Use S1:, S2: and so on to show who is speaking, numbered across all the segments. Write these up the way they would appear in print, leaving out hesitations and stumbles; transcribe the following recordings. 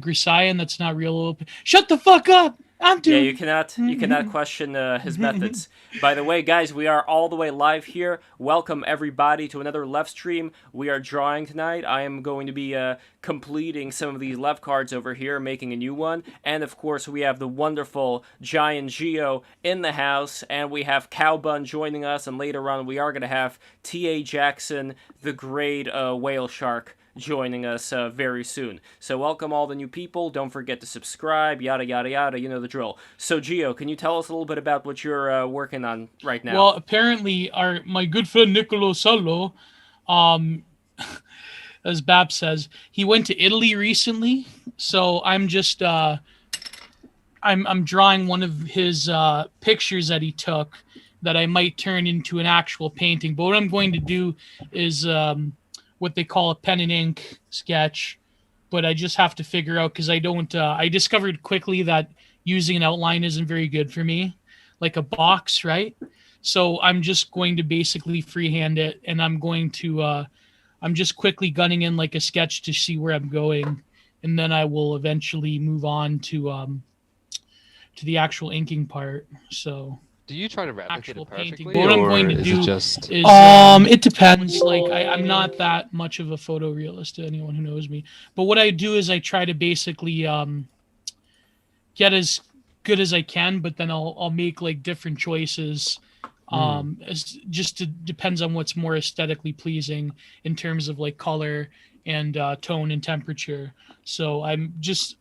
S1: Grisayan that's not real. Shut the fuck up! I'm
S2: Yeah,
S1: doing.
S2: you cannot question his methods. By the way, guys, we are all the way live here. Welcome everybody to another left stream. We are drawing tonight. I am going to be completing some of these left cards over here, making a new one. And of course, we have the wonderful Giant Geo in the house, and we have Cowbun joining us. And later on, we are going to have T.A. Jackson, the great whale shark, joining us very soon. So welcome all the new people. Don't forget to subscribe, yada yada yada. You know the drill. So Gio, can you tell us a little bit about what you're working on right now?
S1: Well, apparently, my good friend Nicolo Salo, as Bab says, he went to Italy recently. So I'm just I'm drawing one of his pictures that he took that I might turn into an actual painting. But what I'm going to do is what they call a pen and ink sketch, but I just have to figure out because I don't. I discovered quickly that using an outline isn't very good for me, like a box, right? So I'm just going to basically freehand it, and I'm going to. I'm just quickly gunning in like a sketch to see where I'm going, and then I will eventually move on to the actual inking part. So.
S3: Do you try to replicate it perfectly,
S1: what I'm going to
S3: is
S1: do
S3: it just...
S1: is it depends. Like I'm not that much of a photorealist to anyone who knows me. But what I do is I try to basically get as good as I can, but then I'll make like different choices. Depends on what's more aesthetically pleasing in terms of like color and tone and temperature. So I'm just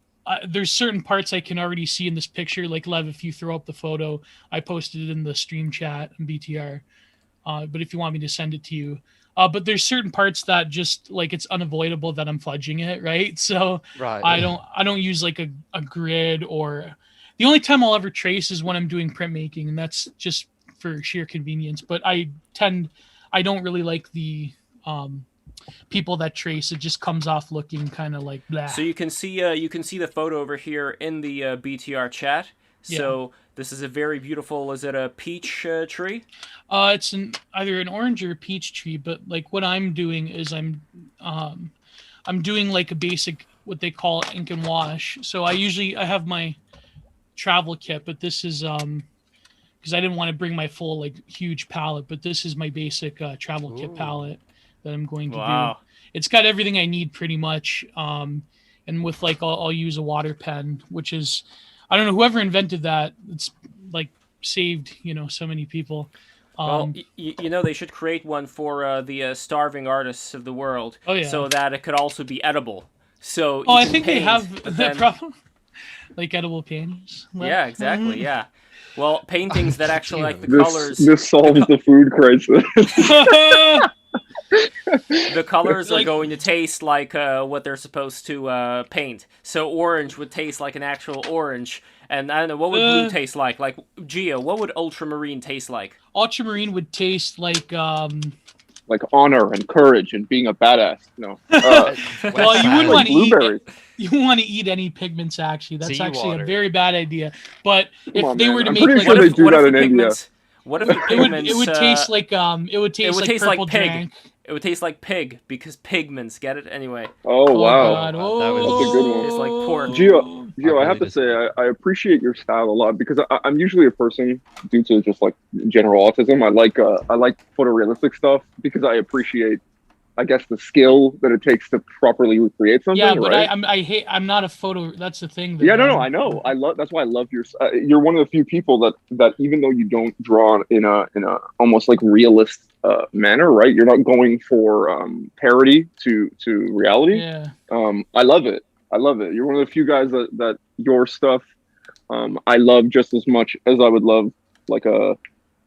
S1: there's certain parts I can already see in this picture. Like Lev, if you throw up the photo, I posted it in the stream chat and BTR. But if you want me to send it to you, but there's certain parts that just like it's unavoidable that I'm fudging it, right? So
S3: Right.
S1: I don't use like a grid, or the only time I'll ever trace is when I'm doing printmaking, and that's just for sheer convenience. But I don't really like the people that trace. It just comes off looking kind of like blah.
S2: So you can see the photo over here in the BTR chat. So this is a very beautiful. Is it a peach tree?
S1: It's either an orange or a peach tree. But like what I'm doing is I'm doing like a basic what they call ink and wash. So I have my travel kit, but this is because I didn't want to bring my full like huge palette. But this is my basic travel kit palette that I'm going to do. It's got everything I need pretty much. And with like, I'll use a water pen, which is, I don't know, whoever invented that, it's like saved, so many people.
S2: Well, they should create one for the starving artists of the world.
S1: Oh, yeah.
S2: So that it could also be edible. So
S1: I think they have that problem. Like edible panties.
S2: Yeah, exactly. Yeah. Well, paintings that actually like the colors.
S4: This solves the food crisis.
S2: The colors are going to taste like what they're supposed to paint. So orange would taste like an actual orange. And I don't know, what would blue taste like? Like, Gio, what would ultramarine taste like?
S1: Ultramarine would taste like...
S4: like honor and courage and being a badass. No.
S1: Well, you wouldn't want to
S4: blueberries.
S1: You want to eat any pigments, actually. That's actually a very bad idea. But if they were to
S4: I'm
S1: make...
S4: pretty
S1: like,
S4: sure they do that in India.
S2: What if the pigments...
S1: It would taste like purple
S2: pig.
S1: drink.
S2: It would taste like pig, because pigments, get it? Anyway.
S4: Oh, wow.
S1: God.
S4: That's a good one.
S2: It's like pork.
S4: Gio, I have to say, I appreciate your style a lot, because I'm usually a person, due to just like general autism, I like photorealistic stuff, because I appreciate, I guess, the skill that it takes to properly recreate something.
S1: Yeah, but
S4: right?
S1: I'm not a photo. That's the thing.
S4: I know. That's why I love your. You're one of the few people that even though you don't draw in a almost like realist manner, right? You're not going for parody to reality.
S1: Yeah.
S4: I love it. You're one of the few guys that your stuff I love just as much as I would love like a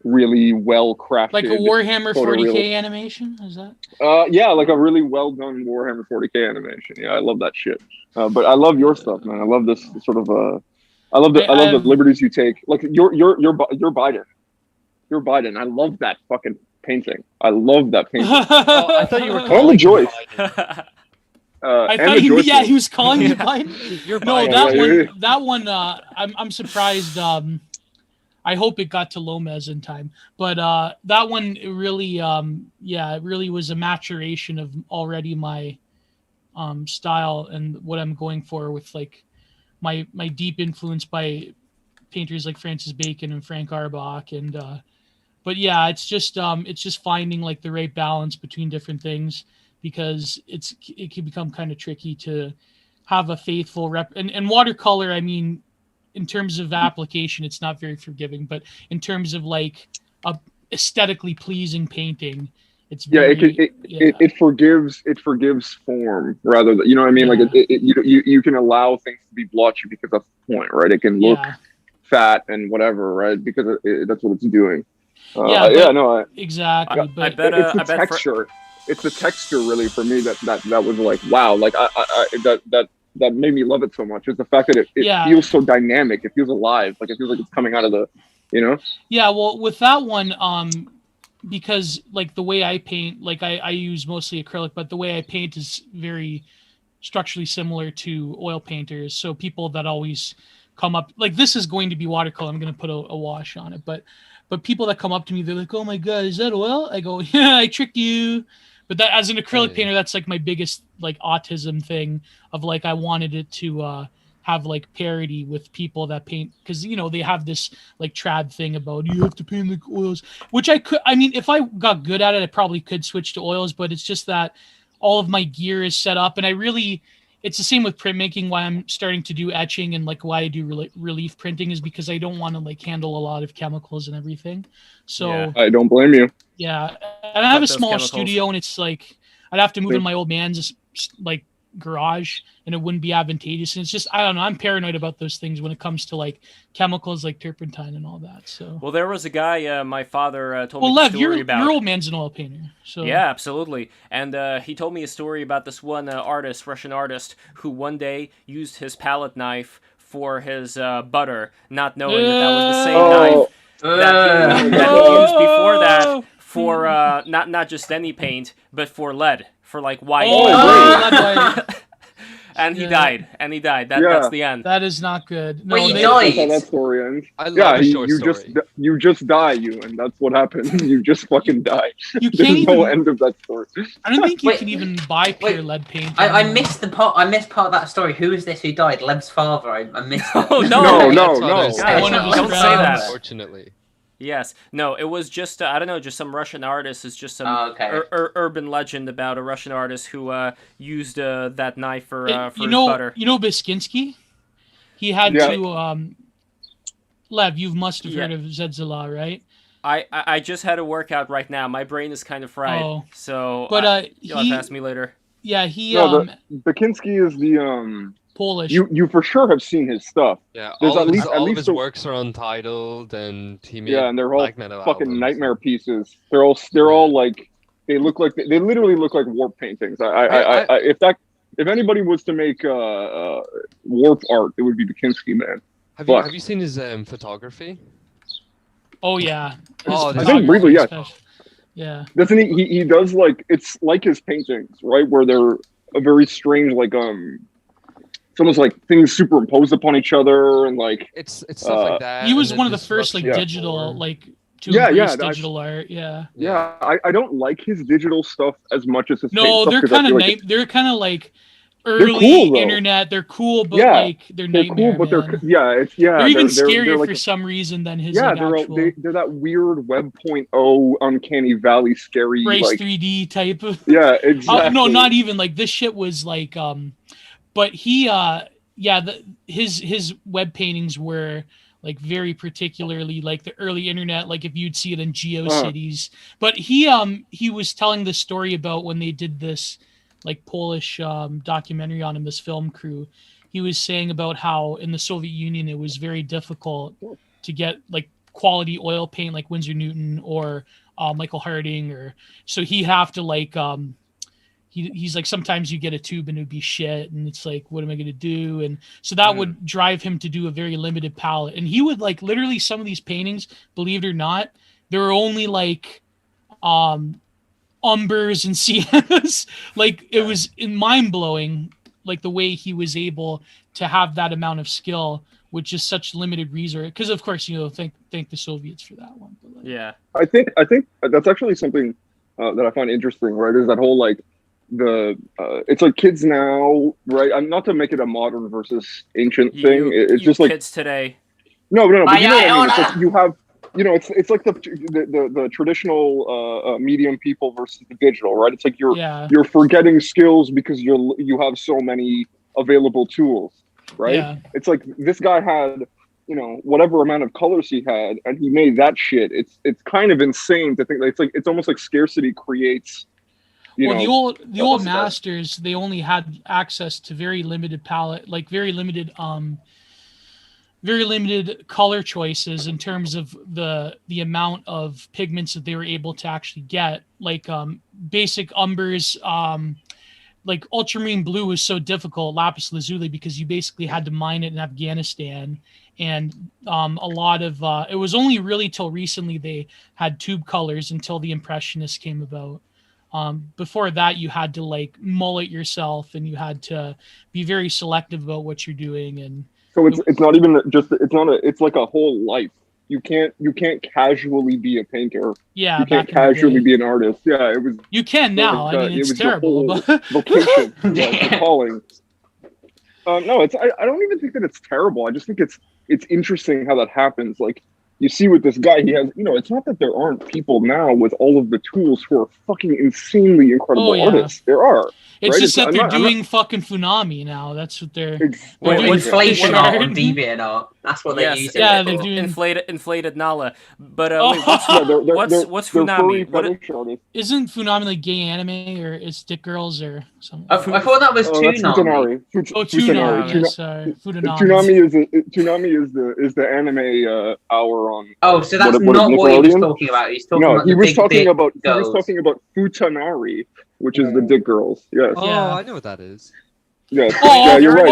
S4: really well crafted,
S1: like a Warhammer 40K animation. Is that?
S4: Yeah, like a really well done Warhammer 40K animation. Yeah, I love that shit. But I love your stuff, man. I love this sort of I love the liberties you take. Like you're Biden. You're Biden. I love that fucking painting. I love that painting.
S3: I thought you were
S4: calling Joyce.
S1: I thought he was calling you Biden.
S3: You're
S1: no,
S3: Biden.
S1: that one. I'm surprised. I hope it got to Lomez in time, but that one it really was a maturation of already my style and what I'm going for with like my deep influence by painters like Francis Bacon and Frank Arbach. And but yeah, it's just finding like the right balance between different things, because it can become kind of tricky to have a faithful rep. And watercolor, I mean, in terms of application, it's not very forgiving, but in terms of like a aesthetically pleasing painting, it's very,
S4: it forgives form rather than, you know what I mean?
S1: Yeah.
S4: Like you can allow things to be blotchy because that's the point, right? It can look fat and whatever, right? Because that's what it's doing.
S1: Exactly. But
S4: it's the texture. It's the texture really for me that was like, wow, like that made me love it so much. Is the fact that it feels so dynamic. It feels alive. Like it feels like it's coming out of the, you know?
S1: Yeah, well, with that one, because like the way I paint, like I use mostly acrylic, but the way I paint is very structurally similar to oil painters. So people that always come up, like this is going to be watercolor, I'm going to put a wash on it, but people that come up to me, they're like, oh my God, is that oil? I go, yeah, I tricked you. But that, as an acrylic painter, that's like my biggest like autism thing of like, I wanted it to have like parity with people that paint, because you know they have this like trad thing about you have to paint like oils, which I mean, if I got good at it, I probably could switch to oils, but it's just that all of my gear is set up, and it's the same with printmaking. Why I'm starting to do etching and like why I do relief printing is because I don't want to like handle a lot of chemicals and everything. So
S4: I don't blame you.
S1: Yeah, and I have a small studio, and it's like I'd have to move in my old man's like garage, and it wouldn't be advantageous. And it's just, I don't know, I'm paranoid about those things when it comes to like chemicals like turpentine and all that. So
S2: well, there was a guy my father told me a story about.
S1: Your old man's an oil painter, so
S2: yeah, absolutely. And he told me a story about this one Russian artist, who one day used his palette knife for his butter, not knowing that was the same knife that he used before that for not just any paint, but for lead, for like white. And he died. That's the end.
S1: That is not good. No,
S5: Wait,
S1: they,
S5: died.
S4: That's how that story ends.
S3: I love the short
S4: you
S3: story.
S4: just die, and that's what happens. You just fucking die.
S1: You can't
S4: There's
S1: even,
S4: no end of that story.
S1: I don't think you can even buy pure lead paint.
S5: I missed the part. I missed part of that story. Who is this who died? Lev's father. I missed it.
S2: Oh
S4: No.
S2: Guys, don't say that.
S3: Unfortunately.
S2: Yes. No, it was just, I don't know, just some Russian artist. It's just some urban legend about a Russian artist who used that knife for his butter.
S1: You know Biskinsky? He had to... Lev, you must have heard of Zedzala, right?
S2: I just had a workout right now. My brain is kind of fried. So
S1: but
S2: you'll have to ask me later.
S1: Yeah, he...
S4: Bikinski is the...
S1: Polish.
S4: You for sure have seen his stuff.
S3: Yeah,
S4: there's
S3: all
S4: at
S3: of his works are untitled, and he made
S4: and they're all
S3: fucking
S4: albums. Nightmare pieces. They're all like they literally look like warp paintings. If anybody was to make warp art, it would be Bikinski, man.
S3: Have you seen his photography?
S1: Oh yeah.
S4: I think briefly, yeah.
S1: Yeah.
S4: Doesn't he does like, it's like his paintings, right? Where they're a very strange, like it's almost like things superimposed upon each other, and like
S3: it's stuff like that.
S1: He was one of the first like digital digital art. Yeah.
S4: I don't like his digital stuff as much as his
S1: no.
S4: They're
S1: kind of they're kind of like early internet. They're cool, but like they're nightmare.
S4: Cool, but
S1: they're even scarier
S4: like
S1: for some reason than his.
S4: Yeah, they're that weird Web.0 uncanny valley scary
S1: Bryce
S4: like
S1: 3D type of.
S4: Yeah, exactly.
S1: No, not even like this shit was like but he his web paintings were like very particularly like the early internet, like if you'd see it in GeoCities. But he was telling the story about when they did this like Polish documentary on him, this film crew. He was saying about how in the Soviet Union it was very difficult to get like quality oil paint like Winsor Newton or Michael Harding, or so he'd have to like he's like, sometimes you get a tube and it'd be shit, and it's like, what am I going to do? And so that would drive him to do a very limited palette. And he would like literally, some of these paintings, believe it or not, there were only like umbers and siennas. Like it was mind blowing, like the way he was able to have that amount of skill with just such limited resource. Because of course, thank the Soviets for that one. But, like,
S2: yeah,
S4: I think that's actually something that I find interesting, right? Is that whole like it's like kids now, right? I'm not to make it a modern versus ancient thing. It's just like
S2: kids today.
S4: No, but you know what I mean. It's like you have, it's like the traditional medium people versus the digital, right? It's like you're forgetting skills because you have so many available tools, right?
S1: Yeah.
S4: It's like this guy had, whatever amount of colors he had, and he made that shit. It's kind of insane to think that it's almost like scarcity creates.
S1: The old masters, they only had access to very limited palette, like very limited color choices in terms of the amount of pigments that they were able to actually get. Like basic umbers, like ultramarine blue was so difficult, lapis lazuli, because you basically had to mine it in Afghanistan. And a lot of it was only really till recently they had tube colors until the Impressionists came about. Before that, you had to like mullet yourself, and you had to be very selective about what you're doing. And
S4: so it's not even just it's like a whole life. You can't casually be a painter.
S1: Yeah,
S4: you can't casually be an artist. Yeah, it was.
S1: You can now. I mean, it's terrible. But
S4: vocation, the calling. No, I don't even think that it's terrible. I just think it's interesting how that happens. Like, you see with this guy, he has, it's not that there aren't people now with all of the tools who are fucking insanely incredible artists. There are.
S1: It's just that they're doing fucking Funami now. That's what they're doing.
S5: Inflation art on DeviantArt. That's what they're using.
S2: Yeah, they're doing inflated Nala. But what's Funami?
S1: Isn't Funami like gay anime, or is Dick Girls or something?
S5: I thought that was Toonami.
S1: Toonami. Sorry,
S4: Toonami is the anime hour on.
S5: Oh, so that's not what he was talking about. He's talking about
S4: he was talking about Futanari, which is the Dick Girls. Yes.
S3: Oh, yeah. I know what that is.
S4: Yes. Yeah, you're right.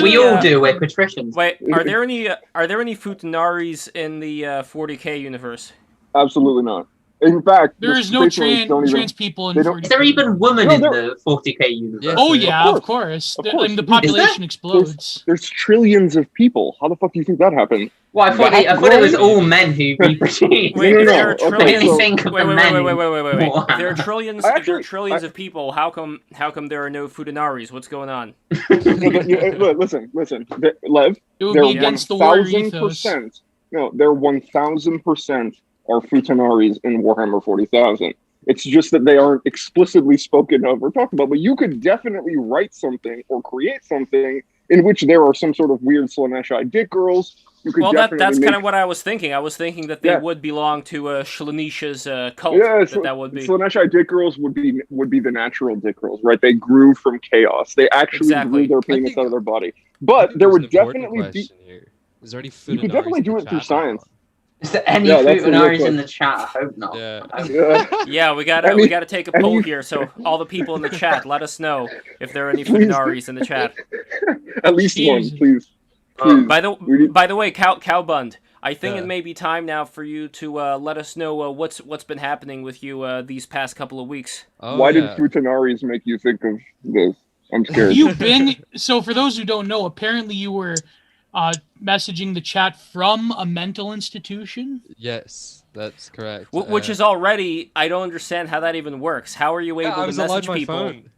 S5: We all do. We're patricians.
S2: Wait, are there any Futanaris in the 40K universe?
S4: Absolutely not. In fact,
S1: there is no trans people in 40K.
S5: Is there even women in the 40K universe?
S1: Yes, oh yeah, of course. I mean, the population explodes.
S4: There's trillions of people. How the fuck do you think that happened?
S5: Well, I thought it was all men who reproduce.
S2: Wait, there are trillions.
S5: Wait.
S2: If there are trillions of people, how come there are no Futanaris? What's going on?
S4: Listen, Lev.
S1: It would be against the war ethos.
S4: No, they're 1,000% are Futanaris in Warhammer 40,000. It's just that they aren't explicitly spoken of or talked about. But you could definitely write something or create something in which there are some sort of weird Slaneshi Dick Girls.
S2: That's kind of what I was thinking. I was thinking that they would belong to Slanisha's cult.
S4: Yeah,
S2: that would be.
S4: Slaneshi Dick Girls would be the natural Dick Girls, right? They grew from chaos. They actually grew their penis out of their body. But there would definitely be.
S3: Is there any
S4: you could definitely do it through science.
S5: Is there any Futanaris in the chat? I hope not.
S2: Yeah, we gotta take a poll here. So all the people in the chat, let us know if there are any Futanaris in the chat.
S4: At least one, please.
S2: By the way, Cowbund, I think it may be time now for you to let us know what's been happening with you these past couple of weeks.
S4: Why did Futanaris make you think of this? I'm scared.
S1: So for those who don't know, apparently you were messaging the chat from a mental institution?
S3: Yes, that's correct.
S2: Which is already, I don't understand how that even works. How are you able to message people?
S3: Phone.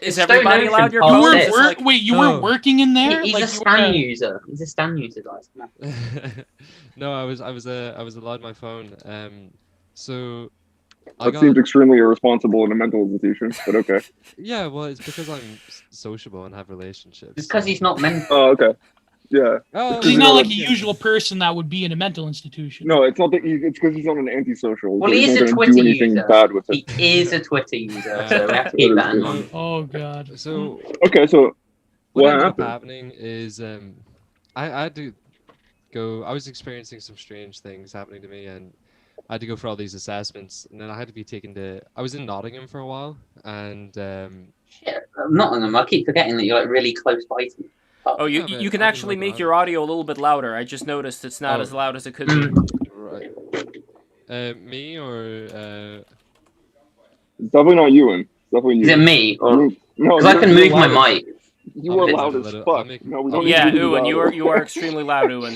S2: Is everybody allowed your phone?
S1: Wait, you were working in there?
S5: He's a Stan user. He's a Stan user, guys.
S3: No, I was allowed my phone. So
S4: that seems extremely irresponsible in a mental institution, but okay.
S3: Yeah, well, it's because I'm sociable and have relationships.
S5: It's because he's not mental.
S4: Oh, okay. Yeah.
S1: He's not like a usual person that would be in a mental institution.
S4: No, it's not that. It's because he's on an antisocial.
S5: Well, he is a Twitter user. Bad with it. He is a Twitter user, so we have to keep that in mind.
S1: Oh god.
S3: So
S4: okay, so
S3: what ended up happening is I had to go. I was experiencing some strange things happening to me, and I had to go for all these assessments, and then I had to be taken to. I was in Nottingham for a while, and
S5: shit, Nottingham. I keep forgetting that you're like really close by to me.
S2: Oh, you can actually make your audio a little bit louder. I just noticed it's not as loud as it could be.
S3: Right. Me or
S4: definitely not Ewan. Definitely you.
S5: Is it me or
S4: no?
S5: Because I can move my mic.
S4: You are loud as fuck. No, we don't.
S2: Yeah, Ewan, you are extremely loud, Ewan.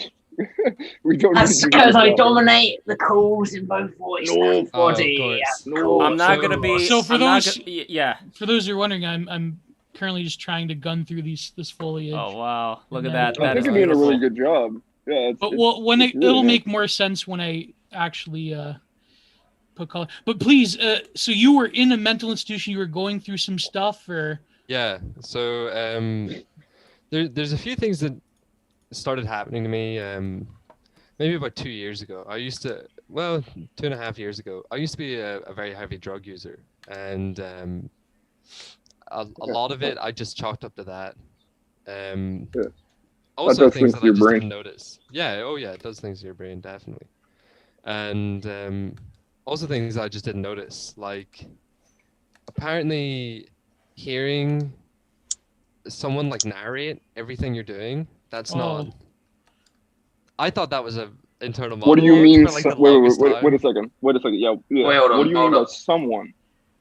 S4: We don't.
S5: That's
S4: need
S5: because I
S4: you.
S5: dominate the calls in both voice and
S3: Oh, of
S5: body.
S3: course.
S4: No.
S2: I'm not gonna be.
S1: So for
S2: I'm not
S1: those-
S2: yeah.
S1: For those who are wondering, I'm currently just trying to gun through this foliage.
S2: Oh wow! Look at
S1: And
S2: that.
S1: then-
S4: I
S2: That
S4: think
S2: is
S4: you're doing a really
S2: beautiful.
S4: good job. Yeah.
S1: But well, when
S4: it's really
S1: it'll
S4: nice.
S1: make more sense when I actually put color. But please, so you were in a mental institution. You were going through some stuff, or
S3: Yeah. So there's a few things that started happening to me. Maybe about 2 years ago. I used to, well, 2.5 years ago. I used to be a very heavy drug user, and a lot of it I just chalked up to that.
S4: Yeah.
S3: Also
S4: does
S3: things
S4: things
S3: that
S4: to
S3: I
S4: your
S3: just
S4: brain.
S3: didn't notice. Yeah. Oh yeah, it does things to your brain, definitely. And also things I just didn't notice, like apparently hearing someone like narrate everything you're doing. That's not.
S1: Oh.
S3: I thought that was a internal monologue
S4: What do you mean?
S3: for like the
S4: Wait,
S3: longest
S4: wait,
S3: time.
S4: wait a second. Wait a second. Yeah.
S5: Wait, hold on,
S4: What do you
S5: hold
S4: mean by
S5: on.
S4: someone?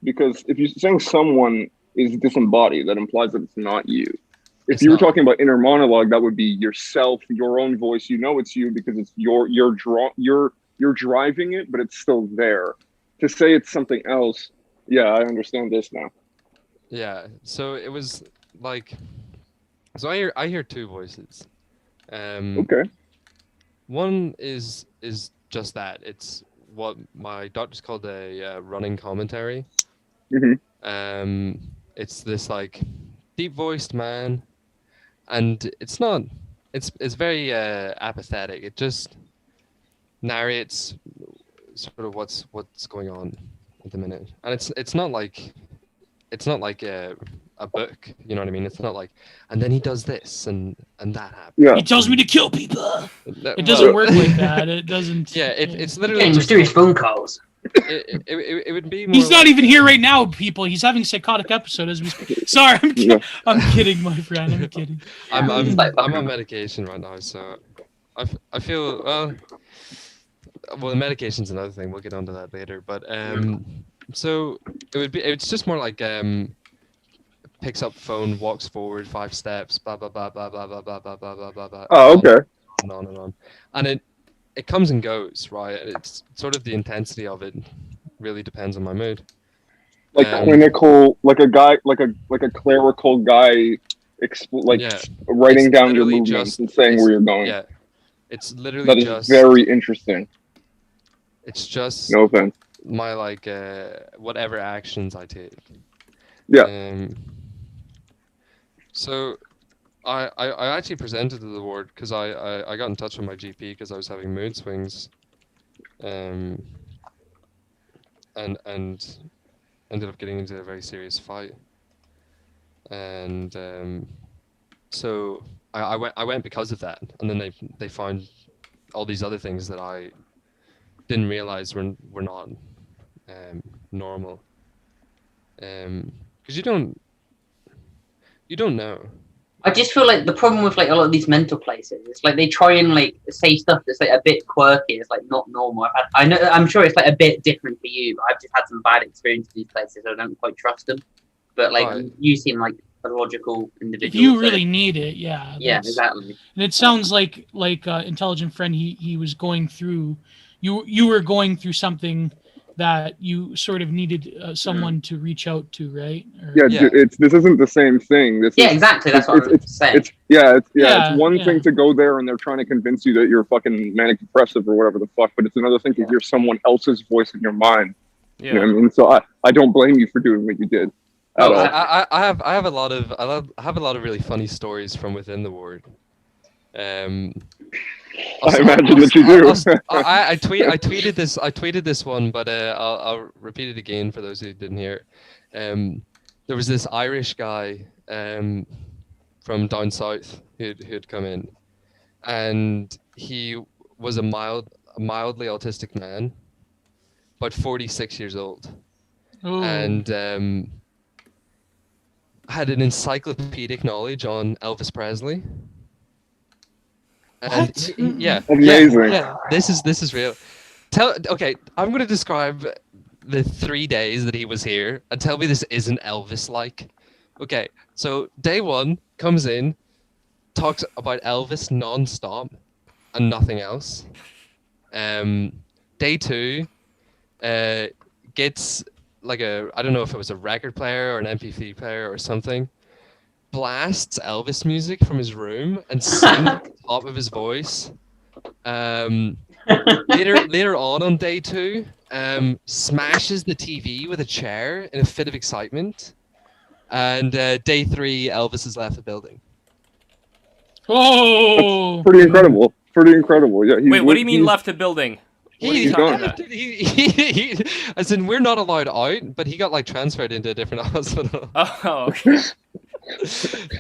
S4: Because if you're saying someone is disembodied, that implies that it's not you. If
S3: It's
S4: you were
S3: not.
S4: talking about inner monologue, that would be yourself, your own voice. You know it's you because it's you're driving it, but it's still there. To say it's something else, yeah, I understand this now.
S3: Yeah. So it was like, so I hear two voices.
S4: Okay.
S3: One is just that. It's what my doctors called a running commentary.
S4: Mhm.
S3: It's this like deep voiced man, and it's not. It's very apathetic. It just narrates sort of what's going on at the minute, and it's not like a book. You know what I mean? It's not like, and then he does this and that happens.
S4: Yeah.
S1: he tells me to kill people.
S3: It
S1: It doesn't work like that. It doesn't.
S3: Yeah, it's literally
S5: Getting
S3: just
S5: mysterious
S3: like,
S5: phone calls.
S3: it would be more
S1: He's not
S3: like,
S1: even here right now, people. He's having a psychotic episode as we speak. Sorry,
S4: Yeah.
S1: I'm kidding, my friend. I'm kidding.
S3: I'm
S5: It's like
S3: I'm
S5: fucking-
S3: on medication right now, so I feel well the medication's another thing. We'll get onto that later, but so it's just more like picks up phone, walks forward 5 steps, blah blah blah blah blah blah blah blah blah blah blah blah.
S4: Oh, okay.
S3: And on and on, and it comes and goes, right? It's sort of the intensity of it really depends on my mood.
S4: Like clinical, like a guy, like a clerical guy,
S3: Yeah.
S4: writing
S3: It's
S4: down your
S3: literally
S4: movements
S3: just-
S4: and saying
S3: it's-
S4: where you're going.
S3: Yeah, it's literally
S4: That is
S3: just
S4: very interesting.
S3: it's just
S4: No offense.
S3: my like whatever actions I take.
S4: Yeah.
S3: So I actually presented to the ward because I got in touch with my GP because I was having mood swings, and ended up getting into a very serious fight, and so I went because of that, and then they found all these other things that I didn't realize were not normal, because you don't know.
S5: I just feel like the problem with like a lot of these mental places, it's like they try and like say stuff that's like a bit quirky. It's like not normal. I'm sure it's like a bit different for you, but I've just had some bad experiences in these places. So I don't quite trust them. But like
S3: Right.
S5: you seem like a logical
S1: If
S5: individual.
S1: you
S5: so-
S1: really need it, yeah.
S5: yeah,
S1: that's-
S5: exactly.
S1: And it sounds like intelligent friend. He was going through. You were going through something that you sort of needed someone to reach out to, right? Or-
S4: Yeah.
S3: Yeah.
S4: This isn't the same thing. This
S5: Yeah,
S4: is,
S5: exactly. That's what I was saying.
S4: It's
S1: Yeah,
S4: it's one
S1: yeah.
S4: thing to go there and they're trying to convince you that you're fucking manic depressive or whatever the fuck, but it's another thing to hear someone else's voice in your mind.
S2: Yeah.
S4: You know what I mean? So I don't blame you for doing what you did. At
S3: Well,
S4: all.
S3: I have a lot of really funny stories from within the ward.
S4: I imagine that you do.
S3: I tweeted this one, but I'll repeat it again for those who didn't hear it. There was this Irish guy from down south who'd come in, and he was a mildly autistic man, about 46 years old,
S1: Oh.
S3: and had an encyclopedic knowledge on Elvis Presley. And
S1: What?
S3: yeah,
S4: Amazing.
S3: yeah, this is real. Okay, I'm gonna describe the 3 days that he was here, and tell me this isn't Elvis-like. Okay, so day one comes in, talks about Elvis non-stop, and nothing else. Day 2 gets like I don't know if it was a record player or an MP3 player or something, blasts Elvis music from his room and sings at the top of his voice. Later on day 2, smashes the TV with a chair in a fit of excitement. And day 3, Elvis has left the building.
S1: Oh,
S4: Pretty incredible. Pretty incredible. Yeah.
S2: Wait, what do you mean left the building? What are you
S4: He's
S2: talking
S4: gone.
S2: about?
S3: As in, we're not allowed out, but he got like transferred into a different hospital.
S2: Oh, okay.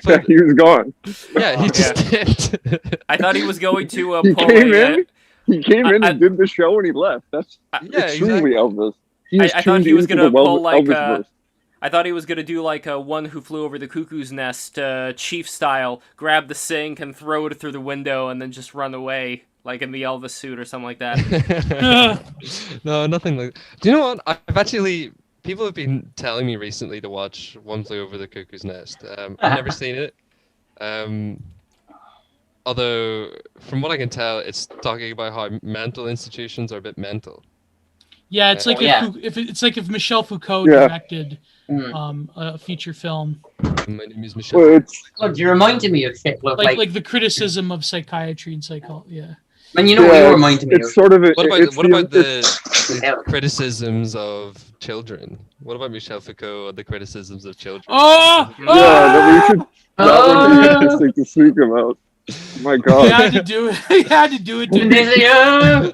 S4: Yeah, he was gone.
S3: Yeah, he just did.
S2: I thought he was going to
S4: He
S2: pull
S4: came
S2: a,
S4: in. He came in
S2: I-
S4: and did the show and he left. That's
S3: Yeah,
S4: extremely Elvis. He
S2: I
S4: is
S2: thought
S4: tuned
S2: he was
S4: into
S2: gonna
S4: the
S2: pull like
S4: Elvis-verse.
S2: I thought he was gonna do like a One Who Flew Over the Cuckoo's Nest, Chief style, grab the sink and throw it through the window and then just run away, like in the Elvis suit or something like that.
S3: No, nothing like. Do you know what? I've actually. People have been telling me recently to watch One Flew Over the Cuckoo's Nest. I've never seen it. Although, from what I can tell, it's talking about how mental institutions are a bit mental.
S1: yeah, it's like
S5: Yeah.
S1: if Michel Foucault
S4: Yeah.
S1: directed
S5: Mm.
S1: a feature film,
S3: My name is Michelle.
S4: Well, it's
S5: God, you reminded me of shit. Look,
S1: like the criticism of psychiatry and psychology. Yeah.
S5: and you know what
S4: yeah,
S5: you reminded me of?
S4: it's sort of
S3: What about
S4: it's
S3: the
S5: Yeah.
S3: criticisms of children? What about Michel Foucault and the criticisms of children?
S1: Oh,
S4: yeah that we should that would be
S5: Oh,
S4: interesting to speak about. My
S1: he
S4: God.
S1: had to do it. He had to do it. To
S5: Lizio!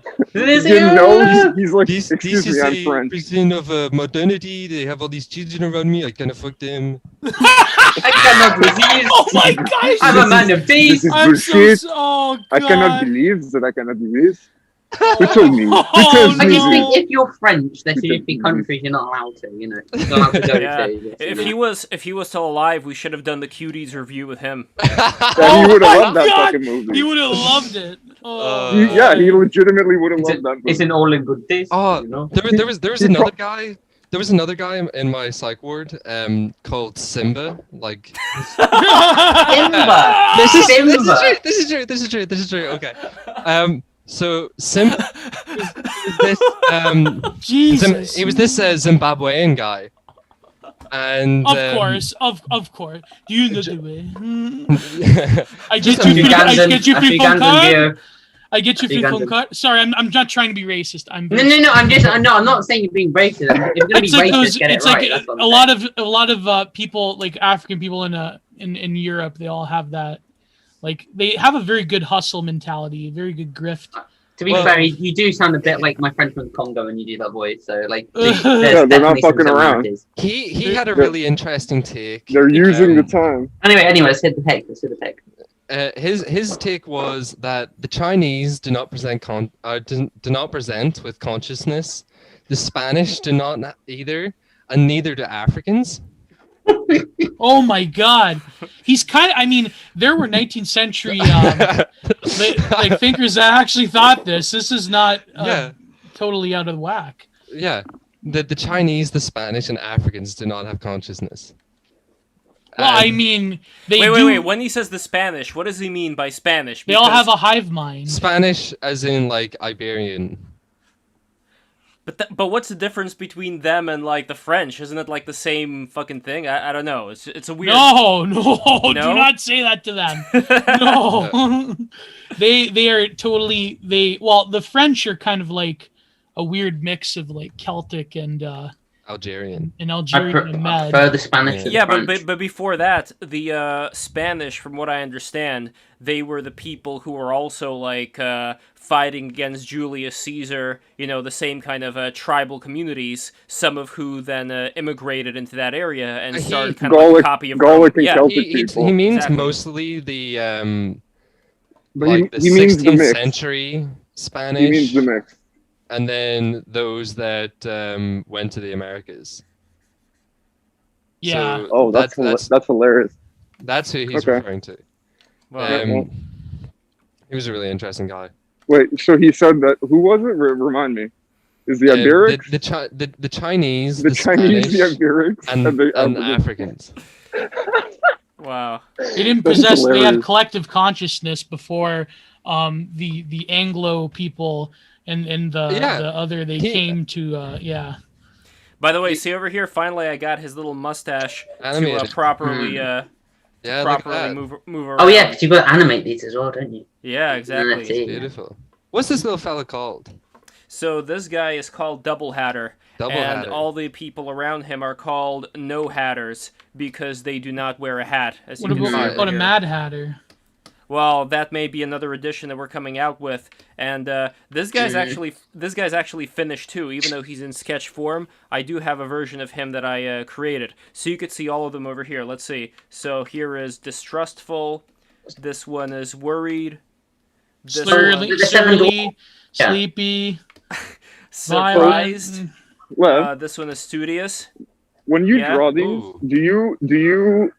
S4: You know, he's like,
S3: This
S4: excuse
S3: is
S4: me, I'm
S3: a
S4: French.
S3: prison of modernity. They have all these children around me. I kind of fuck them.
S5: I cannot resist.
S1: Oh my gosh!
S5: I'm a man of peace.
S4: This is
S1: I'm so.
S4: bullshit.
S1: Oh god!
S4: I cannot believe that I cannot do this. Who told me? Who
S1: Oh,
S4: tells
S5: I
S4: me
S5: just
S1: no.
S4: this?
S5: think if you're French, there should be countries you're not allowed to, you know. You're not allowed to go
S2: Yeah.
S5: to.
S2: If he was still alive, we should have done the Cuties review with him.
S4: Yeah, he would have loved that
S1: God.
S4: fucking movie.
S1: He would have loved it. Oh,
S4: Yeah, he legitimately would have loved that movie.
S5: It's an all in good taste,
S3: Oh,
S5: you know.
S3: there was
S4: He
S3: another guy. There was another guy in my psych ward called Simba. Like
S5: Simba!
S3: this is
S5: Simba!
S3: This is true. Okay. So Simba was this
S1: Jesus.
S3: he was this Zimbabwean guy. And
S1: Of course. Do you know the way? I
S3: Just
S1: get you.
S5: Ugandan,
S1: I get you people
S5: Ugandan
S1: card.
S5: beer.
S1: I get you people
S5: Ugandan.
S1: card. Sorry, I'm not trying to be racist. I'm.
S5: No, I'm not saying you're being racist. If you're gonna be
S1: It's like
S5: racist,
S1: those.
S5: get it
S1: It's
S5: right.
S1: like
S5: That's what I'm
S1: a lot of people, like African people in Europe. They all have that. Like they have a very good hustle mentality, a very good grift.
S5: To be
S3: Well-
S5: fair, you do sound a bit like my friend from Congo when you do that voice. So like,
S1: Yeah,
S5: there's
S4: they're not
S5: definitely some
S4: fucking around.
S5: similarities.
S3: he had a really interesting take.
S4: They're using the time.
S5: Anyway, let's hit the pick.
S3: His take was that the Chinese do not present do not present with consciousness. The Spanish do not either, and neither do Africans.
S1: Oh my God, he's kind of. I mean, there were 19th century like thinkers that actually thought this. This is not
S3: Yeah.
S1: totally out of whack.
S3: Yeah, the Chinese, the Spanish, and Africans do not have consciousness.
S1: Well, I
S3: And
S1: mean, they
S2: Wait. When he says the Spanish, what does he mean by Spanish?
S1: They all
S2: Because-
S1: have a hive mind.
S3: Spanish, as in like Iberian.
S2: But what's the difference between them and like the French? Isn't it like the same fucking thing? I don't know. It's a weird.
S1: No, do
S2: No?
S1: not say that to them. No, they are totally Well, the French are kind of like a weird mix of like Celtic and
S3: Algerian.
S1: Algerian and
S5: I
S1: Med.
S5: prefer the Spanish.
S3: Yeah.
S5: to the
S2: Yeah,
S5: French.
S2: but before that, the Spanish, from what I understand, they were the people who were also like fighting against Julius Caesar. You know, the same kind of tribal communities. Some of who then immigrated into that area and
S3: He-
S2: started kind of like a
S4: Gallic-
S2: copy of
S4: Gallic
S2: Rome.
S4: and
S2: Yeah,
S4: Celtic
S3: He
S4: people.
S3: means
S2: Exactly.
S3: mostly the
S4: But
S3: like the
S4: he means the
S3: 16th
S4: mix.
S3: century
S4: He
S3: Spanish,
S4: means the mix.
S3: and then those that went to the Americas.
S1: Yeah.
S3: So
S4: Oh, that's hilarious.
S3: that's who he's
S4: Okay.
S3: referring to.
S2: well,
S3: He was a really interesting guy.
S4: Wait, so he said that? Who was it? Remind me. Is the Iberics?
S3: The Chinese,
S4: The Chinese,
S3: Spanish,
S4: the Iberics,
S3: and
S4: the
S3: Africans.
S2: wow.
S1: They didn't
S4: That's
S1: possess. They had
S4: hilarious.
S1: collective consciousness before the Anglo people and the other they came to
S2: By the way, see over here. Finally, I got his little mustache to
S3: Animated.
S2: properly
S3: Yeah, look at
S2: properly
S3: that.
S2: move around.
S5: Oh yeah, because you've got to animate these as well, don't you?
S2: Yeah, exactly.
S5: NFT.
S3: Beautiful. What's this little fella called?
S2: So this guy is called Double Hatter,
S3: Double
S2: and
S3: Hatter.
S2: all the people around him are called No Hatters because they do not wear a hat. As
S1: what
S2: you can see
S1: about,
S2: over
S1: what a
S2: here.
S1: Mad Hatter?
S2: Well, that may be another edition that we're coming out with, and this guy's actually finished too. Even though he's in sketch form, I do have a version of him that I created, so you could see all of them over here. Let's see. So here is Distrustful. This one is Worried. This
S1: Surly,
S5: Yeah.
S1: sleepy,
S2: Surprised.
S4: Well,
S2: This one is Studious.
S4: when you
S2: Yeah.
S4: draw these,
S3: Ooh.
S4: do you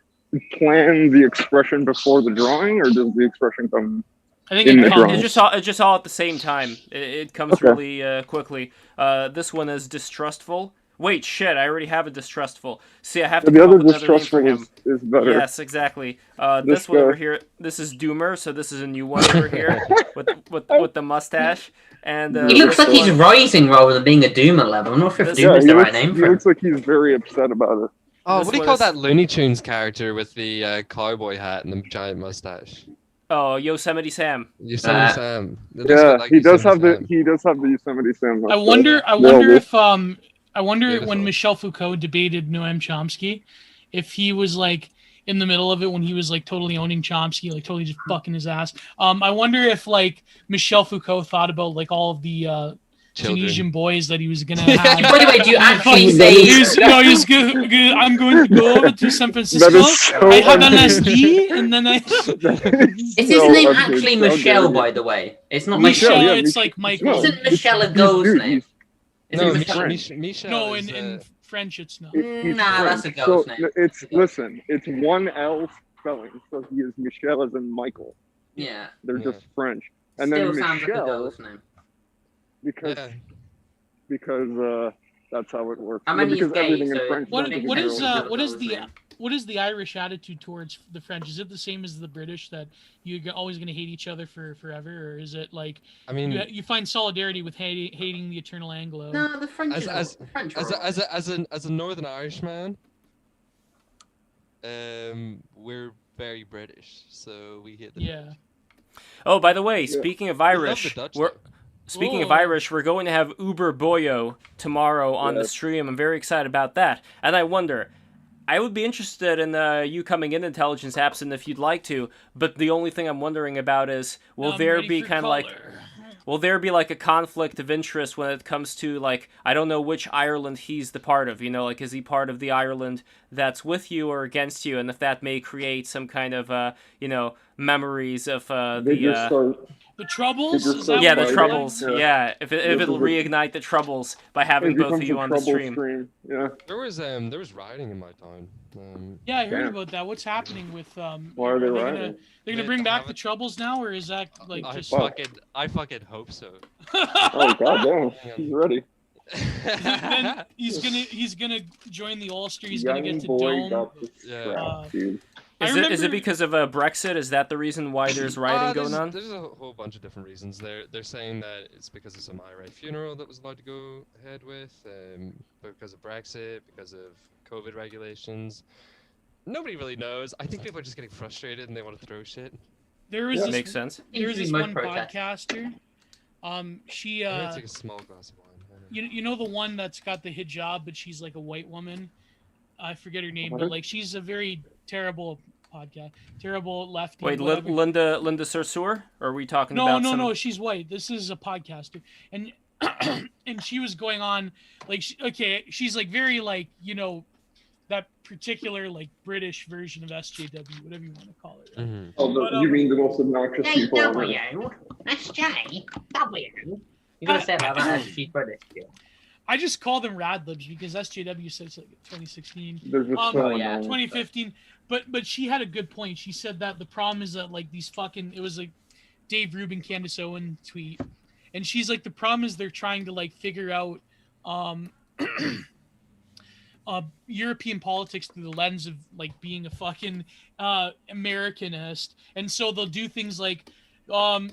S4: plan the expression before the drawing, or does the expression come?
S1: I think
S4: In
S1: it
S4: the
S1: comes.
S4: drawing.
S2: It's just all at the same time. It comes
S4: Okay.
S2: really quickly. This one is Distrustful. Wait, shit! I already have a Distrustful. See, I have to
S4: The
S2: come
S4: other
S2: up with another name for
S4: distrustful
S2: him.
S4: is better.
S2: Yes, exactly. This
S4: This
S2: one over
S4: guy.
S2: here. This is Doomer. So this is a new one over here with the mustache. And
S5: He looks
S2: this
S5: like he's
S2: one-
S5: rising rather than being a Doomer level. I'm not sure if
S2: This-
S4: Yeah,
S5: Doomer's
S4: he
S5: the right
S4: looks,
S5: name
S4: he
S5: for him.
S4: looks like he's very upset about it.
S3: Oh,
S2: This
S3: what do you
S2: one
S3: call
S2: is-
S3: that Looney Tunes character with the cowboy hat and the giant mustache?
S2: Oh, Yosemite Sam.
S3: Yosemite Sam. It looks
S4: Yeah,
S3: bit like
S4: he does
S3: Yosemite
S4: have
S3: Sam.
S4: the Yosemite Sam.
S1: I wonder. I
S4: They all
S1: wonder
S4: do.
S1: if I wonder
S3: Beautiful.
S1: when Michel Foucault debated Noam Chomsky, if he was like in the middle of it when he was like totally owning Chomsky, like totally just fucking his ass. I wonder if like Michel Foucault thought about like all of the
S3: Children.
S1: Tunisian boys that he was gonna
S5: By
S1: have.
S5: the way, do you actually
S4: That
S5: say?
S4: is-
S1: He's good. I'm going to go over to San Francisco.
S4: That is so
S1: I had an
S4: amazing.
S1: SD, and then I
S5: Is his name actually Michelle, by the way? It's not like
S1: Michel.
S4: yeah,
S1: It's
S4: Mich-
S1: like Michael.
S4: no.
S5: Isn't Michelle a
S4: Dude,
S5: girl's
S4: dude,
S5: name? Isn't
S3: No,
S5: it
S3: Michelle.
S5: Michelle?
S3: Michelle
S1: No,
S3: is,
S1: in French it's not.
S5: Nah, that's a girl's name.
S4: It's listen, it's one L spelling, so he is Michelle as in Michael.
S5: Yeah.
S4: They're
S3: Yeah.
S4: just French, and
S5: Still
S4: then
S5: sounds like a
S4: Michelle
S5: girl's name.
S4: because
S3: yeah.
S4: because that's how it works.
S5: I mean, he's
S4: because
S5: gay,
S4: everything in
S5: so
S4: French
S1: What
S4: is
S1: what is
S4: girl.
S1: what is
S5: girl's
S1: the
S5: name.
S1: what is the Irish attitude towards the French? Is it the same as the British that you're always going to hate each other for forever, or is it like
S3: I mean,
S1: you find solidarity with hating the eternal Anglo?
S5: No, the French
S3: As-
S5: is
S3: as-
S5: French.
S3: as a Northern Irish man, we're very British, so we hate the
S1: Yeah.
S3: British.
S2: Oh, by the way,
S4: Yeah.
S2: speaking of
S3: We love
S2: Irish,
S3: the Dutch,
S2: we're
S3: though.
S2: speaking of
S1: Whoa.
S2: Irish, we're going to have Uber Boyo tomorrow on the
S4: Yes.
S2: stream. I'm very excited about that. And I wonder, I would be interested in you coming in, Intelligence Absent, if you'd like to. But the only thing I'm wondering about is, will
S1: I'm
S2: there
S1: ready
S2: be
S1: for
S2: kind of like,
S1: color.
S2: will there be like a conflict of interest when it comes to like, I don't know which Ireland he's the part of, you know, like is he part of the Ireland that's with you or against you, and if that may create some kind of you know, memories of
S4: They just
S2: the
S4: start.
S1: The Troubles?
S4: They just
S1: Is
S4: start
S1: that
S2: yeah,
S1: what
S2: the
S1: it's
S4: fighting.
S2: troubles.
S1: called?
S2: Yeah, if
S4: This
S2: it'll
S4: is a-
S2: reignite the troubles by having
S4: It
S2: both of
S4: becomes
S2: you
S4: a
S2: on the
S4: trouble
S2: stream.
S4: Yeah.
S3: There was rioting in my town.
S1: Yeah, I heard
S4: Yeah.
S1: about that. What's happening with
S4: Why are they
S1: gonna,
S4: rioting?
S1: they're gonna
S3: They
S1: bring back
S3: haven't-
S1: the Troubles now, or is that like
S3: I
S1: just
S3: fucking hope so.
S4: Oh god damn, he's ready.
S1: then he's gonna join the Ulster. He's gonna
S4: Young
S1: get to
S4: boy
S1: Dome.
S4: got the
S3: Yeah.
S4: strap, dude.
S1: I
S2: Is it
S1: remember
S2: because of Brexit? Is that the reason why there's rioting going on?
S3: There's a whole bunch of different reasons. They're saying that it's because of some IRA funeral that was allowed to go ahead with, because of Brexit, because of COVID regulations. Nobody really knows. I think people are just getting frustrated and they want to throw shit.
S1: there was
S4: Yeah.
S1: this
S2: Makes sense.
S1: there was this
S5: Most
S1: one
S5: protests.
S1: podcaster. She
S3: I'm gonna take a small glass of wine.
S1: you know the one that's got the hijab, but she's like a white woman. I forget her name,
S4: What?
S1: but like she's a very terrible terrible lefty.
S2: Wait,
S1: whatever.
S2: Linda Sarsour? Or are we talking
S1: No,
S2: about
S1: no,
S2: some...
S1: no. She's white. This is a podcaster, and and she was going on like, she's like very like, you know, that particular like British version of SJW, whatever you want to call it. Right?
S3: Mm-hmm.
S4: Oh,
S1: But,
S4: you mean the most obnoxious people on earth?
S5: SJW. You gotta say it like that. She's British. Yeah.
S1: I just call them Radlibs because SJW says like 2016.
S4: They're just
S1: Um,
S4: so
S5: oh, yeah,
S4: annoying.
S1: 2015, but she had a good point. She said that the problem is that like these fucking, it was like Dave Rubin, Candace Owen tweet, and she's like, the problem is they're trying to like figure out European politics through the lens of like being a fucking Americanist, and so they'll do things like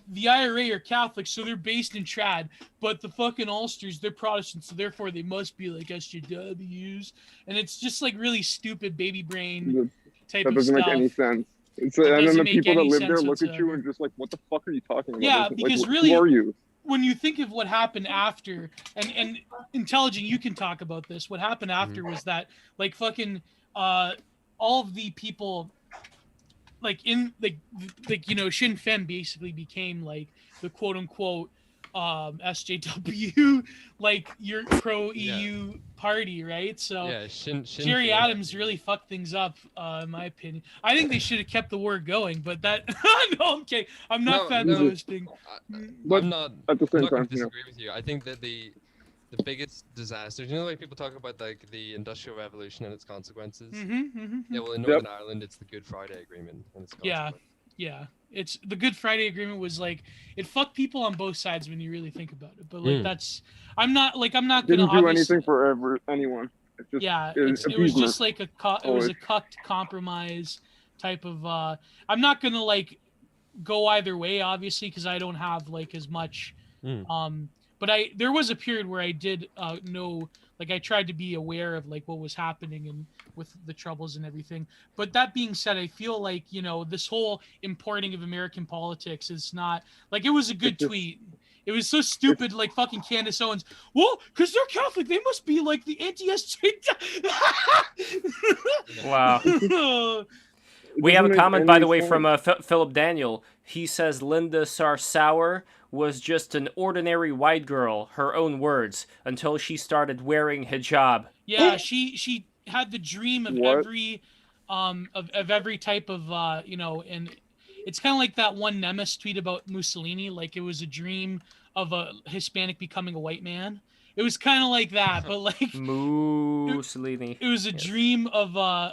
S1: the IRA are Catholic, so they're based in Trad, but the fucking Ulsters, they're Protestant, so therefore they must be like SJWs, and it's just like really stupid baby brain type
S4: That
S1: of
S4: doesn't
S1: stuff.
S4: make any sense. And
S1: It
S4: then
S1: doesn't
S4: the
S1: make
S4: people that
S1: any
S4: live there
S1: sense
S4: look at you
S1: whatsoever.
S4: and just like, what the fuck are you talking about?
S1: Yeah,
S4: Like,
S1: because
S4: who
S1: really,
S4: are you?
S1: when you think of what happened after, and Intelligent, you can talk about this. What happened after was that like fucking all of the people like in like you know, Sinn Féin basically became like the quote unquote SJW, like your pro EU party, right? So
S3: Yeah, Sinn
S1: Jerry
S3: Féin.
S1: Adams really fucked things up, in my opinion. I think they should have kept the war going, but that no, I'm kidding. I'm not fan posting.
S4: But
S3: I'm not.
S4: at the
S3: I'm
S4: same
S3: not going
S4: time,
S3: to disagree with you. I think that the biggest disasters. You know, like people talk about like the Industrial Revolution and its consequences. Yeah, well, in Northern Ireland, it's the Good Friday Agreement and its consequences.
S1: Yeah. It's the Good Friday Agreement was like it fucked people on both sides when you really think about it. But like that's I'm not gonna
S4: didn't do anything for anyone. It's just,
S1: it was just like it was a cucked compromise type of. I'm not gonna like go either way, obviously, because I don't have like as much. But there was a period where I did know, like I tried to be aware of like what was happening and with the troubles and everything. But that being said, I feel like, you know, this whole importing of American politics is not like it was a good tweet. It was so stupid, like fucking Candace Owens. Well, because they're Catholic, they must be like the anti-SJ.
S2: Wow. We have a comment, by the way, from Philip Daniel. He says Linda Sarsour was just an ordinary white girl, her own words, until she started wearing hijab.
S1: Yeah, she had the dream of every of every type of you know, and it's kind of like that one Nemesis tweet about Mussolini, like it was a dream of a Hispanic becoming a white man. It was kind of like that, but like
S2: Mussolini.
S1: It was a dream of a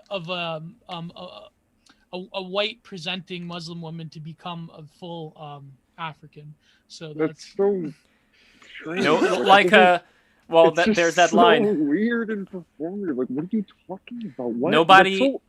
S1: white presenting Muslim woman to become a full African. So that's
S4: so strange.
S2: No, like well, there's that line.
S4: So weird and performative. Like, what are you talking about? What?
S2: Nobody.
S4: That's so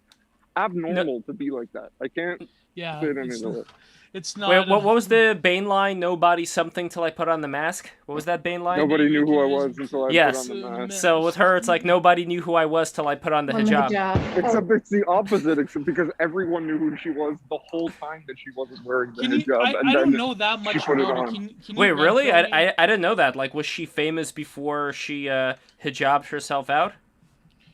S4: abnormal to be like that. I can't.
S1: Yeah.
S4: Fit into it.
S1: It's not.
S2: Wait, what was the Bane line? Nobody something till I put on the mask. What was that Bane line?
S4: Nobody knew who I was until I put on the mask.
S2: So with her, it's like nobody knew who I was till I put on the hijab.
S4: Except it's the opposite. Except because everyone knew who she was the whole time that she wasn't wearing the hijab.
S1: I don't know that much about her. Can
S2: Wait, really? I didn't know that. Like, was she famous before she hijabed herself out?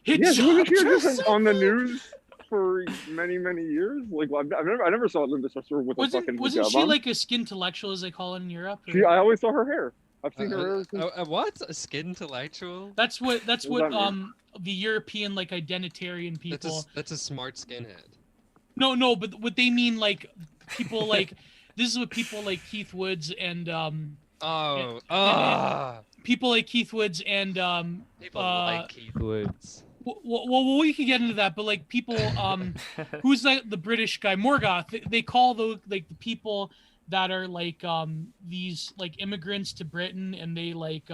S4: Yes, wasn't she just on the news for many years? Like, I never saw Linda Sarsour with a fucking hijab.
S1: Wasn't she like a skintellectual, as they call it in Europe?
S4: I always saw her hair. I've seen her hair.
S3: What? A skintellectual?
S1: That's what the European like identitarian people.
S3: That's a smart skinhead.
S1: No, but what they mean, like people like this is what people like Keith Woods and people like Keith Woods and
S3: people like Keith Woods.
S1: Well, we could get into that, but like people, who's the British guy, Morgoth? They call the people that are like these like immigrants to Britain, and they like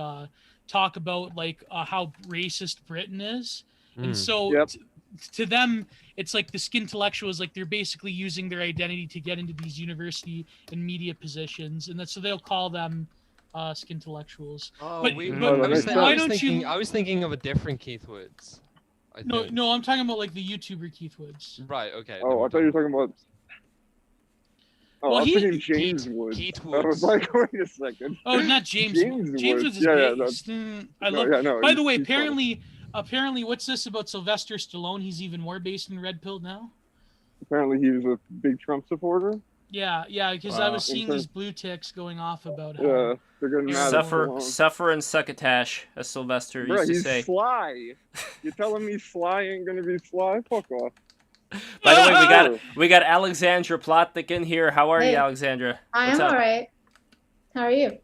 S1: talk about like how racist Britain is, and so to them, it's like the skintellectuals, like they're basically using their identity to get into these university and media positions, and so they'll call them skintellectuals.
S3: Oh,
S1: but
S3: I was thinking of a different Keith Woods.
S1: No, I'm talking about like the YouTuber Keith Woods.
S3: Right. Okay.
S4: Oh, I thought you were talking about. Oh, I was thinking James Woods.
S3: Keith
S4: I was like, wait a second.
S1: Oh, not James. James Woods is based. I love. By the way, apparently, what's this about Sylvester Stallone? He's even more based in Red Pill now.
S4: Apparently, he was a big Trump supporter.
S1: Yeah, because I was seeing these blue ticks going off about how.
S4: Yeah, they're getting mad.
S2: Suffer and succotash, as Sylvester used to say.
S4: He's sly. You're telling me Sly ain't gonna be Sly? Fuck off.
S2: By the way, we got Alexandra Plotnik in here. How are you, Alexandra?
S6: I am alright. How are you?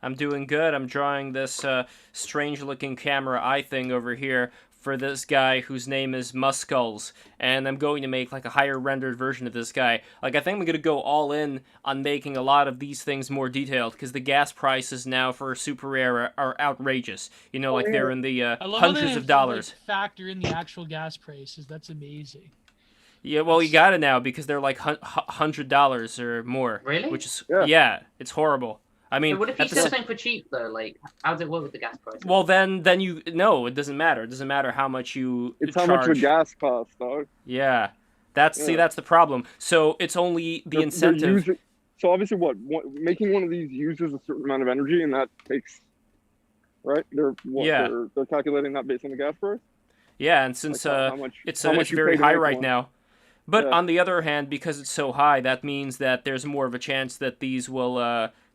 S2: I'm doing good. I'm drawing this strange-looking camera eye thing over here for this guy whose name is Muskulls, and I'm going to make like a higher rendered version of this guy. Like, I think I'm going to go all in on making a lot of these things more detailed, because the gas prices now for SuperRare are outrageous. You know, like they're in the hundreds of dollars.
S1: Like, factor in the actual gas prices. That's amazing.
S2: Yeah, well, you got it now because they're like $100 or more.
S5: Really?
S2: Which is
S4: Yeah.
S2: it's horrible. I mean,
S5: So what if you
S2: at the
S5: sell
S2: sa-
S5: something for cheap though? Like, how does it work with the gas prices?
S2: well, then you no, it doesn't matter. It doesn't matter how much you
S4: It's
S2: charge.
S4: how much the gas costs, dog.
S2: Yeah, see,
S4: Yeah.
S2: that's the problem. So it's only the
S4: They're
S2: incentive.
S4: using, so obviously, making one of these uses a certain amount of energy, and that takes, right? They're calculating that based on the gas price.
S2: Yeah, and since
S4: Like how much
S2: it's
S4: how much you
S2: very
S4: pay to
S2: high
S4: make
S2: right
S4: one.
S2: now. But
S4: Yeah.
S2: on the other hand, because it's so high, that means that there's more of a chance that these will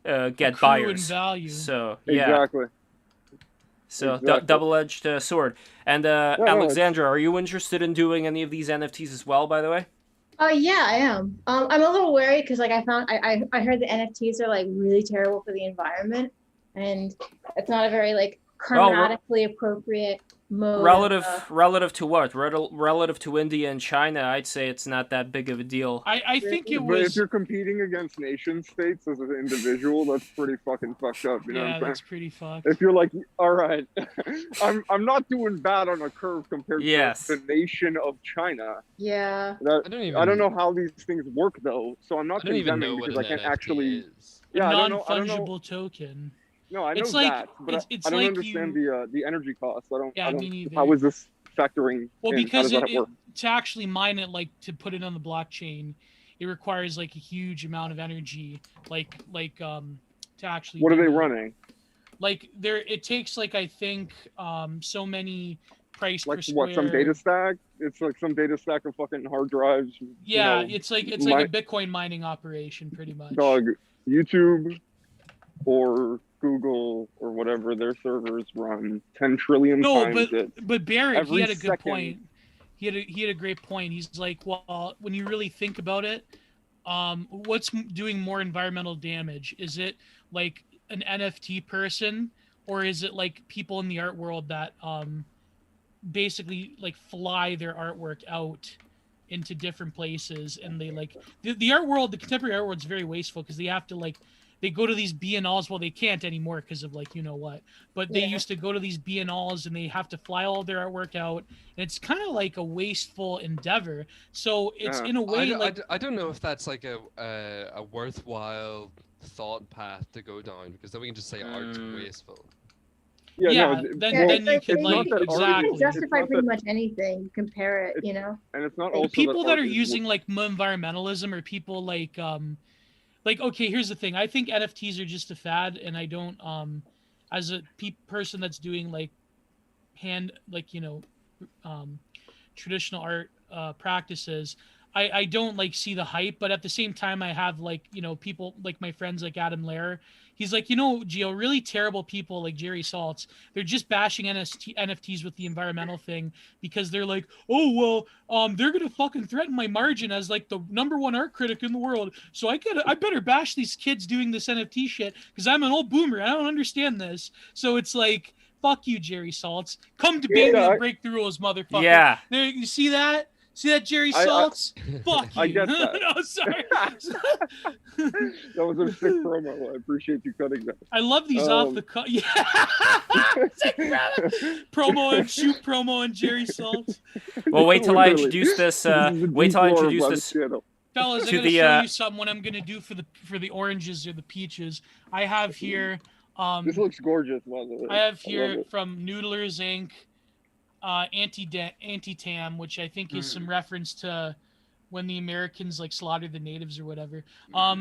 S2: get
S1: Accrue in
S2: buyers.
S1: value.
S2: So yeah,
S4: Exactly.
S2: so
S4: exactly.
S2: double-edged sword. And
S4: no,
S2: Alexandra, are you interested in doing any of these NFTs as well? By the way.
S6: Yeah, I am. I'm a little wary because like I heard the NFTs are like really terrible for the environment, and it's not a very like climatically appropriate mode.
S2: Relative to what? Relative to India and China, I'd say it's not that big of a deal.
S1: I think it
S4: But if
S1: was.
S4: you're competing against nation states as an individual, that's pretty fucking fucked up. You know what
S1: Yeah,
S4: I'm saying?
S1: that's pretty fucked.
S4: If you're like, all right, I'm not doing bad on a curve compared
S2: Yes.
S4: to the nation of China.
S6: Yeah.
S4: I don't know how these things work though, so I'm not
S3: I don't even know
S4: condemning
S3: what
S4: because
S3: an
S4: I can't
S3: NFT
S4: actually.
S3: is.
S4: Yeah,
S1: A
S4: I don't know.
S1: non-fungible token.
S4: No, I know
S1: It's like-
S4: that, but
S1: it's
S4: I don't
S1: like
S4: understand the energy costs. I
S1: Yeah,
S4: don't.
S1: me neither.
S4: How is this factoring?
S1: Well,
S4: in?
S1: because
S4: how does that work?
S1: to actually mine it, like to put it on the blockchain, it requires like a huge amount of energy, to actually.
S4: What are
S1: do
S4: they
S1: it.
S4: running?
S1: Like it takes like I think so many price per
S4: Like
S1: square.
S4: what? Some data stack? It's like some data stack of fucking hard drives.
S1: Yeah,
S4: you know,
S1: it's like a Bitcoin mining operation, pretty much.
S4: dog. YouTube or Google or whatever their servers run 10 trillion
S1: No,
S4: times it.
S1: but Barrett, he
S4: every
S1: had a good
S4: second.
S1: point. He had a great point. He's like, well, when you really think about it, what's doing more environmental damage? Is it like an NFT person, or is it like people in the art world that basically like fly their artwork out into different places, and they like the art world, the contemporary art world is very wasteful because they have to like. They go to these biennales. Well, they can't anymore because of like you know what. But they used to go to these biennales and they have to fly all their artwork out. And it's kind of like a wasteful endeavor. So it's in a way
S3: I don't know if that's like a worthwhile thought path to go down, because then we can just say art's wasteful.
S1: Yeah,
S4: no,
S1: then
S6: Yeah,
S1: then
S6: it's
S1: you
S6: like
S1: could
S6: they-
S1: like
S4: it's not that
S6: You
S1: exactly.
S6: can justify
S4: It's not
S6: pretty
S4: that-
S6: much anything. You compare it, you know.
S4: and it's not
S1: Well,
S4: also
S1: people that are
S4: art is
S1: using like environmentalism or people like okay, here's the thing. I think NFTs are just a fad, and I don't as a person that's doing like traditional art practices, I don't like see the hype, but at the same time I have like people like my friends like Adam Lair. He's like, Gio, really terrible people like Jerry Saltz, they're just bashing NFTs with the environmental thing because they're like, oh well, they're gonna fucking threaten my margin as like the #1 art critic in the world, so I better bash these kids doing this NFT shit because I'm an old boomer, I don't understand this. So it's like, fuck you, Jerry Saltz, come debate me and break the rules, motherfucker.
S2: Yeah.
S1: There, you see that? See that, Jerry
S4: I-
S1: Saltz? Fuck you.
S4: I get that.
S1: No, sorry.
S4: that was a sick promo. I appreciate you cutting that.
S1: I love these off the cut. Yeah. Sick promo and shoot promo and Jerry Saltz.
S2: Well, wait till I
S4: Literally.
S2: introduce this.
S4: This is the
S2: Wait till I
S4: deep lore of
S2: introduce
S4: Lev's
S2: this.
S4: channel.
S1: Fellas, I
S2: To
S1: gotta
S2: the,
S1: show you something. What I'm gonna do for the oranges or the peaches. I have here.
S4: This looks gorgeous, by the way.
S1: I have
S4: love
S1: here
S4: it.
S1: from Noodlers Inc. Anti-Tam, which I think is some reference to when the Americans like slaughtered the natives or whatever.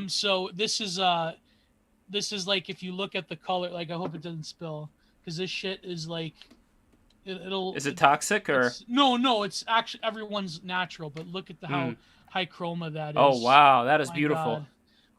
S1: So this is like, if you look at the color, like I hope it doesn't spill, because this shit is like it'll.
S2: Is it toxic or?
S1: No, it's actually everyone's natural, but look at how high chroma that is.
S2: Oh wow, that is
S1: My
S2: beautiful.
S1: God.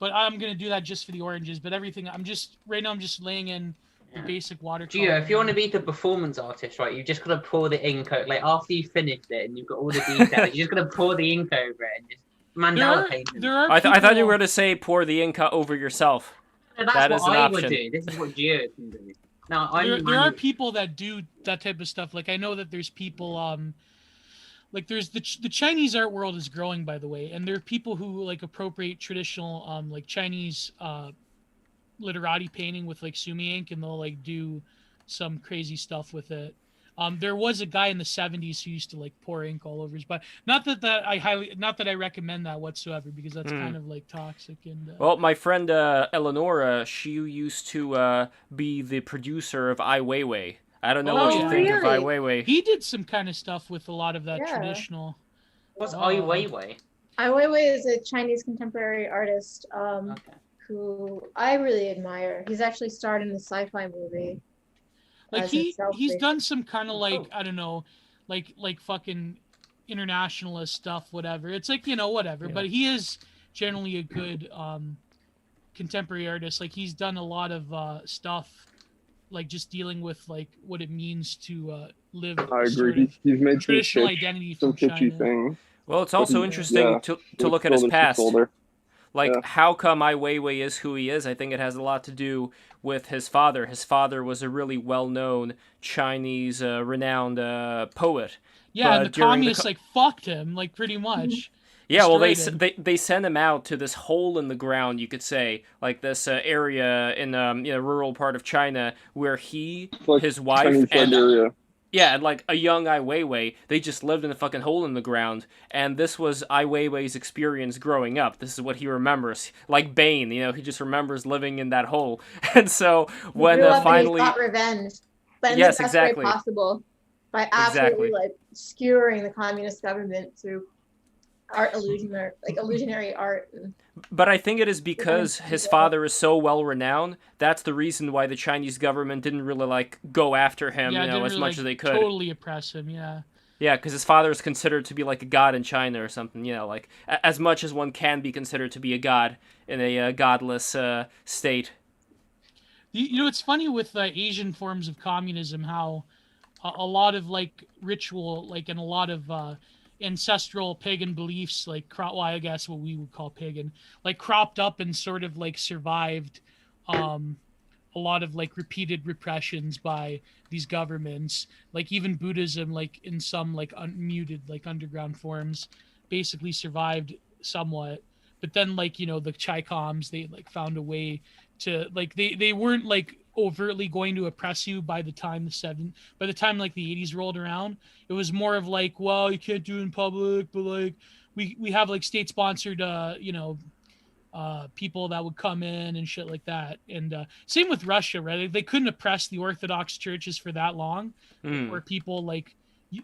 S1: But I'm gonna do that just for the oranges. But everything, I'm just laying in the basic watercolor.
S5: Gio, if you want to be the performance artist, right, you've just got to pour the ink over. Like after you finished it and you've got all the details, you just got to pour the ink over it and just mandala paint it.
S1: There are
S2: I thought you
S1: people-
S2: were going to say pour the ink over yourself.
S5: No, that's
S2: that
S5: what
S2: is an
S5: I would
S2: option.
S5: do. This is what Gio can do. Now,
S1: there are people that do that type of stuff. Like I know that there's people like there's the Chinese art world is growing, by the way, and there are people who like appropriate traditional like Chinese literati painting with like sumi ink, and they'll like do some crazy stuff with it. There was a guy in the 70s who used to like pour ink all over his body. Not that I recommend that whatsoever, because that's kind of like toxic. And
S2: well, my friend Eleonora, she used to be the producer of Ai Weiwei. I don't know what you think of Ai Weiwei.
S1: He did some kind of stuff with a lot of that
S6: Yeah.
S1: traditional.
S5: What's Ai Weiwei?
S6: Ai Weiwei is a Chinese contemporary artist who I really admire. He's actually starred in a sci-fi movie.
S1: Like he's done some kind of like I don't know, like fucking internationalist stuff, whatever. It's like, you know, whatever. Yeah. But he is generally a good contemporary artist. Like he's done a lot of stuff, like just dealing with like what it means to live.
S4: I agree. He's made
S1: traditional identity
S4: some
S1: from
S4: kitschy
S1: China.
S4: things.
S2: Well, it's also interesting to look at his past. Like, how come Ai Weiwei is who he is? I think it has a lot to do with his father. His father was a really well-known Chinese renowned poet.
S1: Yeah, and the communists like fucked him, like pretty much.
S2: Yeah, well, they sent him out to this hole in the ground, you could say, like this area in rural part of China where he, like his wife, and like a young Ai Weiwei, they just lived in a fucking hole in the ground, and this was Ai Weiwei's experience growing up. This is what he remembers. Like Bane, you know, he just remembers living in that hole. And so when finally
S6: he got revenge, but in
S2: the
S6: best way possible, by absolutely like skewering the communist government through illusionary art.
S2: But I think it is because his father is so well renowned. That's the reason why the Chinese government didn't really like go after him, as much as they could.
S1: Totally oppress him, yeah.
S2: Yeah, because his father is considered to be like a god in China or something. You know, like as much as one can be considered to be a god in a godless state.
S1: You know, it's funny with Asian forms of communism how a lot of like ritual, like, and a lot of ancestral pagan beliefs, like, well, I guess what we would call pagan, like cropped up and sort of like survived a lot of like repeated repressions by these governments. Like even Buddhism, like in some like unmuted like underground forms, basically survived somewhat. But then like, you know, the Chi-Coms, they like found a way to like they weren't like overtly going to oppress you by the time like the 80s rolled around. It was more of like, well, you can't do it in public, but like we have like state sponsored people that would come in and shit like that. And same with Russia, right? They couldn't oppress the Orthodox churches for that long, where people like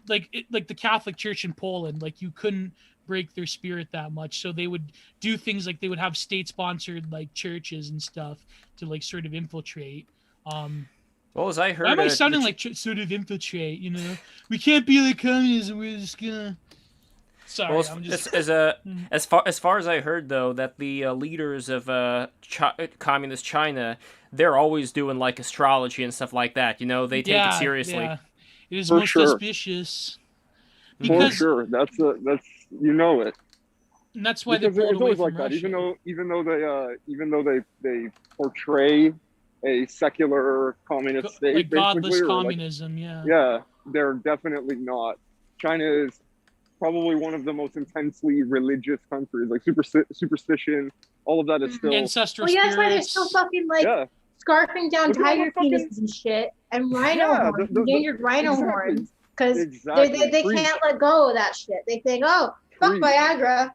S1: the Catholic Church in Poland, like you couldn't break their spirit that much, so they would do things like they would have state sponsored like churches and stuff to like sort of infiltrate.
S2: Well, as I heard,
S1: why am I sounding like sort of infiltrate? You know, we can't be like communism. We're just gonna. Sorry,
S2: well,
S1: I'm just...
S2: as far as I heard though, that the leaders of communist China, they're always doing like astrology and stuff like that. You know, they take it seriously.
S1: Yeah. It is most suspicious.
S4: Because, for sure, that's you know it.
S1: And that's why
S4: because
S1: they pulled away
S4: always
S1: from
S4: like
S1: Russia.
S4: that. Even though they portray a secular communist state,
S1: like godless communism,
S4: yeah, they're definitely not. China is probably one of the most intensely religious countries. Like superstition, all of that is still
S1: ancestral.
S6: Well, yeah, that's why they're still fucking like scarfing down tiger penises and shit, and rhino horns, endangered rhino horns, because they can't let go of that shit. They think, oh, fuck Viagra.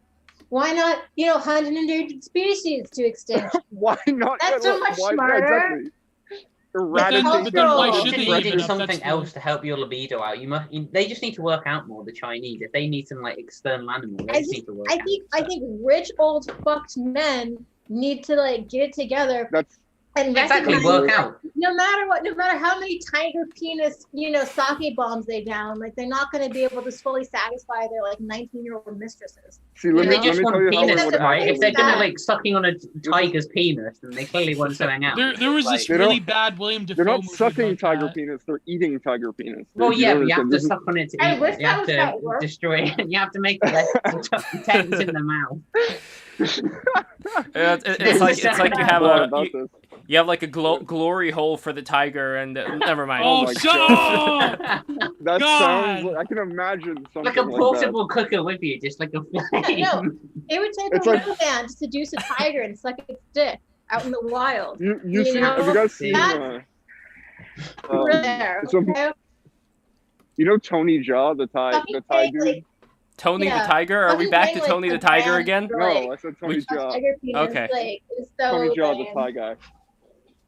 S6: Why not, hunt an endangered species to extinction?
S4: Why not?
S6: That's so much smarter.
S4: Exactly.
S1: But then why should
S5: they
S1: they
S5: do something else to help your libido out? They just need to work out more. The Chinese, if they need some like external animal, they just need to work out.
S6: I think rich old fucked men need to like get it together. And
S5: exactly work out.
S6: No matter how many tiger penis, sake bombs they down, like they're not going to be able to fully satisfy their like 19-year-old mistresses.
S4: See, let me
S5: tell you
S6: penis,
S5: right? If they're gonna like sucking on a tiger's penis, then they clearly want something out.
S1: There was this really bad William Dafoe.
S4: They're not sucking tiger penis; they're eating tiger penis.
S5: Well, yeah, but you have to suck on it to eat it. You have to destroy it. You have to make it tense in the mouth.
S2: It's like you have you have like a glory hole for the tiger, and never mind.
S1: Oh, God.
S4: That sounds like, I can imagine something
S5: like a portable cooker with you, just like a flame.
S6: No, it would take a real man to seduce a tiger and suck its dick out in the wild.
S4: Have you guys seen? You know Tony Jaa, the Thai dude?
S6: Like,
S2: Tony the Tiger? Are we back to Tony the Tiger again?
S4: No, I said Tony Jaa.
S2: Okay.
S6: Like, so
S4: Tony Jaa, the
S6: lame.
S4: Thai guy.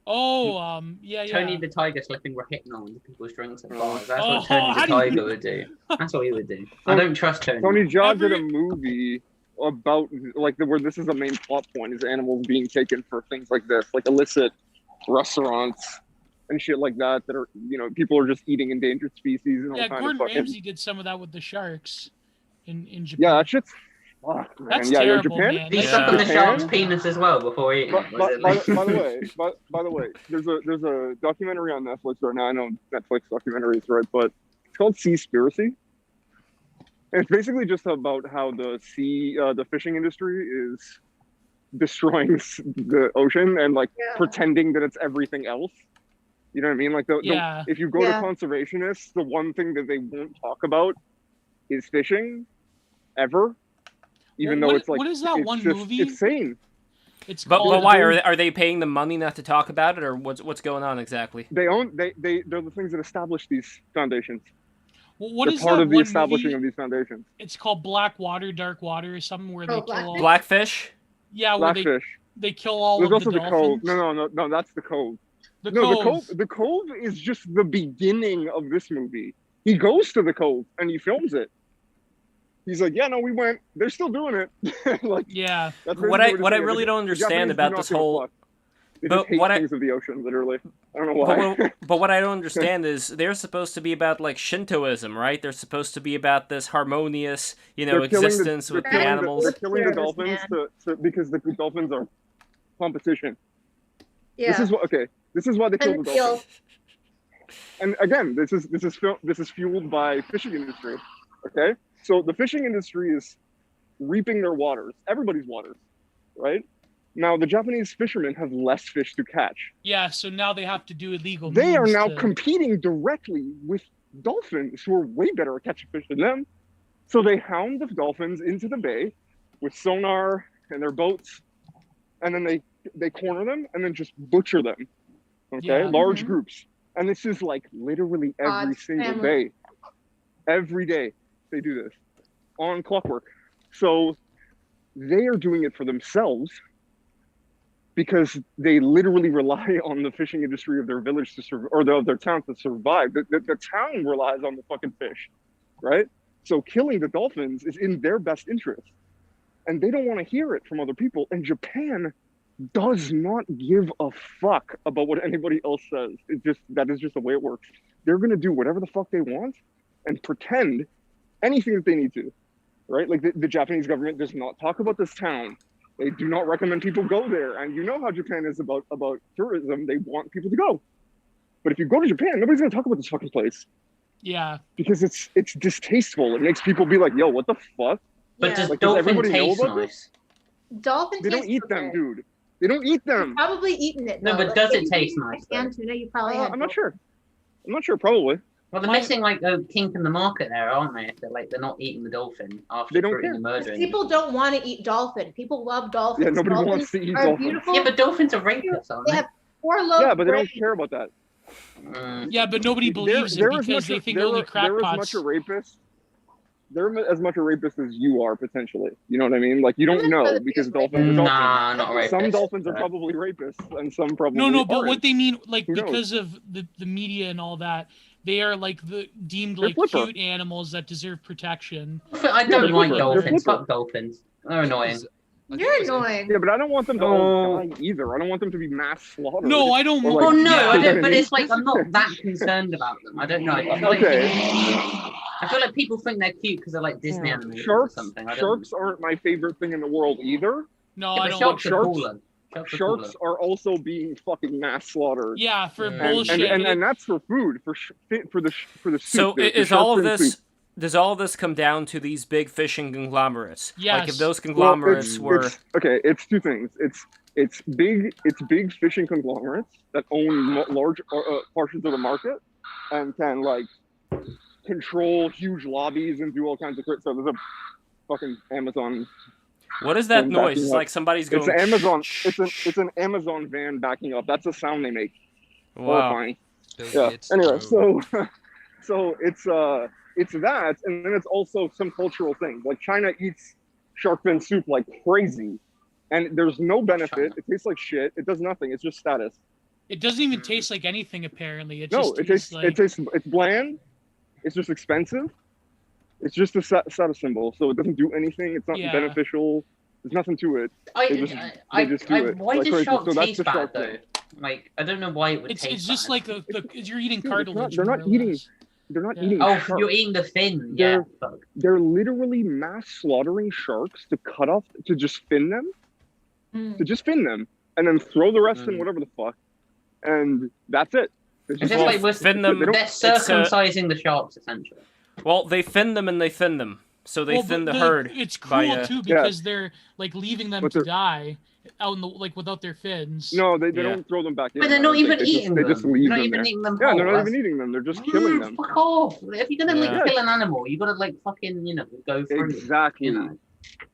S1: Oh, yeah.
S5: Tony the Tiger slipping Rohypnol into people's drinks at
S4: Oh.
S5: bars. That's
S1: Oh,
S5: what Tony
S1: how
S5: the
S1: do you-
S5: Tiger would do. That's what he would do. I don't trust Tony.
S4: Tony Jaa did a
S1: Every-
S4: movie about like where this is a main plot point is animals being taken for things like this, like illicit restaurants and shit like that are people are just eating endangered species and all
S1: Yeah,
S4: kind
S1: Gordon
S4: of fucking
S1: Ramsay did some of that with the sharks in Japan.
S4: yeah, that shit's fuck, man.
S1: That's
S4: yeah,
S1: terrible,
S4: Japan.
S1: man.
S5: He
S1: That's
S5: sucked on the
S4: Japan?
S5: shark's penis as well before eating it. Was it
S4: By
S5: like-
S4: the way, there's a documentary on Netflix right now. I know Netflix documentaries, right? But it's called Seaspiracy. And it's basically just about how the fishing industry is destroying the ocean and like pretending that it's everything else. You know what I mean? Like if you go to conservationists, the one thing that they won't talk about is fishing, ever. Even though it's like
S1: what is that
S4: it's
S1: one
S4: just
S1: movie?
S4: insane.
S1: It's
S2: But
S1: called,
S2: why are they paying them money not to talk about it, or what's going on exactly?
S4: They're the things that establish these foundations.
S1: what
S4: They're
S1: is
S4: part
S1: that
S4: of the
S1: one
S4: establishing
S1: movie?
S4: of these foundations.
S1: It's called Black Water, Dark Water, or something where they kill all.
S2: Blackfish?
S1: Yeah, where
S4: Blackfish.
S1: they kill all
S4: There's
S1: of
S4: also
S1: the
S4: the Cove.
S1: dolphins.
S4: No, that's the Cove.
S1: The
S4: No,
S1: Cove.
S4: the Cove is just the beginning of this movie. He goes to the Cove and he films it. He's like, yeah, no, we went. They're still doing it. Like,
S1: Yeah.
S4: that's
S2: What
S4: basically
S2: I
S4: it's
S2: really
S4: saying.
S2: don't
S4: The
S2: understand
S4: Japanese do
S2: about
S4: not
S2: this
S4: give a
S2: whole-
S4: fuck. They
S2: But
S4: just hate
S2: what I-
S4: things of the ocean, literally. I don't know why.
S2: But what I don't understand is they're supposed to be about like Shintoism, right? They're supposed to be about this harmonious,
S4: They're killing the-
S2: existence with
S4: they're
S2: the
S4: killing
S2: animals.
S4: They're killing the
S6: Service,
S4: dolphins
S6: man.
S4: because the dolphins are competition.
S6: Yeah.
S4: This is why they kill the
S6: And
S4: dolphins.
S6: feel
S4: And again, this is fueled by fishing industry. Okay, so the fishing industry is reaping their waters, everybody's waters, right? Now the Japanese fishermen have less fish to catch.
S1: Yeah, so now they have to do illegal
S4: They are
S1: means
S4: now
S1: to-
S4: competing directly with dolphins who are way better at catching fish than them. So they hound the dolphins into the bay with sonar and their boats, and then they corner them and then just butcher them. Okay,
S1: Yeah.
S4: large groups. And this is like literally every
S6: it's
S4: single
S6: family.
S4: day. Every day they do this on clockwork. So they are doing it for themselves because they literally rely on the fishing industry of their village to survive, or of their town to survive. The town relies on the fucking fish, right? So killing the dolphins is in their best interest. And they don't want to hear it from other people. And Japan does not give a fuck about what anybody else says. That is just the way it works. They're gonna do whatever the fuck they want and pretend anything that they need to, right? Like the Japanese government does not talk about this town. They do not recommend people go there. And you know how Japan is about tourism. They want people to go. But if you go to Japan, nobody's gonna talk about this fucking place
S1: Yeah.
S4: because it's distasteful. It makes people be like, yo, what the fuck?
S5: But
S6: Yeah.
S5: does
S4: Like, does
S5: dolphin
S4: everybody know
S5: taste
S4: about
S5: nice?
S6: dolphin
S4: They don't
S6: taste
S4: eat
S6: so
S4: them,
S6: good.
S4: dude. They don't eat them.
S6: Probably eaten it.
S5: No,
S6: though.
S5: but
S6: Like,
S5: does
S6: if
S5: it
S6: you
S5: taste
S6: eat
S5: nice,
S6: canned tuna, you probably had
S4: I'm not
S6: dolphin.
S4: sure. I'm not sure. Probably.
S5: Well, they're
S6: My-
S5: missing like a kink in the market there, aren't they? If they're not eating the dolphin after
S4: They don't
S5: fruiting
S4: care.
S5: and murdering.
S6: People don't want to eat dolphin. People love dolphins.
S4: Yeah, nobody
S6: dolphins
S4: wants to eat
S6: are
S4: dolphins.
S6: Beautiful.
S5: Yeah, but dolphins are rapists, aren't
S6: They
S5: they?
S6: have 4 lobes.
S4: Yeah, but they don't care about that.
S1: Yeah, but nobody believes
S4: They're
S1: it
S4: as
S1: because
S4: much
S1: they think
S4: they're-
S1: only
S4: they're
S1: crackpots.
S4: as much a rapist. They're as much a rapist as you are potentially. You know what I mean? Like you don't
S6: That's
S4: know
S6: not a
S4: because
S6: big
S4: dolphins are dolphins.
S5: Nah, not a rapist.
S4: Some dolphins are
S5: Uh,
S4: probably rapists and some probably
S1: No, but
S4: aren't.
S1: what they mean, like,
S4: Who knows?
S1: because of the media and all that, they are like deemed
S4: They're
S1: like
S4: flipper.
S1: cute animals that deserve protection.
S5: I
S4: Yeah,
S5: don't
S4: they're
S5: like
S4: flipper.
S5: dolphins.
S4: They're flipper.
S5: Fuck dolphins. They're annoying.
S3: I think
S6: You're
S3: it was in-
S6: annoying.
S4: Yeah, but I don't want them to all die either. I don't want them to be mass slaughtered.
S1: No, I don't
S4: Or,
S1: want.
S4: like,
S5: Well, no,
S1: yeah.
S5: I
S4: you know
S5: don't.
S4: what
S5: But
S4: I
S5: it's like I'm not that concerned about them. I don't know. I feel like
S4: Okay.
S5: I feel like people think they're cute because they're like Disney animals or
S4: Sharks,
S5: something. I don't
S4: sharks aren't my favorite thing in the world either.
S1: No,
S5: Yeah,
S1: I
S5: but
S1: don't.
S5: sharks are
S4: Sharks-
S5: cooler. Sharks are cooler.
S4: Sharks are also being fucking mass slaughtered.
S1: Yeah, for
S5: And-
S1: bullshit.
S4: And that's for food, for the soup.
S2: So
S4: the
S2: is
S4: shark
S2: all of
S4: fin
S2: this?
S4: soup.
S2: Does all of this come down to these big fishing conglomerates? Like
S1: Yes.
S2: if those
S4: Well,
S2: conglomerates were.
S4: it's two things. It's big fishing conglomerates that own large portions of the market and can like control huge lobbies and do all kinds of crit. So there's a fucking Amazon.
S2: What is that
S4: and
S2: noise?
S4: backing
S2: It's
S4: up.
S2: like somebody's going.
S4: It's Amazon. It's an Amazon van backing up. That's the sound they make.
S2: Wow.
S4: Horrifying.
S3: Bill
S4: Yeah.
S3: Gates
S4: Anyway,
S3: drone.
S4: so So it's that, and then it's also some cultural things. Like China eats shark fin soup like crazy, and there's no benefit. It tastes like shit. It does nothing. It's just status.
S1: It doesn't even taste like anything apparently.
S4: It tastes like... it's bland. It's just expensive. It's just a status symbol, so it doesn't do anything. It's not beneficial. There's nothing to it.
S5: Why does shark taste bad though? Like, I don't know why it would taste bad.
S1: It's just like you're eating cartilage.
S4: They're not eating
S5: sharks. You're eating the fin.
S4: They're literally mass slaughtering sharks to just fin them. To just fin them. And then throw the rest in whatever the fuck. And that's it.
S5: It's just like they're circumcising the sharks, essentially.
S2: Well, they fin them and they thin them. So they thin the herd.
S1: It's cruel too because they're like leaving them to die out in the without their fins.
S4: No, they don't throw them back in.
S5: But they're not even eating them.
S4: They just leave
S5: they're not
S4: them
S5: even eating them.
S4: Yeah, they're not even eating them. They're just killing them.
S5: Fuck off! If you're gonna kill an animal, you gotta fucking go through.
S4: Exactly.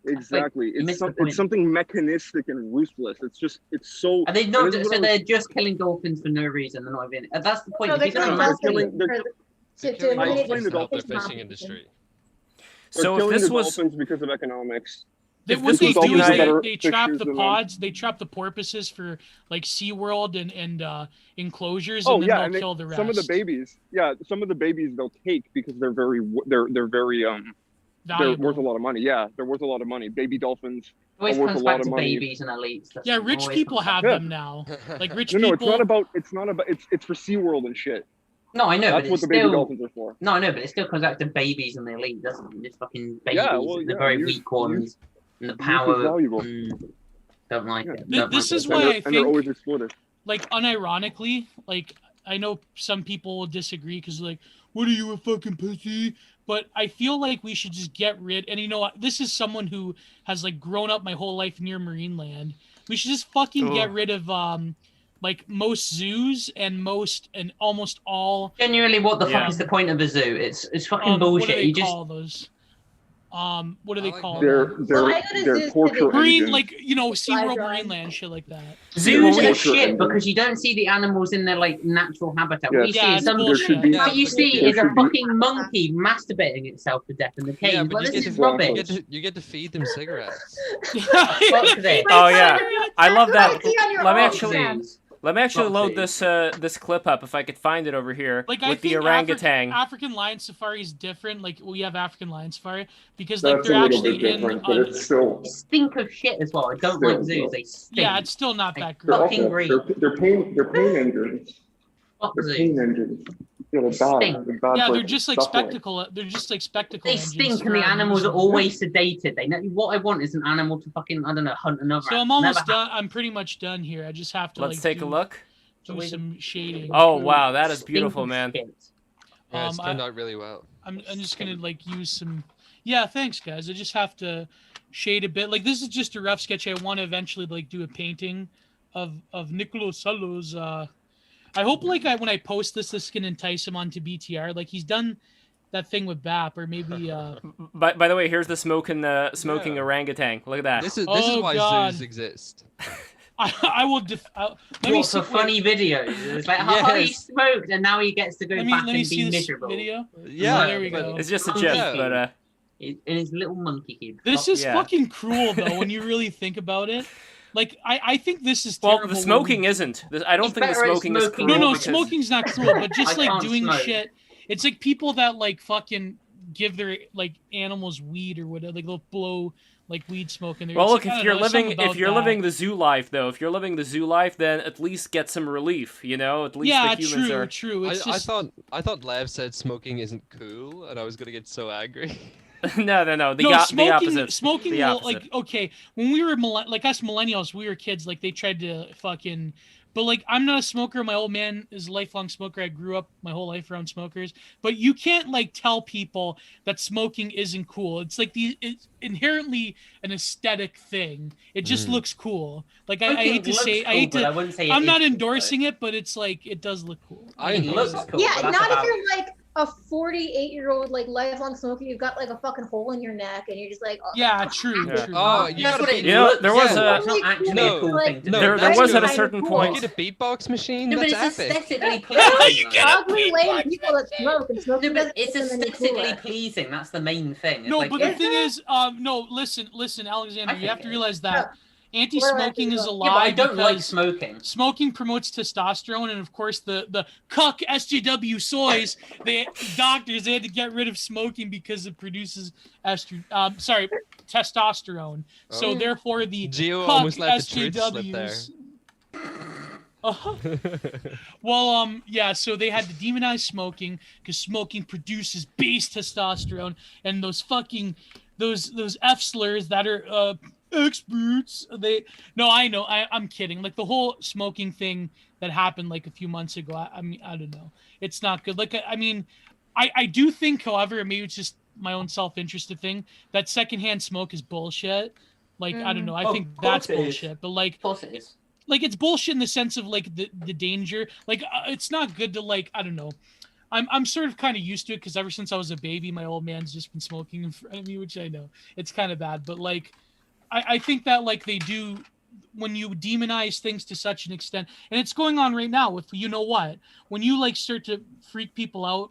S4: Exactly. It's something mechanistic and ruthless. It's so.
S5: And they're just killing dolphins for no reason. They're not even. That's the point.
S6: No, they're killing
S3: the fishing industry.
S4: So if this was dolphins because of economics.
S1: What they do is they trap the pods, they trap the porpoises for like SeaWorld and enclosures, and then they'll kill the rest.
S4: Some of the babies they'll take because they're very they're worth a lot of money. Yeah, they're worth a lot of money. Baby dolphins are worth a lot of money.
S5: Babies and elites.
S1: Yeah, rich people have them now. Like rich people.
S4: No, it's not about. It's for SeaWorld and shit.
S5: No, I know.
S4: That's what the baby dolphins are for.
S5: No, I know, but it still comes back to babies and the elite, doesn't it? Just fucking babies, the very weak ones. And the power don't like it.
S1: This is why I think,
S4: and they're always exploited.
S1: Like unironically, like I know some people will disagree because like, what are you, a fucking pussy? But I feel like we should just get rid. And you know what? This is someone who has like grown up my whole life near marine land. We should just fucking get rid of like most zoos and almost all.
S5: Genuinely, what the fuck is the point of a zoo? It's fucking bullshit.
S1: What do they call those? What do they call
S4: them? They're torture
S1: green, like SeaWorld Marineland, shit like that.
S5: Zoos are shit because you don't see the animals in their like natural habitat. What you see is what you see is a fucking monkey masturbating itself to death in the cave. But this is rubbish.
S3: You get to feed them cigarettes.
S2: Oh yeah, I love that. Let me actually load this clip up if I could find it over here with the orangutan.
S1: African lion safari is different. Like we have African lion safari because like they're actually in.
S4: But it's still
S5: stink of shit as well. I don't like zoos. They stink.
S1: Yeah, it's still not that great.
S5: Fucking great.
S4: They're pain engines. They're pain engines.
S1: They're just like spectacle. They're just like spectacle.
S5: They stink, and the animals are always sedated. What I want is an animal to fucking hunt another.
S1: So I'm almost done. I'm pretty much done here. I just have to.
S2: Let's take a look.
S1: Do some shading.
S2: Oh wow, that is beautiful, man.
S3: Yeah, it's turned out really well.
S1: I'm just gonna like use some. Yeah, thanks guys. I just have to shade a bit. Like this is just a rough sketch. I want to eventually like do a painting of Nicolo Salo's. I hope like when I post this can entice him onto BTR. Like he's done that thing with BAP, or maybe.
S2: By the way, here's the smoking orangutan. Look at that.
S3: This is why zoos exist.
S1: I will. Let me see.
S5: Funny videos. It's like how he smoked, and now he gets to go back and be miserable.
S1: Video.
S3: Yeah,
S1: there we go.
S2: It's just a gif, but
S5: in his little monkey kid.
S1: This is fucking cruel, though, when you really think about it. Like, I think this is terrible.
S2: Well, the smoking isn't. I don't think the smoking is cruel.
S1: No, smoking's not cruel, but just like doing shit. It's like people that like fucking give their like animals weed or whatever. Like they'll blow like weed smoke in there.
S2: Well, look, if you're living the zoo life, though, then at least get some relief. At least the humans are.
S1: True. It's
S3: I thought Lev said smoking isn't cool, and I was gonna get so angry.
S2: No. The opposite.
S1: Smoking will, like, okay, when we were like us millennials, we were kids. Like they tried to fucking, but like I'm not a smoker. My old man is a lifelong smoker. I grew up my whole life around smokers. But you can't like tell people that smoking isn't cool. It's like it's inherently an aesthetic thing. It just looks cool. Like I hate to say, I'm not endorsing it, but it's like it does look cool.
S5: It looks cool.
S6: Yeah, not if you're like, a 48-year-old like lifelong smoker, you've got like a fucking hole in your neck, and you're just like, oh,
S1: Yeah, true.
S2: Yeah.
S1: True.
S3: Oh,
S5: That's
S3: gotta
S5: what it
S2: You know,
S5: looks
S2: there was
S5: like.
S2: a-
S5: It's not actually
S3: No,
S5: a cool
S6: like,
S5: thing to
S3: no,
S5: do.
S2: there
S3: that's
S2: was at a
S3: good.
S2: certain
S6: Cool.
S2: point.
S3: You get a beatbox machine.
S5: No, but
S3: That's
S5: it's
S3: epic.
S5: aesthetically
S1: You
S5: pleasing.
S1: get
S5: though.
S6: ugly lame people that smoke, and smoking
S5: No, but
S6: doesn't
S5: it's
S6: make them any
S5: aesthetically
S6: cooler.
S5: pleasing. That's the main thing. It's
S1: No,
S5: like,
S1: but the
S6: Is
S1: thing
S6: it?
S1: is, no, listen, Alexander,
S5: I
S1: you have
S5: think
S1: to
S5: it
S1: realize
S6: No.
S1: that anti-smoking is a
S5: yeah,
S1: lie
S5: but I don't like
S1: because
S5: smoking.
S1: smoking promotes testosterone, and of course the cuck SJW soys, the doctors, they had to get rid of smoking because it produces testosterone. So
S3: Oh.
S1: therefore the
S3: Gio
S1: cuck
S3: almost let the truth slip there.
S1: SJWs. Well, yeah, so they had to demonize smoking because smoking produces base testosterone, and those fucking those F slurs that are experts. I know, I'm kidding. Like the whole smoking thing that happened like a few months ago. I mean, I don't know. It's not good. Like I mean, I do think, however, maybe it's just my own self-interested thing, that secondhand smoke is bullshit. Like I don't know. I
S5: Oh,
S1: think
S5: of course
S1: that's
S5: it is.
S1: bullshit. But like
S5: Of course it is.
S1: like it's bullshit in the sense of like the danger. Like it's not good to like, I don't know. I'm sort of kind of used to it because ever since I was a baby, my old man's just been smoking in front of me, which I know it's kind of bad. But like, I think that like they do when you demonize things to such an extent, and it's going on right now with, you know what, when you like start to freak people out,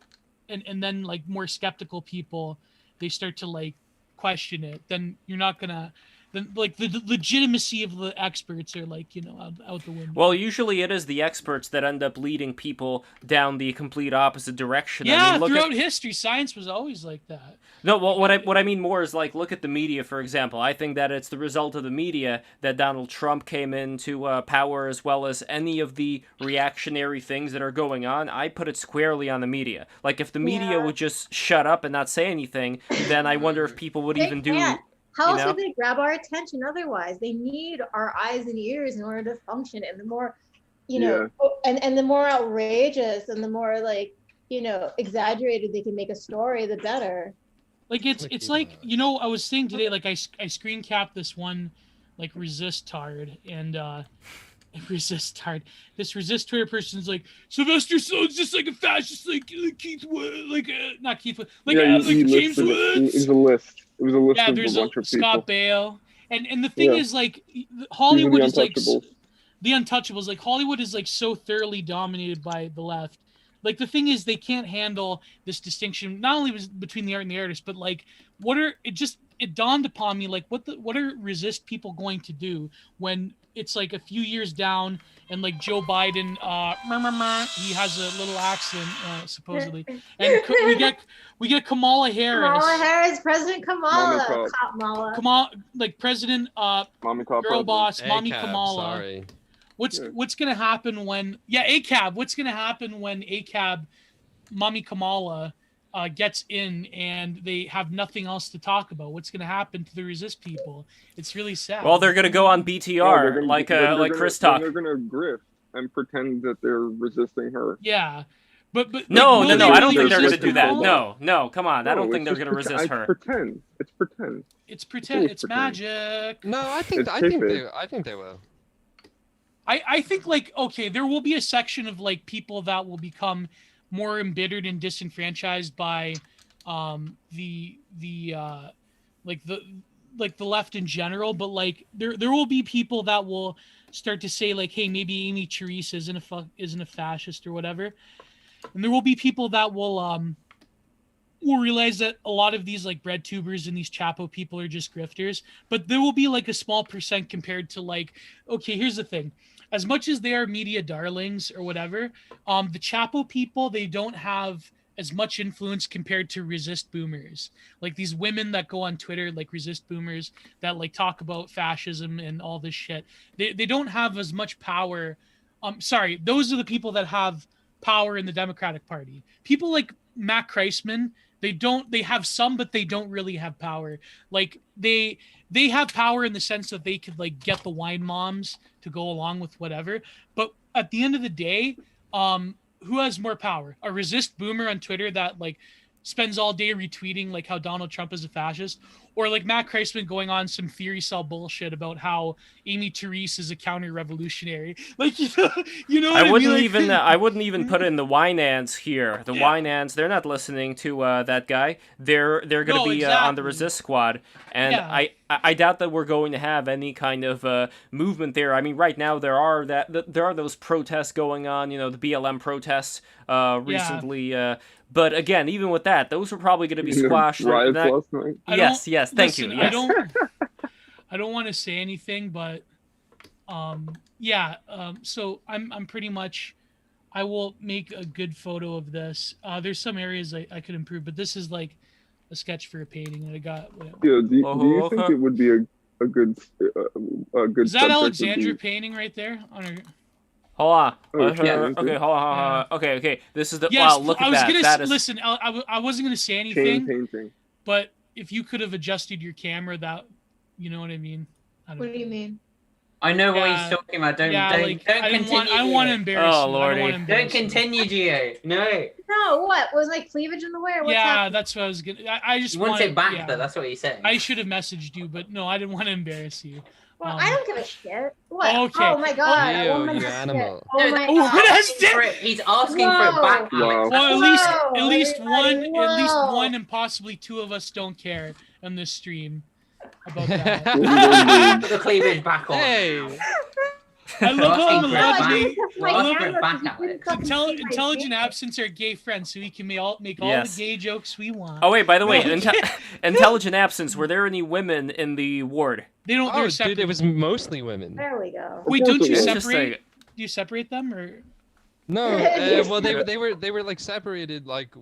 S1: and then like more skeptical people, they start to like question it, then you're not gonna. Then, like the legitimacy of the experts are like, you know, out the window.
S2: Well, usually it is the experts that end up leading people down the complete opposite direction.
S1: Yeah,
S2: I mean, look
S1: throughout
S2: at...
S1: history, science was always like that.
S2: No, well, what I mean more is like, look at the media, for example. I think that it's the result of the media that Donald Trump came into power, as well as any of the reactionary things that are going on. I put it squarely on the media. Like, if the media would just shut up and not say anything, then I wonder if people would even do...
S6: How else
S2: know?
S6: would they grab our attention otherwise? They need our eyes and ears in order to function. And the more, you know, and the more outrageous and the more like, you know, exaggerated they can make a story, the better.
S1: Like it's like, you know, I was saying today, like I screen capped this one like resist tard, and resist tard. This resist Twitter person's like, Sylvester Stallone's just like a fascist, like Keith Wood, like not Keith Wood, like James Woods.
S4: It was a list. It was a list
S1: Yeah,
S4: of
S1: there's
S4: a bunch of people.
S1: Scott Bale, and the thing is like Hollywood is like the Untouchables. Like Hollywood is like so thoroughly dominated by the left. Like the thing is they can't handle this distinction, not only between the art and the artist, but like it dawned upon me like what are resist people going to do when it's like a few years down and like Joe Biden he has a little accident supposedly, and we get Kamala Harris,
S6: President Kamala,
S1: like President
S4: Mommy Cop
S1: girl boss, Mommy
S3: ACAB,
S1: Kamala.
S3: Sorry.
S1: What's gonna happen when ACAB? What's gonna happen when ACAB, Mommy Kamala, gets in and they have nothing else to talk about? What's gonna happen to the resist people? It's really sad.
S2: Well, they're gonna go on BTR like Chris talked.
S4: They're gonna grift and pretend that they're resisting her.
S1: Yeah. But
S2: no,
S1: like,
S2: I don't think they're
S1: resist
S2: gonna do that.
S1: Kamala?
S2: No, come on. I don't think they're gonna resist
S4: It's
S2: her.
S4: pretend. It's pretend.
S1: It's pretend. It's
S4: pretend.
S1: magic.
S3: No, I think they will.
S1: I think like, okay, there will be a section of like people that will become more embittered and disenfranchised by the left in general, but like there will be people that will start to say like, hey, maybe Amy Therese isn't a fascist or whatever, and there will be people that will realize that a lot of these like bread tubers and these Chapo people are just grifters, but there will be like a small percent compared to like, okay, here's the thing. As much as they are media darlings or whatever, the Chapo people, they don't have as much influence compared to resist boomers. Like these women that go on Twitter, like resist boomers, that like talk about fascism and all this shit. They don't have as much power. Those are the people that have power in the Democratic Party. People like Matt Kreisman, they have some, but they don't really have power. Like they have power in the sense that they could like get the wine moms to go along with whatever. But at the end of the day, who has more power? A resist boomer on Twitter that like spends all day retweeting like how Donald Trump is a fascist, Or like Matt Kreisman going on some theory cell bullshit about how Amy Therese is a counter-revolutionary. Like, you know what I
S2: wouldn't
S1: mean?
S2: even I wouldn't even put in the Winans here. The Winans, they're not listening to that guy. They're going to be on the Resist Squad, and I doubt that we're going to have any kind of movement there. I mean, right now there are those protests going on. You know, the BLM protests recently. But again, even with that, those are probably going to be squashed.
S4: Riots last night.
S2: Yes. Thank you. Yes.
S1: I don't want to say anything, but so I'm pretty much. I will make a good photo of this. There's some areas I could improve, but this is like a sketch for a painting that I got. Whatever.
S4: Yeah. Do you think it would be a good
S1: Is that Alexandra painting right there on her?
S2: Hold on.
S4: Okay,
S2: hold on. Okay. This is the.
S1: Yes,
S2: wow, look at that.
S1: Listen, I wasn't gonna say anything. But if you could have adjusted your camera, that, you know what I mean.
S6: What do you mean?
S5: I know what he's talking about. Don't continue.
S1: I don't want to embarrass you.
S2: Lordy.
S5: Don't continue, Gio. No.
S6: No, what? Was my cleavage in the way? What's happening?
S1: That's what I was gonna. I just
S5: you want it back, though. That's what he's saying.
S1: I should have messaged you, but no, I didn't want to embarrass you.
S6: Well, I don't give a shit. What?
S1: Okay.
S6: Oh my god.
S3: You animal.
S6: Oh my god.
S5: He's asking for it back, Alex.
S1: Well, at least one, and possibly two of us don't care on this stream about that.
S5: Put the cleavage back on.
S3: Hey.
S1: I love how misogyny.
S5: Alex.
S1: Intelligent absence are gay friends, so we can make all the gay jokes we want.
S2: Oh wait, by the way, intelligent absence. Were there any women in the ward?
S1: They don't.
S3: Oh, dude, it was mostly women.
S6: There we go.
S1: Wait, don't you separate? Do you separate them or?
S3: No, well they were like separated. Like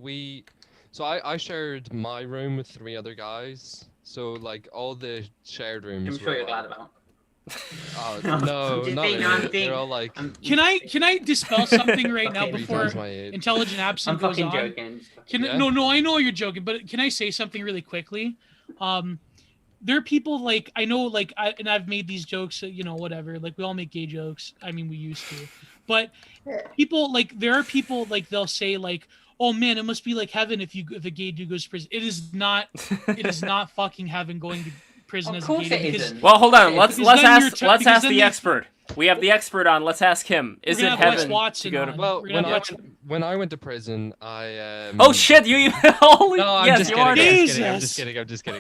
S3: so I shared my room with 3 other guys. So like all the shared rooms.
S5: I'm sure you're glad about.
S3: Oh no, not really. They're all like.
S1: Can I dispel something right now before intelligent absence goes on?
S5: Joking.
S1: No, I know you're joking, but can I say something really quickly? There are people like I know, like I've made these jokes, whatever. Like we all make gay jokes. I mean, we used to, but people like there are people like they'll say like, oh man, it must be like heaven if a gay dude goes to prison. It is not. It is not fucking heaven going to prison as a gay dude.
S2: Well, hold on. Let's ask the expert. We have the expert on. Let's ask him. Is it heaven to go to?
S3: Well, when I went to prison, I.
S2: Oh shit! You holy.
S3: No, I'm just kidding. I'm just kidding.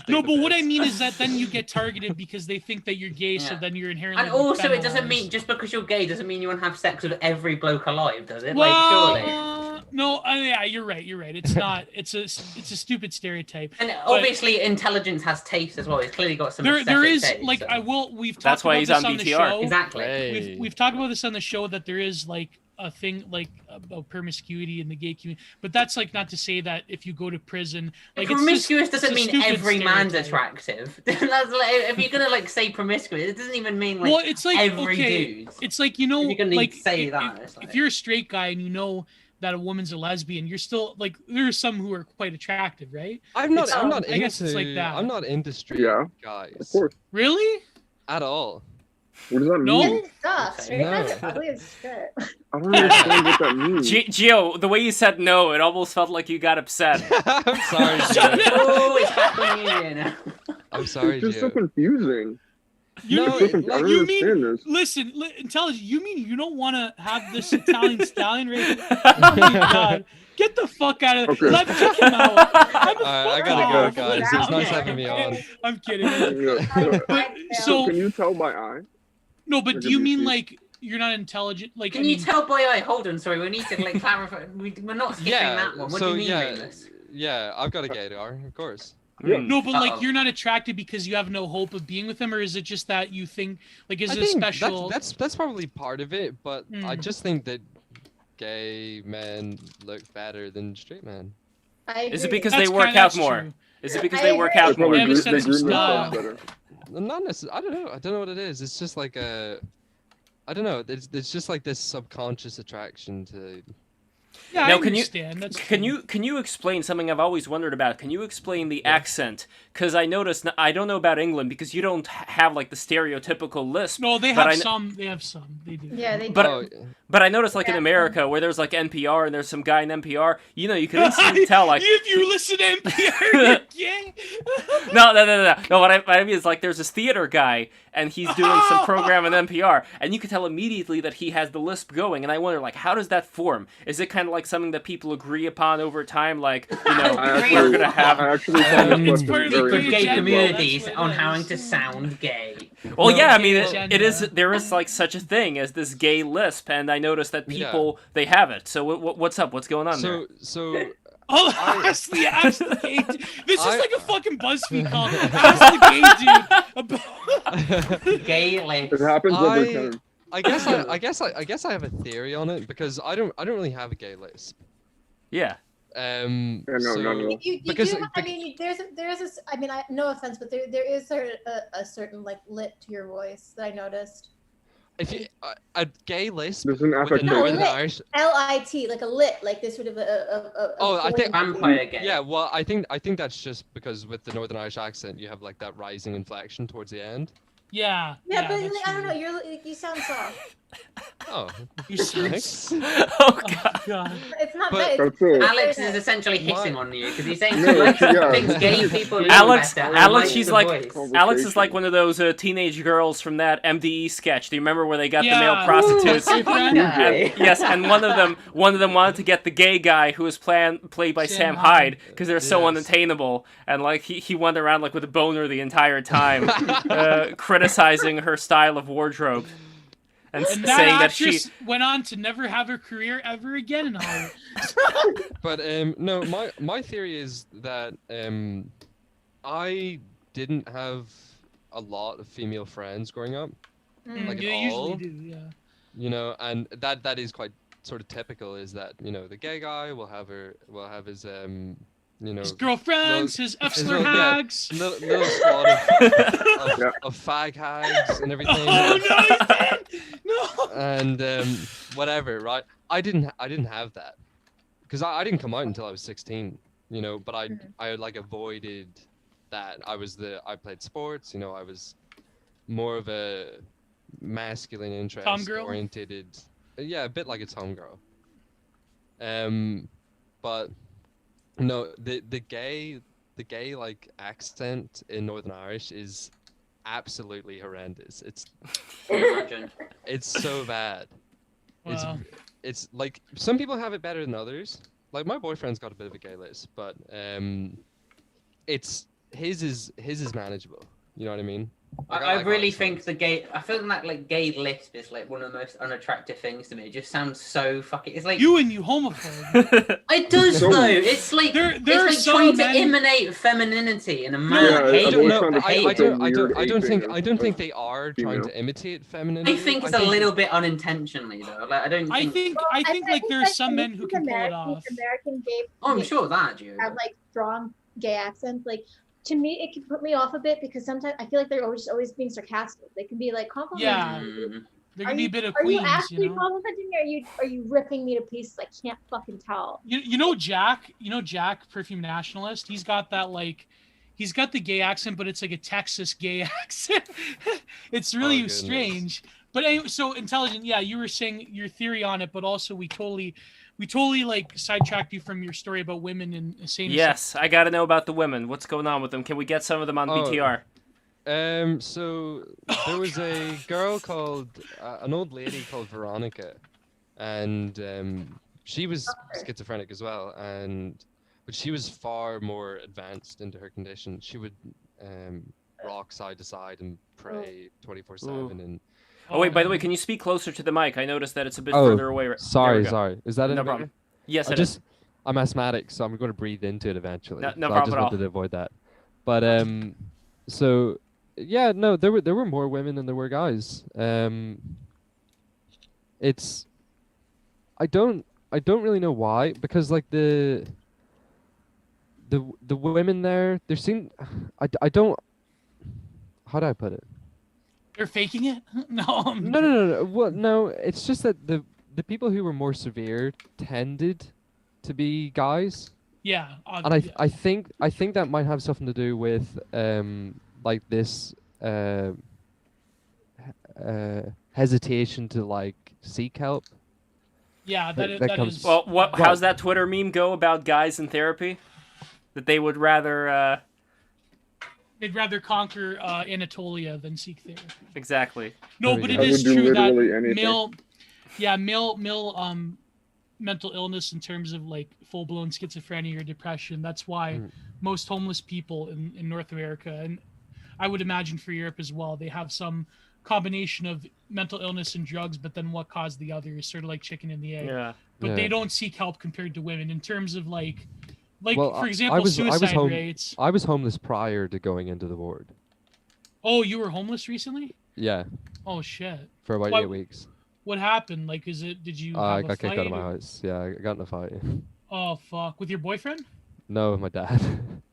S1: No, but what I mean is that then you get targeted because they think that you're gay, so then you're inherently.
S5: And also, it doesn't mean just because you're gay doesn't mean you want to have sex with every bloke alive, does it?
S1: Well,
S5: like, surely.
S1: No, yeah, you're right. It's not. It's a stupid stereotype.
S5: And obviously, intelligence has taste as well. It's clearly got some.
S1: There is
S5: taste,
S1: like
S5: so.
S1: We've talked. That's why he's on BTR. The show.
S5: Exactly.
S3: Hey.
S1: We've talked about this on the show that there is like a thing like about promiscuity in the gay community, but that's like not to say that if you go to prison, like
S5: promiscuous doesn't mean every man's attractive. That's like, if you're gonna like say promiscuous, it doesn't even mean like
S1: it's like
S5: every dude.
S1: It's like if you're gonna like say that. If you're a straight guy and you know that a woman's a lesbian, you're still like there are some who are quite attractive, right?
S3: I'm not
S1: I guess it's like that.
S3: I'm not into straight guys.
S4: Of course.
S1: Really?
S3: At all.
S4: What does that mean?
S6: Shit.
S4: I don't understand what that means.
S2: Gio, the way you said no, it almost felt like you got upset.
S3: I'm sorry, Gio.
S5: Oh, it's happening.
S3: I'm sorry,
S4: It's just
S3: Gio.
S4: so confusing.
S1: Listen, intelligent. You mean you don't want to have this Italian stallion right? Oh my god. Get the fuck out of there. Let's kick him out.
S3: I gotta go, guys. It's nice having me on.
S1: I'm kidding.
S4: So can you tell by eye?
S1: No, but do you mean like you're not intelligent? Like
S5: can you tell by eye? Hold on, sorry. We need to like clarify. We're not skipping that one. What do you mean, Remus?
S3: Yeah, I've got a gaydar, of course.
S4: Yeah.
S1: No, but like you're not attracted because you have no hope of being with him, or is it just that you think like is it special?
S3: That's probably part of it, but I just think that gay men look better than straight men.
S2: Is it because they work out more?
S1: True.
S2: Is it because they work out more?
S1: They have a sense of style.
S3: Not necessarily. I don't know what it is. It's just like I don't know. It's just like this subconscious attraction to.
S1: Yeah,
S2: now,
S1: I understand.
S2: Can you explain something I've always wondered about? Can you explain the accent? Because I noticed, I don't know about England because you don't have like the stereotypical lisp.
S1: No, they have some. They have some. They do.
S6: Yeah, they do.
S2: But I noticed, like, in America, where there's, like, NPR and there's some guy in NPR, you know, you can instantly tell, like...
S1: If you listen to NPR, you're gay.
S2: No, what I mean is, like, there's this theater guy, and he's doing some program on NPR, and you can tell immediately that he has the lisp going, and I wonder, like, how does that form? Is it kind of like something that people agree upon over time, like, you know, we're gonna have...
S1: It's part of the
S5: gay communities on how to sound gay.
S2: Well, yeah, I mean, there is, like, such a thing as this gay lisp, and I noticed that people, they have it. So what's up? What's going on there?
S1: Ask the gay dude. This is like a fucking BuzzFeed call. Ask the gay dude about
S5: gay lisp.
S4: It happens every time.
S3: I guess I have a theory on it because I don't really have a gay lisp.
S2: Yeah.
S4: No.
S6: I mean, there's I mean, no offense, but there is a certain like lit to your voice that I noticed.
S3: If you a gay lisp
S4: There's an
S3: with a Northern Irish
S6: L-I-T, like a lit, like this sort of
S3: I think
S5: vampire gay.
S3: Yeah, well, I think that's just because with the Northern Irish accent, you have like that rising inflection towards the end.
S1: Yeah,
S6: but like, I don't know. You sound soft.
S3: Oh,
S1: you sound.
S2: Oh God.
S6: It's not
S3: But-
S6: that.
S5: Alex is essentially hissing on you because he's saying thinks gay people.
S2: Alex is
S5: voice.
S2: like one of those teenage girls from that MDE sketch. Do you remember where they got the male prostitutes? And one of them wanted to get the gay guy who was played by Sam Hyde because they're so unattainable, and like he went around like with a boner the entire time, criticizing her style of wardrobe. And saying that she
S1: went on to never have a career ever again in Hollywood.
S3: But no, my theory is that I didn't have a lot of female friends growing up, like
S1: you
S3: at all.
S1: usually do, yeah.
S3: You know, and that is quite sort of typical. Is that, you know, the gay guy will have his you know,
S1: his girlfriends, his F-slur
S3: little-
S1: hags.
S3: little squad of fag hags and everything.
S1: Oh no, he's dead! No.
S3: And whatever, right? I didn't have that because I didn't come out until I was 16, you know. But I like avoided that. I played sports, you know. I was more of a masculine interest oriented. Yeah, a bit like a tom girl. But no, the gay like accent in Northern Irish is absolutely horrendous. It's so bad.
S1: Wow.
S3: It's like some people have it better than others. Like my boyfriend's got a bit of a gay lisp, but it's his is manageable. You know what I mean? Like,
S5: I really think I feel that like gay lisp is like one of the most unattractive things to me. It just sounds so fucking. It's like
S1: you homophobe.
S5: It does though. It's like it's like trying to emanate femininity in a man.
S3: I don't think they are trying to imitate femininity.
S5: I think it's a little bit unintentionally though. Like I think
S1: like there are some men who can pull it off.
S6: American gay.
S5: I'm sure that you
S6: have like strong gay accents, like. To me, it can put me off a bit because sometimes I feel like they're always being sarcastic. They can be like complimenting.
S1: Yeah, there can be a bit of Queens.
S6: Are you actually complimenting me? Or are you ripping me to pieces? I can't fucking tell.
S1: You know Jack, Perfume Nationalist. He's got that like, he's got the gay accent, but it's like a Texas gay accent. It's really strange. But anyway, so Intelligent, yeah, you were saying your theory on it, but also we totally like sidetracked you from your story about women and same.
S2: Yes, I gotta know about the women. What's going on with them? Can we get some of them on BTR?
S3: So there was a girl called an old lady called Veronica, and she was schizophrenic as well, but she was far more advanced into her condition. She would rock side to side and pray 24/7 and.
S2: Oh wait, by the way, can you speak closer to the mic? I noticed that it's a bit further away.
S3: Sorry. Is that
S2: no problem? Yes, it is.
S3: I'm asthmatic, so I'm going to breathe into it eventually.
S2: No
S3: problem
S2: at all.
S3: I just wanted to avoid that. But so yeah, no, there were more women than there were guys. It's I don't really know why, because like the women there seem I don't, how do I put it?
S1: They're faking it? No.
S3: No. Well, no, it's just that the people who were more severe tended to be guys.
S1: Yeah.
S3: And I think that might have something to do with like this hesitation to like seek help
S1: Yeah, that
S3: comes-
S1: is.
S2: Well,
S3: Well-
S2: how's that Twitter meme go about guys in therapy? That they would rather.
S1: They'd rather conquer Anatolia than seek therapy.
S2: Exactly.
S1: No,
S3: There we
S1: but
S3: go.
S1: it
S4: I
S1: is
S4: would do
S1: true that
S4: literally anything.
S1: male mental illness in terms of like full blown schizophrenia or depression. That's why most homeless people in North America, and I would imagine for Europe as well, they have some combination of mental illness and drugs, but then what caused the other is sort of like chicken and the egg.
S2: Yeah.
S1: But
S3: Yeah.
S1: they don't seek help compared to women in terms of like
S3: Well,
S1: for example, suicide rates.
S3: I was homeless prior to going into the ward.
S1: Oh, you were homeless recently?
S3: Yeah,
S1: Oh shit.
S3: for about
S1: Why-
S3: 8 weeks.
S1: What happened? Like, did you have
S3: I
S1: a
S3: got kicked out of
S1: fight
S3: my
S1: or-
S3: house. Yeah, I got in a fight.
S1: Oh fuck! With your boyfriend?
S3: No, my dad.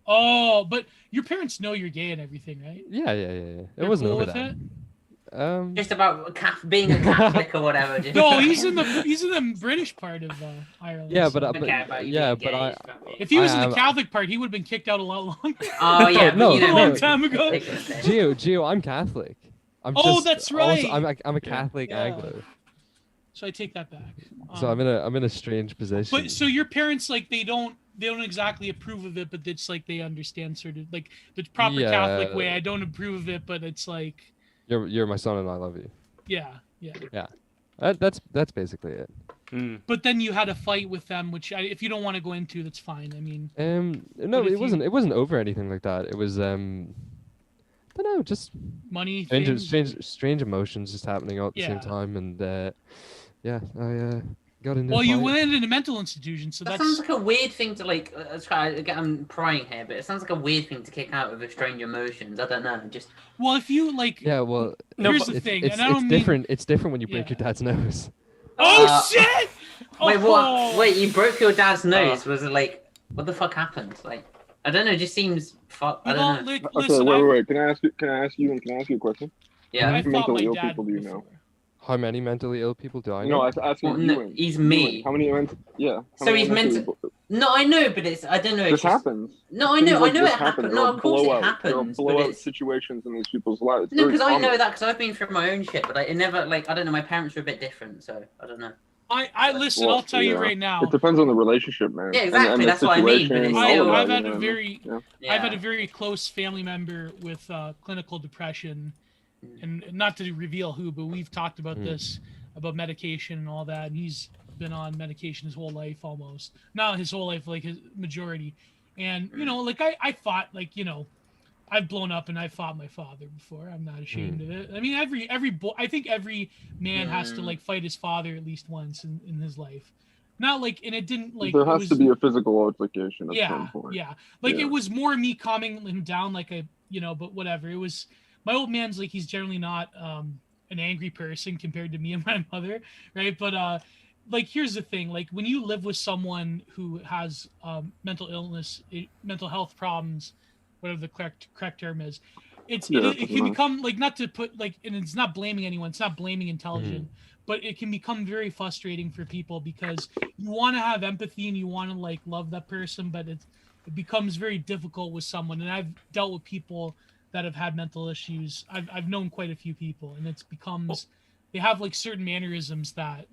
S1: Oh, but your parents know you're gay and everything, right?
S3: yeah. It
S1: They're
S3: wasn't
S1: cool
S3: over
S1: with
S3: that.
S1: it?
S5: Just about being a Catholic or whatever. Just...
S1: No, he's in the British part of Ireland.
S3: Yeah,
S1: so-
S3: but
S5: Don't care about you
S3: yeah,
S5: being
S3: but
S5: gay,
S3: I
S5: it's not me.
S1: if he was in
S3: I
S1: the
S3: am-
S1: Catholic part, he would have been kicked out a lot longer.
S5: Oh yeah, but
S3: no,
S5: you know,
S1: a long
S3: no.
S1: time ago.
S3: Gio, I'm Catholic. I'm
S1: Oh,
S3: just,
S1: that's
S3: also-
S1: right.
S3: I'm a Catholic
S1: Yeah.
S3: Anglo,
S1: So I take that back.
S3: so I'm in a strange position.
S1: But so your parents like they don't exactly approve of it, but it's like they understand sort of like the proper
S3: Yeah.
S1: Catholic way. I don't approve of it, but it's like
S3: You're my son and I love you.
S1: yeah.
S3: That's basically it.
S1: But then you had a fight with them, which if you don't want to go into, that's fine. I mean,
S3: No,
S1: But if
S3: it wasn't over anything like that. It was I don't know, just
S1: money. Things.
S3: strange emotions just happening all at the
S1: Yeah.
S3: same time, and I got into.
S1: Well,
S3: a
S1: you
S3: fight.
S1: went in a mental institution, so
S5: That
S1: that's
S5: sounds like a weird thing to like. I'm prying here, but it sounds like a weird thing to kick out with a strange emotions. I don't know. Just
S1: well. If you like,
S3: Yeah, well,
S1: here's
S2: but
S1: the thing,
S3: it's
S1: and I don't mean.
S3: different. It's different when you break
S1: Yeah.
S3: your dad's nose.
S1: Oh shit!
S5: wait,
S1: Oh!
S5: what? Wait, you broke your dad's nose? Was it like what the fuck happened? Like I don't know. It just seems fuck. I
S1: Well,
S5: don't know.
S1: like,
S4: Okay,
S1: listen,
S4: wait. Can I ask you a question?
S5: Yeah.
S1: I fought
S4: mentally
S1: my
S4: ill
S1: dad
S4: people do you
S1: before.
S4: know?
S3: How many mentally ill people do I
S4: No,
S3: know?
S4: I asked you.
S5: Well, no,
S4: Ewan.
S5: he's
S4: Ewan,
S5: me.
S4: How many? Yeah. how
S5: So
S4: many
S5: he's
S4: mentally
S5: mental-
S4: ill-
S5: No, I know, but it's I don't know.
S4: This
S5: It's just,
S4: happens.
S5: no, I
S4: Things
S5: know,
S4: like
S5: I know
S4: this
S5: it
S4: happen.
S5: happens.
S4: There
S5: No,
S4: are
S5: of course it
S4: blowouts. There are
S5: happens, but
S4: blowout
S5: it's
S4: situations in these people's lives. It's
S5: no,
S4: very
S5: because I know
S4: common.
S5: that because I've been through my own shit, but like, it never like I don't know. My parents were a bit different, so I don't know.
S1: I listen.
S4: Well,
S1: I'll tell you
S4: yeah.
S1: right now.
S4: It depends on the relationship, man.
S5: Yeah,
S4: And-
S5: exactly,
S4: and the
S5: that's what I mean, but
S4: situation
S5: it's
S4: and all
S5: still-
S4: of that,
S1: I've had
S4: you
S1: a
S4: know,
S1: very
S4: yeah.
S5: Yeah.
S1: I've had a very close family member with clinical depression, and not to reveal who, but we've talked about this, about medication and all that, and he's been on medication his whole life almost. Not his whole life, like his majority. And, you know, like I fought, like, you know, I've blown up and I fought my father before. I'm not ashamed of it. I mean, I think every man has to like fight his father at least once in his life. Not like, and it didn't like.
S4: There
S1: it
S4: has
S1: was-
S4: to be a physical altercation at
S1: yeah,
S4: some point.
S1: yeah. Like
S4: Yeah.
S1: it was more me calming him down, like but whatever. It was my old man's like he's generally not an angry person compared to me and my mother, right? But like here's the thing, like when you live with someone who has mental illness, mental health problems, whatever the correct term is, it can become like not to put like, and it's not blaming anyone, it's not blaming intelligent. But it can become very frustrating for people because you want to have empathy and you want to like love that person, but it becomes very difficult with someone. And I've dealt with people that have had mental issues. I've known quite a few people, and they have like certain mannerisms that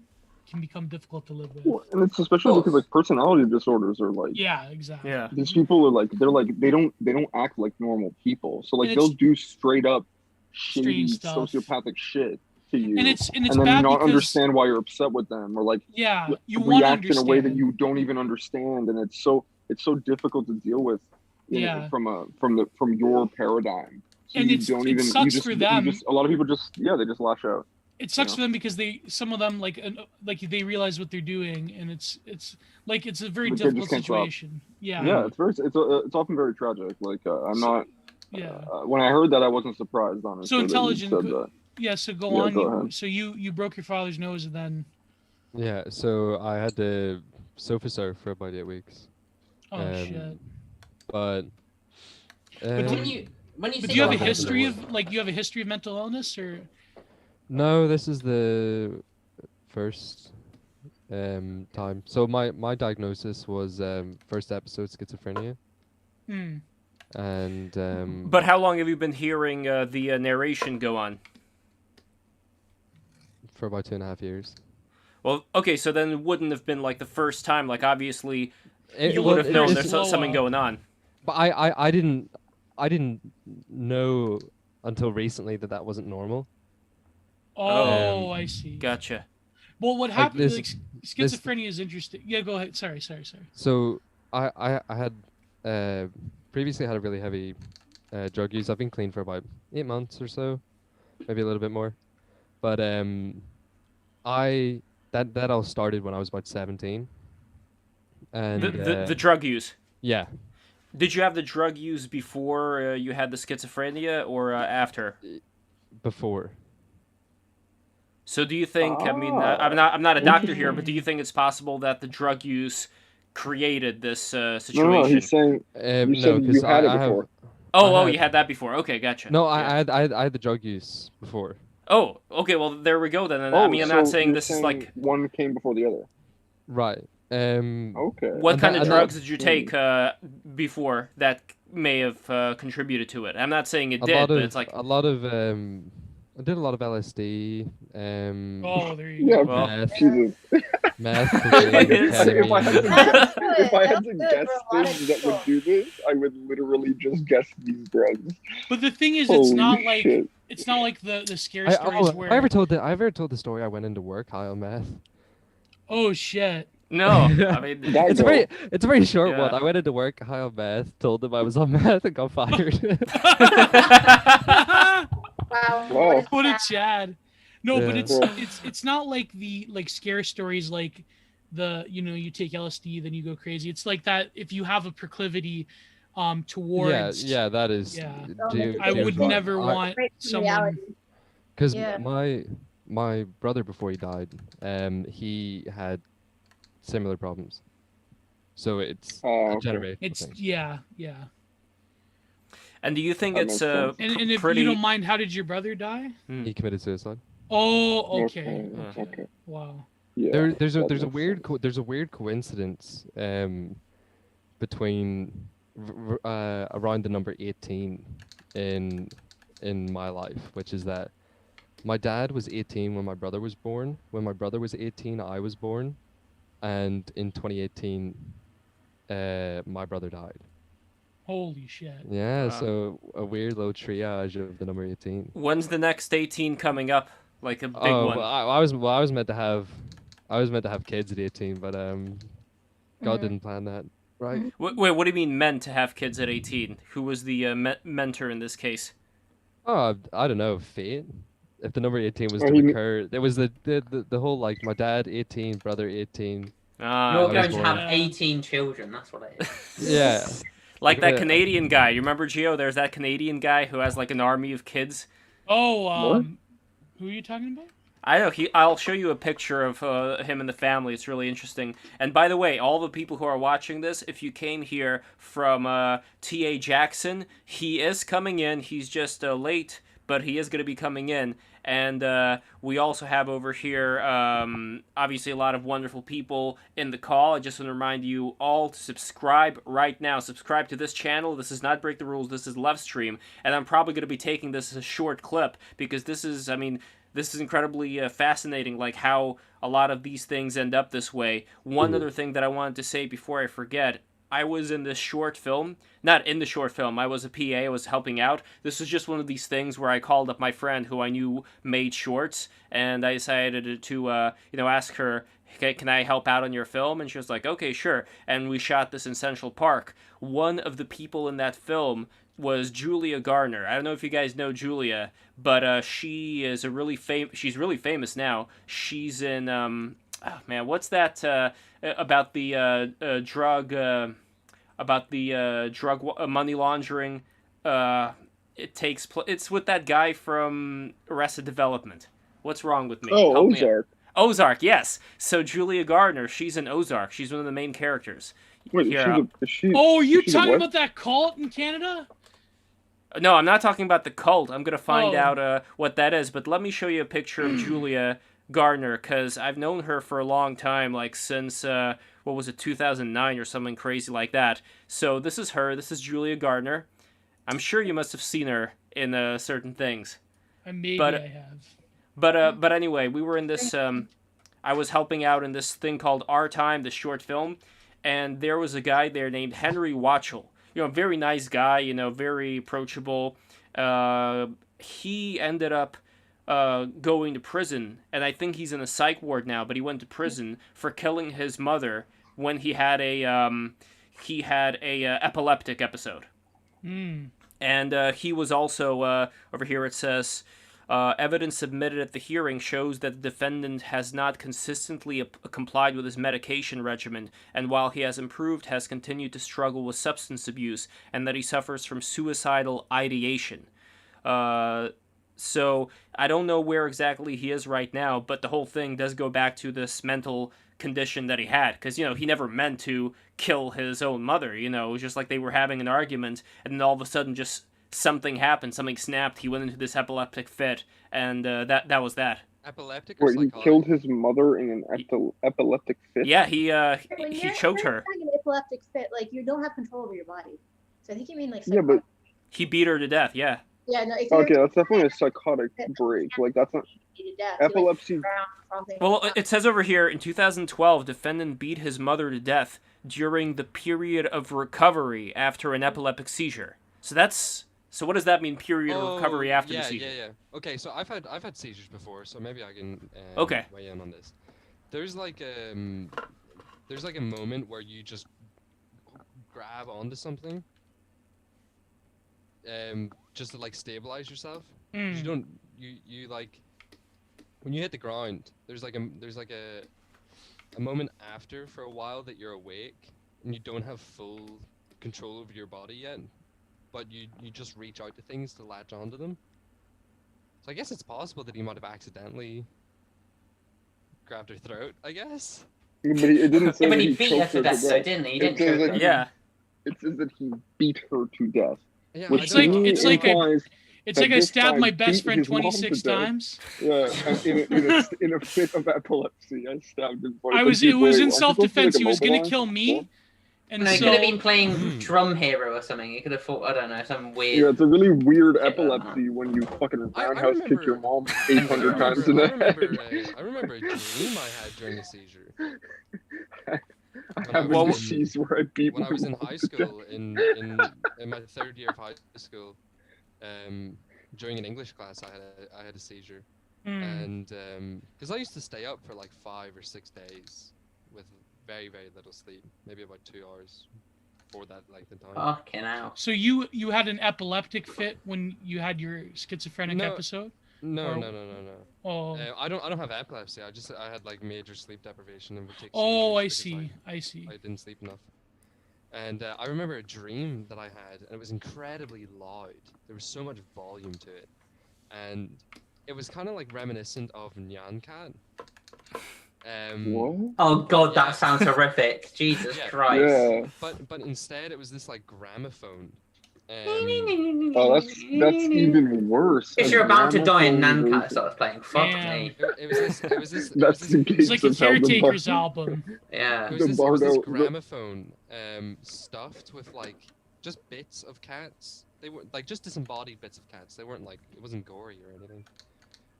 S1: can become difficult to live with.
S4: Well, and it's especially because like personality disorders are like
S1: Yeah, exactly.
S2: Yeah.
S4: these people are like they don't act like normal people. So like
S1: And
S4: they'll
S1: it's-
S4: do straight up shady
S1: Strange stuff.
S4: sociopathic shit to you,
S1: And it's
S4: and
S1: bad
S4: then not
S1: because
S4: understand why you're upset with them, or like
S1: yeah, you want to
S4: react in a
S1: understand
S4: way that you don't even understand, and it's so difficult to deal with, you know,
S1: Yeah.
S4: from your paradigm. So
S1: And
S4: you
S1: it
S4: don't
S1: sucks for them.
S4: a lot of people they just lash out.
S1: It sucks
S4: Yeah.
S1: for them because some of them like they realize what they're doing, and it's like it's a very
S4: But they
S1: difficult
S4: just can't stop.
S1: situation. Yeah.
S4: Yeah, it's often very tragic. Like I'm not.
S1: Yeah.
S4: When I heard that, I wasn't surprised. Honestly,
S1: So
S4: that you
S1: intelligent.
S4: said that.
S1: Yeah. So go
S4: Yeah,
S1: on.
S4: go ahead.
S1: So you broke your father's nose, and then
S3: Yeah, so I had to sofa surf for about 8 weeks.
S1: oh shit.
S3: But
S1: But
S5: when you
S1: But
S5: say
S1: do you have a
S5: mental
S1: history
S5: illness-
S1: of like you have a history of mental illness or?
S3: no, this is the first time. So my diagnosis was first episode schizophrenia,
S1: Hmm.
S3: and
S2: But how long have you been hearing the narration go on?
S3: for about 2.5 years.
S2: Well, okay, so then it wouldn't have been like the first time. Like obviously, you
S3: well,
S2: would have known there's
S1: slow
S2: something
S1: up.
S2: going on.
S3: But I didn't know until recently that wasn't normal.
S1: Oh, I see.
S2: Gotcha.
S1: Well, what
S3: Like
S1: happened?
S3: this-
S1: Schizophrenia is interesting. Yeah, go ahead. Sorry.
S3: So I had previously had a really heavy drug use. I've been clean for about 8 months or so, maybe a little bit more. But that all started when I was about 17. And
S2: The drug use.
S3: yeah,
S2: Did you have the drug use before you had the schizophrenia or after?
S3: before.
S2: So do you think? I mean, I'm not a doctor here, but do you think it's possible that the drug use created this situation?
S4: No, he's saying you
S3: No,
S4: said
S3: because
S4: you had it
S3: I
S4: before.
S2: Oh,
S3: had-
S2: you had that before. Okay, gotcha.
S3: No,
S2: Yeah.
S3: I had the drug use before.
S2: Oh, okay. Well, there we go then. And,
S4: Oh,
S2: I mean, I'm
S4: so
S2: not saying
S4: you're
S2: this is like.
S4: one came before the other.
S3: Right.
S4: Okay.
S2: What
S3: And
S2: kind
S3: that-
S2: of
S3: and
S2: drugs
S3: that-
S2: did you take before that may have contributed to it? I'm not saying it
S3: a
S2: did,
S3: lot
S2: but
S3: of
S2: it's like.
S3: a lot of I did a lot of LSD.
S1: Oh, there you
S4: Yeah,
S1: go.
S2: Well-
S3: Meth,
S4: Jesus.
S3: meth,
S2: If
S3: cocaine,
S2: I
S4: had to
S3: ketamine.
S4: If I had
S6: That's
S4: to
S6: good
S4: guess
S6: for a lot of
S4: things that would
S6: people.
S4: do this, I would literally just guess these drugs.
S1: But the thing is,
S4: Holy
S1: it's not like
S4: shit.
S1: the scare stories
S3: Have
S1: where.
S3: I ever told the story I went into work high on meth?
S1: Oh shit.
S2: No, I mean.
S4: That
S3: It's a
S4: girl.
S3: very short
S2: Yeah.
S3: one. I went into work high on meth, told them I was on meth, and got fired.
S6: Wow.
S4: Wow.
S1: What a Chad. No, but
S3: Yeah.
S1: it's not like the scare stories like the you take LSD then you go crazy. It's like that if you have a proclivity towards
S3: yeah, that is.
S1: Yeah.
S6: I
S1: would
S6: But
S1: never want
S6: Break from
S1: someone
S6: reality.
S3: Because
S6: Yeah.
S3: my brother before he died, he had similar problems. So it's
S4: Oh,
S3: a
S4: okay.
S3: generational
S1: it's
S3: thing.
S1: yeah.
S2: And do you think
S4: That
S2: it's
S4: makes sense.
S1: And if
S2: pretty?
S1: you don't mind, how did your brother die?
S3: He committed suicide.
S1: Oh, okay.
S4: Okay.
S1: Wow.
S4: Yeah.
S3: There's
S4: that
S3: a
S4: makes
S3: weird
S4: sense.
S3: there's a weird coincidence between around the number 18 in my life, which is that my dad was 18 when my brother was born. When my brother was 18, I was born, and in 2018, my brother died.
S1: Holy shit.
S3: Yeah,
S2: Wow.
S3: so a weird little triage of the number 18.
S2: When's the next 18 coming up? Like a big one.
S3: Well, I was meant to have kids at 18, but God didn't plan that, right?
S2: Wait, what do you mean meant to have kids at 18? Who was the mentor in this case?
S3: Oh, I don't know, fate. If the number 18 was
S4: Oh,
S3: to
S4: he-
S3: recur, there was the whole like my dad 18, brother 18.
S2: Ah,
S5: You're
S3: I was
S5: going to
S3: born.
S5: have 18 children. That's what it is.
S3: Yeah.
S2: like that
S3: Yeah.
S2: Canadian guy. You remember, Gio? There's that Canadian guy who has like an army of kids.
S1: Oh, who are you talking about?
S2: I know. I'll show you a picture of him and the family. It's really interesting. And by the way, all the people who are watching this, if you came here from T.A. Jackson, he is coming in. He's just late, but he is going to be coming in. And we also have over here, obviously, a lot of wonderful people in the call. I just want to remind you all to subscribe right now. Subscribe to this channel. This is not Break the Rules. This is LEVSTREAM. And I'm probably going to be taking this as a short clip because this is incredibly fascinating, like how a lot of these things end up this way. One other thing that I wanted to say before I forget, I was in this short film. Not in the short film, I was a PA, I was helping out. This was just one of these things where I called up my friend who I knew made shorts, and I decided to ask her, "Okay, can I help out on your film?" And she was like, "Okay, sure." And we shot this in Central Park. One of the people in that film was Julia Garner. I don't know if you guys know Julia, but she is she's really famous now. She's in what's that about the drug money laundering? It's with that guy from Arrested Development. What's wrong with me?
S4: Oh,
S2: Help me out.
S4: Ozark.
S2: Ozark, yes. So Julia Garner, she's in Ozark. She's one of the main characters.
S4: Wait,
S2: Here,
S4: is she?
S1: Oh, you
S4: she's a
S1: talking
S4: what?
S1: about that cult in Canada?
S2: No, I'm not talking about the cult. I'm going to find
S1: Oh.
S2: out what that is. But let me show you a picture of Julia Garner, because I've known her for a long time, like since, 2009 or something crazy like that. So this is her. This is Julia Garner. I'm sure you must have seen her in certain things.
S1: Maybe
S2: But-
S1: I have.
S2: But anyway, we were in this I was helping out in this thing called Our Time, the short film, and there was a guy there named Henry Watchell. Very nice guy, very approachable. He ended up going to prison, and I think he's in a psych ward now, but he went to prison for killing his mother when he had a epileptic episode. And he was also, over here it says, evidence submitted at the hearing shows that the defendant has not consistently complied with his medication regimen, and while he has improved, has continued to struggle with substance abuse, and that he suffers from suicidal ideation. So I don't know where exactly he is right now, but the whole thing does go back to this mental condition that he had, because he never meant to kill his own mother. It was just like they were having an argument, and then all of a sudden just something happened, something snapped, he went into this epileptic fit, and that was that.
S3: Epileptic or
S4: Wait, he killed his mother in an epileptic fit?
S2: Yeah, he choked her.
S6: When you're an epileptic fit, like, you don't have control over your body. So I think you mean like
S4: yeah, but
S2: he beat her to death. Yeah.
S6: Yeah, no.
S4: Okay, that's definitely a psychotic break. Like, that's not epilepsy.
S2: Well, it says over here, in 2012, defendant beat his mother to death during the period of recovery after an epileptic seizure. So what does that mean, period of recovery after the seizure?
S3: Yeah. Okay, so I've had seizures before, so maybe I can weigh in on this. There's like a moment where you just grab onto something, just to like stabilize yourself. You don't you like when you hit the ground. There's like a moment after for a while that you're awake and you don't have full control over your body yet. But you just reach out to things to latch onto them. So I guess it's possible that he might have accidentally grabbed her throat, I guess.
S4: But it didn't say
S5: but
S4: that
S5: he beat her to death, so didn't he? He didn't choke her.
S2: Yeah.
S4: It says that he beat her to death.
S3: Yeah,
S1: It's like I stabbed my best friend 26 times.
S4: Yeah, in a fit of epilepsy, I stabbed him.
S1: It was in self-defense. He was gonna kill me. And
S5: he could have been playing Drum Hero or something. He could have thought, I don't know, some weird...
S4: Yeah, it's a really weird epilepsy when you fucking roundhouse kick your mom 800 times in the head.
S3: I remember a dream I had during a seizure.
S4: I have a disease where I beat
S3: when I was in high school, in my third year of high school, during an English class, I had a seizure. And because I used to stay up for like 5 or 6 days with very, very little sleep, maybe about 2 hours for that length of time.
S5: Fucking hell.
S1: So you had an epileptic fit when you had your schizophrenic episode?
S3: No.
S1: Oh.
S3: I don't have epilepsy. I had like major sleep deprivation and would take.
S1: I
S3: see.
S1: I see.
S3: I didn't sleep enough. And I remember a dream that I had, and it was incredibly loud. There was so much volume to it, and it was kind of like reminiscent of Nyan Cat.
S4: What?
S5: Oh god, that sounds horrific. Jesus Christ.
S4: Yeah.
S3: But instead it was this like gramophone.
S4: Oh, that's even worse.
S5: If you're about to die and Nancat starts playing, fuck me.
S3: It was this.
S1: It's like a Caretaker's album.
S5: Yeah.
S3: It was this gramophone stuffed with like just bits of cats. They were like just disembodied bits of cats. They weren't like, it wasn't gory or anything.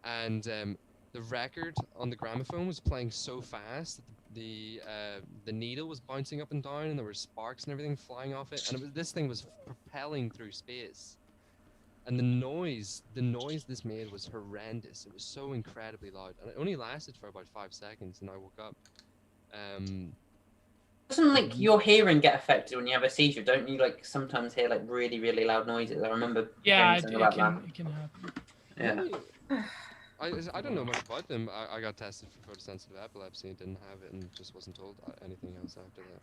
S3: And the record on the gramophone was playing so fast that the needle was bouncing up and down, and there were sparks and everything flying off it, and this thing was propelling through space. And the noise this made was horrendous. It was so incredibly loud, and it only lasted for about 5 seconds, and I woke up.
S5: Doesn't like your hearing get affected when you have a seizure? Don't you like sometimes hear like really, really loud noises? I remember.
S1: Yeah,
S5: it
S1: can happen.
S5: Yeah.
S3: I don't know much about them. I got tested for photosensitive epilepsy and didn't have it, and just wasn't told anything else after that.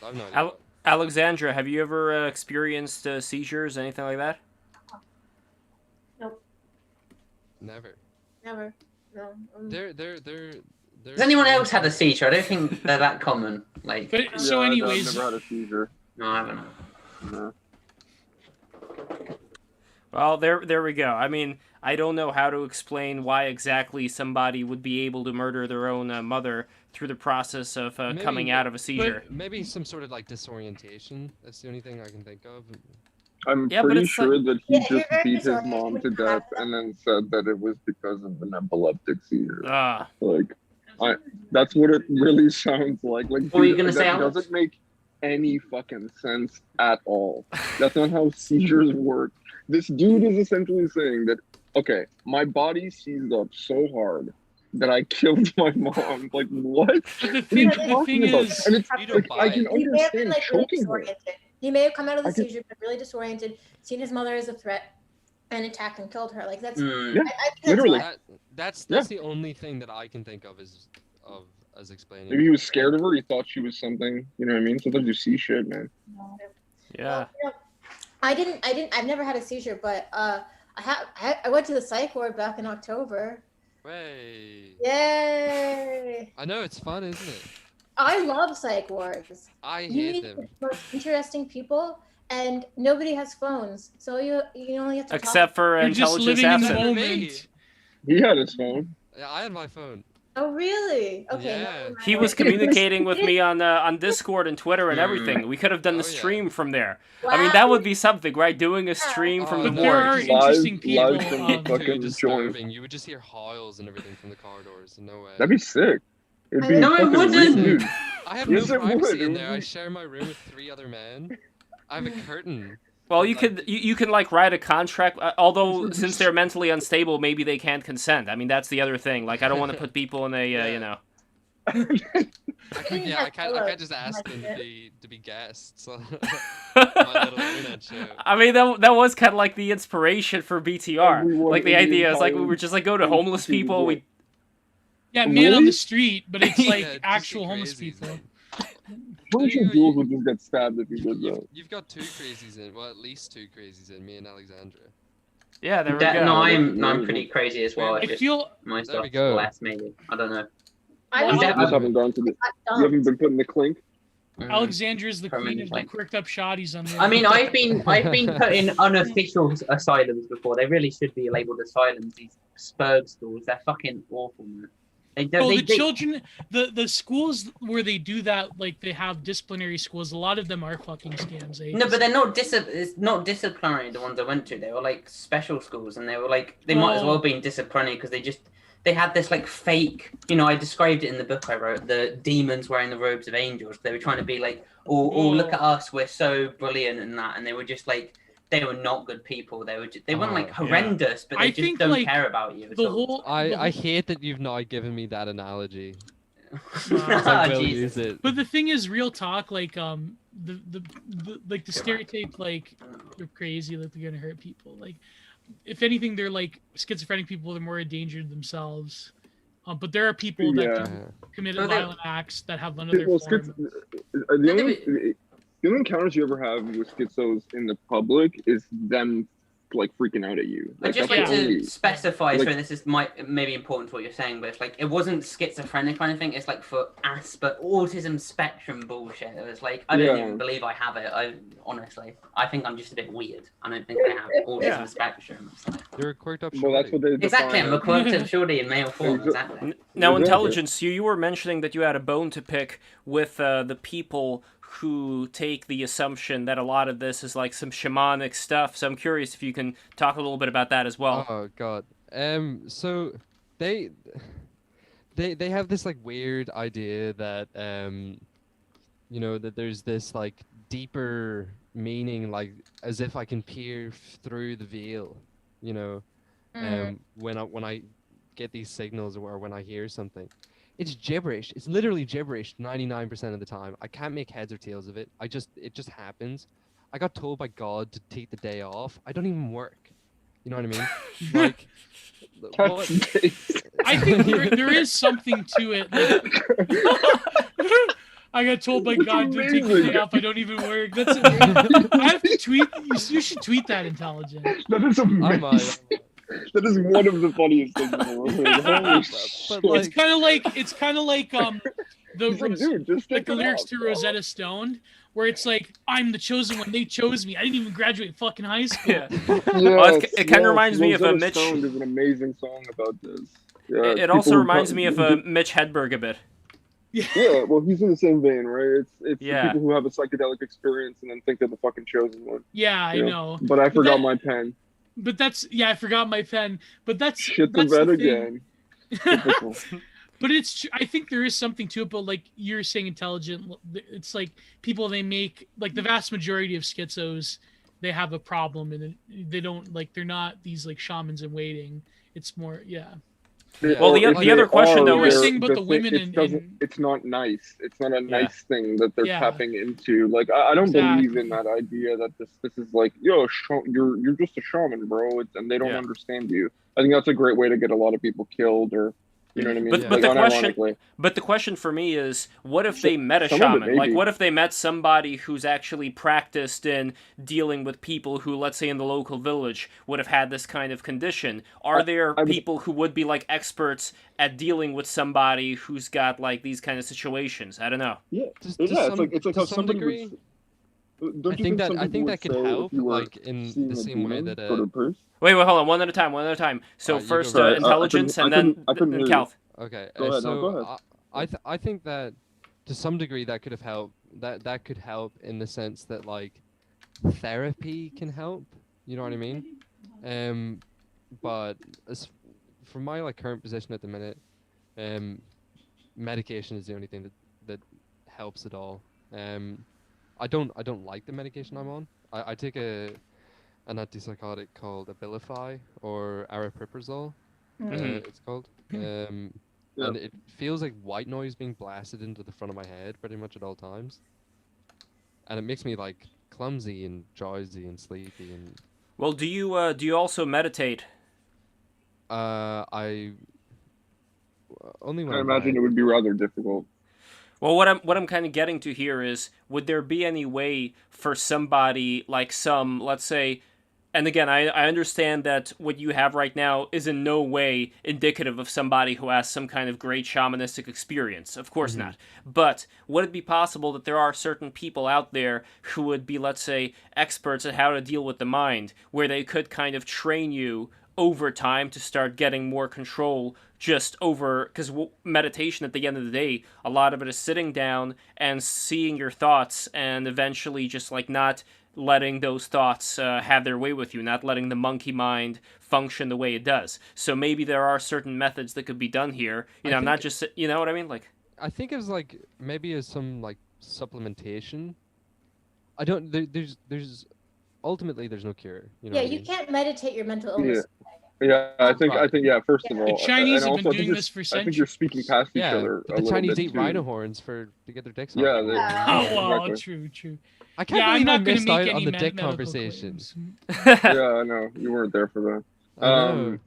S3: So I have no idea.
S2: Alexandra, have you ever experienced seizures, anything like that?
S6: Nope.
S3: Never.
S6: Never. No.
S5: Has anyone else had a seizure? I don't think they're that common. Like.
S1: But so, anyways.
S4: I've never had a seizure.
S5: No, I haven't.
S4: No.
S2: Well, there we go. I mean, I don't know how to explain why exactly somebody would be able to murder their own mother through the process of coming out of a seizure.
S3: Maybe some sort of like disorientation. That's the only thing I can think of.
S4: I'm pretty sure that he just beat his mom to death and then said that it was because of an epileptic seizure.
S2: Ah.
S4: Like, That's what it really sounds like. Like,
S5: What were you gonna say,
S4: that
S5: Alex?
S4: doesn't make any fucking sense at all. That's not how seizures work. This dude is essentially saying that, okay, my body seized up so hard that I killed my mom. Like, what?
S1: But the
S4: What are
S1: thing,
S4: you
S1: the
S4: talking
S1: thing
S4: about?
S1: is,
S4: And it's
S3: You don't
S4: like, I can
S3: buy it.
S6: He may have been
S4: understand
S6: like really
S4: choking her.
S6: disoriented. He may have come out of the
S4: I could-
S6: seizure, but really disoriented, seen his mother as a threat, and attacked and killed her. Like that's.
S5: Mm.
S4: Yeah,
S6: I think that's
S4: literally.
S6: why.
S3: That's
S4: Yeah.
S3: the only thing that I can think of as explaining.
S4: Maybe he was scared of her. He thought she was something. You know what I mean? Sometimes you see shit, man.
S2: Yeah.
S6: Well, you know, I've never had a seizure, but I went to the psych ward back in October.
S3: Way.
S6: Yay!
S3: I know it's fun, isn't it?
S6: I love psych wards.
S3: I
S6: You
S3: hate
S6: meet
S3: them.
S6: the most interesting people, and nobody has phones, so you only have to
S2: Except for
S1: you're just
S2: intelligence
S1: living in the
S2: absent.
S1: moment.
S4: He had his phone.
S3: Yeah, I had my phone.
S6: Oh really? Okay.
S3: Yeah.
S6: never mind.
S2: He was communicating with me on Discord and Twitter and everything. We could have done the
S3: Oh, yeah.
S2: stream from there. I mean, that would be something, right? Doing a stream from
S3: Oh,
S2: the
S1: But
S3: no.
S1: there are
S2: board.
S1: interesting people.
S4: Live from the fucking
S3: Too
S4: joint.
S3: disturbing. You would just hear howls and everything from the corridors. No way.
S4: That'd be sick. It'd be
S5: No, it
S4: fucking
S5: wouldn't.
S4: weird, dude.
S3: I have
S4: Yes,
S3: no
S4: it would.
S3: privacy in
S4: It
S3: there.
S4: would
S3: I
S4: be-
S3: share my room with 3 other men. I have a curtain.
S2: Well, you could you can like write a contract. Although since they're mentally unstable, maybe they can't consent. I mean, that's the other thing. Like, I don't want to put people in a you know.
S3: I
S6: Yeah,
S3: I can't
S6: pillows.
S3: just ask them
S6: Like
S3: to be guests on my little internet show.
S2: I mean, that was kind of like the inspiration for BTR.
S4: Everyone
S2: Like, the
S4: in the
S2: idea is like we
S4: entire
S2: would just like go to homeless
S4: fucking
S2: people. We
S1: Yeah, man on
S4: Really?
S1: the street, but it's like
S3: Yeah, just
S1: actual
S3: the
S1: homeless
S3: crazies,
S1: people.
S3: man.
S4: Pretty sure
S3: You-
S4: Jules would just get stabbed if he did that.
S3: You've got 2 crazies in. Well, at least 2 crazies in. Me and Alexandra.
S2: yeah, there we go.
S5: No, I'm pretty crazy as well.
S1: I
S5: It's just
S1: feel
S5: my
S3: There we
S5: stuff's
S3: go.
S5: less maybe. I don't know.
S6: I
S1: Well,
S6: was
S4: You
S6: at
S4: just haven't gone to the. You haven't been put in the clink.
S1: Alexandra's the queen of the
S5: Permanently.
S1: quirked up shotties on there.
S5: I mean, I've been put in unofficial asylums before. They really should be labelled asylums. These Spurg schools, they're fucking awful, man. They don't.
S1: Oh,
S5: They,
S1: the
S5: they,
S1: children, the schools where they do that, like they have disciplinary schools. A lot of them are fucking scams. Eh?
S5: No, but they're not it's not disciplinary. The ones I went to, they were like special schools, and they were like they might as well have been disciplinary because they had this like fake. You know, I described it in the book I wrote. The demons wearing the robes of angels. They were trying to be like, oh, look at us, we're so brilliant and that, and they were just like. They were not good people. They weren't like
S3: Yeah.
S5: horrendous, but they
S1: I
S5: just
S1: think,
S5: don't
S1: like,
S5: care about you. At
S1: the
S5: all.
S1: whole,
S3: I hate that you've not given me that analogy.
S1: Ah,
S3: I will
S5: Jesus.
S3: use it.
S1: But the thing is, real talk, like the like the stereotype, like you're crazy, like they're gonna hurt people. Like, if anything, they're like schizophrenic people. They're more endangered themselves. But there are people that
S4: Yeah.
S1: can commit
S5: No, they-
S1: violent acts that have another
S4: Well,
S1: form.
S4: the only encounters you ever have with schizos in the public is them like freaking out at you.
S5: I just like
S4: that's
S1: yeah.
S4: the
S5: to
S4: only-
S5: specify,
S4: like-
S5: so this is maybe important to what you're saying, but it's like it wasn't schizophrenic or anything. It's like for autism spectrum bullshit. It was like I don't
S4: Yeah.
S5: even believe I have it. I think I'm just a bit weird. I don't think I have autism
S2: Yeah.
S5: spectrum.
S3: You're a quirked up
S4: Well, that's what they
S5: Exactly, I'm a
S4: define.
S5: quirked shorty in male form. Exactly.
S2: Now,
S4: Exactly.
S2: intelligence. You were mentioning that you had a bone to pick with the people who take the assumption that a lot of this is like some shamanic stuff. So I'm curious if you can talk a little bit about that as well.
S3: Oh god. So they have this like weird idea that you know that there's this like deeper meaning, like as if I can peer through the veil, you know, when I get these signals or when I hear something. It's gibberish. It's literally gibberish 99% of the time. I can't make heads or tails of it. It just happens. I got told by God to take the day off. I don't even work. You know what I mean? Like, what?
S1: I think there is something to it. Like, I got told by
S4: That's
S1: God to take the
S4: amazing.
S1: day off. I don't even work. That's I have to tweet. You should tweet that, intelligent.
S4: That is
S3: I
S4: amazing.
S3: might.
S4: That is one of the funniest things in the world. Holy shit.
S3: But,
S1: It's kind of like the
S4: He's like, dude, just
S1: like
S4: take
S1: the
S4: it
S1: lyrics
S4: off,
S1: to
S4: bro.
S1: Rosetta Stone, where it's like, I'm the chosen one. They chose me. I didn't even graduate fucking high school.
S2: Yeah.
S4: Yes,
S2: it kinda reminds me of a
S4: Rosetta
S2: Mitch-
S4: Stone is an amazing song about this. Yeah,
S2: It
S4: people
S2: also
S4: who
S2: reminds
S4: talk-
S2: me of Mitch Hedberg a bit.
S4: Yeah, well, he's in the same vein, right? It's
S2: Yeah.
S4: the people who have a psychedelic experience and then think they're the fucking chosen one.
S1: Yeah, I
S4: you
S1: know.
S4: But I forgot
S1: that-
S4: my pen.
S1: But that's I forgot my pen. But that's
S4: Shit the
S1: that's
S4: bed
S1: the thing.
S4: again. Typical.
S1: But I think there is something to it. But like you're saying, intelligent. It's like people they make like the vast majority of schizos, they have a problem and they don't like they're not these like shamans in waiting. It's more
S2: Well, the other question though is,
S1: but the women
S4: it's not nice. It's not a
S2: Yeah.
S4: nice thing that they're tapping into. Like I don't believe in that idea that this is like, yo, you're just a shaman, bro, and they don't understand you. I think that's a great way to get a lot of people killed, or you know what I mean.
S2: But the question for me is, what if they met a shaman? Like, what if they met somebody who's actually practiced in dealing with people who, let's say, in the local village would have had this kind of condition? Are there people who would be like experts at dealing with somebody who's got like these kind of situations? I don't know.
S4: Yeah, it's like how somebody
S3: degree. I think that could help, like in the same way that.
S2: Wait, hold on, one at a time. So first intelligence, and then Calth.
S3: Okay,
S4: go ahead,
S3: so
S4: go ahead.
S3: I think that to some degree that could have helped. That could help in the sense that like therapy can help. You know what I mean? But from my like current position at the minute, medication is the only thing that helps at all. I don't like the medication I'm on. I take an antipsychotic called Abilify or aripiprazole. It's called. And it feels like white noise being blasted into the front of my head pretty much at all times. And it makes me like clumsy and drowsy and sleepy and.
S2: Well, do you also meditate?
S3: I only when
S4: I imagine it would be rather difficult.
S2: Well, what I'm kind of getting to here is, would there be any way for somebody like let's say, and again, I understand that what you have right now is in no way indicative of somebody who has some kind of great shamanistic experience. Of course not. But would it be possible that there are certain people out there who would be, let's say, experts at how to deal with the mind, where they could kind of train you over time to start getting more control just over, because meditation at the end of the day, a lot of it is sitting down and seeing your thoughts and eventually just like not letting those thoughts have their way with you, not letting the monkey mind function the way it does. So maybe there are certain methods that could be done here. I'm not just, you know what I mean? Like,
S3: I think it's like maybe as some like supplementation. I don't. There's ultimately there's no cure. You know
S6: you can't meditate your mental illness.
S4: Yeah, I think first of all,
S1: the Chinese have been doing this for centuries.
S4: I think you're speaking past each other.
S3: But the Chinese eat rhino horns to get their dicks on.
S1: True.
S3: I can't believe I missed out on the dick conversation.
S4: Yeah, I know you weren't there for that.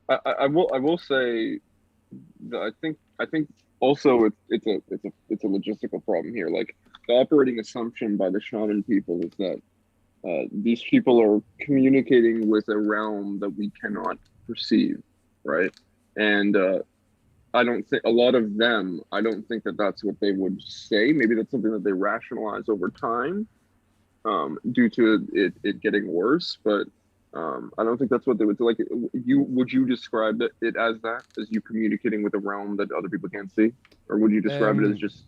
S4: I will say that I think also it's a logistical problem here. Like the operating assumption by the shaman people is that these people are communicating with a realm that we cannot perceive, right? And I don't think a lot of them. I don't think that that's what they would say. Maybe that's something that they rationalize over time, due to it getting worse. But I don't think that's what they would like. Would you describe it as that, as you communicating with a realm that other people can't see, or would you describe it as just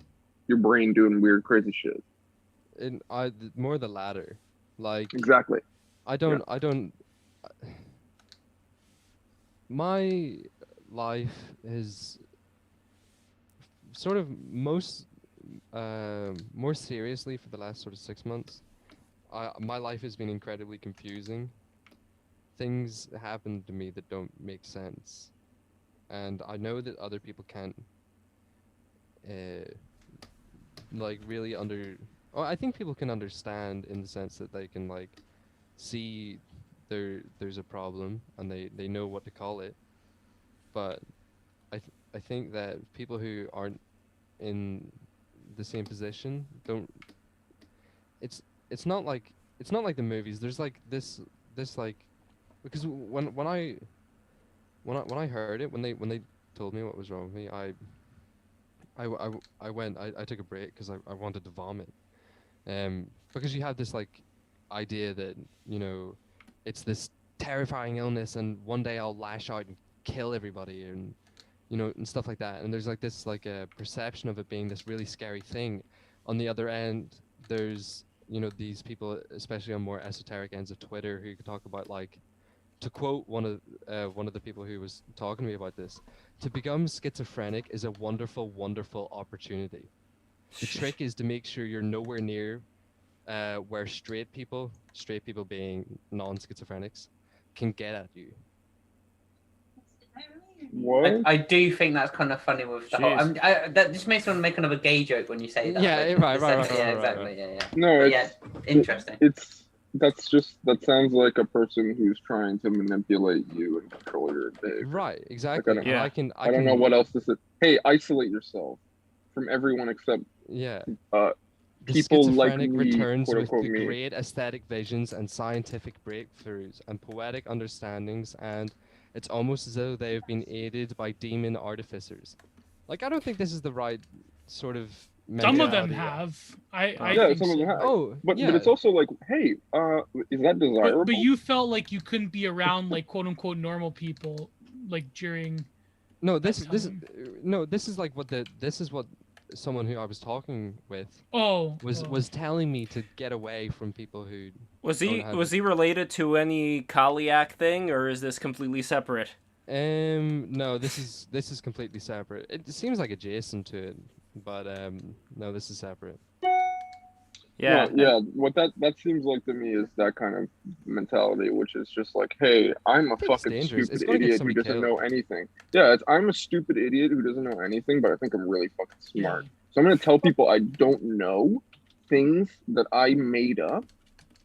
S4: your brain doing weird, crazy shit?
S3: More the latter. Like
S4: exactly.
S3: I don't. My life is sort of more seriously for the last sort of 6 months. My life has been incredibly confusing. Things happen to me that don't make sense, and I know that other people can't like really I think people can understand in the sense that they can like see there's a problem and they know what to call it. But I think that people who aren't in the same position don't. It's not like the movies. There's like this like, because when I heard it, when they told me what was wrong with me, I took a break because I wanted to vomit. Because you have this like idea that, you know, it's this terrifying illness and one day I'll lash out and kill everybody and, you know, and stuff like that. And there's like this like a perception of it being this really scary thing. On the other end, there's, you know, these people, especially on more esoteric ends of Twitter, who talk about like to quote one of the people who was talking to me about this, to become schizophrenic is a wonderful, wonderful opportunity. The trick is to make sure you're nowhere near where straight people being non-schizophrenics, can get at you.
S4: What?
S5: I do think that's kind of funny with the whole. That just makes me want to make another gay joke when you say that.
S3: Yeah, right.
S5: Yeah, exactly. Yeah.
S4: No,
S5: But yeah, interesting.
S4: That sounds like a person who's trying to manipulate you and control your day.
S3: Right, exactly.
S4: Like,
S3: I
S4: don't know what else to say. Hey, isolate yourself from everyone except people like
S3: schizophrenic
S4: me,
S3: returns
S4: quote
S3: with
S4: unquote
S3: the
S4: me.
S3: great aesthetic visions and scientific breakthroughs and poetic understandings, and it's almost as though they have been aided by demon artificers. Like, I don't think this is the right sort of
S1: Some of them
S3: mentality.
S1: have. I
S4: Yeah,
S1: think
S4: some of them
S1: so.
S4: have.
S3: Oh,
S4: But
S3: yeah.
S4: it's also like, hey, is that desirable?
S1: But you felt like you couldn't be around like quote unquote normal people like during.
S3: No, this
S1: that
S3: is
S1: time.
S3: this is like what someone who I was talking with
S1: Oh.
S3: was telling me to get away from people who
S2: Was he related to any Kaliak thing, or is this completely separate?
S3: No, this is completely separate. It seems like adjacent to it, but no, this is separate.
S2: Yeah.
S4: No, yeah. What that seems like to me is that kind of mentality, which is just like, hey, I'm a
S3: think it's
S4: fucking
S3: dangerous.
S4: stupid
S3: It's gonna get
S4: idiot who
S3: somebody
S4: doesn't know
S3: killed.
S4: anything. Yeah, I'm a stupid idiot who doesn't know anything, but I think I'm really fucking smart.
S1: Yeah.
S4: So I'm gonna tell people I don't know things that I made up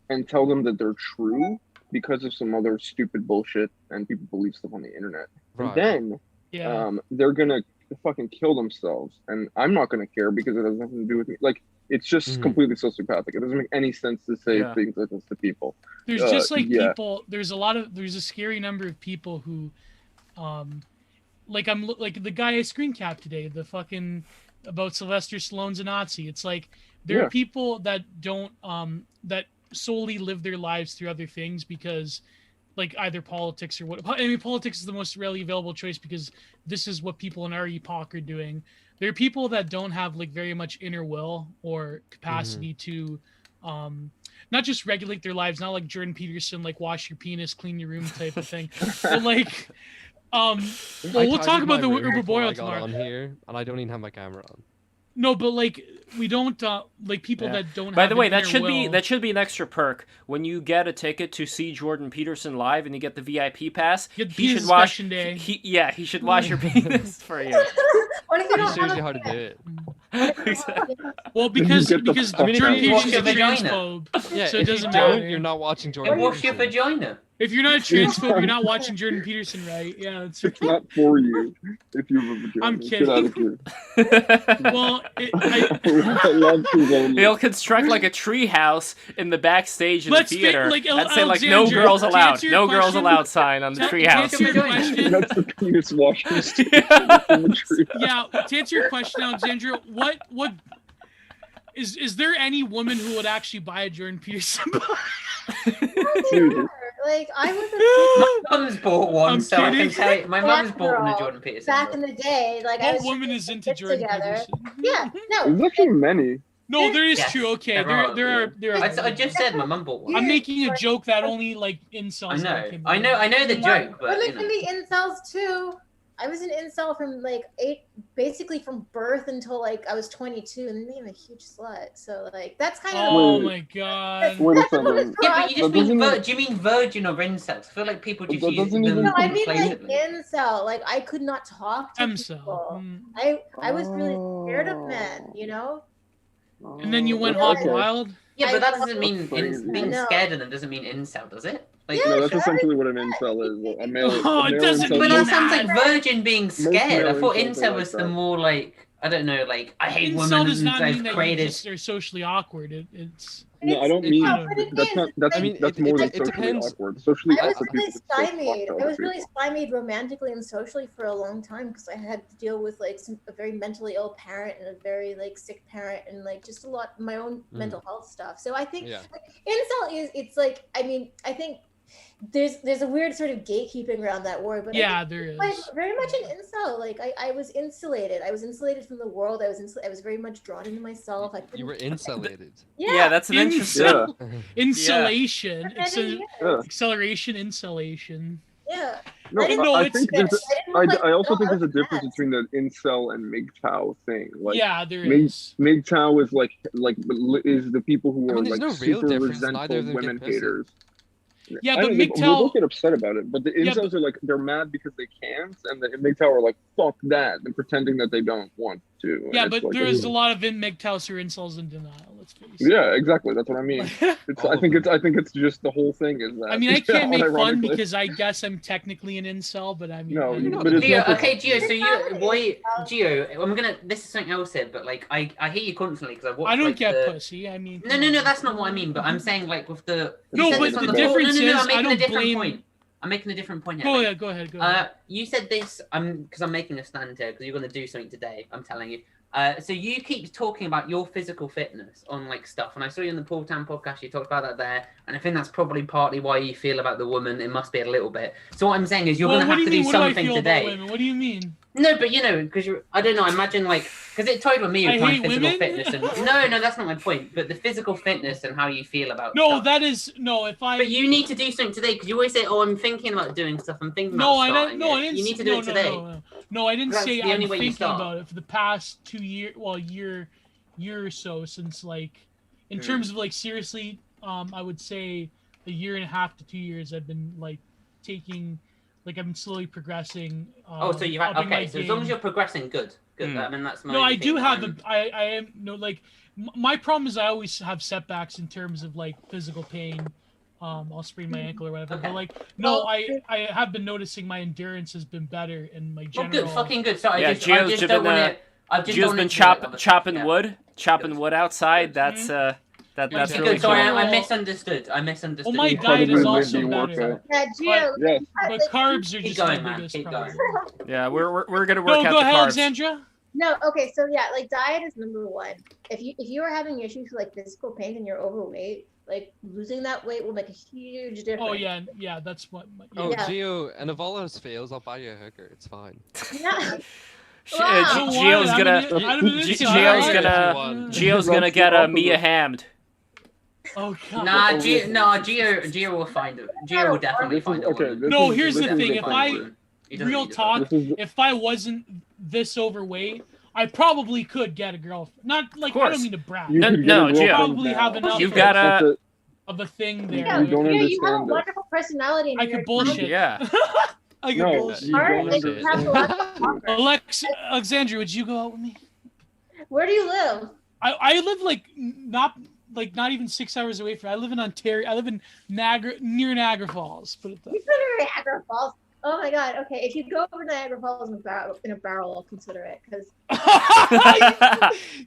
S4: and tell them that they're true because of some other stupid bullshit and people believe stuff on the internet.
S3: Right.
S4: And then
S1: Yeah.
S4: they're gonna fucking kill themselves, and I'm not gonna care because it has nothing to do with me. Like, it's just completely sociopathic. It doesn't make any sense to say things like this to people.
S1: There's just like people. There's a scary number of people who, like the guy I screen capped today, the fucking about Sylvester Stallone's a Nazi. It's like there are people that don't that solely live their lives through other things because like either politics or what. I mean, politics is the most readily available choice because this is what people in our epoch are doing. There are people that don't have like very much inner will or capacity to not just regulate their lives, not like Jordan Peterson, like wash your penis, clean your room type of thing, but like well, we'll talk about the Uber Boyle tomorrow.
S3: On here, and I don't even have my camera on.
S1: No, but like we don't like people that don't.
S2: By
S1: have
S2: the way,
S1: an
S2: that
S1: inner
S2: should be an extra perk when you get a ticket to see Jordan Peterson live and you get the VIP pass. He should wash. He should wash your penis for you.
S6: What if you
S3: He
S6: don't
S3: shows
S6: have
S3: you
S6: a
S3: how to do it.
S1: Well, because
S3: I mean,
S1: Jordan
S3: if you
S1: Peterson's a
S5: wash your vagina.
S1: transphobe,
S3: Yeah,
S1: so it
S3: if you
S1: doesn't
S3: don't,
S1: matter.
S3: you're not watching Jordan.
S5: Wash your
S3: Peterson.
S5: vagina.
S1: If you're not a transphobe, you're not watching Jordan Peterson, right? Yeah, that's right.
S4: It's not for you if you have a vagina.
S1: I'm
S4: Get out of here.
S1: Well,
S2: They'll construct like a tree house in the backstage of the theater
S1: like,
S2: and say like no
S1: Alexandra,
S2: girls
S1: to
S2: allowed,
S1: answer your
S2: no girls
S1: question-
S2: allowed sign on the tree house.
S1: To answer your question,
S4: That's the penis washing station
S2: Yeah.
S4: in the tree.
S1: yeah, to answer your question, Alexandra, what is there any woman who would actually buy a Jordan Peterson?
S4: Dude,
S6: Like I was
S5: My mum's bought one,
S1: I'm
S5: so I can
S1: kidding.
S5: tell you, my mum's bought one of
S6: Girl,
S5: Jordan Peterson.
S6: back in the day, like I
S1: What
S6: was
S1: woman
S6: just
S1: is into
S6: kids
S1: Jordan
S6: together.
S1: Peterson?
S6: Yeah, no.
S4: there's actually many.
S1: No, there is
S5: Yes,
S1: true. Okay,
S5: there
S1: there are.
S5: I just said my mum bought one.
S1: I'm making a joke that only like incels.
S5: I know the joke, but
S6: Women
S5: you know.
S6: can be incels too. I was an incel from like basically from birth until like I was 22, and then I'm a huge slut. So like that's kind of.
S1: Oh
S4: Wait.
S1: my god.
S4: Wait a
S6: That's what
S4: second.
S6: it's
S5: Yeah, but you just
S4: That
S5: mean
S4: doesn't
S5: do you mean virgin or incels? I feel like people just
S4: That
S5: use
S4: doesn't
S5: them
S4: even-
S6: No, I mean like
S5: complacently.
S6: incel. Like I could not talk to
S1: Emcel.
S6: people.
S1: Mm.
S6: I was really scared of men, you know.
S1: And then you went
S4: That's
S1: hog
S4: okay.
S1: wild.
S5: Yeah, but that
S6: I-
S5: doesn't mean
S4: Crazy.
S5: being
S6: No.
S5: scared of them doesn't mean incel, does it? Like,
S6: Yeah,
S4: No, that's
S6: sure.
S4: essentially what an incel is. A male,
S1: Oh,
S4: a
S1: it
S4: male
S1: doesn't
S4: incel
S5: but
S1: mean
S5: that
S4: is-
S5: sounds
S1: that.
S5: like virgin being scared. I
S4: male
S5: thought
S4: incels are
S5: incel
S4: like
S5: was the
S4: that.
S5: more like I don't know, like I hate
S1: Incel
S5: women
S1: does
S5: and
S1: not mean
S5: I've
S1: that you
S5: created.
S1: just are socially awkward. It's
S4: No, I don't
S6: It's-
S4: mean
S6: no, but it
S4: that's
S6: is.
S4: not. That's
S3: I mean,
S4: that's
S3: it-
S4: more
S3: it-
S4: than
S3: it
S4: socially
S3: depends.
S4: awkward. Socially
S6: I was
S4: awkward
S6: really
S4: people just fuck
S6: stymied.
S4: other
S6: I was really
S4: people.
S6: stymied romantically and socially for a long time because I had to deal with like a very mentally ill parent and a very like sick parent and like just a lot of my own mental health stuff. So I think
S3: Yeah.
S6: like, incel it's like I mean I think there's a weird sort of gatekeeping around that word, but
S1: yeah, there is.
S6: I'm very much an incel. Like I was insulated. I was insulated from the world. I was very much drawn into myself.
S3: You were insulated.
S2: Yeah, that's an interesting.
S1: Insulation,
S6: Yeah.
S1: acceleration, insulation.
S6: Yeah.
S4: No,
S1: I
S4: I think I also think there's a difference between the incel and MGTOW thing. Like,
S1: yeah, there is.
S4: MGTOW is like is the people who are
S3: there's
S4: like
S3: no real
S4: super
S3: difference.
S4: resentful
S3: Neither of them
S4: women
S3: get pussy.
S4: haters.
S1: Yeah,
S4: I
S1: but
S4: don't think- they
S1: MGTOW.
S4: both get upset about it, but the
S1: Yeah,
S4: incels are like they're mad because they can't, and the MGTOW are like fuck that, and pretending that they don't want to.
S1: Yeah,
S4: and it's
S1: but
S4: like,
S1: there's a lot of MGTOWs who are incels in denial. Let's face it.
S4: Yeah, exactly. That's what I mean. I think it's just the whole thing is that.
S1: I mean, I can't make fun
S4: ironically.
S1: because I guess I'm technically an incel, but I mean,
S4: No,
S1: I don't know.
S4: but it's
S5: Gio,
S4: not the-
S5: okay, Gio. So Gio, this is something else here, but like I hear you constantly because I watch.
S1: I don't
S5: like,
S1: get
S5: the...
S1: pussy. I mean,
S5: No, that's not what I mean. But I'm saying like with the.
S1: No,
S5: you said
S1: but
S5: this on
S1: the
S5: call.
S1: difference
S5: No,
S1: is
S5: I'm making
S1: I don't
S5: a different
S1: blame-
S5: point. I'm making a different point here.
S1: Go
S5: like,
S1: ahead, go ahead.
S5: You said this. Because I'm making a stand here because you're going to do something today. I'm telling you. So you keep talking about your physical fitness on like stuff, and I saw you in the Paul Tam podcast. You talked about that there, and I think that's probably partly why you feel about the woman. It must be a little bit. So what I'm saying is you're going to have to do something today.
S1: What do you mean?
S5: No, but you know, because I don't know. Imagine like because it tied with me with my physical fitness and no, that's not my point. But the physical fitness and how you feel about stuff.
S1: That is no. If I
S5: but you need to do something today because you always say, "Oh, I'm thinking about doing stuff. I'm thinking about starting it."
S1: I didn't.
S5: You need to do it today.
S1: No, I didn't
S5: That's
S1: say
S5: the
S1: I'm
S5: only way you
S1: thinking
S5: start.
S1: about it for the past 2 years. Well, year or so since like, in terms of like seriously, I would say a year and a half to 2 years. I've been like taking. Like I've been slowly progressing.
S5: So you have okay. So as long as you're progressing, good. I mean that's my.
S1: No, I do have I am no like my problem is I always have setbacks in terms of like physical pain. I'll sprain my ankle or whatever.
S5: Okay.
S1: But like no, I have been noticing my endurance has been better and my general.
S5: Good, fucking good. Sorry,
S2: Yeah,
S5: I just don't want to.
S2: Gio's been chopping wood outside. That's
S5: That's
S2: really
S5: good. Sorry,
S2: cool.
S5: I misunderstood.
S1: Well, my diet is also better.
S6: Yeah, Gio.
S1: But carbs are
S5: Keep
S1: just
S5: going,
S1: my
S5: man.
S1: biggest
S5: Keep
S1: problem.
S5: going.
S2: Yeah, we're gonna work out
S1: Go
S2: the
S1: ahead,
S2: carbs.
S1: Alexandra.
S6: No, okay, so yeah, like diet is number one. If you are having issues with like physical pain and you're overweight, like losing that weight will make a huge difference.
S1: Oh yeah, that's what.
S3: Oh,
S6: Yeah.
S3: Gio, and if all else fails, I'll buy you a hooker. It's fine.
S6: Yeah.
S2: Gio's gonna get a Mia Hammed.
S1: Oh god.
S5: Nah, Gio will find it. Gio will definitely find it.
S1: No, here's the thing. Real talk, if I wasn't this overweight, I probably could get a girlfriend. Not like I don't mean to brag.
S2: No,
S1: I
S2: Gio.
S1: probably have enough.
S2: You've got
S1: of a thing there.
S6: Yeah, you have a wonderful personality. And
S1: I could bullshit.
S2: Yeah.
S1: I could bullshit.
S3: you don't understand.
S1: Alexandra, would you go out with me?
S6: Where do you live?
S1: I live like not even 6 hours away from. I live in Ontario. I live in near Niagara Falls. Put it that.
S6: You go to Niagara Falls. Oh my god. Okay, if you go over Niagara Falls in a barrel, I'll consider it because.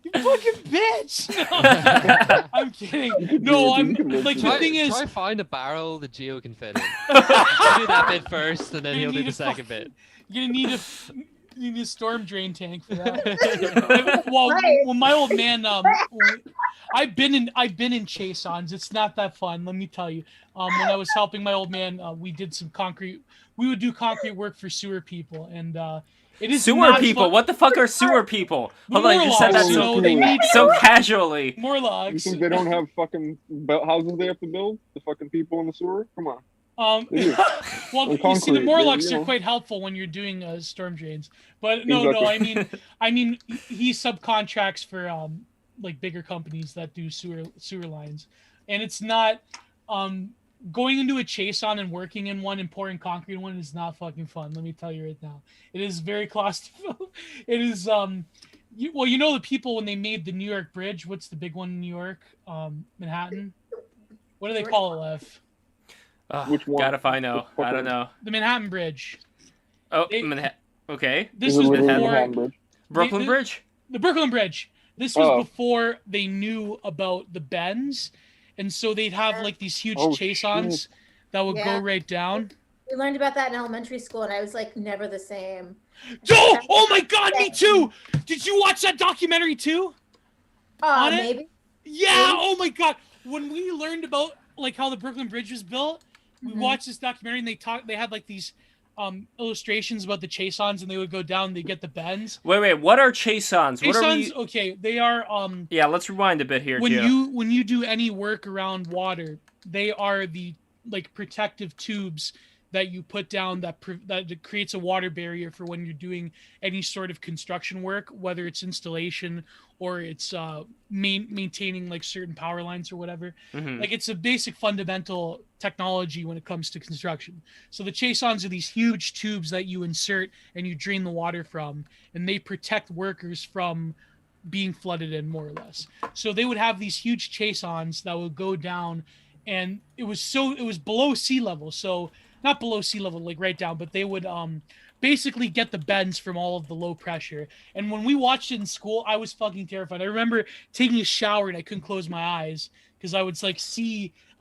S1: You fucking bitch! No, I'm kidding. No, I'm like the thing is.
S3: Try find a barrel that Gio can fit in. You do that bit first, and then he'll do the second bit.
S1: You're gonna need a storm drain tank for that. well, my old man, I've been in chase-ons. It's not that fun, let me tell you. When I was helping my old man, we did some concrete. We would do concrete work for sewer people, and it is
S2: sewer people. Fun. What the fuck are sewer people? Hold on, you said that so casually.
S1: Morlocks.
S4: You think they don't have fucking houses they have to build? The fucking people in the sewer? Come on.
S1: Well, you see, the Morlocks are quite helpful when you're doing storm drains. But no, I mean, he subcontracts for like bigger companies that do sewer lines, and it's not going into a chase-on and working in one and pouring concrete in one is not fucking fun. Let me tell you right now, it is very claustrophobic. It is you know the people when they made the New York Bridge. What's the big one in New York? Manhattan. What do they call it, Lev?
S4: Which one?
S2: God if I know. I don't know.
S1: The Manhattan Bridge.
S2: Oh, Manhattan. Okay.
S1: This was before
S2: Brooklyn Bridge?
S1: The Brooklyn Bridge. This was before they knew about the bends. And so they'd have like these huge chase-ons that would go right down.
S6: We learned about that in elementary school, and I was like, never the same.
S1: Oh my god, me too! Did you watch that documentary too?
S6: Maybe.
S1: Yeah, oh my god. When we learned about like how the Brooklyn Bridge was built, we watched this documentary and they had like these illustrations about the chase-ons, and they would go down, they get the bends.
S2: Wait, what are chase-ons?
S1: Chase-ons, okay, they are
S2: yeah, let's rewind a bit here,
S1: when
S2: Gio.
S1: when you do any work around water, they are the like protective tubes that you put down that creates a water barrier for when you're doing any sort of construction work, whether it's installation or it's maintaining like certain power lines or whatever. Like it's a basic fundamental technology when it comes to construction. So the chase-ons are these huge tubes that you insert and you drain the water from, and they protect workers from being flooded in, more or less. So they would have these huge chase-ons that would go down, and it was below sea level. So not below sea level, like right down, but they would basically get the bends from all of the low pressure. And when we watched it in school, I was fucking terrified. I remember taking a shower and I couldn't close my eyes because I would I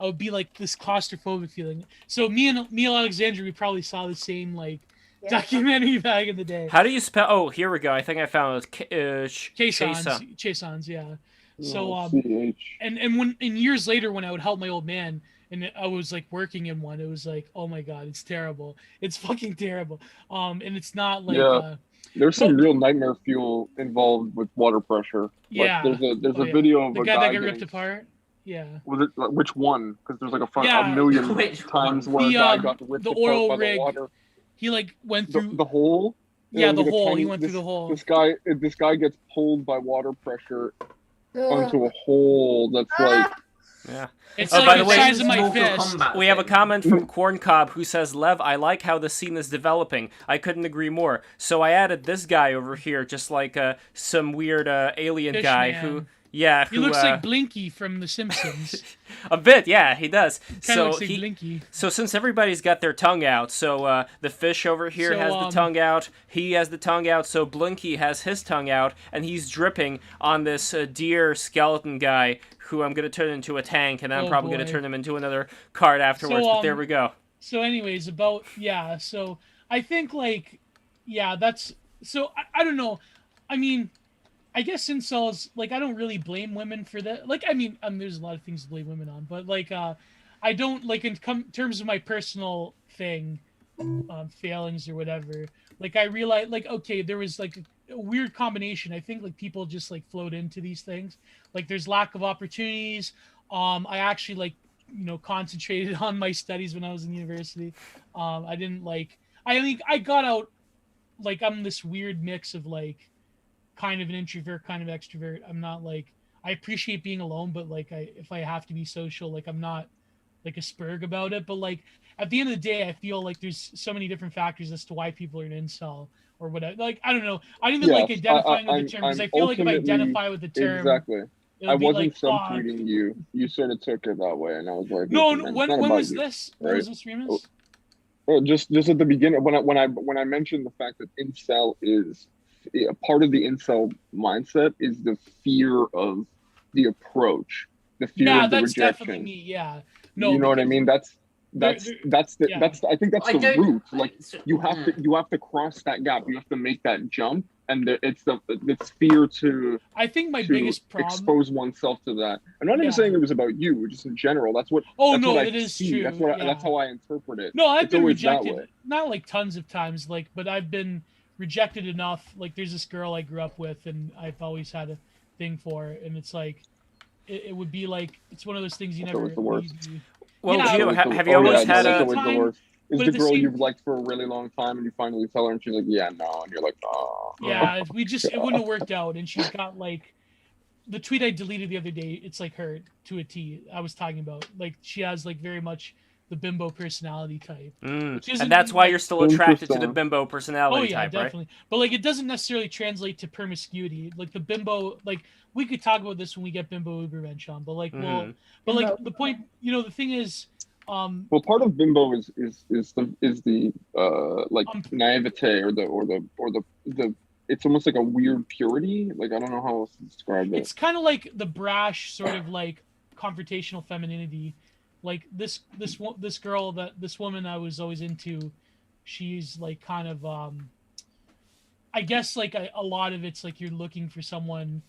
S1: would be like this claustrophobic feeling. So me and Alexandra, we probably saw the same like documentary back in the day.
S2: How do you spell? Oh, here we go. I think I found it.
S1: Chase-ons, yeah. So and years later when I would help my old man and I was like working in one, it was like, oh my god, it's terrible. It's fucking terrible. And it's not like
S4: there's some real nightmare fuel involved with water pressure.
S1: Yeah.
S4: Like, there's a video of
S1: the
S4: a
S1: guy
S4: guy
S1: that got ripped apart. Yeah.
S4: Was it which one? Because there's like a million times where a guy got ripped apart by the water.
S1: He like went through
S4: the hole.
S1: Yeah, the hole. He went through the hole.
S4: This guy gets pulled by water pressure onto a hole that's like.
S2: Yeah.
S1: It's like the size of my fist.
S2: We have a comment from Corncob who says, Lev, I like how the scene is developing. I couldn't agree more. So I added this guy over here, just like some weird alien guy who... Yeah,
S1: he looks like Blinky from The Simpsons.
S2: A bit, yeah, he does.
S1: So looks like Blinky.
S2: So since everybody's got their tongue out, so the fish over here has the tongue out, he has the tongue out, so Blinky has his tongue out, and he's dripping on this deer skeleton guy who I'm going to turn into a tank, and I'm probably going to turn him into another card afterwards, but there we go.
S1: So anyways, so I think, like, that's... So, I don't know. I mean... I guess incels, like, I don't really blame women for that. Like, I mean, there's a lot of things to blame women on, but, like, I don't, like, in terms of my personal thing, failings or whatever, like, I realized, like, okay, there was, like, a weird combination. I think, like, people just, like, float into these things. Like, there's lack of opportunities. I actually, like, you know, concentrated on my studies when I was in university. I didn't, like, I got out, like, I'm this weird mix of, like, kind of an introvert, kind of extrovert. I'm not like, I appreciate being alone, but like if I have to be social, like I'm not like a spurg about it. But like at the end of the day, I feel like there's so many different factors as to why people are an incel or whatever. Like I don't know. I didn't even like identifying with the term because I feel like if I identify with the term,
S4: exactly. I wasn't subtweeting you. You sort of took it that way, and I was like,
S1: no. When was this? When was this, Remus?
S4: Well, just at the beginning when I mentioned the fact that incel is a part of the incel mindset is the fear of the approach, the fear of the rejection. Yeah, that's definitely me.
S1: Yeah, no,
S4: you know what I mean. I think that's the root. Like you have to cross that gap. You have to make that jump, and it's fear to.
S1: I think my biggest problem
S4: expose oneself to that. I'm not even saying it was about you, just in general. That's what.
S1: It is true.
S4: That's how I interpret it.
S1: No, I've been rejected. Not like tons of times, like, but I've been rejected enough. Like there's this girl I grew up with and I've always had a thing for, and it's like it would be like it's one of those things you never.
S4: The worst.
S2: Well, Gio, have you always had a?
S4: Is the girl you've liked for a really long time and you finally tell her and she's like, yeah, no, and you're like, oh.
S1: Yeah, it wouldn't have worked out, and she's got like the tweet I deleted the other day. It's like her to a T. I was talking about like she has like very much the bimbo personality type.
S2: And that's why you're still attracted to the bimbo personality type,
S1: definitely. Right? But like it doesn't necessarily translate to promiscuity. Like the bimbo, like we could talk about this when we get bimbo Ubermensch on, but like like the point, you know, the thing is
S4: well, part of bimbo is the like naivete or the it's almost like a weird purity. Like I don't know how else to describe it.
S1: It's kind of like the brash sort of like confrontational femininity. Like this woman I was always into, she's like kind of I guess like a lot of it's like you're looking for someone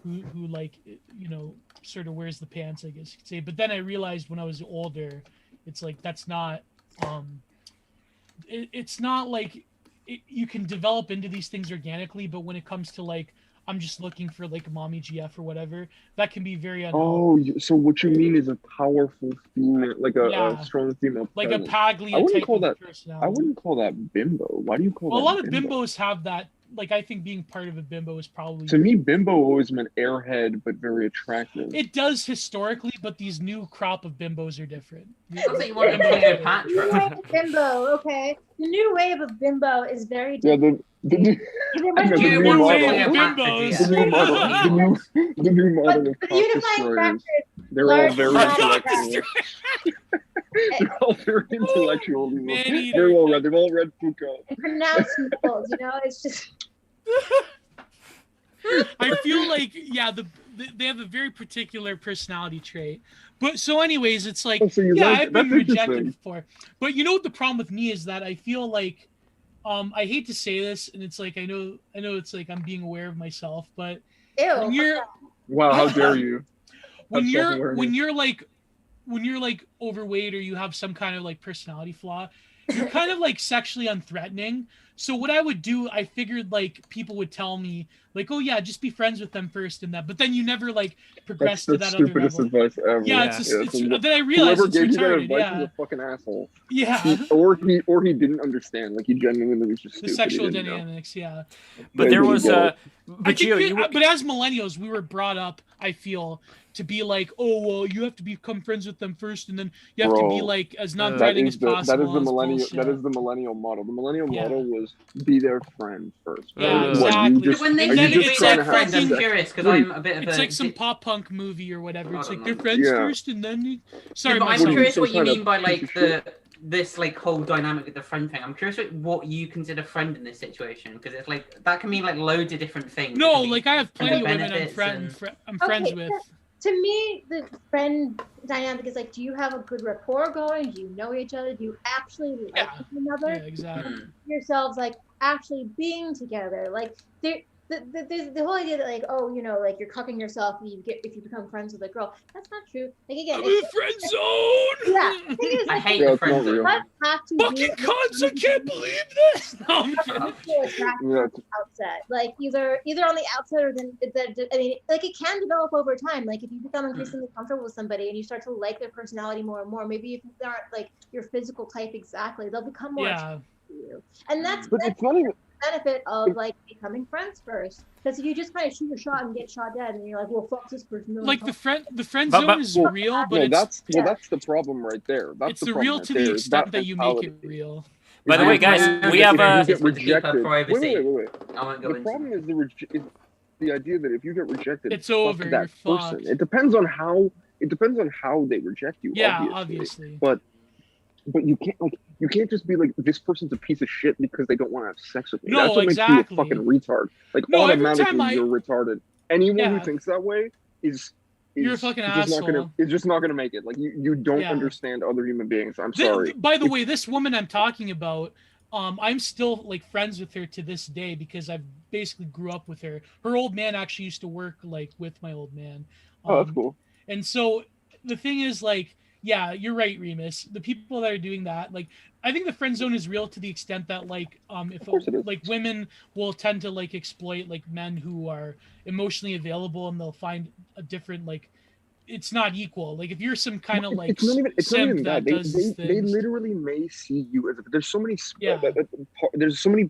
S1: who like, you know, sort of wears the pants, I guess you could say. But then I realized when I was older, It's like that's not. It's not like you can develop into these things organically, but when it comes to like I'm just looking for like a mommy GF or whatever, that can be very unhealthy.
S4: Oh, so what you mean is a powerful female, like a strong female
S1: like
S4: presence.
S1: a Paglia type of personality.
S4: I wouldn't call that bimbo. Why do you call that?
S1: A lot of
S4: bimbo?
S1: bimbos have that. Like I think being part of a bimbo is probably.
S4: To me, bimbo always meant airhead, but very attractive.
S1: It does historically, but these new crop of bimbos are different.
S5: Sounds like you want to be a Patra.
S6: Bimbo, okay. The new wave of bimbo is very
S4: Yeah,
S6: different.
S4: the new
S1: wave of bimbos.
S4: The new model of cock destroyers. They're all very intellectual. They're all very intellectual. They're all red. They've all read Foucault.
S6: And pronounced nipples, it's just.
S1: I feel like they have a very particular personality trait. But so anyways, it's like I've been rejected before. But you know what the problem with me is that I feel like I hate to say this, and it's like I know it's like I'm being aware of myself, but
S6: Ew.
S4: Wow, how dare you?
S1: When you're like overweight or you have some kind of like personality flaw, you're kind of like sexually unthreatening. So what I would do, I figured like people would tell me like, oh yeah, just be friends with them first and that, but then you never like progress to that other level. That's the stupidest advice ever. Yeah, then I realized
S4: whoever gave you that advice
S1: is
S4: a fucking asshole.
S1: Yeah.
S4: Or he didn't understand. Like he genuinely was just stupid.
S1: The sexual dynamics, yeah.
S2: But there was
S1: but as millennials, we were brought up, I feel, to be like, oh well, you have to become friends with them first, and then you have to be like as non-threatening as possible.
S4: That is the millennial model. The millennial model was be their friend first.
S1: Yeah, exactly.
S5: When they say friends, I'm curious because I'm a bit of
S1: it's like some pop punk movie or whatever. It's like they're friends first, and then sorry.
S5: But I'm curious what you mean by like this like whole dynamic with the friend thing. I'm curious what you consider friend in this situation, because it's like that can mean like loads of different things.
S1: No, like I have plenty of women I'm friends with.
S6: To me, the friend dynamic is like, do you have a good rapport going? Do you know each other? Do you actually like one another?
S1: Yeah, exactly.
S6: Yourselves like actually being together. Like the whole idea that like, oh, like you're cucking yourself if you become friends with a girl. That's not true. Like again,
S1: I'm in the friend zone.
S6: Yeah,
S5: I hate the friend zone.
S1: Fucking cunts! I can't believe this. No, I'm kidding.
S6: Outset, like either on the outset or then I mean, like it can develop over time. Like if you become increasingly comfortable with somebody and you start to like their personality more and more, maybe if they aren't like your physical type exactly, they'll become more attracted to you. And that's
S4: it's not even
S6: benefit of like becoming friends first, because if you just kind of shoot a shot and get shot dead and you're like, well, fuck this person,
S1: like the friend zone is real, but
S4: that's the problem right there.
S1: It's the real to the extent that you make it real.
S2: By the way, guys, we have
S4: rejected. Wait. The problem is the idea that if you get rejected,
S1: it's over.
S4: That person. It depends on how they reject you.
S1: Yeah, obviously.
S4: But you can't just be like, this person's a piece of shit because they don't want to have sex with me.
S1: No,
S4: that's what
S1: exactly.
S4: makes you a fucking retard. Like automatically you're retarded. Anyone who thinks that way is
S1: you're a fucking asshole.
S4: It's just not gonna make it. Like you don't understand other human beings. I'm sorry.
S1: By the way, this woman I'm talking about, I'm still like friends with her to this day because I basically grew up with her. Her old man actually used to work like with my old man.
S4: Oh, that's cool.
S1: And so the thing is like, yeah, you're right, Remus. The people that are doing that, like, I think the friend zone is real to the extent that, like, like women will tend to like exploit like men who are emotionally available, and they'll find a different like, it's not equal. Like if you're some kind of like
S4: it's not even that. They literally may see you as there's so many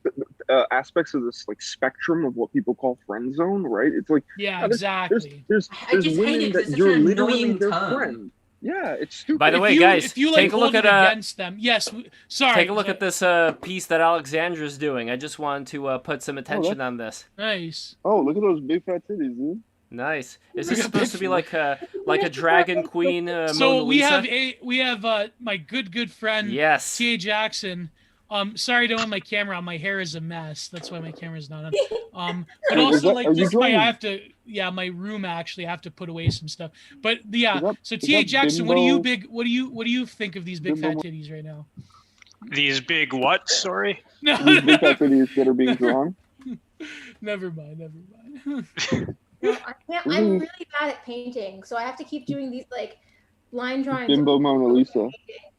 S4: aspects of this like spectrum of what people call friend zone, right? It's like
S1: exactly.
S4: There's women that you're literally their friend. Yeah, it's stupid.
S2: By the way, guys,
S1: if you
S2: take a look at
S1: against them. Yes, sorry.
S2: Take a look at this piece that Alexandra's doing. I just wanted to put some attention on this.
S1: Nice.
S4: Oh, look at those big fat titties, dude.
S2: Nice. Is this supposed to be like a dragon queen?
S1: So
S2: Mona Lisa?
S1: we have my good friend T.A. Jackson. Sorry I don't have my camera on. My hair is a mess. That's why my camera's not on. But also like just I have to my room actually I have to put away some stuff. But so T.A. Jackson, what do you think of these big fat titties right now?
S7: These big what? Sorry.
S4: These big fat titties that are being drawn.
S1: Never mind.
S6: No, I'm really bad at painting, so I have to keep doing these like line drawings.
S4: Bimbo Mona Lisa.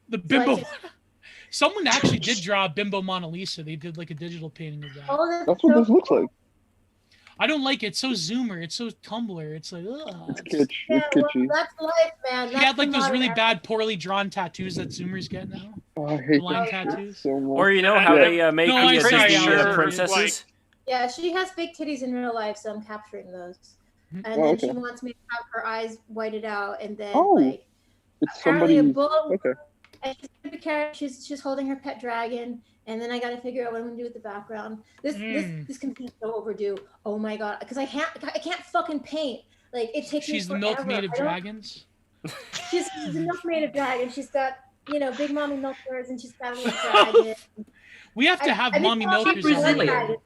S1: The bimbo. Someone actually did draw a bimbo Mona Lisa. They did like a digital painting of that.
S6: Oh,
S4: That's what this looks like.
S1: I don't like it. It's so Zoomer. It's so Tumblr. It's like,
S4: it's kitsch.
S6: Yeah,
S4: It's kitschy.
S6: well, that's life, man.
S1: He had like those really bad, poorly drawn tattoos that Zoomers get now.
S4: Oh, I hate
S1: Line
S4: that
S1: tattoos.
S4: so much.
S2: Or you know how they make
S1: No,
S2: the
S1: I'm pretty
S2: Disney
S1: sure,
S2: princesses?
S6: Yeah, she has big titties in real life, so I'm capturing those. And then
S4: okay.
S6: she wants me to have her eyes whited out, and then
S4: It's
S6: apparently
S4: somebody.
S6: a bull.
S4: Okay.
S6: And she's holding her pet dragon, and then I got to figure out what I'm gonna do with the background. This can be so overdue. Oh my god, because I can't fucking paint. Like it takes me
S1: She's the
S6: forever.
S1: milk maid of dragons.
S6: She's the milk maid of dragons. She's got big mommy milkers, and she's got a little dragon.
S1: We have to have mommy milkers.
S5: Brazilian.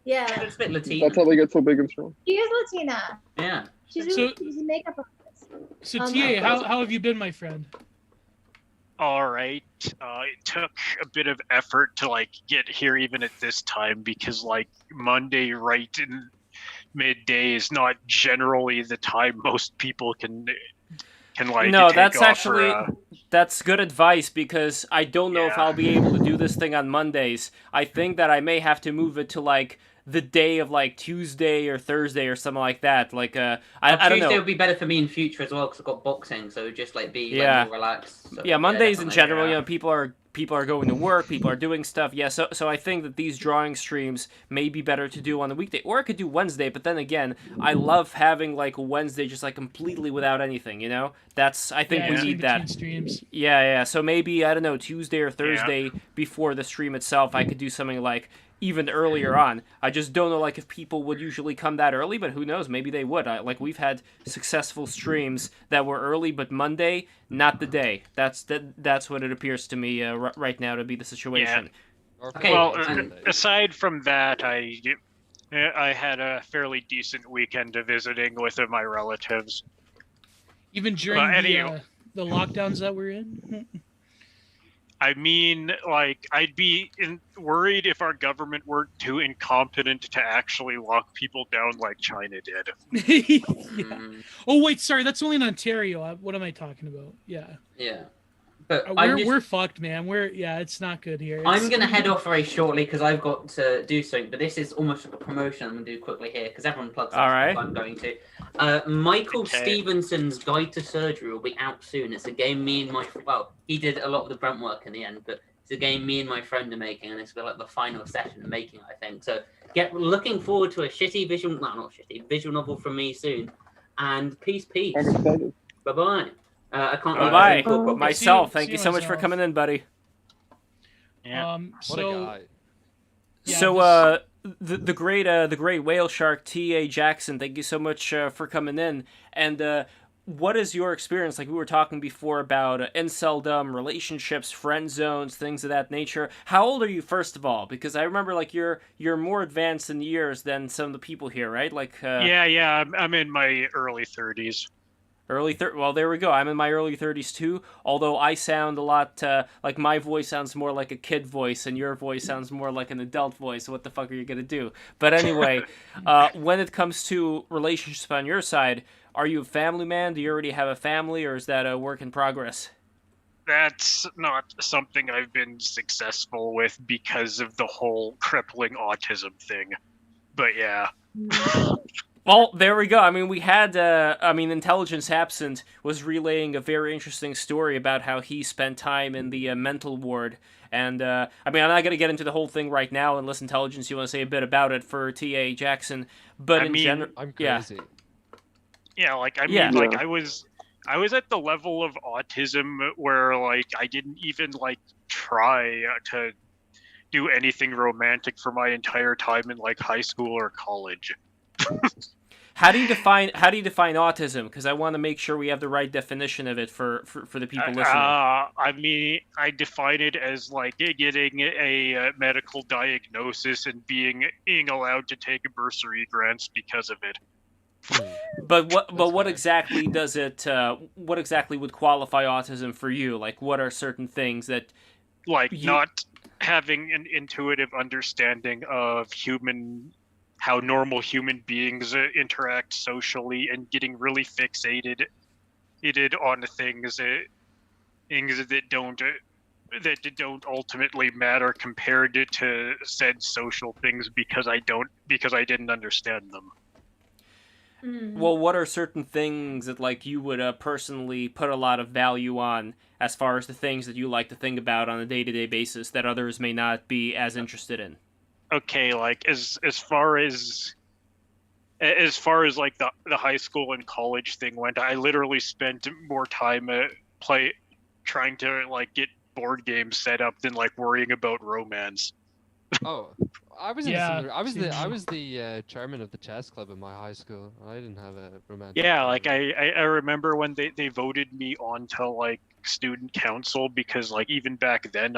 S6: Yeah,
S5: It's a bit Latino.
S4: That's how they get so big and strong.
S6: she is Latina.
S5: Yeah.
S6: She's really using makeup artist.
S1: So TA, how have you been, my friend?
S7: All right. It took a bit of effort to like get here even at this time because like Monday right in midday is not generally the time most people can like.
S2: No,
S7: take
S2: that's
S7: off
S2: actually
S7: for,
S2: that's good advice because I don't know if
S7: Yeah.
S2: I'll be able to do this thing on Mondays. I think that I may have to move it to like the day of like Tuesday or Thursday or something like that. Like I don't know.
S5: Tuesday would be better for me in future as well because I've got boxing, so just like be
S2: Yeah.
S5: more relaxed. So,
S2: Yeah, Mondays in
S5: definitely.
S2: general, you know, people are going to work, people are doing stuff. Yeah, so I think that these drawing streams may be better to do on the weekday, or I could do Wednesday. But then again, I love having like a Wednesday just like completely without anything. You know, I think we
S1: in
S2: need
S1: between
S2: that.
S1: streams.
S2: Yeah. So maybe I don't know, Tuesday or Thursday before the stream itself, I could do something like even earlier on. I just don't know like if people would usually come that early, but who knows? Maybe they would. Like we've had successful streams that were early, but Monday, not the day. That's what it appears to me right now to be the situation.
S5: Okay.
S7: Well,
S5: and-
S7: aside from that, I had a fairly decent weekend of visiting with my relatives.
S1: Even during
S7: anyway.
S1: the lockdowns that we're in.
S7: I mean, like, I'd be worried if our government weren't too incompetent to actually lock people down like China did.
S1: Yeah. Oh wait, sorry, that's only in Ontario. What am I talking about? Yeah.
S5: Yeah. But
S1: we're fucked, man. It's not good here.
S5: I'm going to head off very shortly because I've got to do something. But this is almost like a promotion I'm going to do quickly here because everyone plugs
S2: All right.
S5: I'm going to. Michael Stevenson's Guide to Surgery will be out soon. It's a game me and he did a lot of the grunt work in the end, but it's a game me and my friend are making, and it's like the final session of making, I think. So looking forward to a visual novel from me soon. And peace.
S4: I'm excited.
S5: Bye-bye. I can't.
S2: Bye.
S5: Bye.
S2: Myself, thank
S1: see
S2: you
S1: you
S2: so much for
S1: myself.
S2: coming in, buddy.
S7: Yeah.
S3: What a guy.
S1: Yeah,
S2: So the great whale shark T.A. Jackson, thank you so much for coming in. And what is your experience? Like we were talking before about inceldom, relationships, friend zones, things of that nature. How old are you, first of all? Because I remember like you're more advanced in years than some of the people here, right? Like
S7: Yeah. I'm in my early 30s.
S2: Well, there we go. I'm in my early 30s too, although I sound a lot like my voice sounds more like a kid voice and your voice sounds more like an adult voice. What the fuck are you going to do? But anyway, when it comes to relationships on your side, are you a family man? Do you already have a family, or is that a work in progress?
S7: That's not something I've been successful with because of the whole crippling autism thing. But yeah.
S2: Well, there we go. I mean, we had, Intelligence Absent was relaying a very interesting story about how he spent time in the mental ward. And, I'm not going to get into the whole thing right now unless Intelligence, you want to say a bit about it for T.A. Jackson. But
S7: in general,
S3: I'm crazy.
S7: Yeah, I was at the level of autism where, like, I didn't even, like, try to do anything romantic for my entire time in, like, high school or college.
S2: How do you define autism? Because I want to make sure we have the right definition of it for the people listening.
S7: I define it as like getting a medical diagnosis and being allowed to take bursary grants because of it.
S2: But what exactly does it? What exactly would qualify autism for you? Like, what are certain things that,
S7: not having an intuitive understanding of how normal human beings interact socially, and getting really fixated on things things that don't ultimately matter compared to said social things because I didn't understand them.
S2: Well, what are certain things that like you would personally put a lot of value on as far as the things that you like to think about on a day-to-day basis that others may not be as interested in?
S7: Okay, like as far as like the high school and college thing went, I literally spent more time trying to like get board games set up than like worrying about romance.
S3: Oh, I was I was the chairman of the chess club in my high school. I didn't have a romantic.
S7: Yeah, like I remember when they voted me onto like student council because like even back then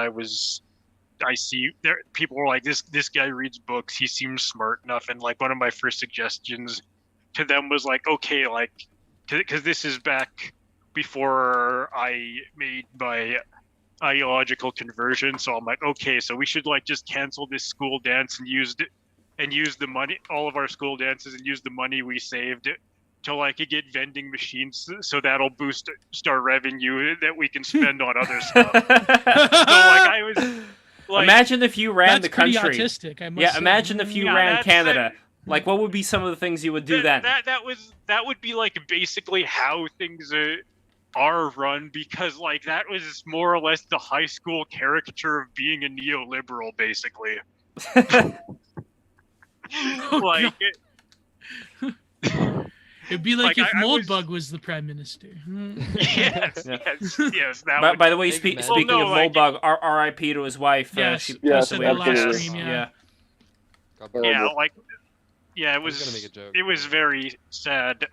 S7: people were like this guy reads books, he seems smart enough, and like one of my first suggestions to them was like, okay, like because this is back before I made my ideological conversion, so I'm like, okay, so we should like just cancel this school dance and use the money, all of our school dances, and use the money we saved to like get vending machines, so that'll boost our revenue that we can spend on other stuff. So like I was like,
S2: imagine if you ran the country.
S1: Pretty autistic, I must say.
S2: Imagine if you ran Canada. Like, what would be some of the things you would do then?
S7: That would be like basically how things are run, because like that was more or less the high school caricature of being a neoliberal, basically. Like
S1: it'd be like if Moldbug was the prime minister.
S7: Yes.
S2: By the way, speaking of Moldbug, R.I.P. to his wife.
S1: Yes,
S2: she
S1: posted the last
S2: absolutely.
S1: stream.
S7: It was very sad.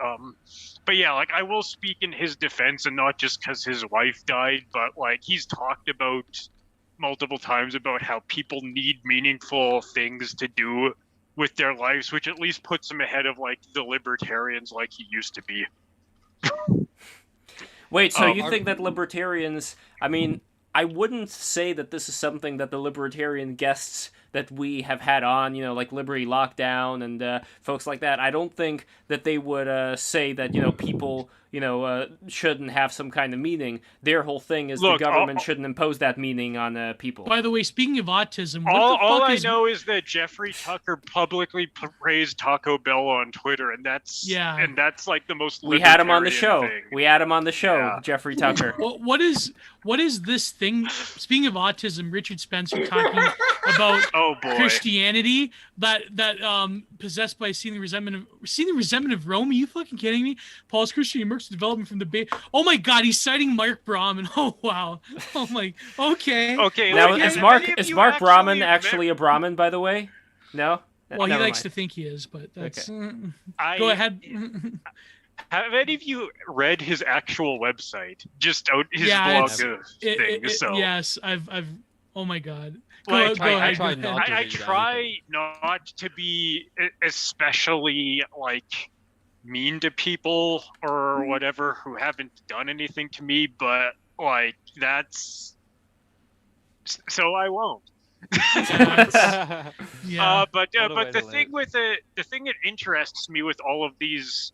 S7: But yeah, like I will speak in his defense, and not just because his wife died, but like he's talked about multiple times about how people need meaningful things to do with their lives, which at least puts him ahead of like the libertarians like he used to be.
S2: Wait, so you think that libertarians, I mean, I wouldn't say that this is something that the libertarian guests that we have had on, you know, like Liberty Lockdown and folks like that, I don't think that they would say that, you know, people, you know, shouldn't have some kind of meaning. Their whole thing is the government shouldn't impose that meaning on people.
S1: By the way, speaking of autism,
S7: all I know is that Jeffrey Tucker publicly praised Taco Bell on Twitter, and that's like the most.
S2: We had him on the show.
S7: Thing.
S2: We had him on the show, Jeffrey Tucker.
S1: What is this thing? Speaking of autism, Richard Spencer talking about Christianity that possessed by seeing the resentment of Rome. Are you fucking kidding me? Paul's Christian emerged development from the base. Oh my God, he's citing Mark Brahman. Oh wow. Oh my. Okay.
S2: Now is Mark Brahman actually a Brahmin, by the way? No.
S1: Well, he likes to think he is, but that's. Okay. Go ahead.
S7: Have any of you read his actual website? Just out his blog thing.
S1: Yes, I've. Oh my God.
S7: I try not to be especially like mean to people or whatever who haven't done anything to me, but like that's so I won't. But the thing that interests me with all of these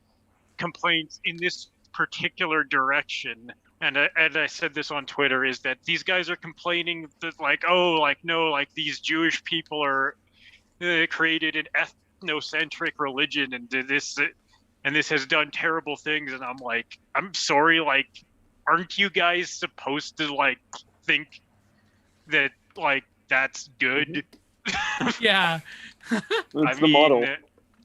S7: complaints in this particular direction, and I said this on Twitter, is that these guys are complaining that these Jewish people are created an ethnocentric religion, and this has done terrible things, and I'm like, I'm sorry, like, aren't you guys supposed to like think that like that's good?
S1: Yeah.
S4: It's the model.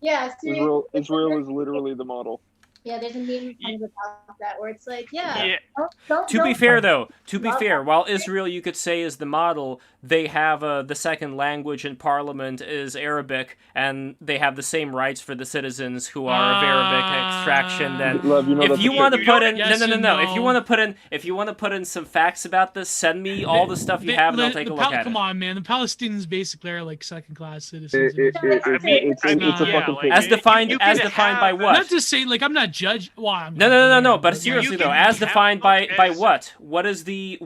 S6: Yeah,
S4: Israel is literally the model.
S6: Yeah, there's a meme kind of about that where it's like,
S2: To be fair, while Israel, you could say, is the model, they have the second language in parliament is Arabic, and they have the same rights for the citizens who are of Arabic extraction. Then, if you want to put in, if you want to put in some facts about this, send me all the stuff you have, and I'll take a look at it.
S1: Come on, man, the Palestinians basically are like second-class citizens.
S2: As defined by what?
S1: Not to say, like, I'm not judge. Well,
S2: no. But seriously though, as defined by what? What is the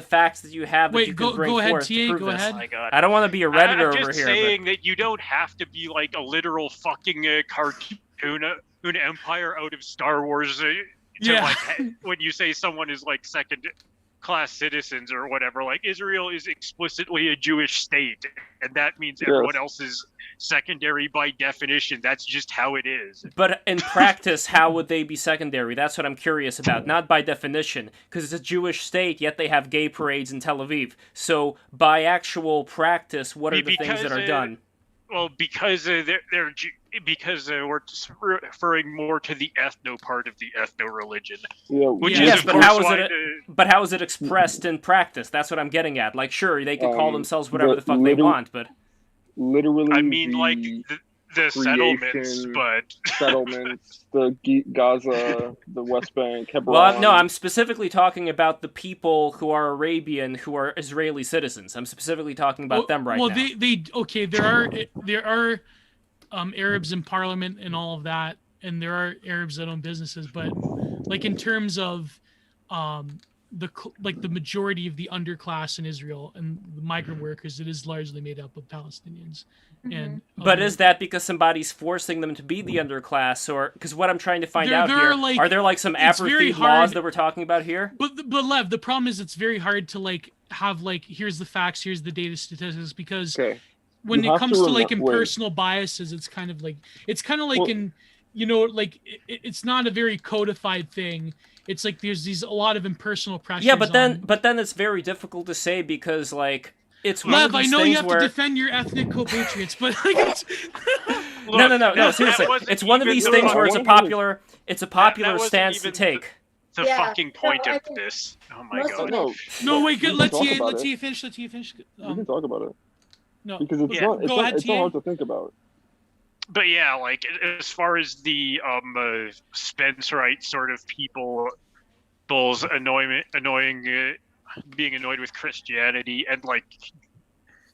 S2: facts that you have that you can bring forth to prove this?
S1: Oh my God.
S2: I don't want to be a Redditor over here.
S7: I'm just saying that you don't have to be like a literal fucking cartoon, an empire out of Star Wars. Like when you say someone is like second class citizens or whatever. Like, Israel is explicitly a Jewish state, and that means everyone else is secondary by definition. That's just how it is.
S2: But in practice, how would they be secondary? That's what I'm curious about. Not by definition, because it's a Jewish state, yet they have gay parades in Tel Aviv. So by actual practice, what are the things that are done?
S7: Well, because we're referring more to the ethno part of the ethno religion.
S2: But how is it expressed in practice? That's what I'm getting at. Like, sure, they can call themselves whatever the fuck they want, but
S4: literally,
S7: I mean, like the settlements,
S4: the Gaza, the West Bank, Hebron.
S2: Well, no, I'm specifically talking about the people who are Arabian, who are Israeli citizens. I'm specifically talking about them right now.
S1: Well, there are Arabs in parliament and all of that, and there are Arabs that own businesses, but like in terms of the majority of the underclass in Israel and the migrant workers, it is largely made up of Palestinians. And
S2: but is that because somebody's forcing them to be the underclass, or because what I'm trying to find out here, are there like some apathy laws that we're talking about here?
S1: But Lev, the problem is it's very hard to like have like here's the facts, here's the data statistics, because when it comes to like impersonal biases, it's kind of like in it's not a very codified thing. It's like there's a lot of impersonal pressures.
S2: Yeah, but then it's very difficult to say because like it's one
S1: Lev,
S2: of these
S1: I know
S2: things
S1: you have
S2: where...
S1: to defend your ethnic compatriots, but like it's...
S2: no, seriously, it's one of these things where it's a popular stance to take.
S7: The fucking point of this. Oh my god.
S1: No, wait, good. Let's you finish.
S4: We can talk about it.
S1: No,
S4: because it's not hard to think about.
S7: But yeah, like as far as the Spencerite sort of people's being annoyed with Christianity and like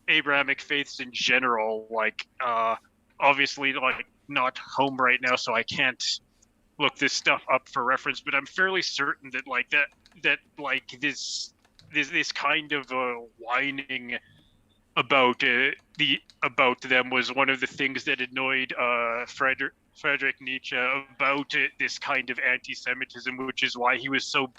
S7: Abrahamic faiths in general, like obviously like not home right now, so I can't look this stuff up for reference, but I'm fairly certain that like that like this kind of whining about them was one of the things that annoyed Friedrich Nietzsche about this kind of anti-Semitism, which is why he was so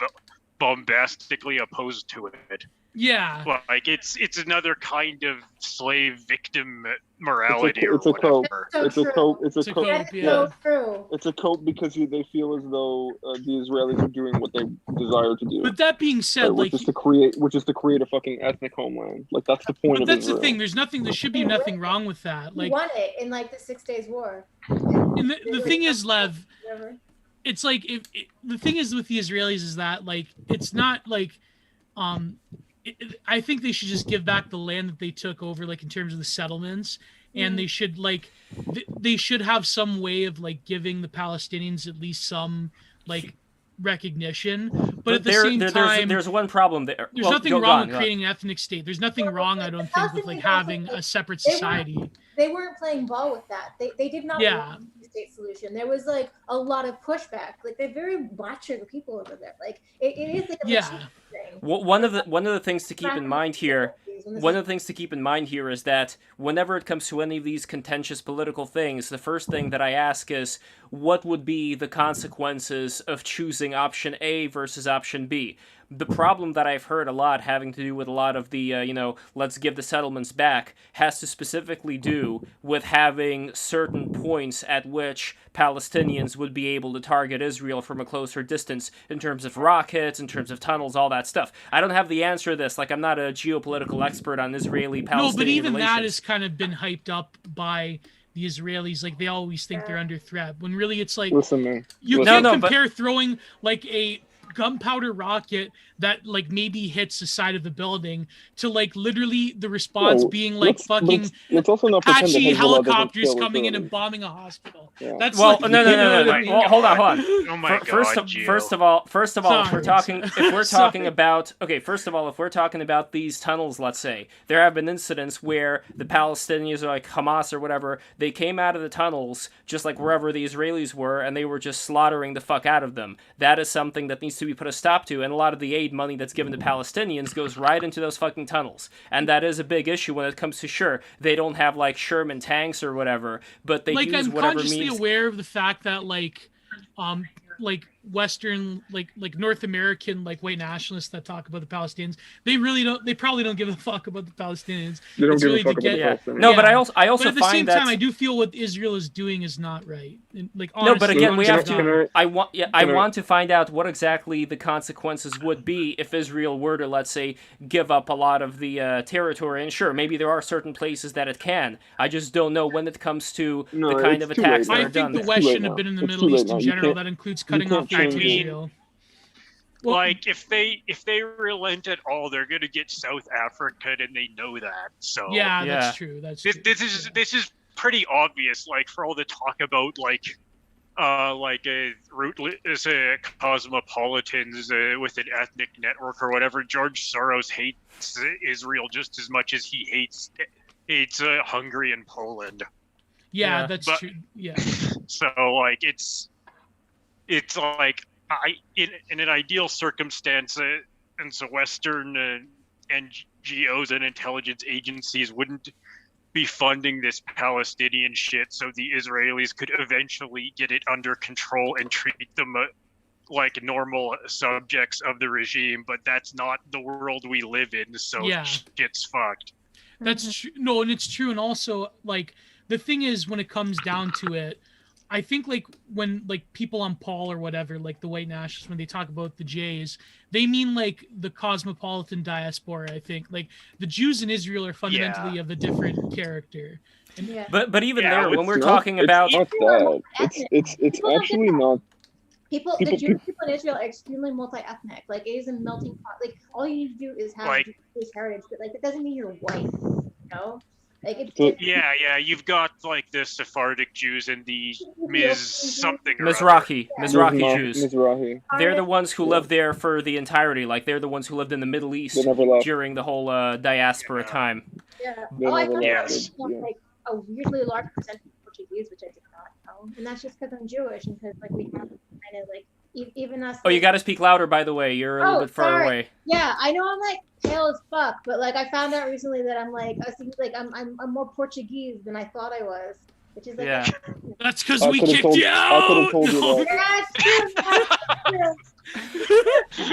S7: bombastically opposed to it.
S1: Yeah,
S7: like it's another kind of slave victim morality.
S4: It's a cope.
S6: It's a cope.
S4: It's a cope.
S6: So true.
S4: It's a cope because they feel as though the Israelis are doing what they desire to do.
S1: But that being said,
S4: which is to create a fucking ethnic homeland. Like that's the point.
S1: But that's the thing. There should be nothing wrong with that. Like,
S6: he won it in like the 6 Days War.
S1: And the thing is, Lev, it's like the thing is with the Israelis is that like it's not like I think they should just give back the land that they took over, like in terms of the settlements, and they should like they should have some way of like giving the Palestinians at least some like recognition. But at the same time,
S2: there's one problem there.
S1: There's nothing wrong with creating an ethnic state. There's nothing wrong, I don't think, with like having a separate society.
S6: They weren't playing ball with that. They did not want a state solution. There was like a lot of pushback. Like they're very macho people over there. Like it is like a thing.
S2: Well, one of the things to keep in mind here. One of the things to keep in mind here is that whenever it comes to any of these contentious political things, the first thing that I ask is, what would be the consequences of choosing option A versus option B? The problem that I've heard a lot having to do with a lot of the, let's give the settlements back, has to specifically do with having certain points at which Palestinians would be able to target Israel from a closer distance in terms of rockets, in terms of tunnels, all that stuff. I don't have the answer to this. Like, I'm not a geopolitical expert on Israeli-Palestinian
S1: No, but even
S2: relations.
S1: that has kind of been hyped up by the Israelis. Like, they always think they're under threat, when really it's like, you can't compare throwing like a gunpowder rocket that like maybe hits the side of the building to like literally the response being like fucking Apache helicopters coming in and bombing a hospital. That's
S2: no.
S1: Well,
S2: hold on.
S7: Oh my god.
S2: First of all, if we're talking about these tunnels, let's say there have been incidents where the Palestinians or like Hamas or whatever, they came out of the tunnels just like wherever the Israelis were, and they were just slaughtering the fuck out of them. That is something that needs to be put a stop to, and a lot of the aid money that's given to Palestinians goes right into those fucking tunnels, and that is a big issue when it comes to they don't have like Sherman tanks or whatever, but they use whatever means.
S1: I'm consciously aware of the fact that like Western, like North American, like white nationalists that talk about the Palestinians, they probably don't give a fuck about the Palestinians.
S4: They don't
S1: It's
S4: give
S1: really
S4: a fuck
S1: to
S4: about the
S1: get,
S4: Palestinians.
S2: No, but I
S1: but
S2: also
S1: at the
S2: find
S1: same
S2: that
S1: time, I do feel what Israel is doing is not right. And, like,
S2: no, but
S1: honestly,
S2: again, we have
S1: honest
S2: to.
S1: God.
S2: I want to find out what exactly the consequences would be if Israel were to, let's say, give up a lot of the territory. And sure, maybe there are certain places that it can. I just don't know when it comes to the kind of
S4: it's too
S2: attacks
S4: late
S2: that
S1: I
S2: are
S1: think
S2: done
S1: the
S2: there.
S1: West
S4: Too late
S1: shouldn't have
S4: now.
S1: been in the
S4: It's too
S1: Middle
S4: late
S1: East in
S4: now. You
S1: general.
S4: can't-
S1: That includes cutting
S4: can't
S1: off aid to
S4: change it.
S1: Israel. Well,
S7: Like if they relent at all, they're gonna get South Africa, and they know that. So
S1: yeah,
S2: Yeah.
S1: that's true. That's
S7: this
S1: true.
S7: this is pretty obvious. Like for all the talk about like rootless cosmopolitans with an ethnic network or whatever. George Soros hates Israel just as much as he hates Hungary and Poland.
S1: Yeah,
S2: Yeah.
S1: that's
S7: But-
S1: true. Yeah.
S7: So like it's like in an ideal circumstance, and so Western NGOs and intelligence agencies wouldn't be funding this Palestinian shit, so the Israelis could eventually get it under control and treat them like normal subjects of the regime. But that's not the world we live in, so
S1: Yeah.
S7: shit's fucked.
S1: That's true. No, and it's true. And also, like, the thing is, when it comes down to it, I think, like, when, like, people on Paul or whatever, like the white nationalists, when they talk about the Jays, they mean, like, the cosmopolitan diaspora, I think. Like, the Jews in Israel are fundamentally of a different character. And,
S6: Yeah.
S2: But even
S7: Yeah,
S2: there, when
S4: It's
S2: we're
S4: not-
S2: talking about
S4: It's not that. It's
S6: People don't
S4: actually
S6: get that.
S4: not.
S6: The Jewish people in Israel are extremely multi-ethnic. Like, it is a melting pot. Like, all you need to do is have
S7: Like-
S6: Jewish heritage, but like, that doesn't mean you're white. You know, like
S4: So-
S7: Yeah, you've got like the Sephardic Jews and the something or other.
S2: Mizrahi Jews.
S4: Mizrahi.
S2: They're the ones who lived there for the entirety. Like, they're the ones who lived in the Middle East
S4: They never left.
S2: during the whole diaspora
S7: Yeah.
S2: time.
S6: Yeah.
S4: They
S6: Oh, I
S4: never
S6: found
S7: left.
S6: out
S4: Yeah.
S6: like a weirdly large percentage of Portuguese, which I did not know, and that's just because I'm Jewish and because like we have kind of like even us.
S2: Oh, you
S6: like-
S2: got to speak louder, by the way. You're a little
S6: Oh,
S2: bit far
S6: sorry.
S2: away.
S6: Yeah, I know I'm like pale as fuck, but like I found out recently that I'm like I'm more Portuguese than I thought I was, which is like
S2: Yeah.
S1: that's because
S4: I
S1: we
S4: could've
S1: kicked
S4: told-
S1: you
S4: I could've
S1: out!
S4: told you
S1: No.
S4: that.
S6: That's true, that's true.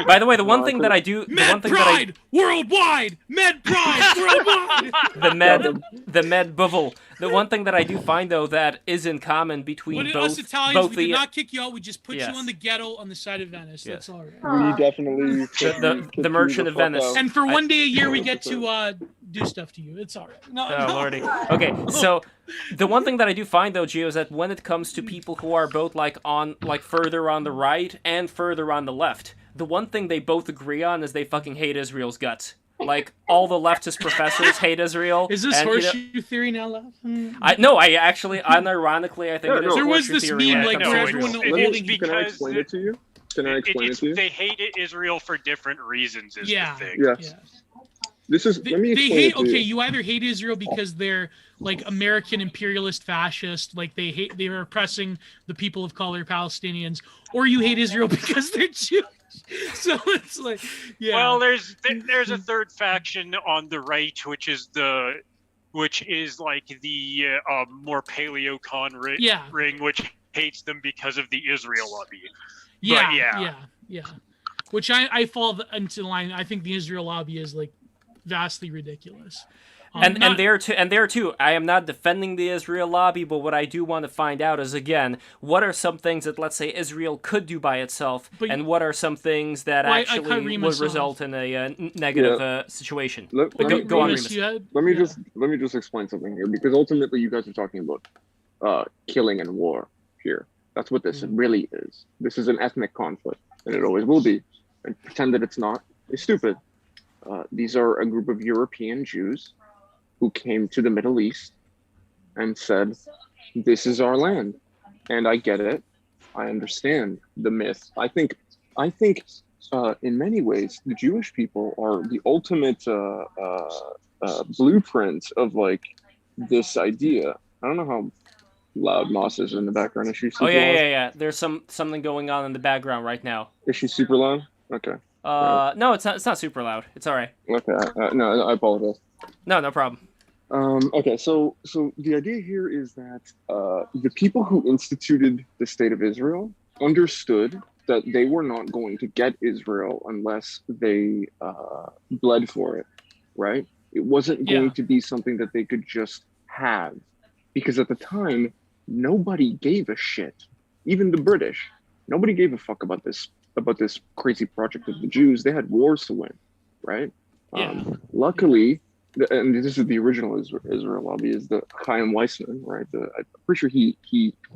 S2: By the way, the one
S4: No, I
S2: thing that I do, the
S1: Med
S2: one thing that
S1: Pride! Worldwide! Med Pride! Worldwide!
S2: the med bubble. The one thing that I do find though that is in common between
S1: But
S2: both
S1: us Italians,
S2: both
S1: we
S2: the
S1: did not kick you out. We just put
S2: Yes.
S1: you on the ghetto on the side of Venice. That's
S2: Yes.
S1: all right.
S4: We
S6: Aw.
S4: definitely
S2: the Merchant of Venice.
S1: And for
S2: I-
S1: one day a year, we get to do stuff to you. It's all right. No,
S2: Oh
S1: no.
S2: lordy. Okay, so the one thing that I do find though, Gio, is that when it comes to people who are both like further on the right and further on the left, the one thing they both agree on is they fucking hate Israel's guts. Like all the leftist professors hate Israel.
S1: Is this
S2: and, you know,
S1: horseshoe theory now, left?
S2: unironically, I think
S4: Yeah,
S2: it is.
S4: no.
S1: There was
S2: horseshoe
S1: this
S2: theory
S1: meme,
S2: when it
S1: like,
S2: comes
S1: for
S2: to
S1: everyone
S2: Israel.
S1: holding.
S7: It's
S4: Can I
S7: because
S4: explain it to you? Can I explain it to you?
S7: They hate Israel for different reasons. Is
S1: Yeah.
S7: the thing.
S4: Yes.
S1: Yeah.
S4: This is.
S1: They,
S4: Let me
S1: they
S4: explain
S1: hate.
S4: it to
S1: Okay,
S4: you.
S1: you either hate Israel because they're like American imperialist fascist, like they're oppressing the people of color, Palestinians, or you hate Israel because they're Jewish. So it's like, yeah.
S7: Well, there's a third faction on the right, which is like the more paleo-con
S1: Yeah.
S7: ring, which hates them because of the Israel lobby.
S1: yeah,
S7: yeah.
S1: yeah. Which I fall into the line. I think the Israel lobby is like vastly ridiculous.
S2: And
S1: Not-
S2: there too, I am not defending the Israel lobby, but what I do want to find out is, again, what are some things that, let's say, Israel could do by itself,
S1: But-
S2: and what are some things that
S1: Well, I
S2: actually
S1: cut
S2: would
S1: Remus
S2: result in a negative situation?
S4: Let
S2: But
S4: me-
S2: go on,
S1: Remus,
S2: Remus.
S1: you had-
S4: Let me
S1: yeah.
S4: just explain something here, because ultimately you guys are talking about killing and war here. That's what this really is. This is an ethnic conflict, and it always will be. And pretend that it's not is stupid. These are a group of European Jews who came to the Middle East and said, "This is our land," and I get it. I understand the myth. I think, in many ways, the Jewish people are the ultimate blueprint of like this idea. I don't know how loud Moss is in the background. Is she super
S2: Oh yeah,
S4: loud?
S2: yeah, yeah. There's something going on in the background right now.
S4: Is she super loud? Okay.
S2: No, it's not. It's not super loud. It's all right.
S4: Okay. No, I apologize.
S2: No problem.
S4: Okay, so the idea here is that the people who instituted the state of Israel understood that they were not going to get Israel unless they bled for it, right? It wasn't going to be something that they could just have, because at the time, nobody gave a shit. Even the British, nobody gave a fuck about this crazy project of the Jews. They had wars to win, right? Luckily, and this is the original Israel lobby, is the Chaim Weissman, right? I'm pretty sure he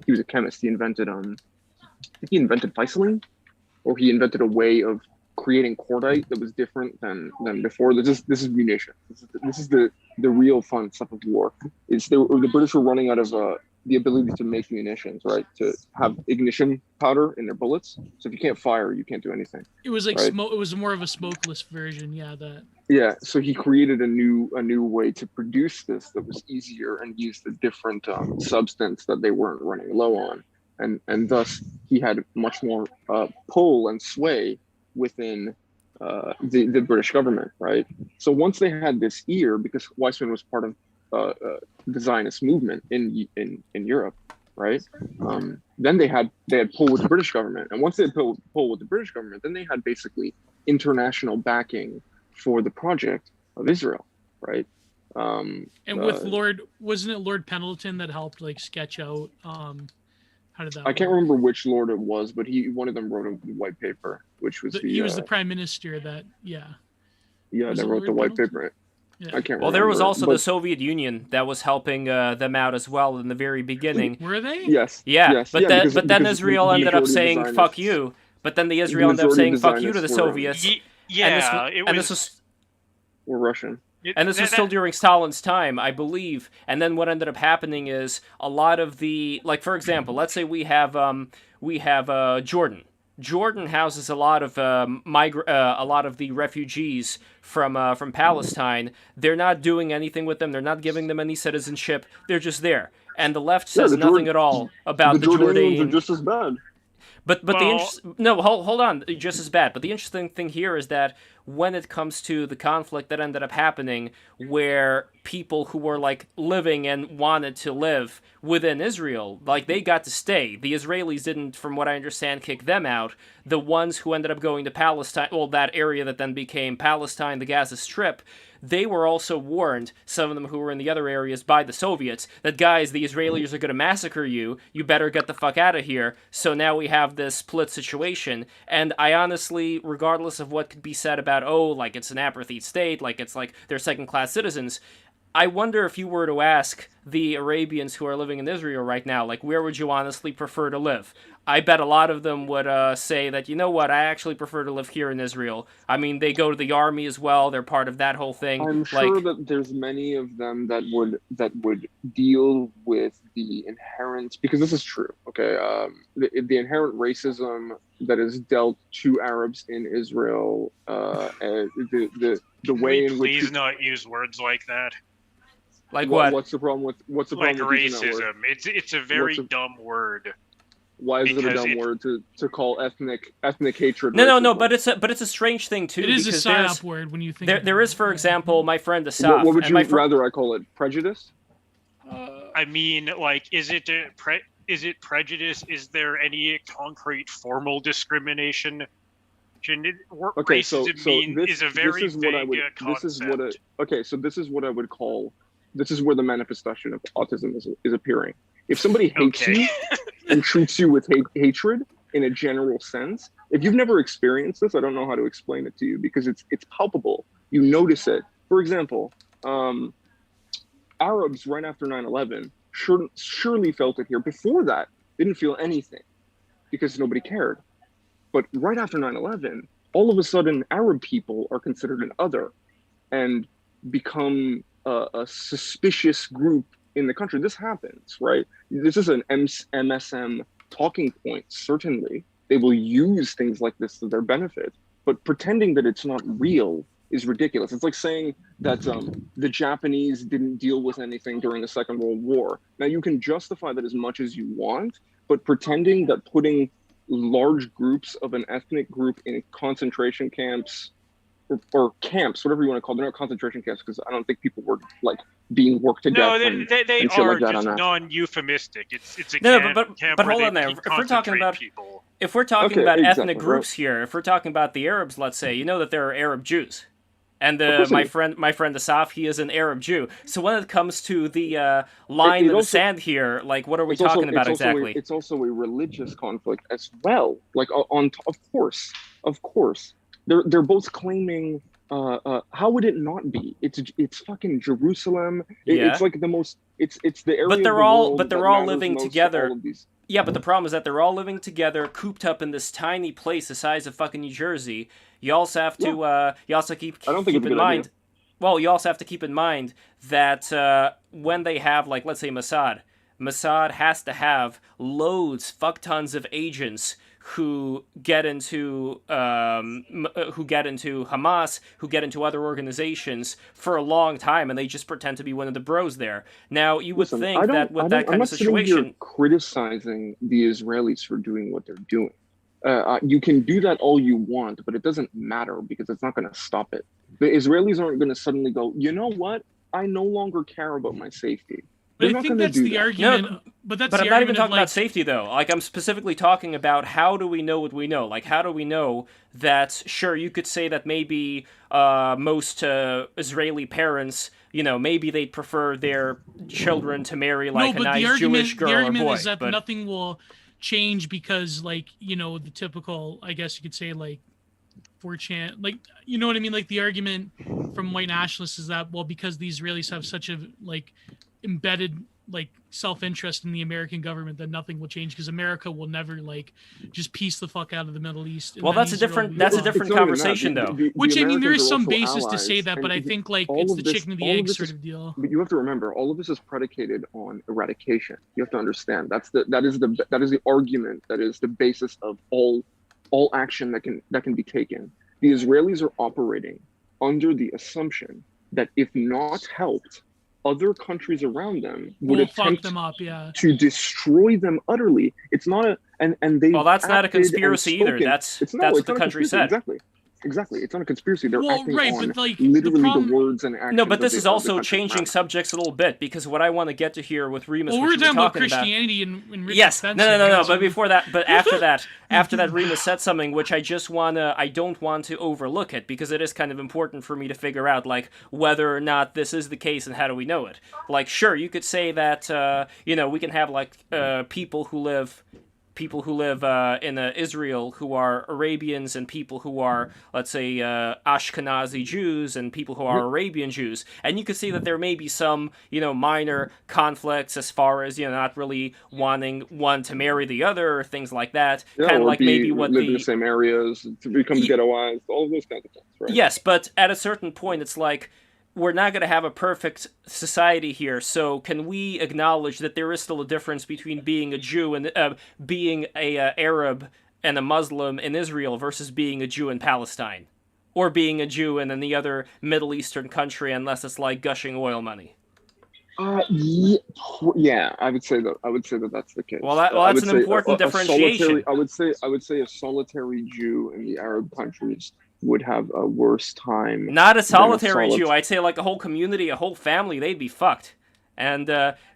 S4: was a chemist. He invented Visaline, or he invented a way of creating cordite that was different than before. This is munition. This is the real fun stuff of war. The British were running out of the ability to make munitions, right? To have ignition powder in their bullets. So if you can't fire, you can't do anything.
S1: It was like
S4: right?
S1: It was more of a smokeless version.
S4: Yeah. So he created a new way to produce this that was easier and used a different substance that they weren't running low on, and thus he had much more pull and sway within the British government, right? So once they had this ear, because Weissman was part of the Zionist movement in Europe, right? Then they had pull with the British government, and once they had pull with the British government, then they had basically international backing for the project of Israel, right?
S1: And with wasn't it Lord Pendleton that helped like sketch out? How did that?
S4: I can't remember which lord it was, but one of them wrote a white paper, which was
S1: he was the prime minister that
S4: that wrote the white paper. Yeah. I can't remember.
S2: Well, there was also the Soviet Union that was helping them out as well in the very beginning.
S1: Were they?
S4: Yes.
S2: Yeah,
S4: yes.
S2: But then Israel ended up saying "fuck you." But then the Israel ended up saying "fuck you" to the Soviets. This was
S4: we're Russian.
S2: And this was still during Stalin's time, I believe. And then what ended up happening is a lot of the, like for example, let's say we have Jordan. Jordan houses a lot of the refugees from Palestine. They're not doing anything with them. They're not giving them any citizenship. They're just there. And the left says nothing at all about the Jordanians.
S4: Are just as bad.
S2: Hold on, just as bad. But the interesting thing here is that when it comes to the conflict that ended up happening, where people who were like living and wanted to live within Israel, like they got to stay. The Israelis didn't, from what I understand, kick them out. The ones who ended up going to Palestine, well, that area that then became Palestine, the Gaza Strip, they were also warned, some of them who were in the other areas, by the Soviets, that guys, the Israelis are going to massacre you, you better get the fuck out of here. So now we have this split situation, and I honestly, regardless of what could be said about, like it's an apartheid state, like it's like they're second-class citizens, I wonder if you were to ask the Arabians who are living in Israel right now, like, where would you honestly prefer to live? I bet a lot of them would say that, you know what, I actually prefer to live here in Israel. I mean, they go to the army as well. They're part of that whole thing.
S4: I'm sure that there's many of them that would deal with the inherent, because this is true, okay? The inherent racism that is dealt to Arabs in Israel, the way in which...
S7: Please not use words like that.
S2: Like what?
S4: What's the problem with
S7: racism? It's a very dumb word.
S4: Why is it a dumb word to call ethnic hatred?
S2: No, but it's a strange thing too.
S1: It is a psyop word when you think.
S2: There is, for example, my friend Asaf.
S4: What would you rather I call it? Prejudice?
S7: I mean, like, is it prejudice? Is there any concrete formal discrimination?
S4: Okay, so this is what I would call. This is where the manifestation of autism is appearing. If somebody hates you and treats you with hatred in a general sense, if you've never experienced this, I don't know how to explain it to you, because it's palpable. You notice it. For example, Arabs right after 9/11 surely felt it here. Before that, they didn't feel anything because nobody cared. But right after 9/11, all of a sudden, Arab people are considered an other and become a suspicious group in the country. This happens, right? This is an MSM talking point, certainly. They will use things like this to their benefit, but pretending that it's not real is ridiculous. It's like saying that the Japanese didn't deal with anything during the Second World War. Now, you can justify that as much as you want, but pretending that putting large groups of an ethnic group in concentration camps or camps, whatever you want to call them, they're not concentration camps, because I don't think people were like being worked to death.
S7: No, they are like just non-euphemistic. It's a camp
S2: but hold on there. If we're talking about
S7: people.
S2: if we're talking
S4: Okay,
S2: about
S4: exactly,
S2: ethnic
S4: right.
S2: groups here, if we're talking about the Arabs, let's say, you know that there are Arab Jews. And
S4: course
S2: my
S4: it is.
S2: friend Asaf, he is an Arab Jew. So when it comes to the line in the sand here, like, what are we talking about exactly?
S4: It's also a religious conflict as well. Like of course, they're both claiming. How would it not be? It's fucking Jerusalem.
S2: Yeah.
S4: It's like the most. It's the area.
S2: But they're
S4: of the
S2: all
S4: world
S2: but they're
S4: that
S2: all
S4: matters
S2: living
S4: most to
S2: together.
S4: all of these.
S2: Yeah, but the problem is that they're all living together, cooped up in this tiny place the size of fucking New Jersey. You also have to you also keep
S4: I don't think it's a
S2: in
S4: good
S2: mind.
S4: idea.
S2: Well, you also have to keep in mind that when they have, like, let's say Mossad has to have loads, fuck tons of agents who get into Hamas, who get into other organizations for a long time, and they just pretend to be one of the bros there. Now, you would think that with that kind of situation,
S4: I'm not criticizing the Israelis for doing what they're doing. You can do that all you want, but it doesn't matter because it's not going to stop it. The Israelis aren't going to suddenly go, you know what? I no longer care about my safety.
S1: But I think that's the argument.
S2: No,
S1: but that's
S2: but
S1: the
S2: I'm not even
S1: argument
S2: talking
S1: of, like,
S2: about safety, though. Like, I'm specifically talking about how do we know what we know? Like, how do we know that, sure, you could say that maybe most Israeli parents, you know, maybe they'd prefer their children to marry, like, a nice Jewish girl or boy.
S1: The argument is that nothing will change because, like, you know, the typical, I guess you could say, like, 4chan, like, you know what I mean? Like, the argument from white nationalists is that, well, because the Israelis have such a, like, embedded, like, self-interest in the American government, that nothing will change because America will never, like, just piece the fuck out of the Middle East.
S2: Well, that's a different conversation, though.
S1: Which, I mean, there is some basis to say that, but I think, like, it's the chicken and the egg sort of deal.
S4: But you have to remember, all of this is predicated on eradication. You have to understand that is the argument, that is the basis of all action that can be taken. The Israelis are operating under the assumption that if not helped, other countries around them would attempt
S1: them up, yeah,
S4: to destroy them utterly. It's not a and they.
S2: Well, that's not a conspiracy either. That's what the country said.
S4: Exactly. It's not a conspiracy. They're acting on,
S1: but, like,
S4: literally the words and actions.
S2: No, but this is also changing subjects a little bit, because what I want to get to here with Remus,
S1: we're talking about Christianity and
S2: yes, no. But before that, after that, Remus said something which I don't want to overlook it, because it is kind of important for me to figure out, like, whether or not this is the case and how do we know it. Like, sure, you could say that you know, we can have, like, people who live in Israel who are Arabians, and people who are, let's say, Ashkenazi Jews, and people who are Arabian Jews. And you could see that there may be some, you know, minor conflicts as far as, you know, not really wanting one to marry the other, or things like that.
S4: Yeah,
S2: kind of like maybe what
S4: live in the same areas, to become ghettoized, all of those kinds of things, right?
S2: Yes, but at a certain point, it's like, we're not going to have a perfect society here, so can we acknowledge that there is still a difference between being a Jew and being a Arab and a Muslim in Israel versus being a Jew in Palestine, or being a Jew in any other Middle Eastern country, unless it's like gushing oil money?
S4: Yeah, I would say that that's the case.
S2: Well, that's an important differentiation.
S4: I would say a solitary Jew in the Arab countries would have a worse time.
S2: Not a solitary Jew. I'd say, like, a whole community, a whole family, they'd be fucked. And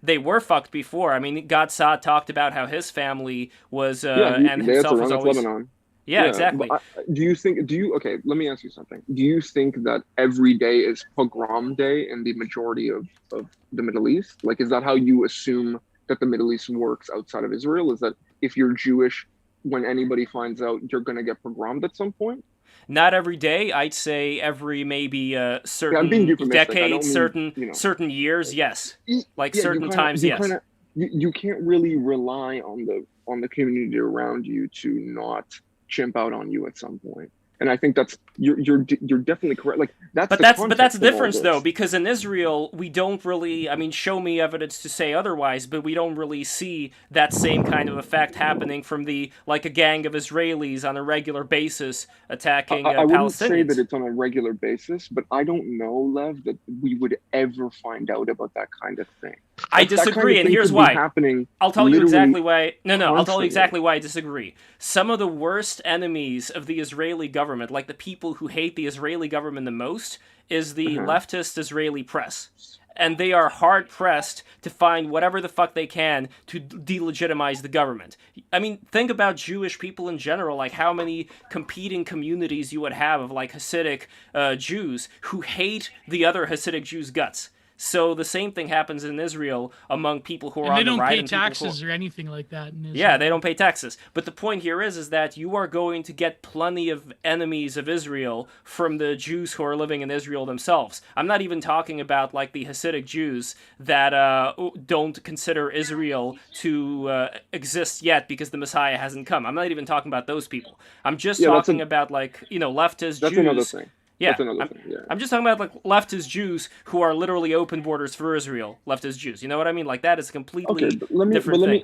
S2: they were fucked before. I mean, God Saad talked about how his family was, and himself was always...
S4: Lebanon.
S2: Yeah, exactly.
S4: Okay, let me ask you something. Do you think that every day is pogrom day in the majority of the Middle East? Like, is that how you assume that the Middle East works outside of Israel? Is that if you're Jewish, when anybody finds out, you're going to get pogromed at some point?
S2: Not every day. I'd say every maybe certain decades, certain years, yes. Like, certain times, yes.
S4: You can't really rely on the community around you to not chimp out on you at some point. And I think that's you're definitely correct. Like, that's
S2: the difference, though, because in Israel we don't really, I mean, show me evidence to say otherwise, but we don't really see that same kind of effect happening from a gang of Israelis on a regular basis attacking Palestinians.
S4: I wouldn't say that it's on a regular basis, but I don't know, Lev, that we would ever find out about that kind of thing.
S2: I disagree, and here's why. I'll tell you exactly why. I'll tell you exactly why I disagree. Some of the worst enemies of the Israeli government, like the people who hate the Israeli government the most, is the leftist Israeli press. and they are hard-pressed to find whatever the fuck they can to delegitimize the government. I mean, think about Jewish people in general, like how many competing communities you would have of like Hasidic Jews who hate the other Hasidic Jews' guts. So the same thing happens in Israel among people who are on the right.
S1: And they don't pay
S2: and
S1: taxes or anything like that in Israel.
S2: Yeah, they don't pay taxes. But the point here is that you are going to get plenty of enemies of Israel from the Jews who are living in Israel themselves. I'm not even talking about like the Hasidic Jews that don't consider Israel to exist yet because the Messiah hasn't come. I'm not even talking about those people. I'm just talking about like, leftist Jews.
S4: That's another thing.
S2: Yeah, I'm just talking about like leftist Jews who are literally open borders for Israel. Leftist Jews, you know what I mean? Like that is a completely different thing.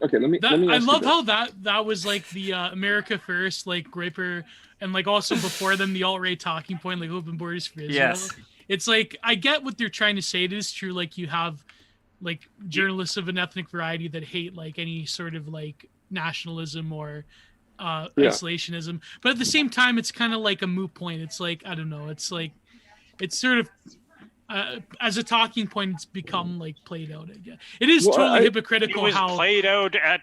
S1: I love how that was like the America First, like Graper, and like also before them the alt-right talking point, like open borders for Israel.
S2: Yes.
S1: It's like I get what they're trying to say. It is true. Like you have like journalists of an ethnic variety that hate like any sort of like nationalism or isolationism, but at the same time it's kind of like a moot point. It's like, I don't know, it's like it's sort of as a talking point it's become like played out again. It is totally hypocritical.
S7: It was played out at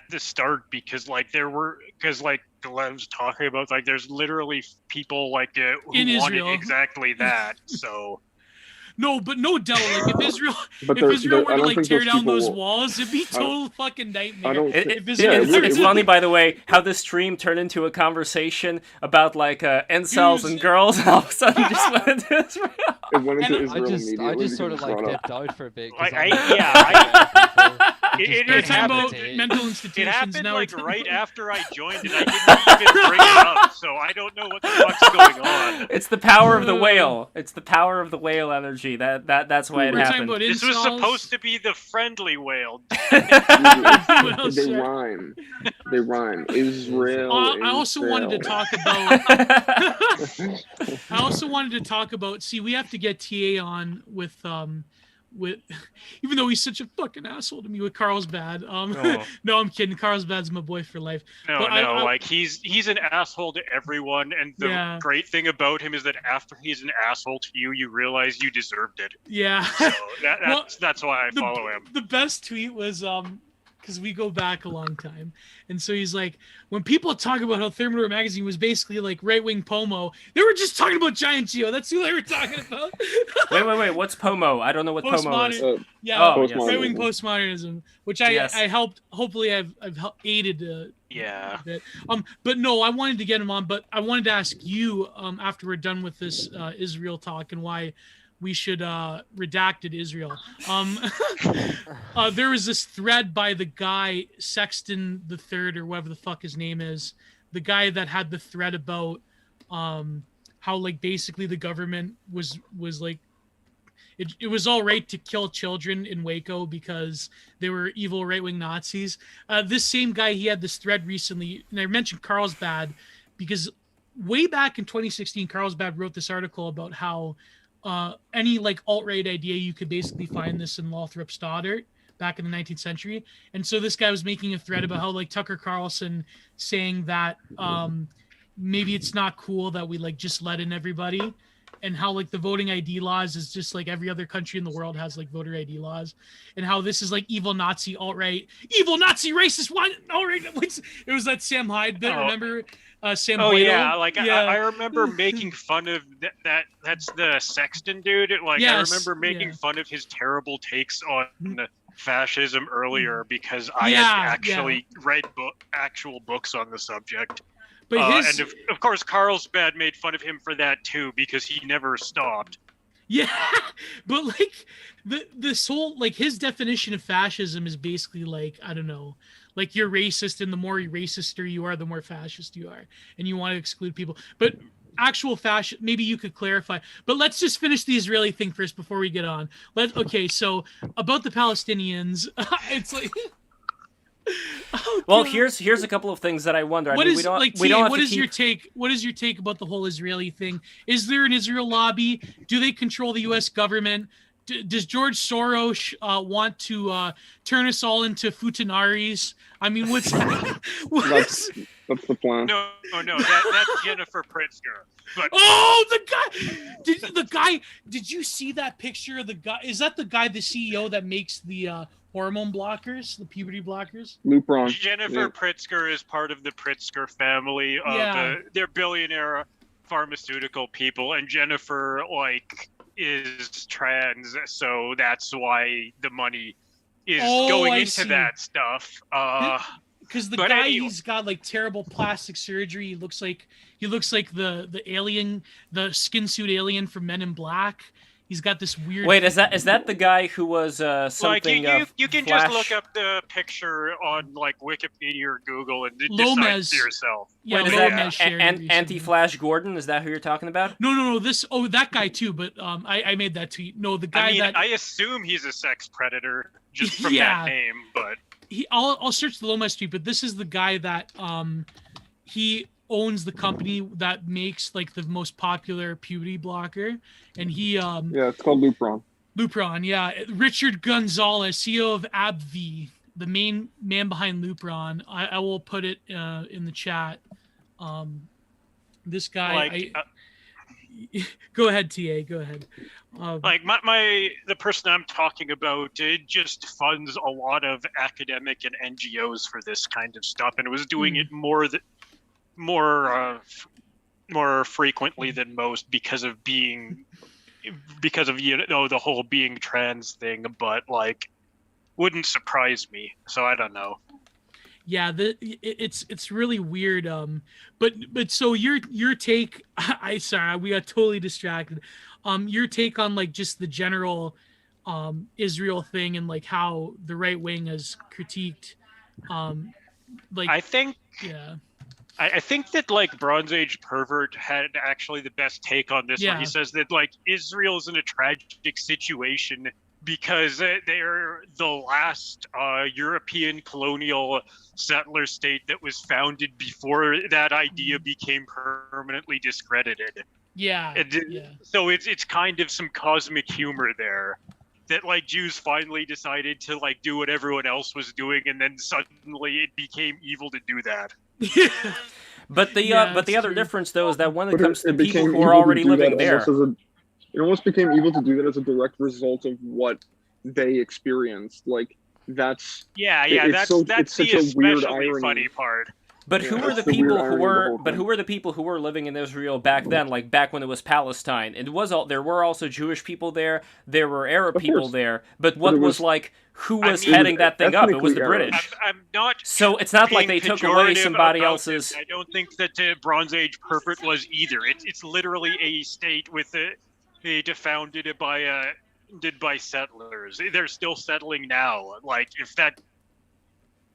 S7: the start because like Lev's talking about like there's literally people like who
S1: in
S7: wanted
S1: Israel
S7: exactly that. So
S1: no, but no doubt, like if Israel were to like tear down those walls, it'd be total fucking nightmare.
S2: It's funny, by the way, how this stream turned into a conversation about like incels and girls, and all of a sudden just went into Israel.
S3: I just sort of like dipped out for a bit.
S1: It happened mental institutions.
S7: It happened
S1: now
S7: like right after I joined, and I didn't even bring it up, so I don't know what the fuck's going on.
S2: It's the power of the whale. It's the power of the whale energy. That's why it happened.
S7: This was supposed to be the friendly whale.
S4: They rhyme. They rhyme. Israel.
S1: I also wanted to talk about. See, we have to get TA on with even though he's such a fucking asshole to me with Carlsbad. No, I'm kidding. Carlsbad's my boy for life.
S7: Like he's an asshole to everyone, and the great thing about him is that after he's an asshole to you, you realize you deserved it.
S1: Yeah.
S7: So that's why I follow him.
S1: The best tweet was because we go back a long time, and so he's like, when people talk about how Thermidor magazine was basically like right-wing Pomo, they were just talking about Giant Geo. That's who they were talking about.
S2: Wait, what's Pomo? I don't know what Pomo is.
S1: Right-wing postmodernism, which I helped. Hopefully, I've aided. A bit. But no, I wanted to get him on, but I wanted to ask you after we're done with this Israel talk and why we should redacted Israel. There was this thread by the guy Sexton the Third or whatever the fuck his name is, the guy that had the thread about how like basically the government was like it was all right to kill children in Waco because they were evil right-wing Nazis. This same guy, he had this thread recently, and I mentioned Carlsbad because way back in 2016, Carlsbad wrote this article about how any like alt-right idea, you could basically find this in Lothrop Stoddart back in the 19th century. And so this guy was making a thread about how like Tucker Carlson saying that maybe it's not cool that we like just let in everybody, and how like the voting ID laws is just like every other country in the world has like voter ID laws, and how this is like evil Nazi alt-right, evil Nazi racist one alt-right. It was that Sam Hyde bit, remember? Sam Boyle.
S7: I remember making fun of that. That's the Sexton dude. I remember making fun of his terrible takes on fascism earlier because I had actually read actual books on the subject. But and of course, Carlsbad made fun of him for that too because he never stopped.
S1: Yeah, but like this whole like his definition of fascism is basically like, I don't know, like you're racist, and the more racister you are, the more fascist you are, and you want to exclude people. But actual fascist, maybe you could clarify. But let's just finish the Israeli thing first before we get on. So about the Palestinians, it's like.
S2: Well, here's a couple of things that I wonder.
S1: What is your take? What is your take about the whole Israeli thing? Is there an Israel lobby? Do they control the U.S. government? Does George Soros want to turn us all into futanaris? I mean,
S4: That's the plan.
S7: No, that's Jennifer Pritzker. But
S1: oh, the guy. Did you see that picture of the guy? Is that the guy, the CEO that makes the hormone blockers, the puberty blockers?
S4: Lupron.
S7: Jennifer Pritzker is part of the Pritzker family of they're billionaire pharmaceutical people, and Jennifer is trans, so that's why the money is going into that stuff.
S1: Because the guy, he's got like terrible plastic surgery. He looks like the alien, the skin suit alien from Men in Black. He's got this weird.
S2: Wait, is that the guy who was something?
S7: You can
S2: Flash...
S7: just look up the picture on Wikipedia or Google and decide for yourself.
S1: Yeah,
S2: wait, is that Anti-Flash Gordon? Is that who you're talking about?
S1: No. That guy too. But I made that tweet. No, the guy
S7: I assume he's a sex predator just from that name, but.
S1: I'll search the Lomas tweet, but this is the guy that he owns the company that makes the most popular puberty blocker, and he
S4: it's called Lupron.
S1: Lupron, yeah. Richard Gonzalez, CEO of AbbVie, the main man behind Lupron. I will put it in the chat. This guy. Go ahead, TA. Go ahead.
S7: The person I'm talking about, it just funds a lot of academic and NGOs for this kind of stuff, and was doing it more frequently than most because of the whole being trans thing. But wouldn't surprise me. So I don't know.
S1: Yeah, it's really weird. But so your take, sorry, we got totally distracted. Your take on just the general Israel thing and how the right wing has critiqued
S7: I think that Bronze Age Pervert had actually the best take on this one. He says that Israel is in a tragic situation because they're the last European colonial settler state that was founded before that idea became permanently discredited. So it's kind of some cosmic humor there that Jews finally decided to do what everyone else was doing, and then suddenly it became evil to do that.
S2: But the other difference though is that when it comes to people who are already living there,
S4: it almost became evil to do that as a direct result of what they experienced. That's
S7: such
S4: a weird
S7: irony. Funny part.
S2: But who were the people who were? But who were the people who were living in Israel back then? Back when it was Palestine, there were also Jewish people there. There were Arab people there. But what was who was heading that thing up? It was the British.
S7: I'm not.
S2: So it's not like they took away somebody else's.
S7: I don't think that Bronze Age Pervert was either. It's literally a state with founded by settlers. They're still settling now. If that.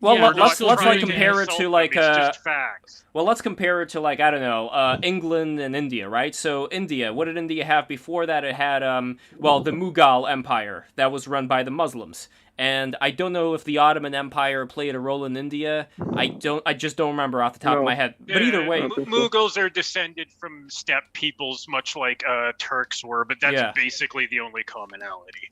S2: Well, let's compare it to
S7: it's just facts.
S2: Well, let's compare it to I don't know, England and India, right? So India, what did India have before that? It had the Mughal Empire that was run by the Muslims, and I don't know if the Ottoman Empire played a role in India. I just don't remember off the top of my head. But either way,
S7: Mughals are descended from steppe peoples, much like Turks were, but that's basically the only commonality.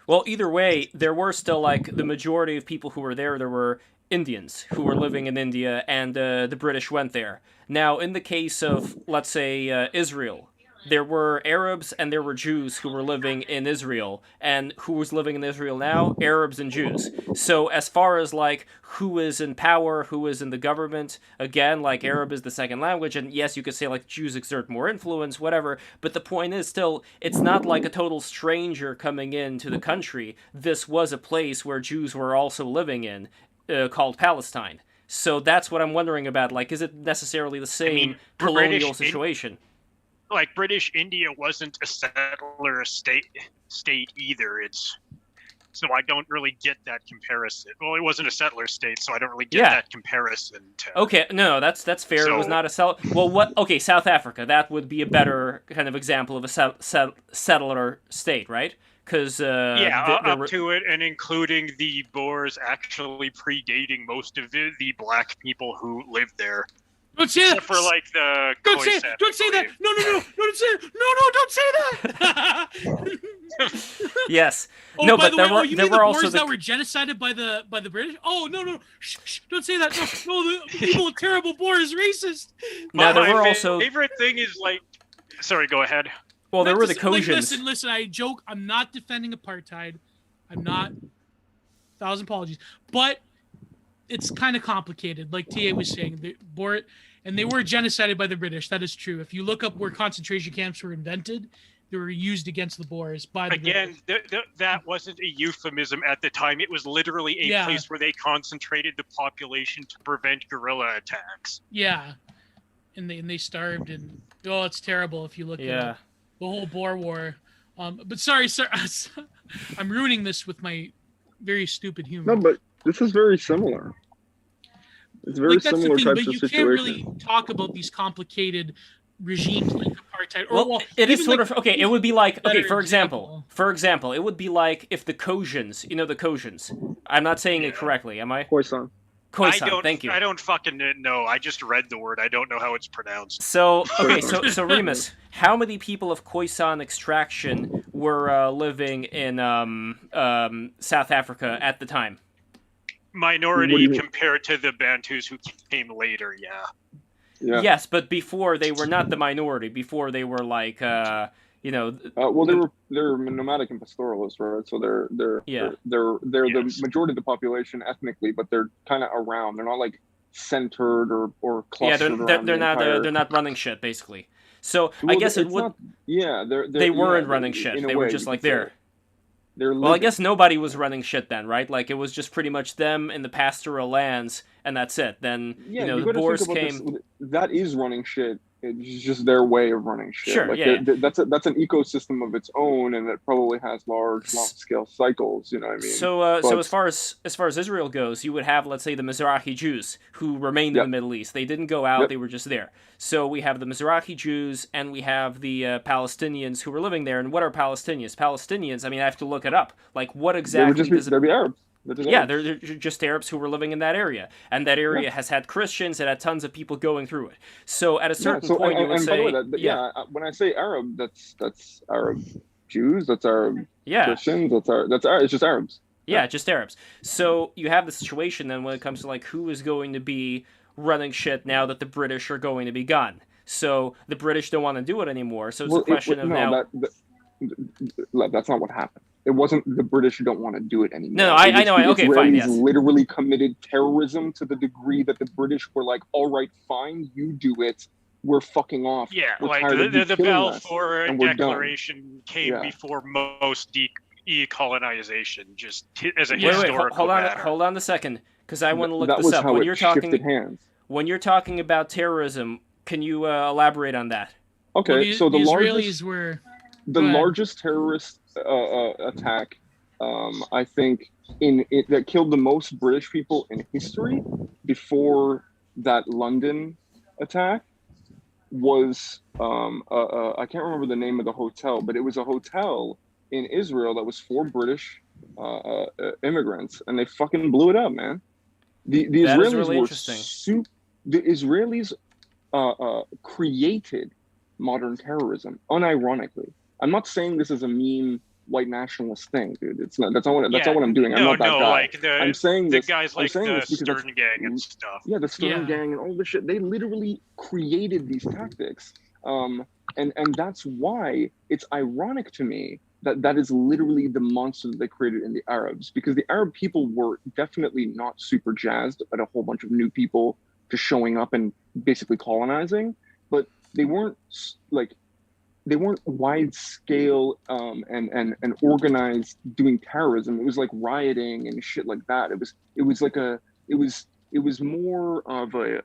S2: Well, either way, there were still the majority of people who were there. There were Indians who were living in India, and the British went there. Now, in the case of, let's say, Israel, there were Arabs and there were Jews who were living in Israel. And who was living in Israel now? Arabs and Jews. So as far as who is in power, who is in the government, again, Arab is the second language, and yes, you could say Jews exert more influence, whatever, but the point is still, it's not a total stranger coming into the country. This was a place where Jews were also living in, called Palestine. So that's what I'm wondering about. Is it necessarily the same colonial situation?
S7: British India wasn't a settler state either. So I don't really get that comparison. Well, it wasn't a settler state, so I don't really get that comparison.
S2: Okay, no, that's fair. So, it was not a settler. Well, what? Okay, South Africa. That would be a better kind of example of a settler state, right? Because
S7: up to it, and including the Boers actually predating most of the black people who lived there.
S1: Don't say that.
S7: For like the.
S1: Don't say it. Don't say that. No, don't say it. No, don't say that.
S2: Yes.
S1: Oh,
S2: no,
S1: by
S2: but
S1: the
S2: there
S1: way,
S2: were
S1: you
S2: there
S1: mean
S2: were
S1: the
S2: also
S1: Boers
S2: the
S1: that were genocided by the British? Oh, no. Shh, don't say that. No, the evil, terrible Boer is racist.
S2: Now there were
S7: my
S2: also
S7: favorite thing is like. Sorry, go ahead.
S2: well, there were the
S1: like,
S2: Kojans.
S1: listen. I joke. I'm not defending apartheid. I'm not. 1,000 apologies, but it's kind of complicated. Like TA was saying, the Boer, and they were genocided by the British. That is true. If you look up where concentration camps were invented, they were used against the Boers by the
S7: Again, that wasn't a euphemism at the time. It was literally a place where they concentrated the population to prevent guerrilla attacks.
S1: Yeah, and they starved, and it's terrible if you look at the whole Boer War. But sorry, sir, I'm ruining this with my very stupid humor.
S4: No, but this is very similar. It's very similar types of situations.
S1: But you can't really talk about these complicated regimes like apartheid.
S2: Well, it is sort of okay. It would be like for example, it would be like if the Kojans, the Kojans. I'm not saying it correctly, am I?
S4: Khoisan.
S2: Khoisan, thank you.
S7: I don't fucking know. I just read the word. I don't know how it's pronounced.
S2: So so Remus, how many people of Khoisan extraction were living in South Africa at the time?
S7: Minority compared to the Bantus who came later, yeah.
S2: Yes, but before they were not the minority. Before they were like, well,
S4: they're nomadic and pastoralist, right? So they're the majority of the population ethnically, but they're kind of around. They're not like centered or clustered.
S2: Yeah, they're not running shit basically. So I guess it would. They weren't running shit. They were just like there. Well, I guess nobody was running shit then, right? Like, it was just pretty much them in the pastoral lands, and that's it. Then, the Boers came...
S4: That is running shit. It's just their way of running shit.
S2: Sure,
S4: that's an ecosystem of its own, and it probably has long-scale cycles, you know what I mean?
S2: So, so as far as Israel goes, you would have, let's say, the Mizrahi Jews, who remained in the Middle East. They didn't go out, they were just there. So we have the Mizrahi Jews, and we have the Palestinians who were living there. And what are Palestinians? Palestinians, I mean, I have to look it up. Like, what exactly
S4: they're the Arabs.
S2: They're just Arabs who were living in that area, and that area has had Christians and had tons of people going through it. So at a certain point, you would say,
S4: by the way, when I say Arab, that's Arab Jews, that's Arab Christians, it's just Arabs.
S2: Yeah, just Arabs. So you have the situation then when it comes to like who is going to be running shit now that the British are going to be gone. So the British don't want to do it anymore. So it's a question of now.
S4: That's not what happened. It wasn't the British who don't want to do it anymore.
S2: No, I know. Okay, fine. Yes.
S4: Literally committed terrorism to the degree that the British were like, "All right, fine, you do it. We're fucking off."
S7: Yeah,
S4: we're
S7: like the Balfour Declaration came before most decolonization, just as a historical matter.
S2: Hold on a second, because I want to look this up. When you're talking about terrorism, can you elaborate on that?
S4: Okay, so the
S1: Israelis were
S4: the largest terrorist attack, I think, that killed the most British people in history before that London attack was I can't remember the name of the hotel, but it was a hotel in Israel that was for British immigrants, and they fucking blew it up, man. The Israelis the Israelis created modern terrorism, unironically. I'm not saying this is a meme white nationalist thing, dude. It's not. That's not what I'm doing. I'm not that guy.
S7: Like
S4: I'm saying
S7: the
S4: this.
S7: guys like the Stern Gang and stuff.
S4: Yeah, the Stern Gang and all this shit. They literally created these tactics, and that's why it's ironic to me that is literally the monster that they created in the Arabs, because the Arab people were definitely not super jazzed at a whole bunch of new people just showing up and basically colonizing, but they weren't wide scale and organized doing terrorism. It was like rioting and shit like that. It was more of a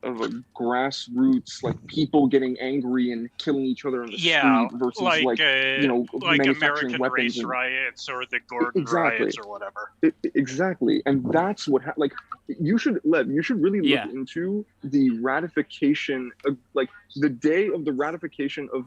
S4: grassroots, like people getting angry and killing each other in the street versus
S7: like
S4: manufacturing
S7: American
S4: weapons
S7: race riots or the Gordon riots or whatever.
S4: Exactly, and that's what you should really look into the ratification of, like, the day of the ratification of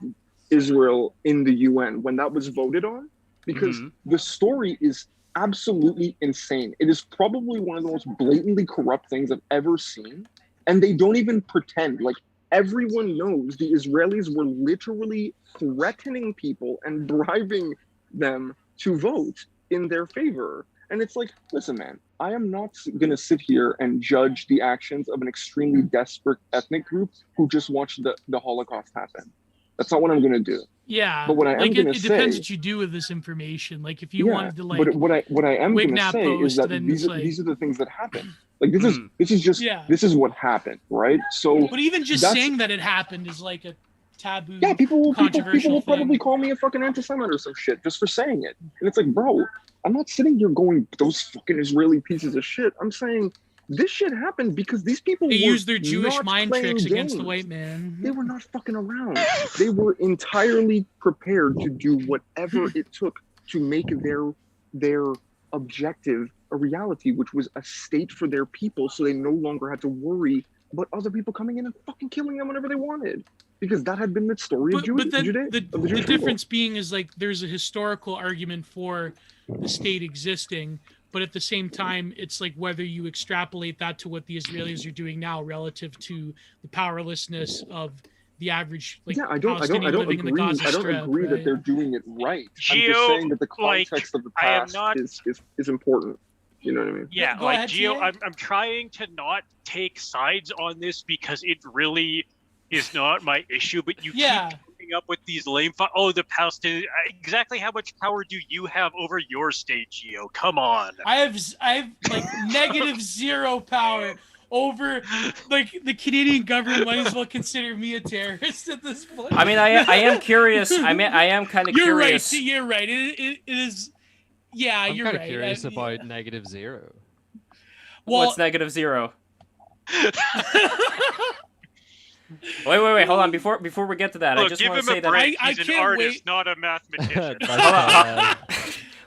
S4: Israel in the UN when that was voted on, because the story is absolutely insane. It is probably one of the most blatantly corrupt things I've ever seen, and they don't even pretend. Like, everyone knows the Israelis were literally threatening people and bribing them to vote in their favor. And it's like, listen, man, I am not going to sit here and judge the actions of an extremely desperate ethnic group who just watched the Holocaust happen. That's not what I'm going to do.
S1: Yeah,
S4: but what I am going to say,
S1: it depends what you do with this information. Like, if you wanted to, like,
S4: but what I am going to say is that these are the things that happen. Like, this is what happened, right? So,
S1: but even just saying that it happened is like a taboo.
S4: Yeah, people will probably call me a fucking anti-Semite or some shit just for saying it. And it's like, bro, I'm not sitting here going, those fucking Israeli pieces of shit. I'm saying this shit happened because these people
S1: used their Jewish mind tricks against the white man.
S4: They were not fucking around. They were entirely prepared to do whatever it took to make their objective a reality, which was a state for their people, so they no longer had to worry about other people coming in and fucking killing them whenever they wanted. Because that had been the story of Judaism.
S1: The difference being is, like, there's a historical argument for the state existing, but at the same time, it's like whether you extrapolate that to what the Israelis are doing now relative to the powerlessness of the average, like,
S4: I don't agree that they're doing it right. I'm just saying that the context of the past is important. You know what I mean?
S7: Yeah, like, Gio, I'm trying to not take sides on this because it really is not my issue, but you keep coming up with these lame the Palestinians. Exactly how much power do you have over your state, Gio? Come on.
S1: I have like -0 power over, like, the Canadian government might as well consider me a terrorist at this point.
S2: I mean, I am curious. I am kind of curious.
S1: You're right. It is. Yeah, you're right.
S3: I'm curious about -0.
S2: Well, what's -0? Wait, hold on. Before we get to that,
S7: look,
S2: I just want to say that
S7: he's an artist, not a mathematician.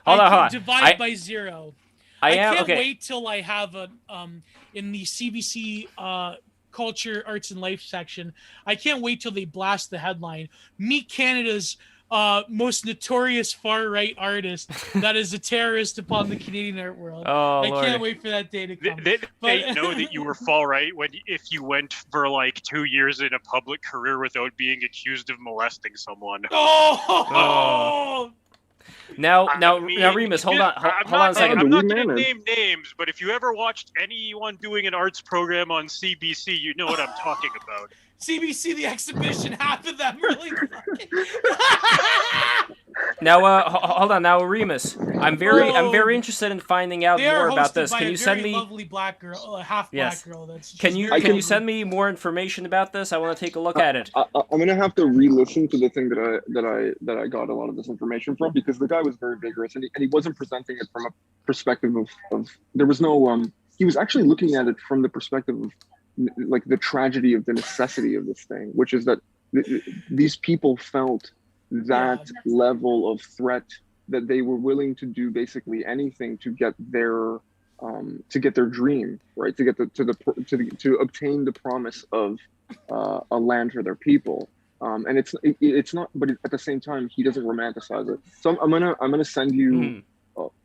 S2: Hold on.
S1: Divide by 0. I can't
S2: okay.
S1: wait till I have a in the CBC Culture, Arts, and Life section. I can't wait till they blast the headline: "Meet Canada's most notorious far-right artist that is a terrorist upon the Canadian art world." I can't wait for that day to come.
S7: They know that you were far-right if you went for like 2 years in a public career without being accused of molesting someone.
S2: Now, Remus, hold on a second.
S7: I'm not going to name names, but if you ever watched anyone doing an arts program on CBC, you know what I'm talking about.
S1: CBC The Exhibition, half of them really fucking...
S2: Now, hold on. Now, Remus, I'm very interested in finding out more about this. Can you send me
S1: lovely black girl, half black girl? That's
S2: can you send me more information about this? I want to take a look at it.
S4: I'm gonna have to re-listen to the thing that I got a lot of this information from, because the guy was very vigorous and he wasn't presenting it from a perspective of there was no he was actually looking at it from the perspective of like the tragedy of the necessity of this thing, which is that these people felt that level of threat that they were willing to do basically anything to get their dream, right, to obtain the promise of a land for their people, and it's not, but at the same time he doesn't romanticize it. So I'm gonna send you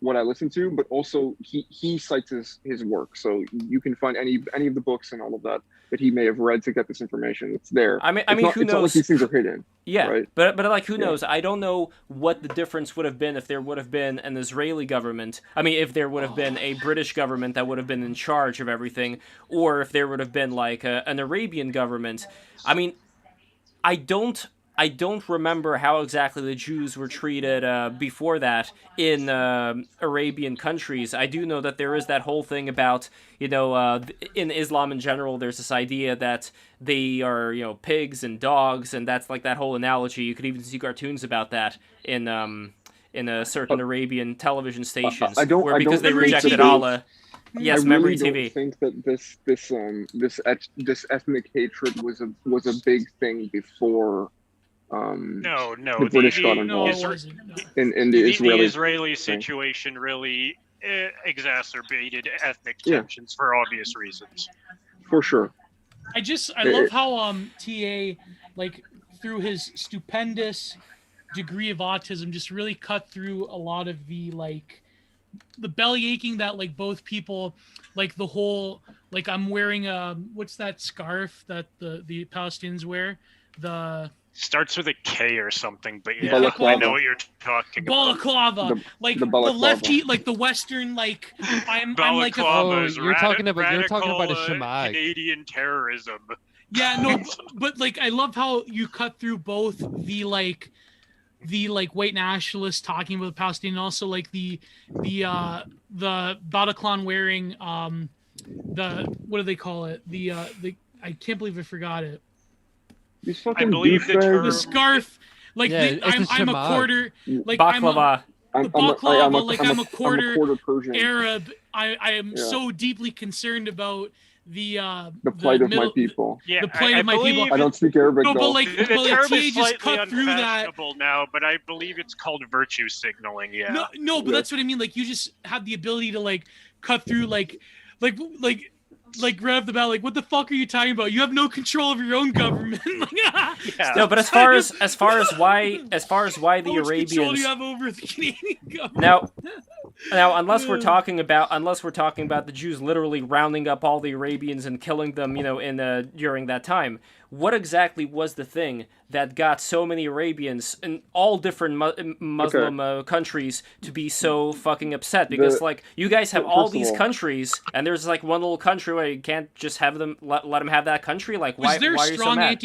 S4: what I listen to, but also he cites his work, so you can find any of the books and all of that he may have read to get this information. It's there.
S2: I mean, who knows?
S4: It's not like these things are hidden.
S2: Yeah,
S4: right?
S2: but like, who knows? I don't know what the difference would have been if there would have been an Israeli government. I mean, if there would have been a British government that would have been in charge of everything, or if there would have been like an Arabian government. I mean, I don't remember how exactly the Jews were treated before that in Arabian countries. I do know that there is that whole thing about, in Islam in general, there's this idea that they are, pigs and dogs, and that's like that whole analogy. You could even see cartoons about that in a certain Arabian television stations, because they rejected Allah. Yes, Memory TV.
S4: I think that this ethnic hatred was a big thing before.
S7: No.
S4: The British got involved in the
S7: Israeli situation really exacerbated ethnic tensions for obvious reasons.
S4: For sure.
S1: I love how TA, like, through his stupendous degree of autism, just really cut through a lot of the belly aching that, like, both people, like, the whole, Like I'm wearing what's that scarf that the Palestinians wear? The
S7: Starts with a K or something, but yeah,
S4: Balaclava.
S7: I know what you're talking about.
S1: balaclava, like the
S4: balaclava.
S1: lefty, like the Western, like I'm like a
S7: Balaclava
S3: Oh,
S7: is
S3: you're talking about a
S7: radical,
S3: shemagh.
S7: Canadian terrorism.
S1: yeah, no, but like I love how you cut through both the white nationalists talking about the Palestinian, and also like the Bataclan wearing the what do they call it? The I can't believe I forgot it.
S4: These fucking
S7: I believe the term-
S1: The scarf, like
S3: Yeah, it's a
S1: I'm a
S3: shemagh.
S1: quarter, like
S2: Baklava.
S1: I'm a
S4: I'm
S1: quarter
S4: a quarter Persian.
S1: Arab. I am
S4: Yeah.
S1: so deeply concerned about the
S4: plight of
S1: middle,
S4: my people.
S7: Yeah,
S1: the plight
S7: I
S1: of my people.
S4: I don't speak Arabic
S1: No,
S4: though.
S1: but like,
S7: The
S1: but like
S7: term
S1: TA
S7: is
S1: just
S7: slightly
S1: cut through that.
S7: unfashionable now, but I believe it's called virtue signaling. Yeah.
S1: No, but that's what I mean. Like you just have the ability to like cut through like right off the bat, like what the fuck are you talking about? You have no control over your own government.
S7: Yeah.
S2: No, but as far as why the
S1: How much control do
S2: Arabians
S1: you have over the Canadian government?
S2: now unless we're talking about the Jews literally rounding up all the Arabians and killing them, in during that time, what exactly was the thing that got so many Arabians in all different Muslim countries to be so fucking upset? Because you guys have all these countries, and there's like one little country where you can't just have them let them have that country. Like why?
S1: Was there
S2: why are you so
S1: strong
S2: mad?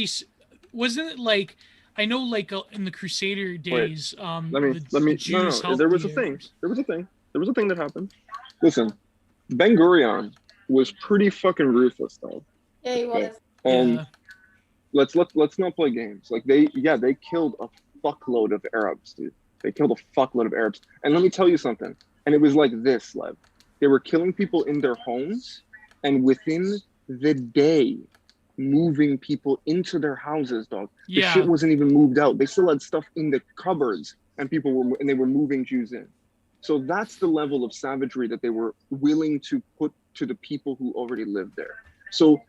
S1: Wasn't it like I know like in the Crusader days?
S4: Let me.
S1: Jews
S4: No.
S1: helped
S4: There was
S1: the
S4: a thing.
S1: Arabs.
S4: There was a thing. There was a thing that happened. Listen, Ben Gurion was pretty fucking ruthless though.
S6: Yeah, he was.
S4: And
S1: Yeah.
S4: let's not play games. Like they killed a fuckload of Arabs, dude. They killed a fuckload of Arabs. And let me tell you something. And it was like this, Lev. They were killing people in their homes, and within the day, moving people into their houses, dog. The
S1: Yeah.
S4: shit wasn't even moved out. They still had stuff in the cupboards, and they were moving Jews in. So that's the level of savagery that they were willing to put to the people who already lived there. So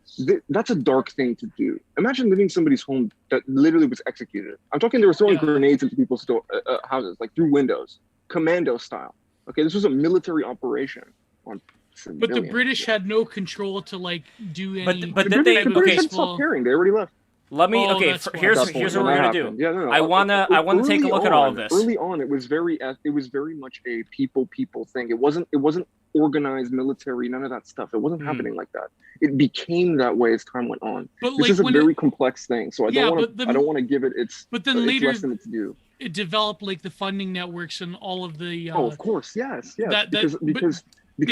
S4: that's a dark thing to do. Imagine living in somebody's home that literally was executed. I'm talking they were throwing grenades into people's houses, like through windows, commando style. Okay, this was a military operation on civilians.
S1: But the British had no control to like do any.
S2: But
S4: The
S2: did they?
S4: British
S2: Okay,
S4: had stopped caring. They already left.
S2: let me.
S1: Oh,
S2: Okay,
S1: that's why.
S2: here's
S4: At that point,
S2: what
S4: when
S2: we're
S4: that
S2: gonna do.
S4: happened. Yeah, no.
S2: I wanna take a look at all of this.
S4: Early on, it was very much a people thing. It wasn't organized military, none of that stuff. It wasn't happening like that. It became that way as time went on.
S1: But
S4: This
S1: like
S4: is a
S1: when
S4: very complex thing, so I don't want to give it its.
S1: But then
S4: its
S1: later
S4: less than its due.
S1: it developed like the funding networks and all of the.
S4: Oh, of course, yes.
S1: Because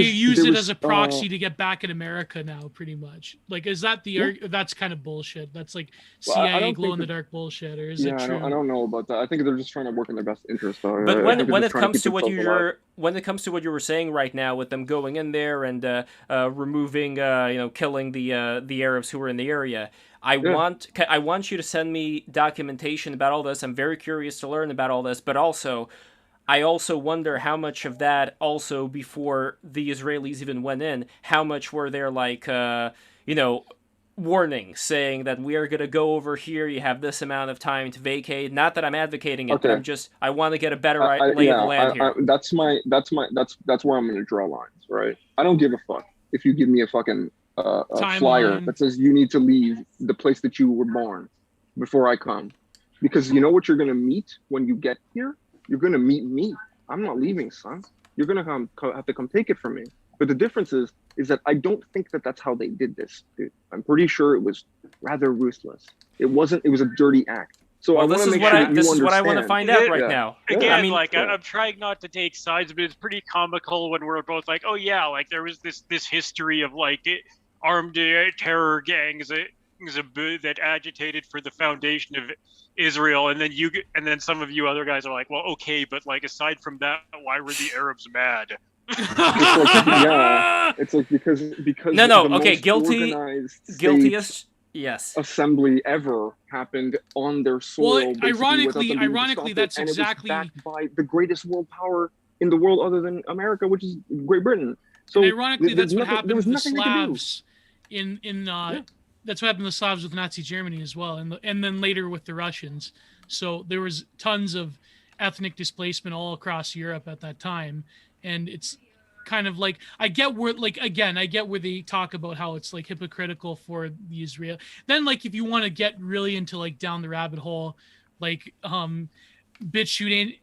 S1: they use it as a proxy to get back at America now, pretty much. Like, is that that's kind of bullshit? That's like CIA glow in the dark bullshit, or is it true?
S4: I don't know about that. I think they're just trying to work in their best interest, though.
S2: But when it comes to what you were saying right now, with them going in there and removing, killing the Arabs who were in the area, I want you to send me documentation about all this. I'm very curious to learn about all this, but also, I also wonder how much of that also before the Israelis even went in, how much were there like, warnings saying that we are going to go over here, you have this amount of time to vacate. Not that I'm advocating it, but I want to get a better lay of the land here.
S4: That's where I'm going to draw lines, right? I don't give a fuck if you give me a fucking a flyer that says you need to leave the place that you were born before I come. Because you know what you're going to meet when you get here? You're going to meet me. I'm not leaving, son. You're going to have to come take it from me. But the difference is that I don't think that that's how they did this, dude. I'm pretty sure it was rather ruthless. It was a dirty act. So
S2: this is what I want to find out right now.
S7: Again, I'm trying not to take sides, but it's pretty comical when we're both like, oh yeah, like there was this history of like armed terror gangs that agitated for the foundation of Israel, and then some of you other guys are like, well, okay, but like aside from that, why were the Arabs mad?
S4: It's like because
S2: guiltiest
S4: assembly ever happened on their soil.
S1: Well, ironically, that's exactly
S4: backed by the greatest world power in the world other than America, which is Great Britain. So
S1: and ironically, that's what happened with the Slavs that's what happened to the Slavs with Nazi Germany as well, and then later with the Russians. So there was tons of ethnic displacement all across Europe at that time, and it's kind of like, I get where, like, again, I get where they talk about how it's like hypocritical for the Israel. Then like, if you want to get really into like down the rabbit hole, like BitChute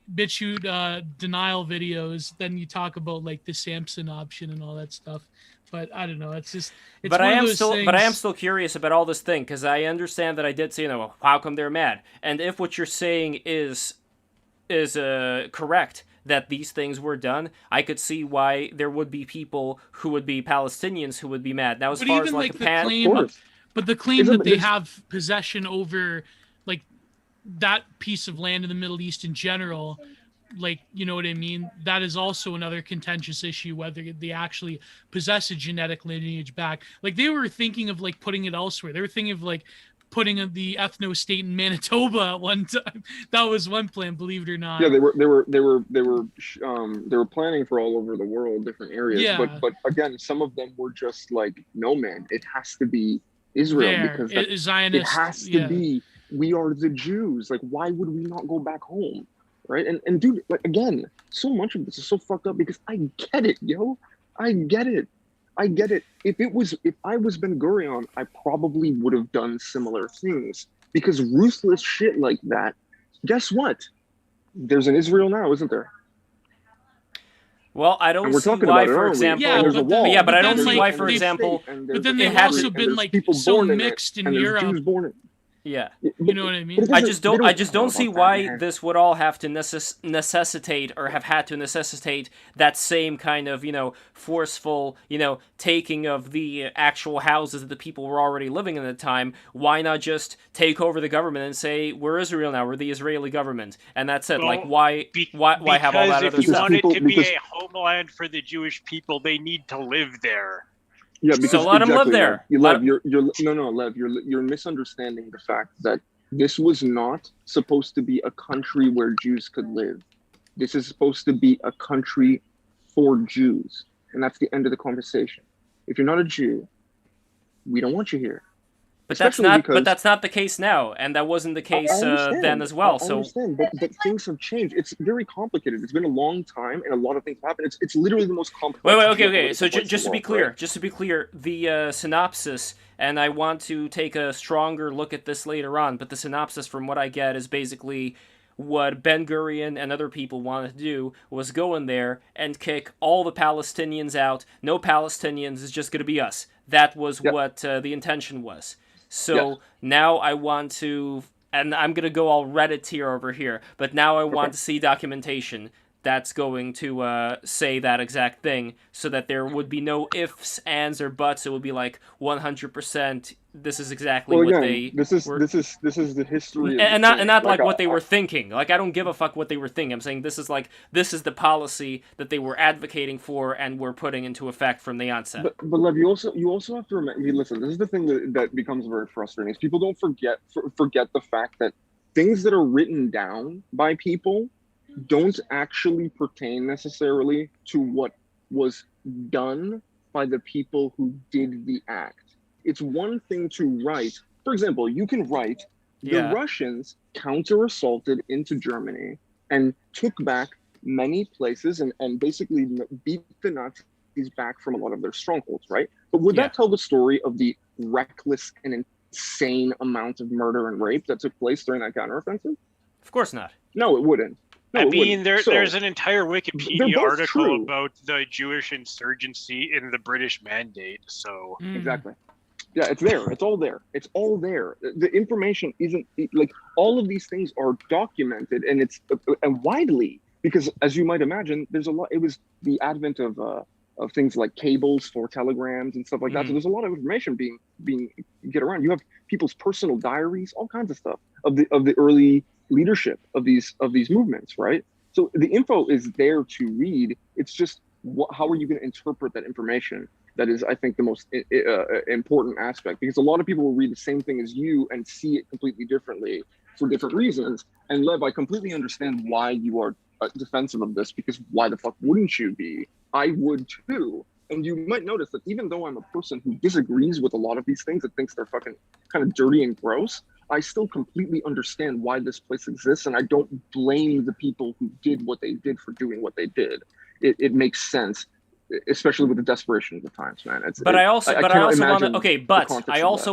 S1: denial videos, then you talk about like the Samson option and all that stuff. But I don't know. It's just. It's
S2: but
S1: one
S2: I
S1: of
S2: am
S1: those
S2: still,
S1: things...
S2: but I am still curious about all this thing because I understand that I did say, how come they're mad? And if what you're saying is correct, that these things were done, I could see why there would be people who would be Palestinians who would be mad. Now, as
S1: but
S2: far
S1: even
S2: as like
S1: the
S2: the
S1: claim, but the claim that they
S4: this...
S1: have possession over like that piece of land in the Middle East in general, like, you know what I mean? That is also another contentious issue, whether they actually possess a genetic lineage back. Like, they were thinking of like putting it elsewhere. They were thinking of like putting the ethno state in Manitoba at one time. That was one plan, believe it or not.
S4: Yeah, they were planning for all over the world, different areas.
S1: Yeah.
S4: But again, some of them were just like, no, man, it has to be Israel because it has to be. We are the Jews. Like, why would we not go back home? Right. And dude, like, again, so much of this is so fucked up because I get it, yo. I get it. If I was Ben Gurion, I probably would have done similar things because ruthless shit like that. Guess what? There's an Israel now, isn't there?
S2: Well, I don't see why, for example.
S1: Yeah,
S2: but I don't see why, for example.
S1: But then they've also been like so mixed in Europe.
S2: Yeah,
S1: you know what I mean.
S2: I just don't see why this would all have to necessitate or have had to necessitate that same kind of forceful taking of the actual houses that the people were already living in at the time. Why not just take over the government and say we're Israel now, we're the Israeli government, and that's it?
S7: Well,
S2: like why have all that other stuff?
S7: Because if you want it to be a homeland for the Jewish people, they need to live there.
S4: Yeah, because
S2: so let them live there.
S4: Lev, you're misunderstanding the fact that this was not supposed to be a country where Jews could live. This is supposed to be a country for Jews, and that's the end of the conversation. If you're not a Jew, we don't want you here.
S2: But that's not the case now, and that wasn't the case then as well.
S4: I understand, but things have changed. It's very complicated. It's been a long time, and a lot of things happen. It's literally the most complex.
S2: Wait, okay. So just to be clear, the synopsis, and I want to take a stronger look at this later on. But the synopsis, from what I get, is basically what Ben Gurion and other people wanted to do was go in there and kick all the Palestinians out. No Palestinians. It's just going to be us. That was what the intention was. So now I want to, and I'm going to go all Reddit tier over here, but now I want to see documentation that's going to say that exact thing so that there would be no ifs, ands, or buts. It would be like 100%. This is exactly what they.
S4: This is the history,
S2: and not like what they were thinking. Like, I don't give a fuck what they were thinking. I'm saying this is the policy that they were advocating for and were putting into effect from the onset.
S4: But Lev, you also have to remember. Listen, this is the thing that becomes very frustrating. Is people don't forget the fact that things that are written down by people don't actually pertain necessarily to what was done by the people who did the act. It's one thing to write. For example, you can write, the Russians counter-assaulted into Germany and took back many places and basically beat the Nazis back from a lot of their strongholds, right? But would that tell the story of the reckless and insane amount of murder and rape that took place during that counteroffensive?
S2: Of course not.
S4: No, it wouldn't. No,
S7: there's an entire Wikipedia article about the Jewish insurgency in the British Mandate. So
S4: exactly. Yeah, it's there. It's all there. It's all there. The information isn't like all of these things are documented and it's widely because, as you might imagine, there's a lot. It was the advent of things like cables for telegrams and stuff like that. So there's a lot of information being get around. You have people's personal diaries, all kinds of stuff of the early leadership of these movements, right? So the info is there to read. It's just how are you going to interpret that information? That is, I think, the most important aspect, because a lot of people will read the same thing as you and see it completely differently for different reasons. And Lev, I completely understand why you are defensive of this, because why the fuck wouldn't you be? I would too. And you might notice that even though I'm a person who disagrees with a lot of these things and thinks they're fucking kind of dirty and gross, I still completely understand why this place exists, and I don't blame the people who did what they did for doing what they did. It makes sense. especially with the desperation of the times, man.
S2: I also
S4: imagine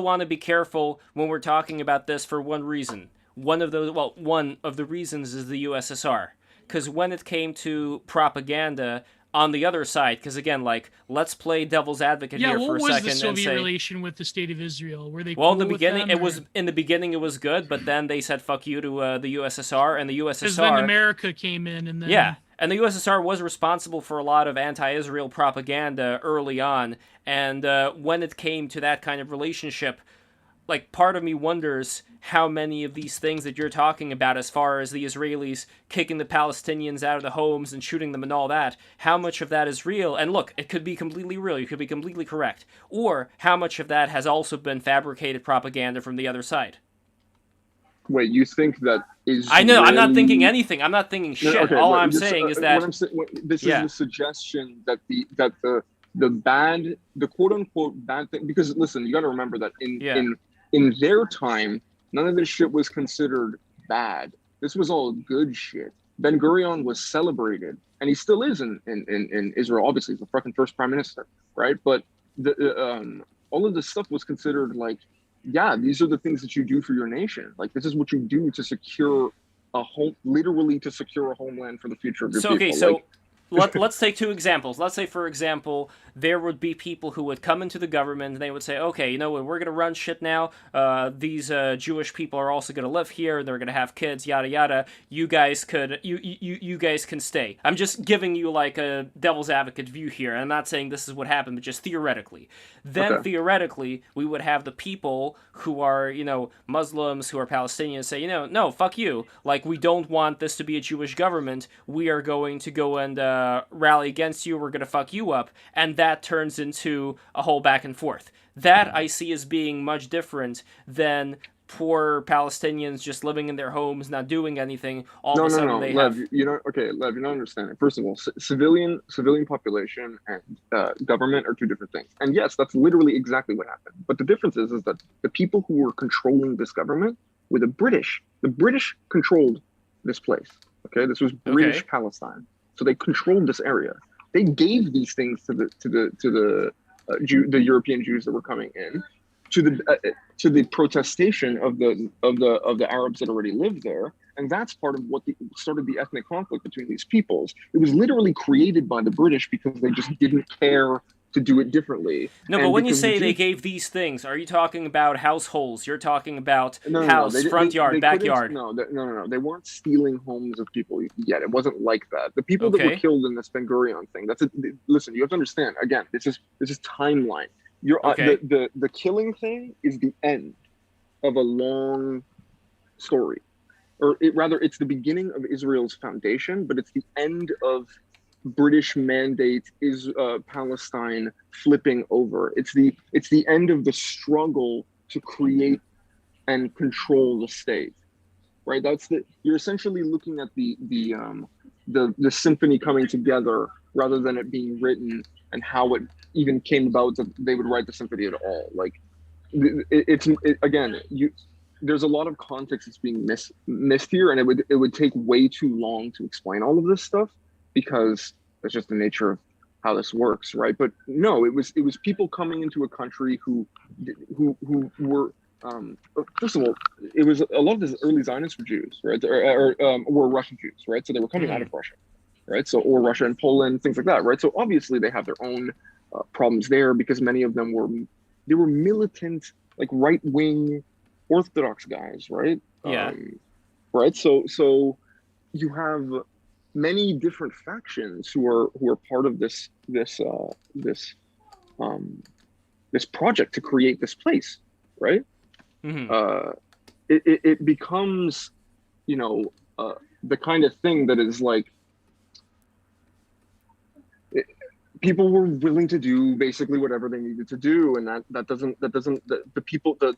S2: want to be careful when we're talking about this for one reason. One of the reasons is the USSR, because when it came to propaganda on the other side, because again, like, let's play devil's advocate here for a second.
S1: What was the Soviet relation with the state of Israel? Were they
S2: well,
S1: cool
S2: in the beginning,
S1: with them,
S2: in the beginning it was good, but then they said fuck you to the USSR, and the USSR.
S1: Because then America came in, and then
S2: yeah. And the USSR was responsible for a lot of anti-Israel propaganda early on, and when it came to that kind of relationship, like, part of me wonders how many of these things that you're talking about, as far as the Israelis kicking the Palestinians out of the homes and shooting them and all that, how much of that is real? And look, it could be completely real, you could be completely correct. Or how much of that has also been fabricated propaganda from the other side?
S4: Wait, you think that is?
S2: I know. I'm not thinking anything. I'm not thinking shit.
S4: No, okay,
S2: all I'm saying is that
S4: this is the suggestion that the quote unquote bad thing. Because listen, you got to remember that in their time, none of this shit was considered bad. This was all good shit. Ben Gurion was celebrated, and he still is in Israel. Obviously, he's the fucking first prime minister, right? But all of this stuff was considered like, yeah, these are the things that you do for your nation. Like, this is what you do to secure a home, literally to secure a homeland for the future of your people.
S2: Okay, so let's take two examples. Let's say, for example, there would be people who would come into the government and they would say, okay, you know what, we're going to run shit now. These Jewish people are also going to live here. They're going to have kids, yada, yada. You guys you guys can stay. I'm just giving you like a devil's advocate view here. I'm not saying this is what happened, but just theoretically. Then theoretically, we would have the people who are, you know, Muslims, who are Palestinians say, you know, no, fuck you. Like, we don't want this to be a Jewish government. We are going to go and rally against you. We're going to fuck you up. And that turns into a whole back and forth. That I see as being much different than poor Palestinians just living in their homes, not doing anything. All of a sudden they
S4: Lev,
S2: have...
S4: Lev, you're not understanding. First of all, civilian population and government are two different things. And yes, that's literally exactly what happened. But the difference is that the people who were controlling this government were the British. The British controlled this place. Okay, this was British Palestine. So they controlled this area. They gave these things to the European Jews that were coming in, to the protestation of the Arabs that already lived there, and that's part of what started the ethnic conflict between these peoples. It was literally created by the British because they just didn't care to do it differently.
S2: No, but when you say they gave these things, are you talking about households? You're talking about house, front yard, backyard?
S4: No. They weren't stealing homes of people yet. It wasn't like that. The people that were killed in this Ben Gurion thing. Listen. You have to understand. Again, this is timeline. The killing thing is the end of a long story, or it's the beginning of Israel's foundation, but it's the end of British mandate is Palestine flipping over. It's the end of the struggle to create and control the state, right? You're essentially looking at the symphony coming together rather than it being written and how it even came about that they would write the symphony at all. Like, there's a lot of context that's being missed here, and it would take way too long to explain all of this stuff, because that's just the nature of how this works, right? But no, it was people coming into a country who were first of all, it was a lot of the early Zionists were Jews, right? Or were Russian Jews, right? So they were coming out of Russia, right? So, or Russia and Poland, things like that, right? So obviously they have their own problems there, because many of them were militant, like right-wing Orthodox guys, right?
S2: Yeah.
S4: Right. So you have many different factions who are part of this project to create this place, right? Mm-hmm. It becomes, the kind of thing that is like, people were willing to do basically whatever they needed to do, and the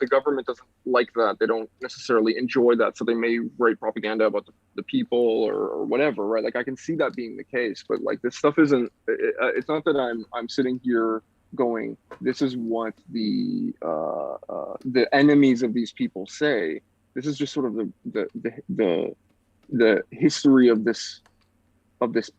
S4: government doesn't like that. They don't necessarily enjoy that, so they may write propaganda about the people or whatever, right? Like, I can see that being the case, but like, this stuff isn't. It's not that I'm sitting here going, this is what the enemies of these people say. This is just sort of the history of this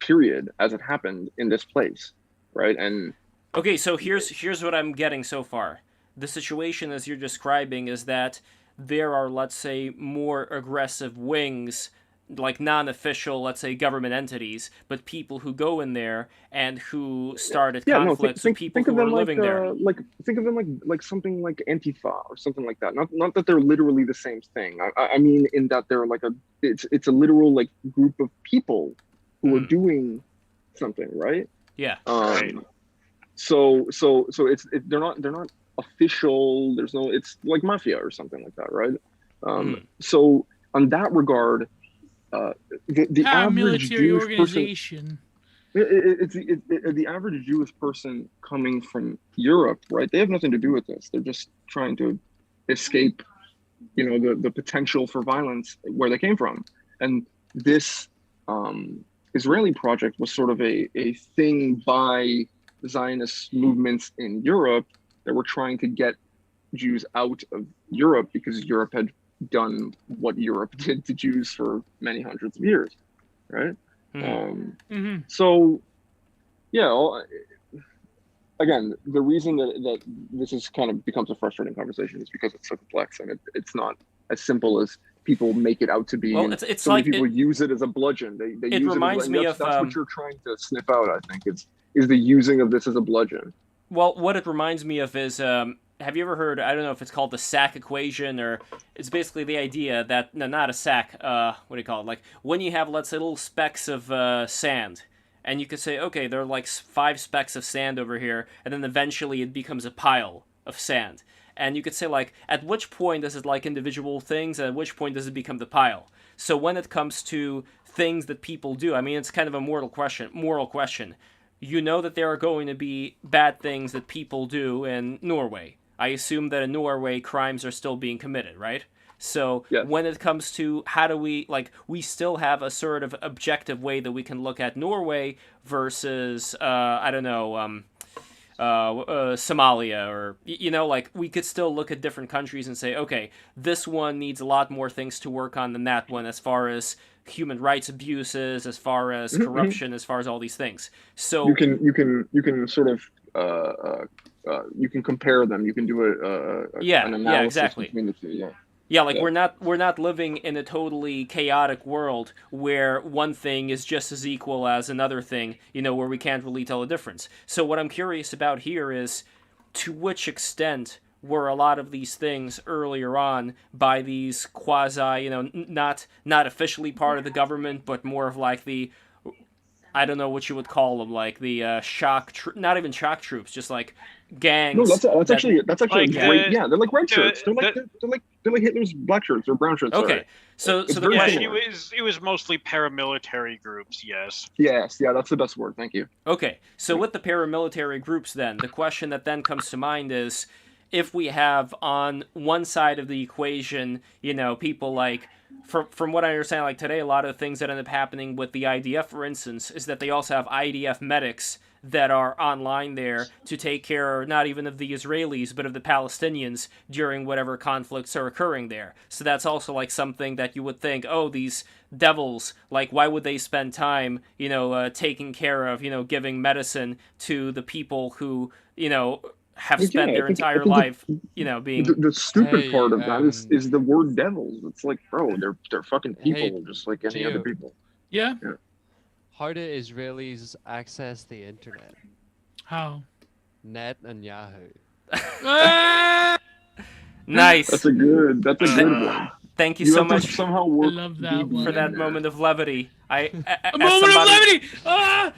S4: period as it happened in this place. right? And
S2: okay, so here's what I'm getting so far. The situation as you're describing is that there are, let's say, more aggressive wings, like non-official, let's say, government entities, but people who go in there and who started conflicts with people who were living there.
S4: Think of them like something like Antifa or something like that. Not that they're literally the same thing. I mean, in that they're like it's a literal like group of people who are doing something, right?
S2: Yeah.
S7: Right.
S4: So they're not official. There's no. It's like mafia or something like that, right? So on that regard. The average Jewish
S1: organization.
S4: The average Jewish person coming from Europe, right? They have nothing to do with this. They're just trying to escape, the potential for violence where they came from. And this Israeli project was sort of a thing by Zionist movements in Europe that were trying to get Jews out of Europe because Europe had done what Europe did to Jews for many hundreds of years, right? So, yeah. Again, the reason that this is kind of becomes a frustrating conversation is because it's so complex and it's not as simple as people make it out to be.
S2: Well, it's
S4: so
S2: like
S4: many people use it as a bludgeon. They
S2: it
S4: use
S2: reminds
S4: it.
S2: me
S4: That's
S2: of
S4: what you're trying to sniff out. I think is the using of this as a bludgeon.
S2: Well, what it reminds me of is. Have you ever heard, I don't know if it's called the sack equation, or it's basically the idea that, no, not a sack, what do you call it? Like, when you have, let's say, little specks of sand, and you could say, okay, there are like 5 specks of sand over here, and then eventually it becomes a pile of sand. And you could say, like, at which point does it like individual things, and at which point does it become the pile? So when it comes to things that people do, I mean, it's kind of a moral question. You know that there are going to be bad things that people do in Norway. I assume that in Norway, crimes are still being committed, right? So when it comes to how do we still have a sort of objective way that we can look at Norway versus, Somalia, or, we could still look at different countries and say, okay, this one needs a lot more things to work on than that one as far as human rights abuses, as far as corruption, as far as all these things. So
S4: you can sort of you can compare them. You can do an analysis
S2: exactly.
S4: between the two.
S2: We're not living in a totally chaotic world where one thing is just as equal as another thing, where we can't really tell the difference. So what I'm curious about here is to which extent were a lot of these things earlier on by these quasi, not officially part of the government, but more of like the, I don't know what you would call them, like the not even shock troops, just like gangs.
S4: No, that's actually
S7: like
S4: great. They're like red shirts. They're like Hitler's black shirts or brown shirts.
S2: Okay, so
S7: it was mostly paramilitary groups. Yes,
S4: that's the best word. Thank you.
S2: Okay, so with the paramilitary groups, then the question that then comes to mind is, if we have on one side of the equation, people like, from what I understand, like today, a lot of the things that end up happening with the IDF, for instance, is that they also have IDF medics that are online there to take care not even of the Israelis, but of the Palestinians during whatever conflicts are occurring there. So that's also like something that you would think, oh, these devils, like, why would they spend time, taking care of, giving medicine to the people who, have spent their entire life, being...
S4: The stupid part of that is the word devils. It's like, bro, they're fucking people, just like any other people.
S1: Yeah.
S3: How do Israelis access the internet?
S1: How?
S3: Net and Yahoo.
S2: Nice.
S4: That's a good one.
S2: Thank you so much
S4: somehow work
S1: I love that one.
S2: for that moment of levity.
S1: A moment of levity! Ah!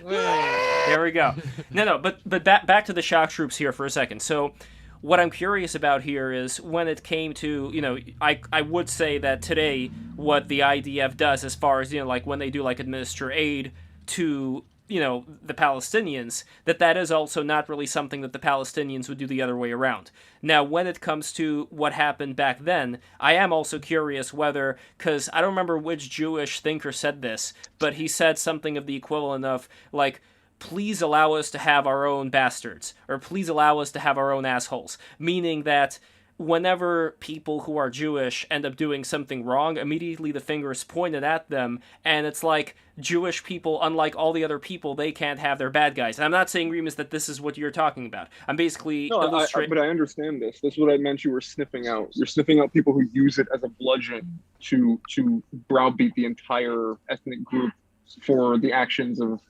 S2: There we go. No, but back to the shock troops here for a second. So what I'm curious about here is when it came to, I would say that today what the IDF does as far as, like when they do like administer aid to, the Palestinians, that is also not really something that the Palestinians would do the other way around. Now, when it comes to what happened back then, I am also curious whether, because I don't remember which Jewish thinker said this, but he said something of the equivalent of, like, please allow us to have our own bastards, or please allow us to have our own assholes, meaning that whenever people who are Jewish end up doing something wrong, immediately the finger is pointed at them, and it's like Jewish people, unlike all the other people, they can't have their bad guys. And I'm not saying, Remus, that this is what you're talking about. I'm basically illustrating.
S4: But I understand this. This is what I meant. You were sniffing out. You're sniffing out people who use it as a bludgeon to browbeat the entire ethnic group for the actions of.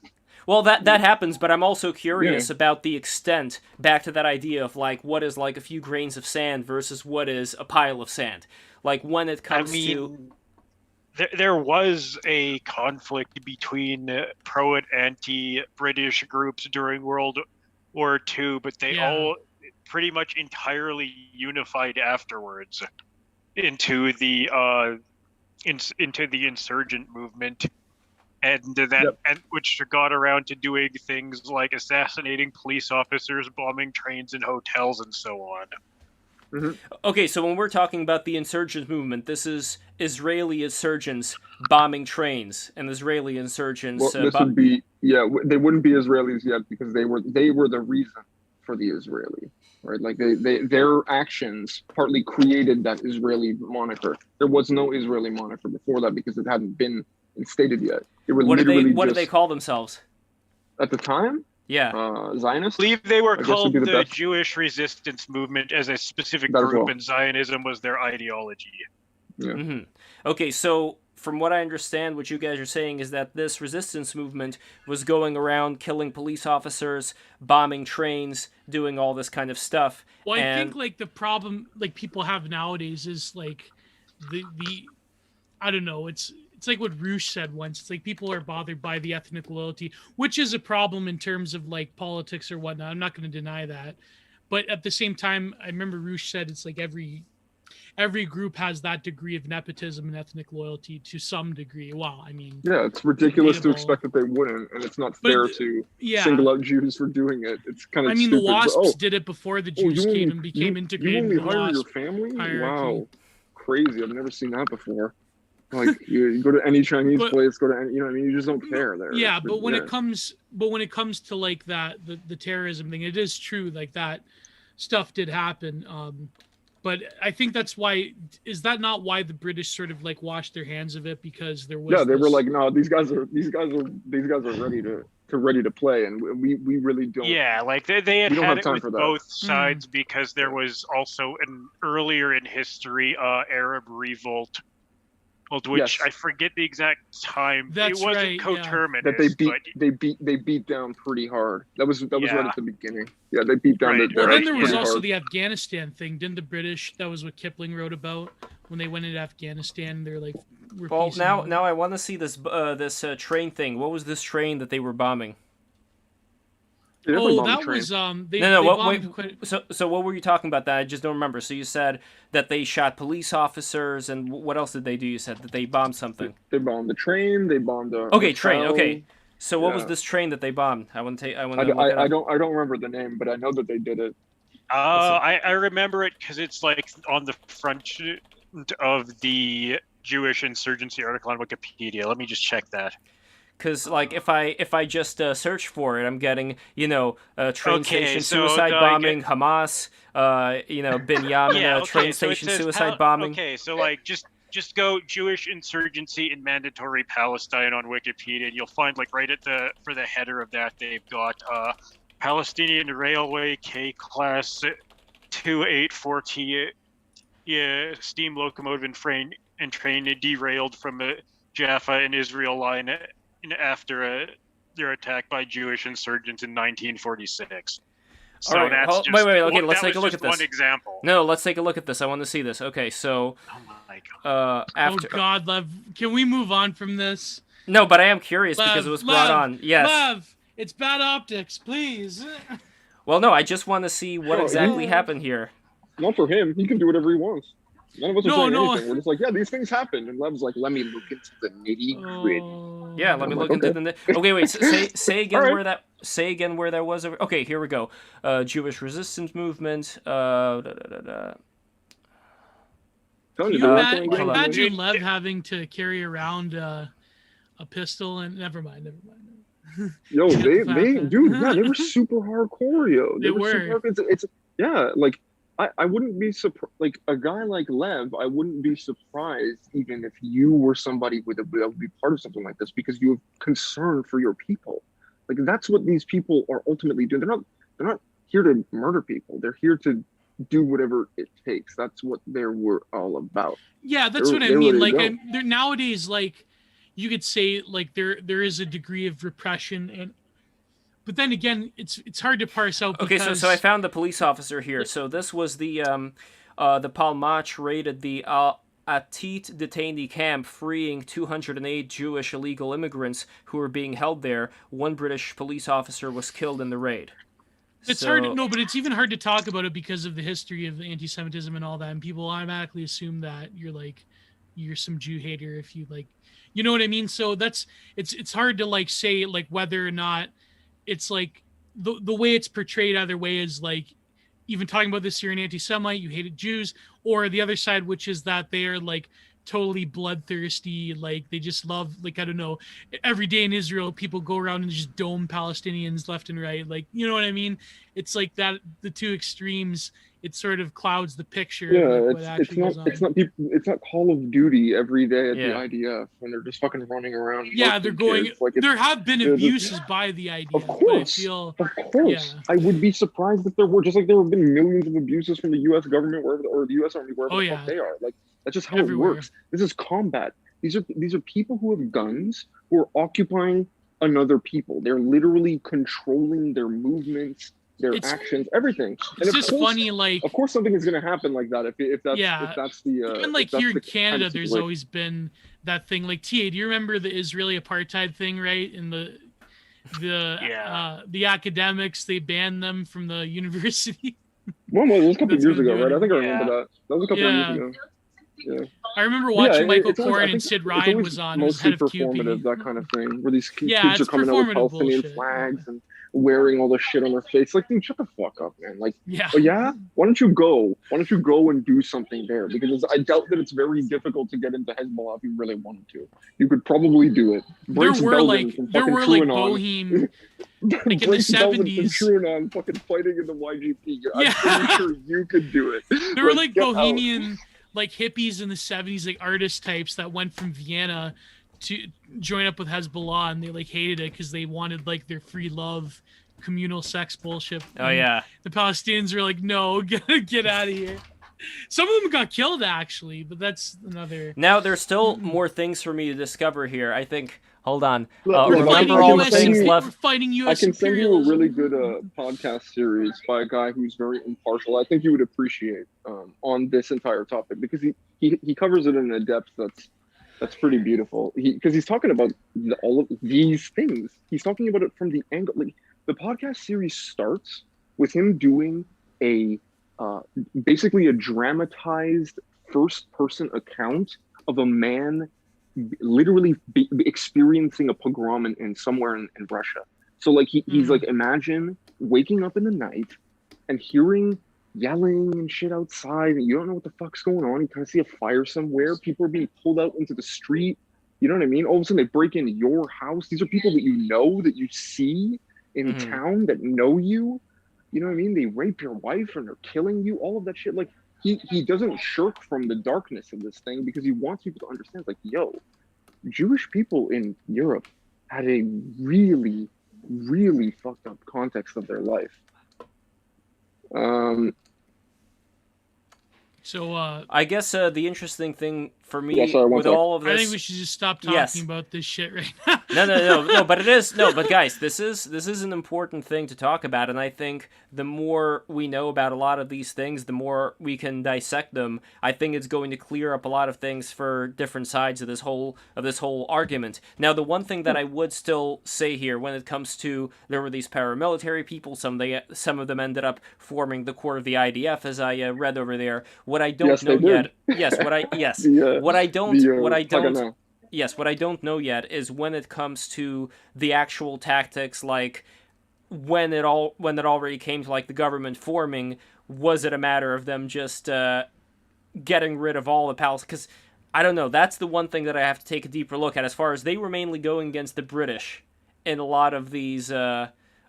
S2: Well, that happens, but I'm also curious about the extent, back to that idea of, like, what is, like, a few grains of sand versus what is a pile of sand. Like, when it comes to...
S7: There was a conflict between pro and anti-British groups during World War II, but they all pretty much entirely unified afterwards into the insurgent movement. And which got around to doing things like assassinating police officers, bombing trains and hotels, and so on.
S4: Mm-hmm.
S2: Okay, so when we're talking about the insurgent movement, this is Israeli insurgents bombing trains, and Israeli insurgents.
S4: Well, this would be they wouldn't be Israelis yet because they were the reason for the Israeli, right? Like their actions partly created that Israeli moniker. There was no Israeli moniker before that because it hadn't been instated yet. They were
S2: what did they call themselves
S4: at the time?
S2: Yeah,
S4: Zionists.
S7: I believe they were called the Jewish Resistance Movement as a specific group, and Zionism was their ideology.
S4: Yeah.
S2: Mm-hmm. Okay, so from what I understand, what you guys are saying is that this resistance movement was going around killing police officers, bombing trains, doing all this kind of stuff.
S1: Well, I think like the problem like people have nowadays is like the I don't know, it's like what Roosh said once. It's like people are bothered by the ethnic loyalty, which is a problem in terms of like politics or whatnot. I'm not going to deny that. But at the same time, I remember Roosh said it's like every group has that degree of nepotism and ethnic loyalty to some degree. Well, I mean...
S4: Yeah, it's ridiculous to expect that they wouldn't, and it's not fair to single out Jews for doing it. It's kind of stupid.
S1: The Wasps did it before the Jews came and became integrated.
S4: You only hire your family? Hierarchy. Wow. Crazy. I've never seen that before. Like you go to any Chinese place, go to any, you know what I mean? You just don't care there.
S1: Yeah, but when it comes to like that, the terrorism thing, it is true, like that stuff did happen. But I think that's why, is that not why the British sort of like washed their hands of it? Because there was
S4: they were like, no, these guys are ready to play, and we really don't.
S7: Yeah, like they had it with both sides because there was also an earlier in history Arab revolt, which I forget the exact time.
S1: That's
S7: it wasn't
S1: right,
S7: coterminous.
S4: That they beat down pretty hard. That was right at the beginning. Yeah, they beat down.
S1: Right. Well, then there was also the Afghanistan thing. Didn't the British? That was what Kipling wrote about when they went into Afghanistan. They're like,
S2: well, now I want to see this train thing. What was this train that they were bombing?
S1: Oh, that was
S2: So what were you talking about? That I just don't remember. So you said that they shot police officers, and what else did they do? You said that they bombed something.
S4: They bombed the train. They bombed the
S2: train. Okay, so what was this train that they bombed? I
S4: don't remember the name, but I know that they did it.
S7: I remember it because it's like on the front of the Jewish insurgency article on Wikipedia. Let me just check that.
S2: Because, like, if I just search for it, I'm getting, train station suicide bombing, Hamas, Binyamin, train station suicide bombing.
S7: Okay, so, like, just go Jewish insurgency in mandatory Palestine on Wikipedia, and you'll find, like, right for the header of that, they've got Palestinian Railway K-Class 2840 steam locomotive and train derailed from the Jaffa and Israel line after their attack by Jewish insurgents in 1946. So
S2: right.
S7: that's just,
S2: wait. Okay, let's take a look at this.
S7: One example.
S2: No, let's take a look at this. I want to see this. Okay, so.
S7: Oh my God.
S2: After.
S1: Oh God, Lev, can we move on from this?
S2: No, but I am curious because it was brought on. Yes.
S1: Lev, it's bad optics, please.
S2: Well, no, I just want to see what exactly happened here.
S4: Not for him. He can do whatever he wants. None of us are saying anything. We're just like, yeah, these things happen. And Lev's like, let me look into the nitty-gritty.
S2: Yeah, let me look into the... Okay, wait, say again where that... Say again where that was. Okay, here we go. Jewish resistance movement.
S1: Can you imagine Lev having to carry around a pistol and... Never mind.
S4: Yo, they were super hardcore, yo.
S1: They were.
S4: It's like... I wouldn't be surprised. Like a guy like Lev, I wouldn't be surprised even if you were somebody that would be part of something like this because you have concern for your people. Like that's what these people are ultimately doing. They're not here to murder people. They're here to do whatever it takes. That's what they were all about.
S1: Yeah, that's what I mean. Like nowadays, like you could say, like there is a degree of repression, and but then again, it's hard to parse out.
S2: Okay, so I found the police officer here. So this was the Palmach raided the Atit detainee camp, freeing 208 Jewish illegal immigrants who were being held there. One British police officer was killed in the raid.
S1: It's hard to know, but it's even hard to talk about it because of the history of anti-Semitism and all that, and people automatically assume that you're some Jew hater if you like, you know what I mean? So it's hard to like say like whether or not it's like the way it's portrayed either way is like even talking about this, you're an anti-Semite, you hated Jews, or the other side, which is that they are like totally bloodthirsty, like they just love, like I don't know, every day in Israel people go around and just dome Palestinians left and right, like you know what I mean? It's like that the two extremes, it sort of clouds the picture.
S4: Yeah, it's not Call of Duty every day at the IDF when they're just fucking running around.
S1: Yeah, they're going. Like there have been abuses by the IDF.
S4: Of course, I would be surprised if there were, just like there have been millions of abuses from the U.S. government or the U.S. Army wherever the fuck they are. Like that's just how it works. This is combat. These are people who have guns who are occupying another people. They're literally controlling their movements, their actions, everything.
S1: It's just funny, like
S4: of course something is going to happen like that if that's the
S1: even like here in Canada, there's always been that thing. Like TA, do you remember the Israeli apartheid thing, right? In the academics, they banned them from the university.
S4: When was it? It was a couple of years ago, right? I think I remember that. That was a couple of years ago. Yeah.
S1: I remember watching Michael Corrin and Sid Ryan was on.
S4: Mostly performative, that kind of thing, where these kids are coming out with Palestinian flags and wearing all this shit on their face. Like, dude, shut the fuck up, man. Like, why don't you go? Why don't you go and do something there? Because I doubt that it's very difficult to get into Hezbollah if you really wanted to. You could probably do it.
S1: There were like Bohem, like in the 70s.
S4: TrueAnon fucking fighting in the YGP. I'm pretty sure you could do it.
S1: There were like Bohemian, like hippies in the 70s, like artist types that went from Vienna to join up with Hezbollah, and they like hated it because they wanted like their free love, communal sex bullshit.
S2: Oh yeah.
S1: The Palestinians were like, no, get out of here. Some of them got killed actually, but that's another.
S2: Now there's still more things for me to discover here. I think. Hold on.
S1: Remember all the things left.
S4: I can send you a really good podcast series by a guy who's very impartial. I think you would appreciate on this entire topic because he covers it in a depth that's pretty beautiful. Because he's talking about all of these things. He's talking about it from the angle. Like, the podcast series starts with him doing basically a dramatized first-person account of a man literally experiencing a pogrom in somewhere in Russia. So like he's like, imagine waking up in the night and hearing yelling and shit outside, and you don't know what the fuck's going on. You kind of see a fire somewhere. People are being pulled out into the street. You know what I mean? All of a sudden they break into your house. These are people that you know, that you see in town, that know you. You know what I mean? They rape your wife and they're killing you. All of that shit. Like he doesn't shirk from the darkness of this thing because he wants people to understand, like, yo, Jewish people in Europe had a really, really fucked up context of their life.
S1: So
S2: I guess the interesting thing for me
S4: with
S2: all of this,
S1: I think we should just stop talking about this shit right now.
S2: No, but it is but guys, this is an important thing to talk about, and I think the more we know about a lot of these things, the more we can dissect them. I think it's going to clear up a lot of things for different sides of this whole argument. Now, the one thing that I would still say here, when it comes to, there were these paramilitary people, some of them ended up forming the core of the IDF, as I read over there. What I don't know yet, what I don't know yet is when it comes to the actual tactics, like when it already came to like the government forming, was it a matter of them just getting rid of all the Palestinians? Because I don't know. That's the one thing that I have to take a deeper look at, as far as they were mainly going against the British in a lot of these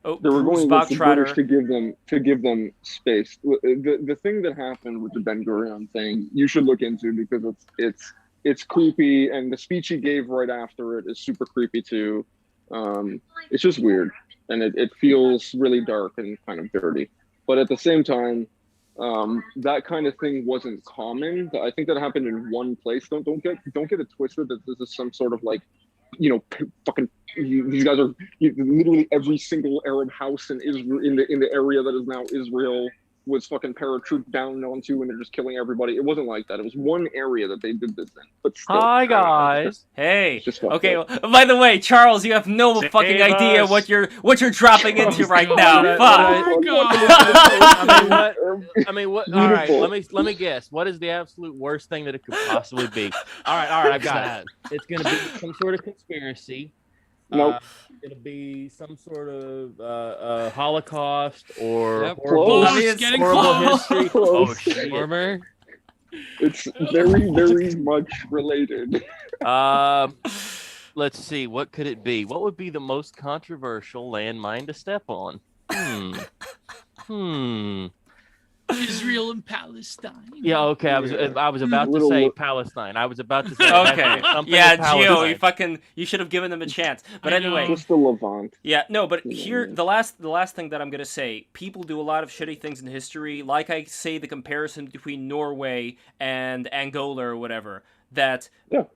S2: Oh,
S4: they were
S2: Bruce
S4: going with the British
S2: Bachtrotter.
S4: to give them space. The thing that happened with the Ben Gurion thing, you should look into because it's creepy, and the speech he gave right after it is super creepy too. It's just weird, and it feels really dark and kind of dirty. But at the same time, that kind of thing wasn't common. I think that happened in one place. Don't get it twisted that this is some sort of like, fucking these guys are literally every single Arab house in Israel in the area that is now Israel was fucking paratrooped down onto, and they're just killing everybody. It wasn't like that. It was one area that they did this in. But still,
S8: Hi guys.
S2: Hey. Okay. Well, by the way, Charles, you have no fucking idea what you're dropping into right now.
S8: I mean, what? All right. Let me guess. What is the absolute worst thing that it could possibly be? All right. I've got it. It's gonna be some sort of conspiracy.
S4: Nope.
S8: It'll be some sort of Holocaust or
S4: horrible
S8: history. Oh shit!
S3: Former.
S4: It's very, very much related.
S8: Let's see. What could it be? What would be the most controversial landmine to step on?
S1: Israel and Palestine.
S8: Yeah, okay. I was about to say Palestine. I was about to say
S2: okay. Yeah, Gio, you should have given them a chance. But anyway,
S4: just the Levant.
S2: Yeah, no, but here the last thing that I'm gonna say, people do a lot of shitty things in history. Like I say, the comparison between Norway and Angola or whatever. That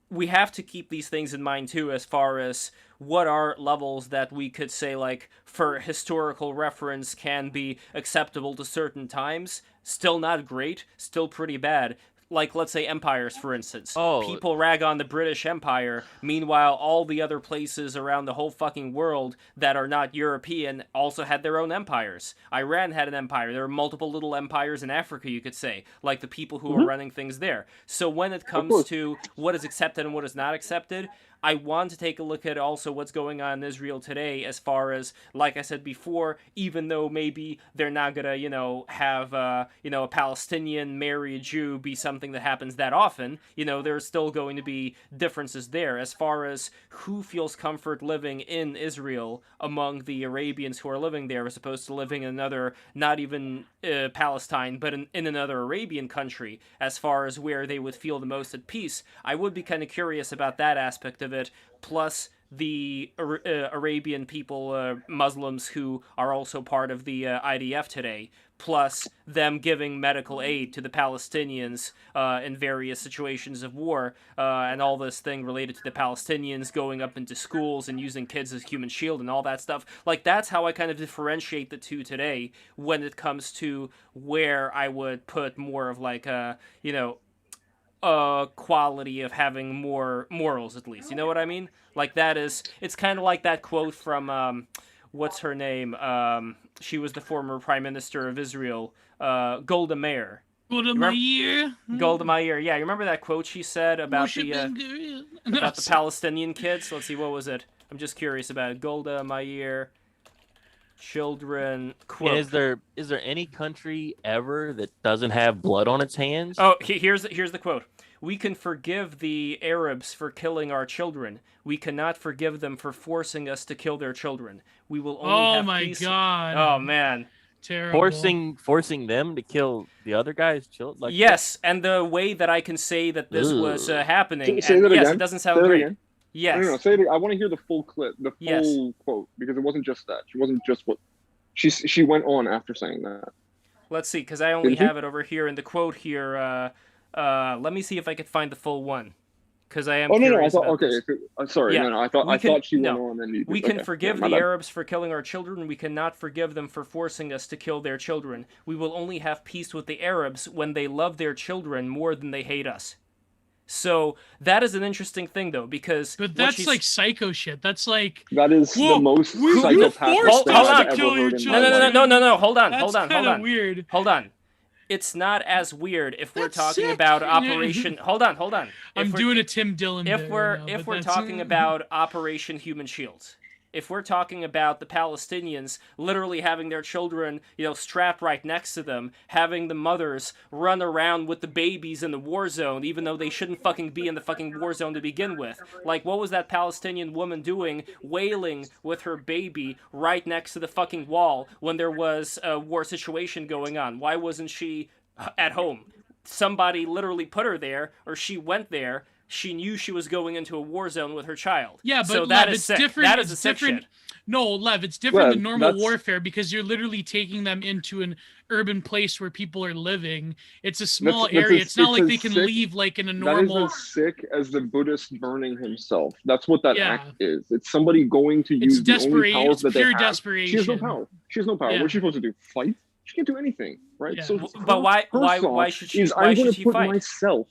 S2: we have to keep these things in mind too, as far as what are levels that we could say, like, for historical reference can be acceptable to certain times, still not great, still pretty bad. Like, let's say empires, for instance. People rag on the British Empire, meanwhile all the other places around the whole fucking world that are not European also had their own empires. Iran had an empire. There were multiple little empires in Africa, you could say, like the people who were running things there. So when it comes to what is accepted and what is not accepted, I want to take a look at also what's going on in Israel today, as far as, like I said before, even though maybe they're not gonna, have, a Palestinian marry a Jew be something that happens that often, there's still going to be differences there, as far as who feels comfort living in Israel among the Arabians who are living there, as opposed to living in another, not even Palestine, but in another Arabian country, as far as where they would feel the most at peace. I would be kind of curious about that aspect of it, plus the Arabian people, Muslims who are also part of the IDF today, plus them giving medical aid to the Palestinians in various situations of war, and all this thing related to the Palestinians going up into schools and using kids as human shield and all that stuff. Like, that's how I kind of differentiate the two today when it comes to where I would put more of like quality of having more morals, at least. You know what I mean? Like, it's kind of like that quote from, what's her name? She was the former Prime Minister of Israel, Golda Meir.
S1: Golda Meir?
S2: Golda Meir, yeah. You remember that quote she said about the Palestinian kids? Let's see, what was it? I'm just curious about it. Golda Meir, children, quote.
S8: And is there any country ever that doesn't have blood on its hands?
S2: Oh, here's the quote. We can forgive the Arabs for killing our children. We cannot forgive them for forcing us to kill their children. We will only have peace.
S1: Oh my God.
S2: Oh man.
S1: Terrible.
S8: Forcing them to kill the other guy's children? Like,
S2: yes, and the way that I can say that this was happening.
S4: Say that
S2: yes,
S4: again.
S2: It doesn't sound great.
S4: Again.
S2: Yes.
S4: No, say it again. I want to hear the full clip, the full quote, because it wasn't just that. She wasn't just what she went on after saying that.
S2: Let's see, because I only have it over here in the quote here. Let me see if I could find the full one, because I am. Curious
S4: I thought
S2: this.
S4: Sorry. Yeah. No, I thought she went on. And
S2: we can forgive the Arabs for killing our children. We cannot forgive them for forcing us to kill their children. We will only have peace with the Arabs when they love their children more than they hate us. So that is an interesting thing, though, because
S1: that's like psycho shit. That's like
S4: the most psychopathic thing I've ever heard in my life.
S2: No. Hold on.
S1: Kind of weird.
S2: Hold on. It's not as weird if we're talking about Operation. Hold on.
S1: I'm doing a Tim Dillon.
S2: If we're talking about Operation Human Shields, if we're talking about the Palestinians literally having their children, strapped right next to them, having the mothers run around with the babies in the war zone, even though they shouldn't fucking be in the fucking war zone to begin with. Like, what was that Palestinian woman doing, wailing with her baby right next to the fucking wall when there was a war situation going on? Why wasn't she at home? Somebody literally put her there, or she went there. She knew she was going into a war zone with her child.
S1: Yeah, but
S2: so
S1: Lev,
S2: that is
S1: it's
S2: sick.
S1: different.
S2: That is
S1: it's
S2: a sick
S1: different.
S2: Shit.
S1: No, Lev, it's different
S4: Well,
S1: than normal
S4: that's-
S1: warfare because you're literally taking them into an urban place where people are living. It's a small area. It's not like they can leave like in a normal.
S4: That is as sick as the Buddhist burning himself. That's what that
S1: Yeah.
S4: act is. It's somebody going to use the only powers
S1: It's
S4: that they
S1: pure
S4: have.
S1: desperation.
S4: She has no power. She has no power.
S1: Yeah.
S4: What's she supposed to do? Fight? She can't do anything, right?
S1: Yeah.
S4: So,
S2: But why
S4: thought
S2: should she?
S4: is,
S2: Why
S4: I'm
S2: should
S4: going
S2: she
S4: to put
S2: fight?
S4: myself.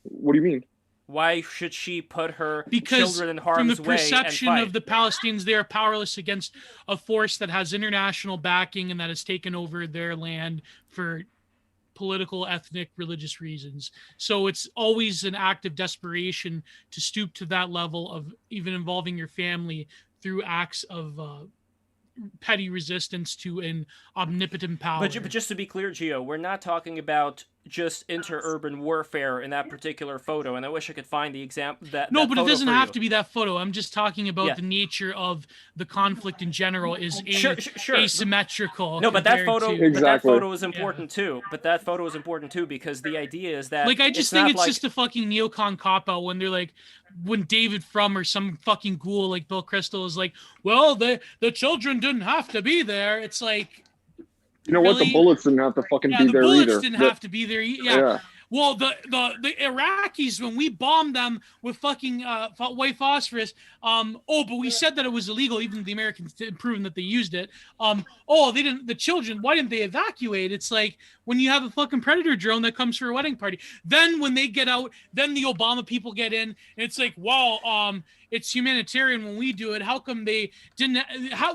S4: What do you mean?
S2: Why should she put her
S1: Because
S2: children in
S1: from
S2: harm's
S1: the
S2: way and
S1: perception
S2: fight?
S1: of the Palestinians, they are powerless against a force that has international backing and that has taken over their land for political, ethnic, religious reasons. So it's always an act of desperation to stoop to that level of even involving your family through acts of petty resistance to an omnipotent power.
S2: But just to be clear, Gio, we're not talking about just inter-urban warfare in that particular photo, and I wish I could find the example that.
S1: No,
S2: that
S1: but it
S2: photo
S1: doesn't
S2: for
S1: have
S2: you.
S1: to be that photo. I'm just talking about
S2: Yeah.
S1: the nature of the conflict in general is
S2: Sure.
S1: asymmetrical.
S2: No, but that
S1: compared
S2: photo,
S1: to-
S2: but that
S4: Exactly.
S2: photo is important too. But that photo is important too because the idea is that
S1: Like, I just
S2: not
S1: think it's
S2: like,
S1: just a fucking neocon cop out when they're like, when David Frum or some fucking ghoul like Bill Crystal is like, well, the children didn't have to be there. It's like,
S4: You know what? The
S1: Really?
S4: bullets didn't have to fucking
S1: yeah,
S4: be
S1: the
S4: there
S1: bullets
S4: either.
S1: didn't have to be there. Yeah. Well, the Iraqis, when we bombed them with fucking white phosphorus, but we said that it was illegal, even the Americans did proven that they used it. They didn't, the children, why didn't they evacuate? It's like when you have a fucking Predator drone that comes for a wedding party. Then when they get out, then the Obama people get in, and it's like, well, it's humanitarian when we do it. How come they didn't,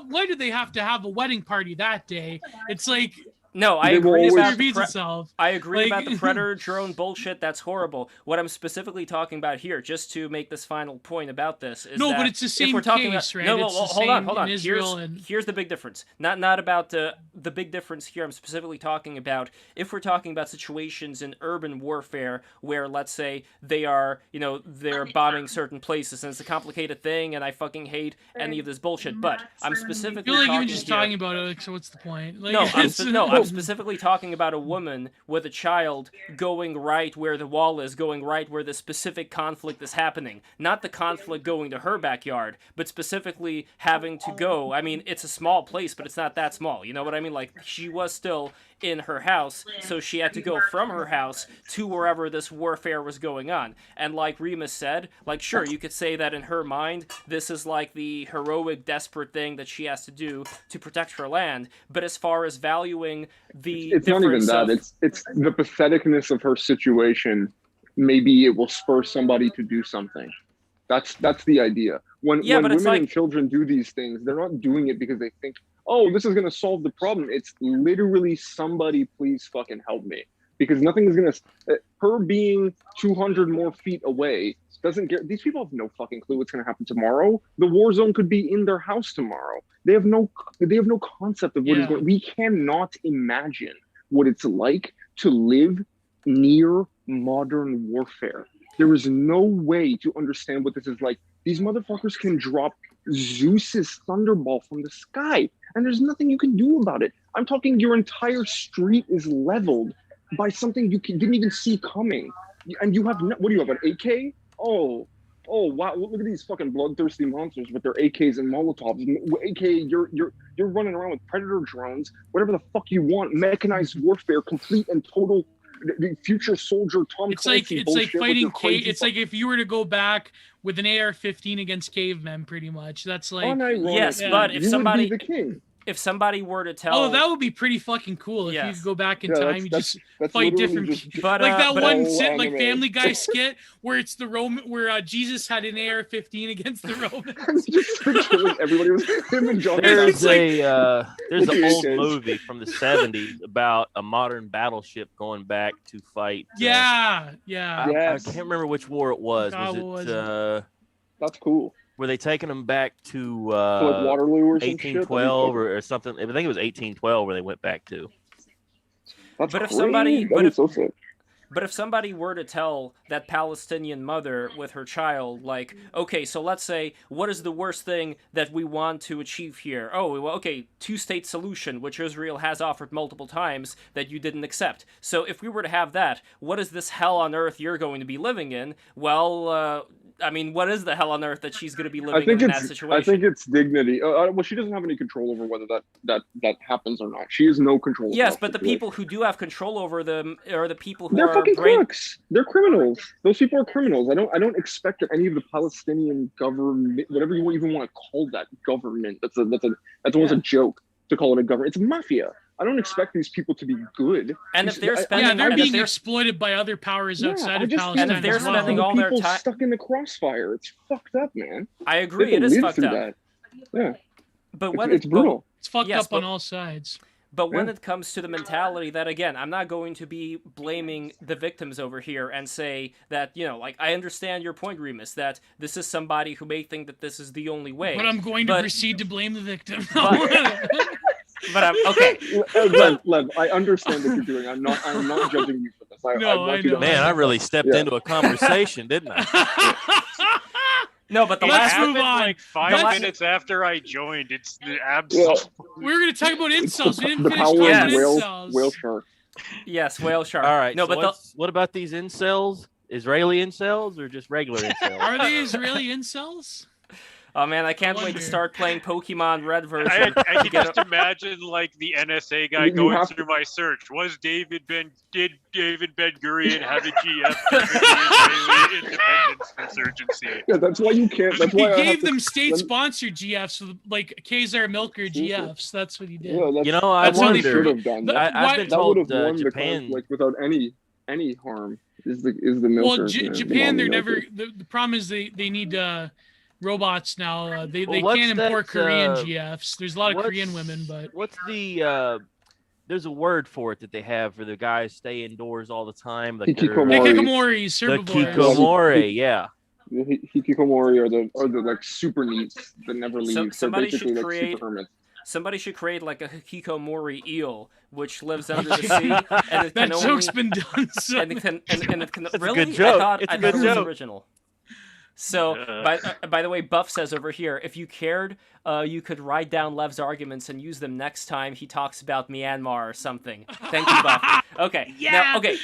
S1: why did they have to have a wedding party that day? It's like,
S2: No, I
S4: They will
S2: agree
S4: always-
S2: about
S1: repeats
S2: the
S1: itself.
S2: I agree
S1: Like-
S2: about the Predator drone bullshit. That's horrible. What I'm specifically talking about here, just to make this final point about this, is
S1: No,
S2: that
S1: but it's the
S2: if
S1: same
S2: we're talking
S1: case,
S2: about,
S1: right?
S2: No,
S1: It's the
S2: hold on,
S1: same
S2: hold on.
S1: in Israel and-
S2: Here's the big difference. Not about the big difference here. I'm specifically talking about if we're talking about situations in urban warfare where, let's say, they are, they're bombing certain places, and it's a complicated thing, and I fucking hate any of this bullshit. But I'm
S1: I
S2: specifically
S1: feel like
S2: talking
S1: you're just
S2: here.
S1: talking about it. Like, so what's the point? Like,
S2: No, I'm,
S1: it's-
S2: I'm specifically talking about a woman with a child going right where the wall is, going right where the specific conflict is happening. Not the conflict going to her backyard, but specifically having to go. I mean, it's a small place, but it's not that small. You know what I mean? Like, she was still in her house, so she had to go from her house to wherever this warfare was going on. And like Remus said, like, sure, you could say that in her mind, this is like the heroic, desperate thing that she has to do to protect her land. But as far as valuing the
S4: It's not even
S2: difference
S4: that.
S2: of-
S4: It's the patheticness of her situation. Maybe it will spur somebody to do something. That's the idea. When
S2: Yeah, but it's
S4: women
S2: like-
S4: and children do these things, they're not doing it because they think, oh, this is going to solve the problem. It's literally somebody please fucking help me. Because nothing is going to, her being 200 more feet away doesn't get, these people have no fucking clue what's going to happen tomorrow. The war zone could be in their house tomorrow. They have no concept of what is going, we cannot imagine what it's like to live near modern warfare. There is no way to understand what this is like. These motherfuckers can drop Zeus's thunderball from the sky, and there's nothing you can do about it. I'm talking your entire street is leveled by something you didn't even see coming. And you have, what do you have, an AK? Oh, wow, look at these fucking bloodthirsty monsters with their AKs and Molotovs. AK, you're running around with Predator drones, whatever the fuck you want, mechanized warfare, complete and total the future soldier Tom
S1: It's like
S4: Clancy bullshit with
S1: fighting
S4: your crazy
S1: it's like if you were to go back with an AR-15 against cavemen, pretty much. That's like
S4: Unironic,
S2: Yes,
S1: Yeah.
S2: but if
S4: you
S2: somebody
S4: would be the king.
S2: if somebody were to tell,
S1: oh, that would be pretty fucking cool if you
S2: Yes.
S1: could go back in
S4: Yeah,
S1: time. You just
S4: that's
S1: fight
S4: literally
S1: different
S4: just-
S1: people.
S2: But,
S1: Like that
S2: but-
S1: one
S4: Oh,
S1: like
S4: anime.
S1: Family Guy skit where it's the Roman, where Jesus had an AR-15 against the Romans.
S4: just killing everybody. It was him and John.
S8: There's
S1: It's like-
S8: there's an old
S4: Okay.
S8: movie from the 70s about a modern battleship going back to fight.
S1: Yeah.
S8: I can't remember which war it was.
S1: God, what
S8: Was
S1: was
S8: it?
S4: That's cool.
S8: Were they taking them back to
S4: like Waterloo or some shit?
S8: 1812 or something? I think it was 1812 where they went back to.
S4: That's
S2: But if
S4: crazy.
S2: somebody,
S4: That'd be so sick.
S2: But if somebody were to tell that Palestinian mother with her child, like, okay, so let's say, what is the worst thing that we want to achieve here? Oh, well, okay, two-state solution, which Israel has offered multiple times that you didn't accept. So if we were to have that, what is this hell on earth you're going to be living in? Well, I mean, what is the hell on earth that she's going to be living in that situation?
S4: I think it's dignity. Well, she doesn't have any control over whether that happens or not. She has no control.
S2: Yes, but the people who do have control over them are the people who
S4: They're
S2: are
S4: fucking crooks. They're criminals. Those people are criminals. I don't expect that any of the Palestinian government, whatever you even want to call that government, that's almost a joke to call it a government. It's mafia. I don't expect these people to be good.
S2: And if they're spending,
S1: they're being exploited by other powers outside of Palestine.
S2: And if they're spending all their time
S4: stuck in the crossfire, it's fucked up, man.
S2: I agree, it is fucked up.
S4: That. Yeah,
S2: but when
S4: it's brutal.
S1: It's fucked up on all sides.
S2: But when it comes to the mentality that, again, I'm not going to be blaming the victims over here and say that, you know, like, I understand your point, Remus, that this is somebody who may think that this is the only way.
S1: But I'm going to proceed to blame the victim.
S2: But I'm okay.
S4: Lev, I understand what you're doing. I'm not judging you for this. I know.
S8: Man, I really stepped into a conversation, didn't I?
S2: No, but
S7: let's move on. Like 5 minutes after I joined, it's the absolute.
S1: We were going to talk about incels. We didn't
S4: the
S1: finish
S4: power
S1: talking
S4: of
S1: about incels.
S4: whale shark.
S2: Yes, whale shark.
S8: All right.
S2: No,
S8: so
S2: but
S8: what about these incels? Israeli incels or just regular incels?
S1: Are they Israeli incels?
S2: Oh man, I can't wait to start playing Pokemon Red version.
S7: I can just imagine like the NSA guy going through my search. Did David Ben Gurion have a GF during the Israeli independence insurgency?
S4: Yeah, that's why you can't. That's why
S1: he gave them state-sponsored GFs, like Kazar Milker GFs. That's what he did.
S4: Yeah,
S8: you know, I wonder. I've been told
S4: Japan, like without any harm, is the Milker.
S1: Well, Japan, they're never. The problem is they need robots now. They can't import Korean GFs. There's a lot of Korean women, but
S8: what's the there's a word for it that they have for the guys stay indoors all the time. Like
S1: hikikomoris,
S8: the kikomori, yeah.
S4: The hikikomori are the like super neats that never leave.
S2: Somebody
S4: basically
S2: should
S4: like
S2: create.
S4: super hermits.
S2: Somebody should create like a hikikomori eel, which lives under the sea, and it
S1: that joke's been done. So
S2: and it can
S8: It's
S2: really.
S8: A good joke.
S2: I thought
S8: it's a
S2: it
S8: good
S2: was
S8: joke.
S2: Original. So, by the way, Buff says over here, if you cared, you could write down Lev's arguments and use them next time he talks about Myanmar or something. Thank you, Buff. Okay.
S1: Yeah.
S2: Now, okay.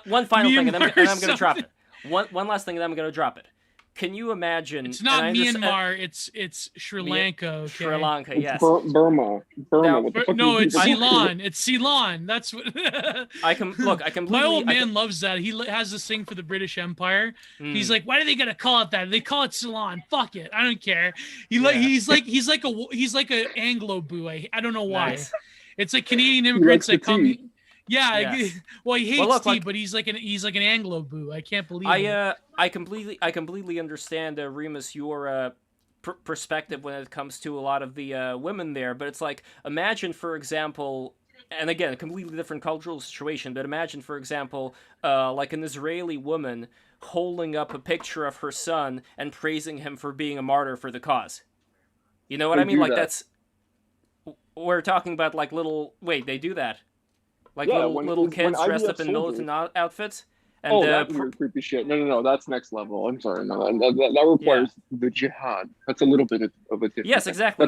S2: One final thing, and I'm going to drop it. One last thing, and I'm going to drop it. Can you imagine?
S1: It's not Myanmar. It's Sri Lanka. Okay?
S2: Sri Lanka, yes.
S4: Burma.
S2: Now,
S4: what the fuck
S1: no, it's Ceylon. It's Ceylon. That's what.
S2: I completely.
S1: My old man loves that. He has this thing for the British Empire. He's like, why do they gotta call it that? They call it Ceylon. Fuck it. I don't care. He's like a Anglo boo. I don't know why. Nice. It's like Canadian immigrants that come.
S4: Tea.
S1: Yeah,
S2: yes.
S1: Well, he hates tea, but he's like an Anglo boo. I can't believe it.
S2: I completely understand, Remus, your perspective when it comes to a lot of the women there. But it's like, imagine, for example, and again, a completely different cultural situation. But imagine, for example, like an Israeli woman holding up a picture of her son and praising him for being a martyr for the cause. You know what I mean? Like that's. We're talking about like little. Wait, they do that. Like little kids dressed up in militant outfits? And,
S4: that's weird, creepy shit. No, that's next level. I'm sorry. No, that requires the jihad. That's a little bit of a different.
S2: Yes, exactly.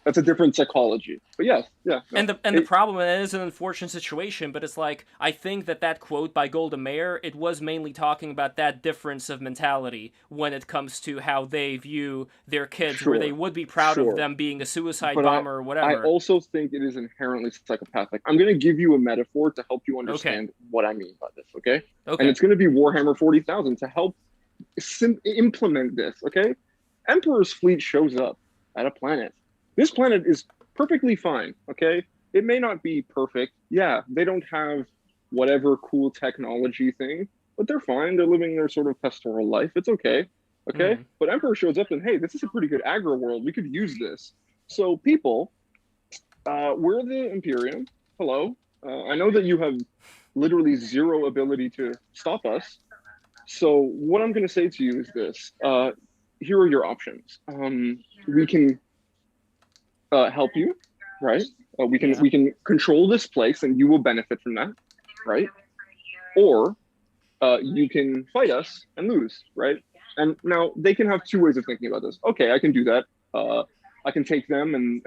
S4: That's a different psychology. But yes, yeah. No.
S2: And the problem, it is an unfortunate situation, but it's like, I think that quote by Golda Meir, it was mainly talking about that difference of mentality when it comes to how they view their kids, where they would be proud of them being a suicide bomber or whatever.
S4: I also think it is inherently psychopathic. I'm going to give you a metaphor to help you understand what I mean by this, okay? And it's going to be Warhammer 40,000 to help implement this, okay? Emperor's fleet shows up at a planet. This planet is perfectly fine, okay? It may not be perfect. Yeah, they don't have whatever cool technology thing, but they're fine. They're living their sort of pastoral life. It's okay, okay? But Emperor shows up and, hey, this is a pretty good aggro world. We could use this. So people, we're the Imperium. Hello. I know that you have literally zero ability to stop us. So what I'm going to say to you is this. here are your options. We can help you, right? We can control this place, and you will benefit from that, right? Or you can fight us and lose, right? And now they can have two ways of thinking about this. Okay, I can do that. I can take them, and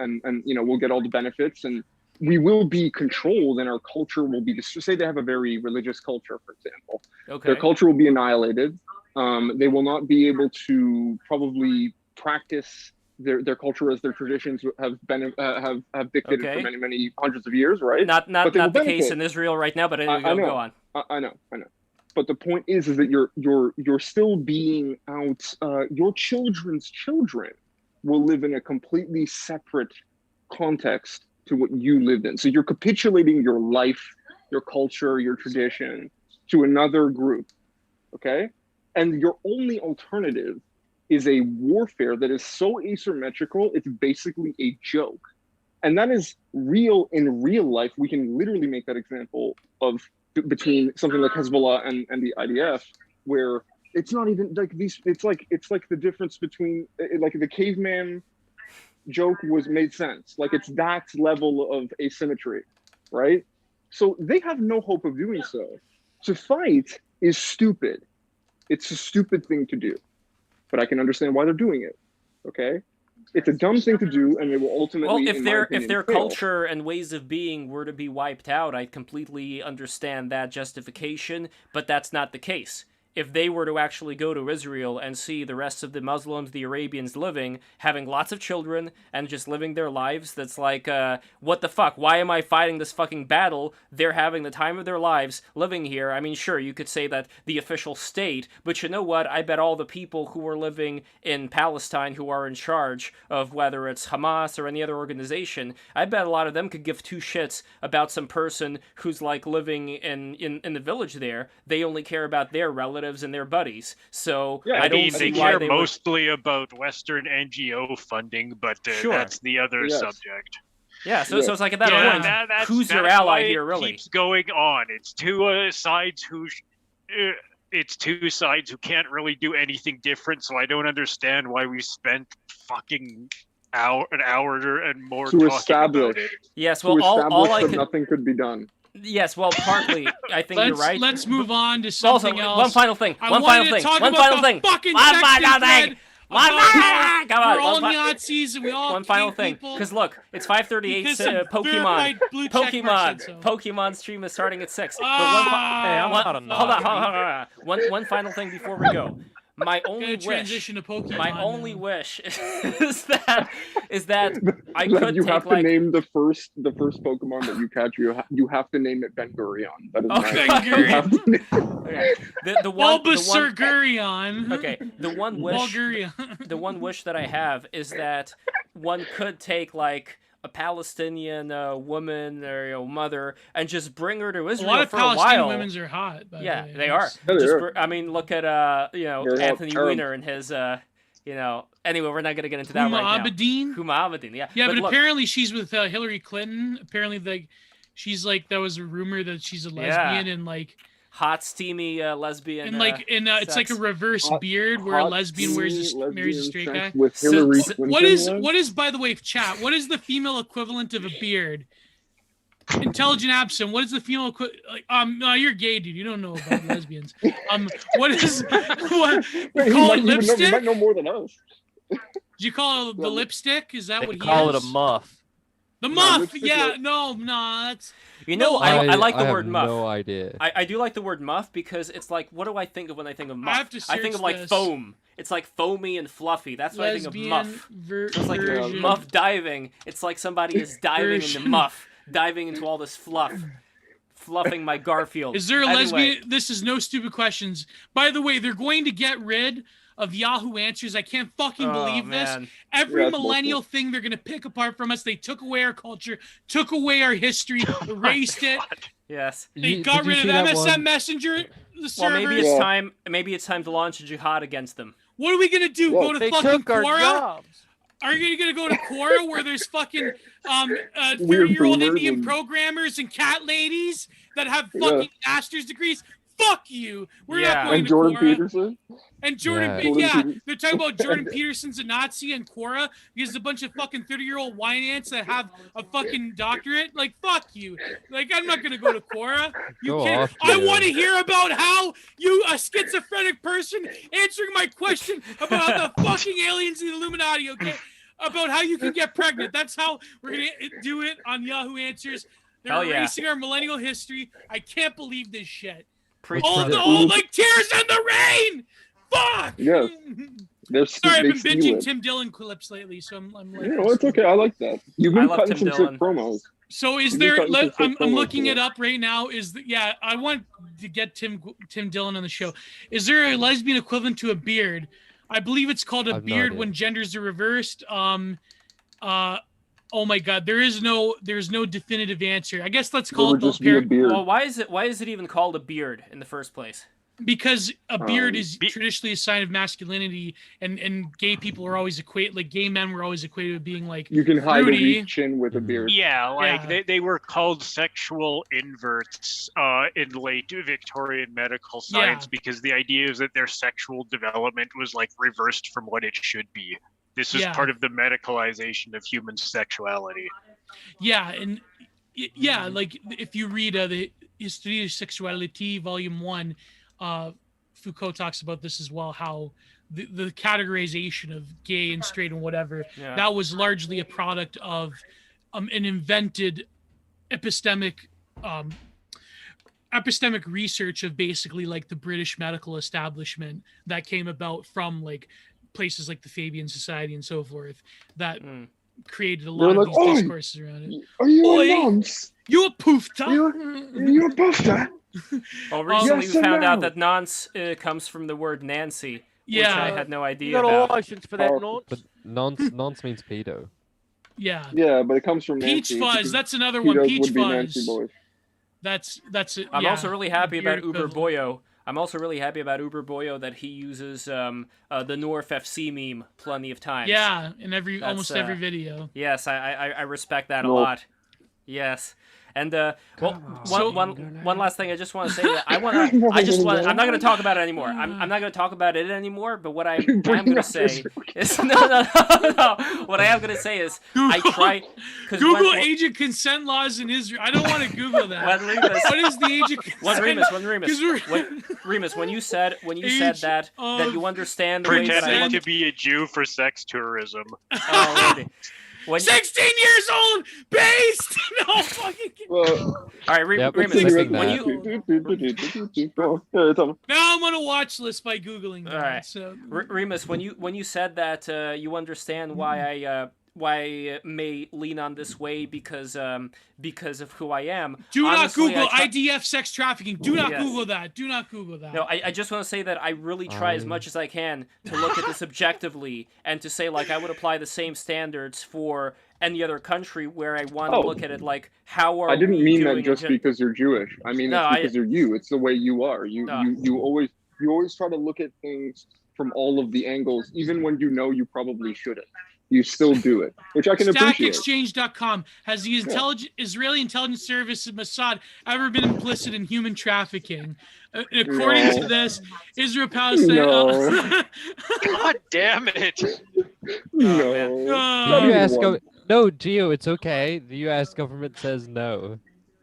S4: we'll get all the benefits, and we will be controlled, and our culture will be. Say they have a very religious culture, for example.
S2: Okay.
S4: Their culture will be annihilated. They will not be able to probably practice their culture as their traditions have dictated for many hundreds of years, right?
S2: Not the case in Israel right now, but anyway, go on.
S4: I know. But the point is that you're still being out. Your children's children will live in a completely separate context to what you lived in. So you're capitulating your life, your culture, your tradition to another group, okay? And your only alternative is a warfare that is so asymmetrical, it's basically a joke. And that is real in real life. We can literally make that example of between something like Hezbollah and the IDF, where it's not even like these, it's like the difference between like the caveman joke made sense. Like it's that level of asymmetry, right? So they have no hope of doing so. To fight is stupid. It's a stupid thing to do, but I can understand why they're doing it. Okay, it's a dumb thing to do, and it will ultimately.
S2: Well, if their culture and ways of being were to be wiped out, I completely understand that justification, but that's not the case. If they were to actually go to Israel and see the rest of the Muslims, the Arabians living, having lots of children, and just living their lives, that's like, what the fuck? Why am I fighting this fucking battle? They're having the time of their lives living here. I mean, sure, you could say that the official state, but you know what? I bet all the people who are living in Palestine who are in charge of whether it's Hamas or any other organization, I bet a lot of them could give two shits about some person who's like living in the village there. They only care about their relatives and their buddies. So
S7: yeah,
S2: I don't
S7: they
S2: see why
S7: care
S2: they
S7: mostly about Western NGO funding, but that's the other subject.
S2: Yeah, so it's like at that point, who's your ally here, really?
S7: Keeps going on. It's two sides who can't really do anything different. So I don't understand why we spent fucking an hour and more
S4: to
S7: talking about it.
S2: Yes, well, all I could
S4: nothing could be done.
S2: Yes, well, partly, I think you're right.
S1: Let's move on to something else.
S2: One final thing.
S1: One final thing. Come on, we're all Nazis and we all
S2: one final thing. Because look, it's 5:38. Pokemon stream is starting at 6.
S8: Hey, I'm not a
S2: hold on. One final thing before we go. My only wish is that I could
S4: you have to name the first Pokemon that you catch. You have to name it Ben Gurion. That is
S2: the one wish that I have is that one could take like a Palestinian woman or mother and just bring her to Israel for a while. A lot of Palestinian
S1: women are hot.
S2: Yeah, they are. I mean, look at Anthony Weiner and his Anyway, we're not gonna get into that right now. Huma Abedin, yeah.
S1: Yeah, but apparently she's with Hillary Clinton. Apparently, she's like that was a rumor that she's a lesbian and like.
S2: Hot, steamy lesbian.
S1: And it's like a reverse beard where a lesbian marries a straight guy.
S4: With Hillary
S1: what is, by the way, chat, what is the female equivalent of a beard? Intelligent Absent, what is the female equivalent? No, you're gay, dude. You don't know about lesbians. What is, what, we call it lipstick?
S4: You might know more than us.
S1: Do you call it the lipstick? Is that what he
S8: call it a muff?
S1: The muff, yeah, no, that's...
S2: I like the word muff.
S3: No idea.
S2: I do like the word muff because it's like, what do I think of when I think of muff?
S1: I
S2: think of like foam. It's like foamy and fluffy. That's what I think of muff. It's like muff diving. It's like somebody is diving into muff, diving into all this fluff. Fluffing my Garfield.
S1: Is there a lesbian? This is no stupid questions. By the way, they're going to get rid of Yahoo Answers. I can't fucking believe this. Every millennial thing they're going to pick apart from us. They took away our culture, took away our history, erased it.
S2: Yes.
S1: They got rid of MSN Messenger, the servers.
S2: Well, maybe it's time to launch a jihad against them.
S1: What are we going to do? Go to fucking Quora? Are you going to go to Quora where there's fucking 30-year-old Indian programmers and cat ladies that have fucking master's degrees? fuck you. We're
S2: Yeah.
S1: not going
S4: And
S1: to
S4: Jordan
S1: Quora.
S4: Peterson.
S1: And Jordan,
S3: Yeah.
S4: Jordan Peterson.
S1: they're talking about Jordan Peterson's a Nazi and Quora because a bunch of fucking 30-year-old wine ants that have a fucking doctorate. Like, fuck you. Like, I'm not gonna go to Quora. You
S3: Go
S1: can't.
S3: off,
S1: I
S3: Gio.
S1: want to hear about how you, a schizophrenic person, answering my question about the fucking aliens and the Illuminati. Okay, about how you can get pregnant. That's how we're gonna do it on Yahoo Answers. They're
S2: Hell yeah.
S1: erasing our millennial history. I can't believe this shit.
S2: Preach,
S1: All
S2: brother.
S1: like tears in the rain. Fuck.
S4: Yes.
S1: Sorry, I've
S4: They
S1: been
S4: steal
S1: binging
S4: it.
S1: Tim Dillon clips lately, so I'm like.
S4: Yeah, well, it's okay. I like that. You've
S2: I
S4: been
S2: love
S4: cutting
S2: Tim
S4: some
S2: Dillon.
S4: sick promos.
S1: So is
S4: You've
S1: there?
S4: been cutting some
S1: I'm
S4: sick promos
S1: looking
S4: for
S1: it up right now. I want to get Tim Dillon on the show. Is there a lesbian equivalent to a beard? I believe it's called a
S3: I've no
S1: beard
S3: idea.
S1: when genders are reversed. Oh my God, there's no definitive answer. I guess let's
S4: It
S1: call
S4: would
S1: it the
S4: just be a beard.
S2: Well, why is it even called a beard in the first place?
S1: because a beard is
S7: Be-
S1: traditionally a sign of masculinity, and gay people are always gay men were always equated with being like
S4: You can hide
S1: Rudy.
S4: a weak chin with a beard.
S7: Yeah, like
S1: Yeah.
S7: they were called sexual inverts in late Victorian medical science because the idea is that their sexual development was like reversed from what it should be. This is
S1: Yeah.
S7: part of the medicalization of human sexuality.
S1: Yeah, and like if you read the History of Sexuality, Volume 1, Foucault talks about this as well, how the categorization of gay and straight and whatever,
S2: Yeah.
S1: that was largely a product of an invented epistemic research of basically like the British medical establishment that came about from like places like the Fabian Society and so forth that created a lot
S4: They're
S1: of
S4: like,
S1: these
S4: "Oi,
S1: discourses around it.
S4: Are you
S1: Oi.
S4: a nonce?
S1: You a poofta?
S4: Are you a buffer?
S2: Well, recently
S4: yes
S2: we
S4: and
S2: found out
S4: no.
S2: that nonce comes from the word Nancy, which
S1: Yeah.
S2: I had no
S8: You
S2: idea
S8: got a
S2: about.
S8: license for that,
S4: Powerful.
S8: nonce?
S3: But nonce means pedo.
S1: Yeah.
S4: Yeah, but it comes from
S1: Peach
S4: Nancy.
S1: Fuzz.
S4: because
S1: That's another one.
S4: pedos
S1: Peach
S4: would be Nancy
S1: Fuzz.
S4: boys.
S1: That's it.
S2: I'm
S1: yeah,
S2: also really happy about
S1: beard
S2: Uber
S1: equivalent.
S2: Boyo. I'm also really happy about Uber Boyo that he uses the North FC meme plenty of times.
S1: Yeah, in
S2: That's,
S1: almost every video.
S2: Yes, I respect that a
S4: No.
S2: lot. Yes. And one last thing I just want to say that I'm not going to talk about it anymore. I'm not going to talk about it anymore, but what I am going to say is no. What I am going to say is I try cuz
S1: Google age of consent laws in Israel. I don't want to Google that. What is the age of consent?
S2: Remus, when you said
S1: Age
S2: that
S1: of
S2: you understand the way that I
S7: Pretending
S2: look.
S7: to be a Jew for sex tourism.
S2: Oh, really? When,
S1: 16 years old, based. No fucking.
S4: Well,
S2: all right,
S3: Yep,
S2: Remus,
S3: missing
S2: when
S3: that.
S2: you
S1: Now I'm on a watch list by googling that.
S2: All right.
S1: So
S2: Remus, when you said that you understand why I may lean on this way because of who I am.
S1: do not
S2: honestly,
S1: Google
S2: I
S1: IDF sex trafficking. Do not
S2: Yes.
S1: Google that. Do not Google that.
S2: No, I just want to say that I really try as much as I can to look at this objectively and to say like I would apply the same standards for any other country where I want to
S4: Oh.
S2: look at it like how are
S4: I didn't
S2: we
S4: mean
S2: doing
S4: that
S2: in
S4: just because you're Jewish. I mean
S2: No,
S4: it's because you're you. It's the way you are.
S2: No.
S4: You always try to look at things from all of the angles, even when you know you probably shouldn't. You still do it, which I can appreciate.
S1: StackExchange.com. Has the Israeli intelligence service Mossad ever been implicit in human trafficking? According to this, Israel Palestine.
S4: No.
S7: God damn it!
S4: No.
S3: The
S1: Oh,
S3: US
S4: one.
S3: No, Gio, it's okay. The US government says no.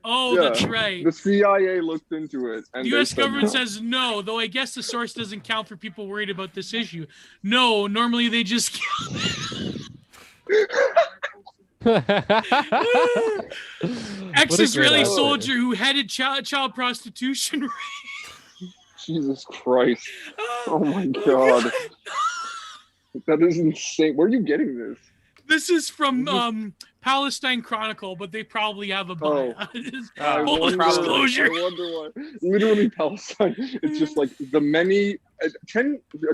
S1: oh, that's right.
S4: The CIA looked into it, and
S1: The
S4: they
S1: U.S.
S4: said
S1: government
S4: no.
S1: says no, though I guess the source doesn't count for people worried about this issue. No, normally they just. Ex-Israeli
S3: idea.
S1: soldier who headed child prostitution.
S4: Jesus Christ! Oh my God, that is insane. Where are you getting this?
S1: This is from Palestine Chronicle, but they probably have a bias.
S4: I
S1: Full
S4: wonder,
S1: disclosure.
S4: I wonder why. Literally, Palestine. It's just like the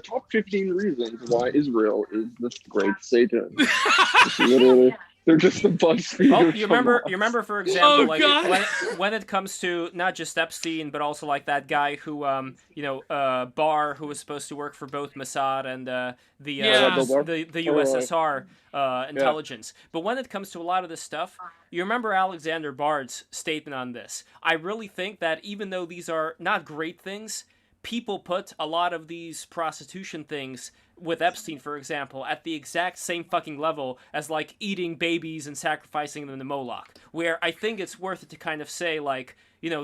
S4: top 15 reasons why Israel is the great Satan. It's literally. They're just the BuzzFeed.
S2: Oh, you remember, for example, like when it comes to not just Epstein, but also like that guy who, Barr, who was supposed to work for both Mossad and the USSR intelligence. But when it comes to a lot of this stuff, you remember Alexander Bard's statement on this. I really think that even though these are not great things, people put a lot of these prostitution things with Epstein, for example, at the exact same fucking level as, like, eating babies and sacrificing them to Moloch, where I think it's worth it to kind of say, like,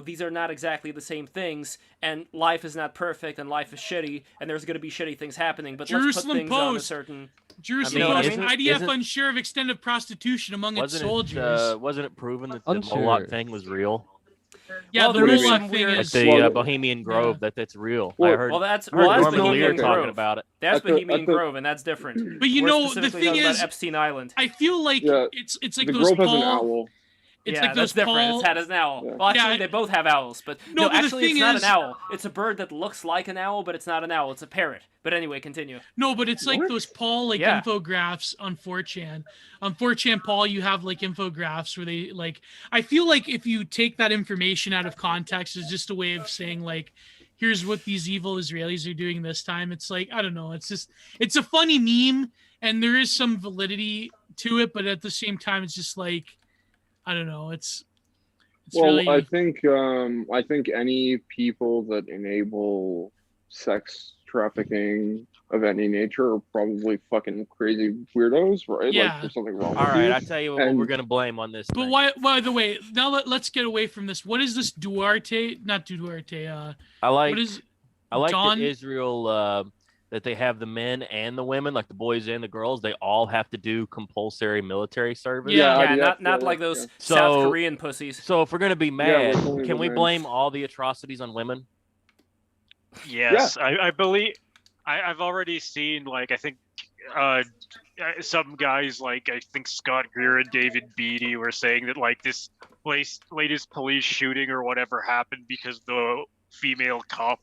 S2: these are not exactly the same things, and life is not perfect, and life is shitty, and there's going to be shitty things happening, but let's put things on a certain...
S1: Jerusalem Post, IDF unsure of extent of prostitution among its soldiers.
S8: Wasn't it proven that the Moloch thing was real?
S1: Yeah, the Moloch thing
S8: at
S1: is...
S8: the Bohemian Grove, that's real. I heard,
S2: that's
S8: Norman
S2: Bohemian
S8: Lear talking about it.
S2: That's Bohemian Grove, and that's different.
S1: But the thing is...
S2: Epstein Island.
S1: I feel like it's like
S4: the
S1: those
S4: Grove has an owl.
S1: It's like
S2: that's different. It's had an owl. Yeah. Well, actually, they both have owls, but no, actually, it's not an owl. It's a bird that looks like an owl, but it's not an owl. It's a parrot. But anyway, continue.
S1: No, but it's like those Paul infographs on 4chan. On 4chan, Paul, you have like infographics where they like. I feel like if you take that information out of context, it's just a way of saying like, here's what these evil Israelis are doing this time. It's like, I don't know. It's a funny meme, and there is some validity to it, but at the same time, it's just like, I don't know. It's really...
S4: I think any people that enable sex trafficking of any nature are probably fucking crazy weirdos, right?
S1: Yeah.
S4: Like there's something wrong with
S8: All right,
S4: you.
S8: I'll tell you what we're gonna blame on this.
S1: But why? By the way, now let's get away from this. What is this Duarte? Not Duarte.
S8: I like
S1: John?
S8: that Israel. That they have the men and the women, like the boys and the girls, they all have to do compulsory military service.
S2: Not like those South Korean pussies.
S8: So if we're gonna be mad, can we blame all the atrocities on women?
S7: Yes, I believe. I've already seen, like, I think some guys, like I think Scott Greer and David Beatty, were saying that like this latest police shooting or whatever happened because the female cop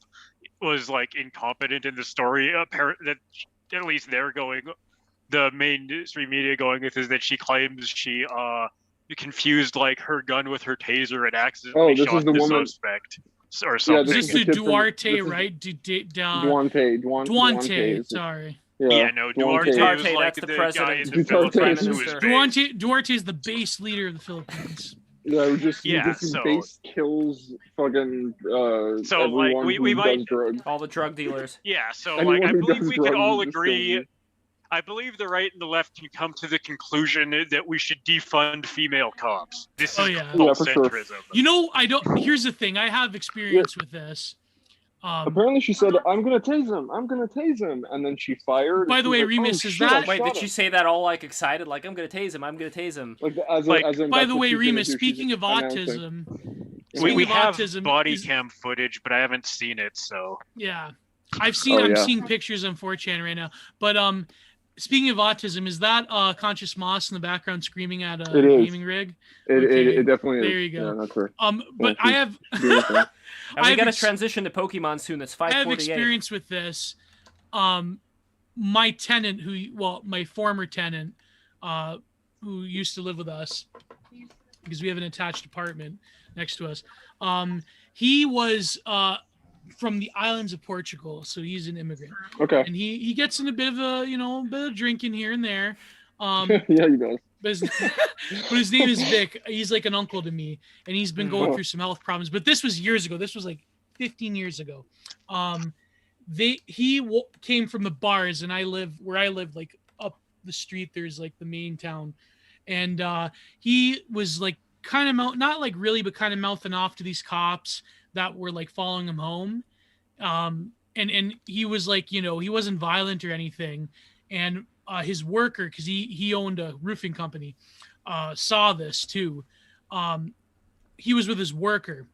S7: was like incompetent in the story. Apparently, that at least the mainstream media going with is that she claims she confused like her gun with her taser and accidentally shot the suspect or something.
S1: This is Duarte, right? Duarte. Sorry.
S2: Duarte was like the president.
S1: Duarte is the base leader of the Philippines.
S4: Yeah, base kills fucking everyone who does drugs.
S2: All the drug dealers.
S7: Yeah, so like I believe we can all agree. I believe the right and the left can come to the conclusion that we should defund female cops. This is centrism.
S4: Sure.
S1: Here's the thing. I have experience with this.
S4: Apparently, she said, "I'm gonna tase him," and then she fired.
S1: By the way, Remus, is that?
S2: Wait, did she say that all like excited, like I'm gonna tase him?
S1: By the way, Remus, speaking of autism,
S7: we have body cam footage, but I haven't seen it. So
S1: yeah, I'm seeing pictures on 4chan right now. But speaking of autism, is that Conscious Moss in the background screaming at a gaming rig?
S4: It definitely is.
S1: There you go.
S4: Yeah, that's right.
S1: But I have.
S2: And we got to transition to Pokemon soon. It's 5:48.
S1: I have experience with this. My tenant, my former tenant, who used to live with us, because we have an attached apartment next to us. He was from the islands of Portugal, so he's an immigrant.
S4: Okay.
S1: And he gets in a bit of drinking here and there.
S4: Yeah, he does.
S1: But his name is Vic. He's like an uncle to me, and he's been going through some health problems. But this was years ago. This was like 15 years ago. He came from the bars, and where I live, like up the street. There's like the main town, and he was like kind of not like really, but kind of mouthing off to these cops that were like following him home. And he was like, he wasn't violent or anything, and his worker, because he owned a roofing company, saw this too. He was with his worker,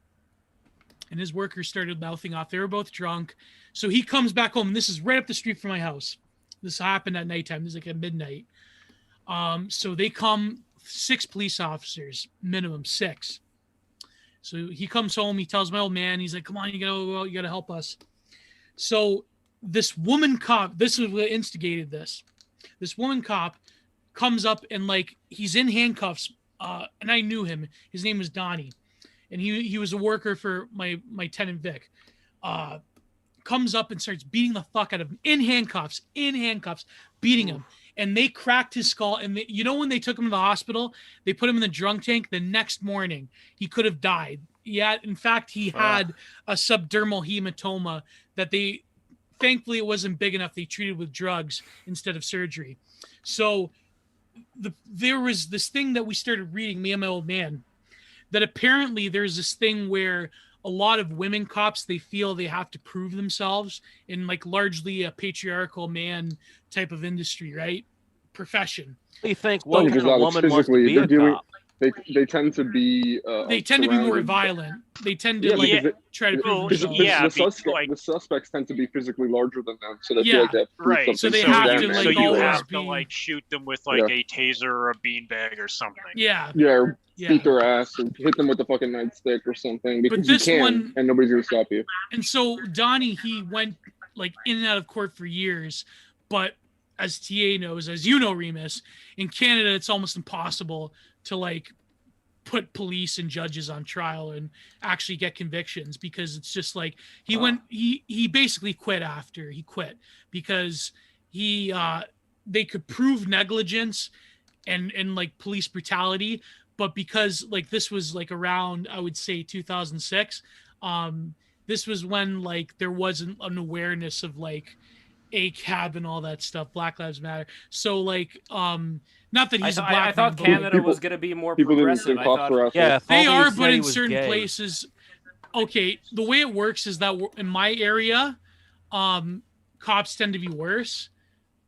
S1: and his worker started mouthing off. They were both drunk. So he comes back home, and this is right up the street from my house. This happened at nighttime. This is like at midnight. So they come, 6 police officers, minimum 6. So he comes home. He tells my old man, he's like, come on, you gotta help us. So this woman cop, this is what instigated this. This woman cop comes up and like he's in handcuffs, and I knew him. His name was Donnie, and he was a worker for my tenant Vic. Comes up and starts beating the fuck out of him in handcuffs, beating him. And they cracked his skull. And when they took him to the hospital, they put him in the drunk tank. The next morning, he could have died. Yeah, in fact, he had a subdermal hematoma that thankfully it wasn't big enough. They treated with drugs instead of surgery. So there was this thing that we started reading, me and my old man, that apparently there's this thing where a lot of women cops, they feel they have to prove themselves in like largely a patriarchal man type of industry, right? Profession.
S8: What do you think? What kind of woman wants to be a cop?
S4: They tend to be.
S1: They tend to be more violent. They tend to try to prove themselves.
S4: The suspects tend to be physically larger than them, so they feel like they have to prove something.
S1: So they have to
S7: so you have to like shoot them with like a taser or a beanbag or something.
S1: Yeah.
S4: Or beat their ass and hit them with a fucking nightstick or something because you can, and nobody's gonna stop you.
S1: And so Donnie, he went like in and out of court for years, but as TA knows, as you know, Remus, in Canada, it's almost impossible to like put police and judges on trial and actually get convictions because it's just like he basically quit after he quit because they could prove negligence and like police brutality, but because like this was like around, I would say 2006, this was when like there wasn't an awareness of like ACAB and all that stuff, Black Lives Matter. So like not that he's a black
S2: I thought Canada was going to be more progressive.
S1: They are, but in certain places. Okay, the way it works is that in my area, cops tend to be worse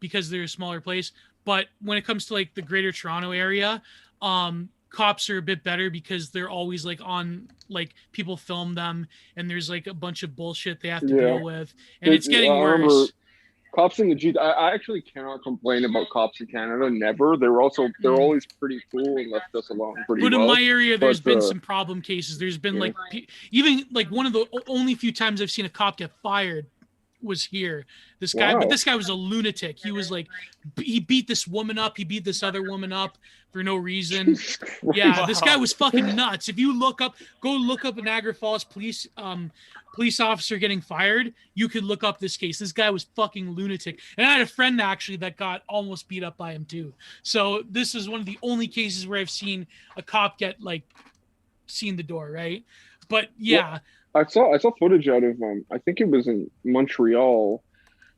S1: because they're a smaller place. But when it comes to like the Greater Toronto area, cops are a bit better because they're always like on, like people film them and there's like a bunch of bullshit they have to deal with, and it's getting worse.
S4: Cops in the G. I actually cannot complain about cops in Canada. Never. They're always pretty cool and left us alone pretty well.
S1: But in my area, there's been some problem cases. There's been like even like one of the only few times I've seen a cop get fired was here. This guy, but this guy was a lunatic. He was like, he beat this woman up. He beat this other woman up for no reason. Yeah, this guy was fucking nuts. If you go look up a Niagara Falls police officer getting fired, you could look up this case. This guy was fucking lunatic. And I had a friend actually that got almost beat up by him too. So this is one of the only cases where I've seen a cop get like seen the door, right? But yeah.
S4: I saw footage out of I think it was in Montreal.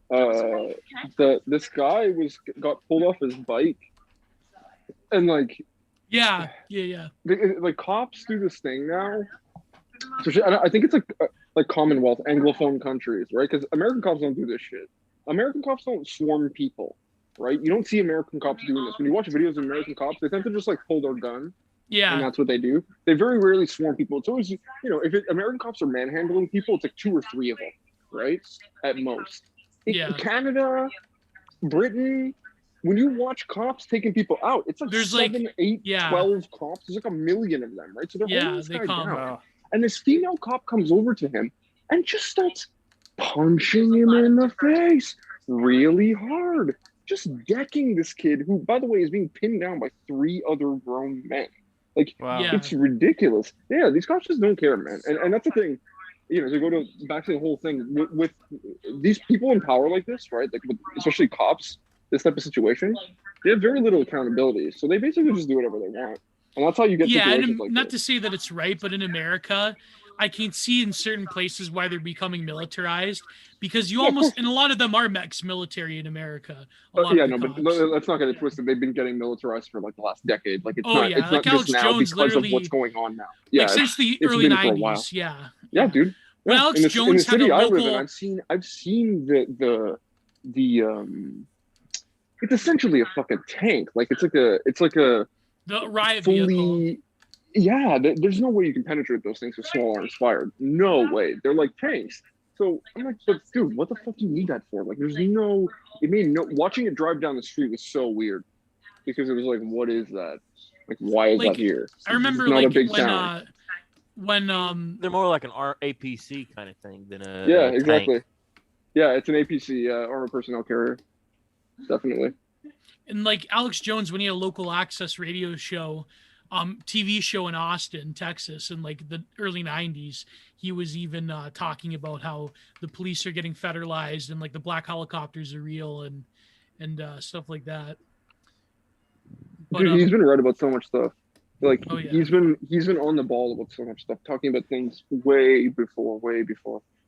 S4: This guy got pulled off his bike, and like like cops do this thing now. I think it's like Commonwealth Anglophone countries, right? Because American cops don't do this shit. American cops don't swarm people, right? You don't see American cops doing this. When you watch videos of American cops, they tend to just like pull their gun.
S1: Yeah,
S4: and that's what they do. They very rarely swarm people. It's always, if American cops are manhandling people, it's like 2 or 3 of them, right? At most. In Canada, Britain, when you watch cops taking people out, it's like there's 7, 8, 12 cops. There's like 1 million of them, right? So they're holding this guy down. And this female cop comes over to him and just starts punching him in the face really hard. Just decking this kid who, by the way, is being pinned down by 3 other grown men. Like, it's ridiculous. Yeah, these cops just don't care, man. And that's the thing, to go back to the whole thing, with these people in power like this, right? Like, especially cops, this type of situation, they have very little accountability. So they basically just do whatever they want. And that's how you get situations like
S1: not to say that it's right, but in America, I can see in certain places why they're becoming militarized, because you almost, and a lot of them are ex-military in America.
S4: But let's not get it twisted. They've been getting militarized for like the last decade. Like it's not
S1: like
S4: just
S1: Alex
S4: now
S1: Jones
S4: because of what's going on now. Yeah,
S1: like since the early 90s.
S4: Yeah, dude.
S1: When Alex Jones had a local,
S4: I've seen the it's essentially a fucking tank. Like it's like a
S1: the riot vehicle.
S4: Yeah, there's no way you can penetrate those things with small arms fired. No way. They're like tanks. So I'm like, but dude, what the fuck do you need that for? Like, watching it drive down the street was so weird because it was like, what is that? Like, why is that here?
S1: I remember
S4: not
S1: like
S4: a big town.
S1: When
S8: they're more like an APC kind of thing than a
S4: exactly.
S8: Tank.
S4: Yeah, it's an APC, armored personnel carrier, definitely.
S1: and like Alex Jones, when he had a local access radio show, TV show in Austin, Texas, in like the early 90s, he was even talking about how the police are getting federalized and like the black helicopters are real and stuff like that. But,
S4: dude, he's been right about so much stuff. Like
S1: Oh, yeah.
S4: he's been on the ball about so much stuff, talking about things way before.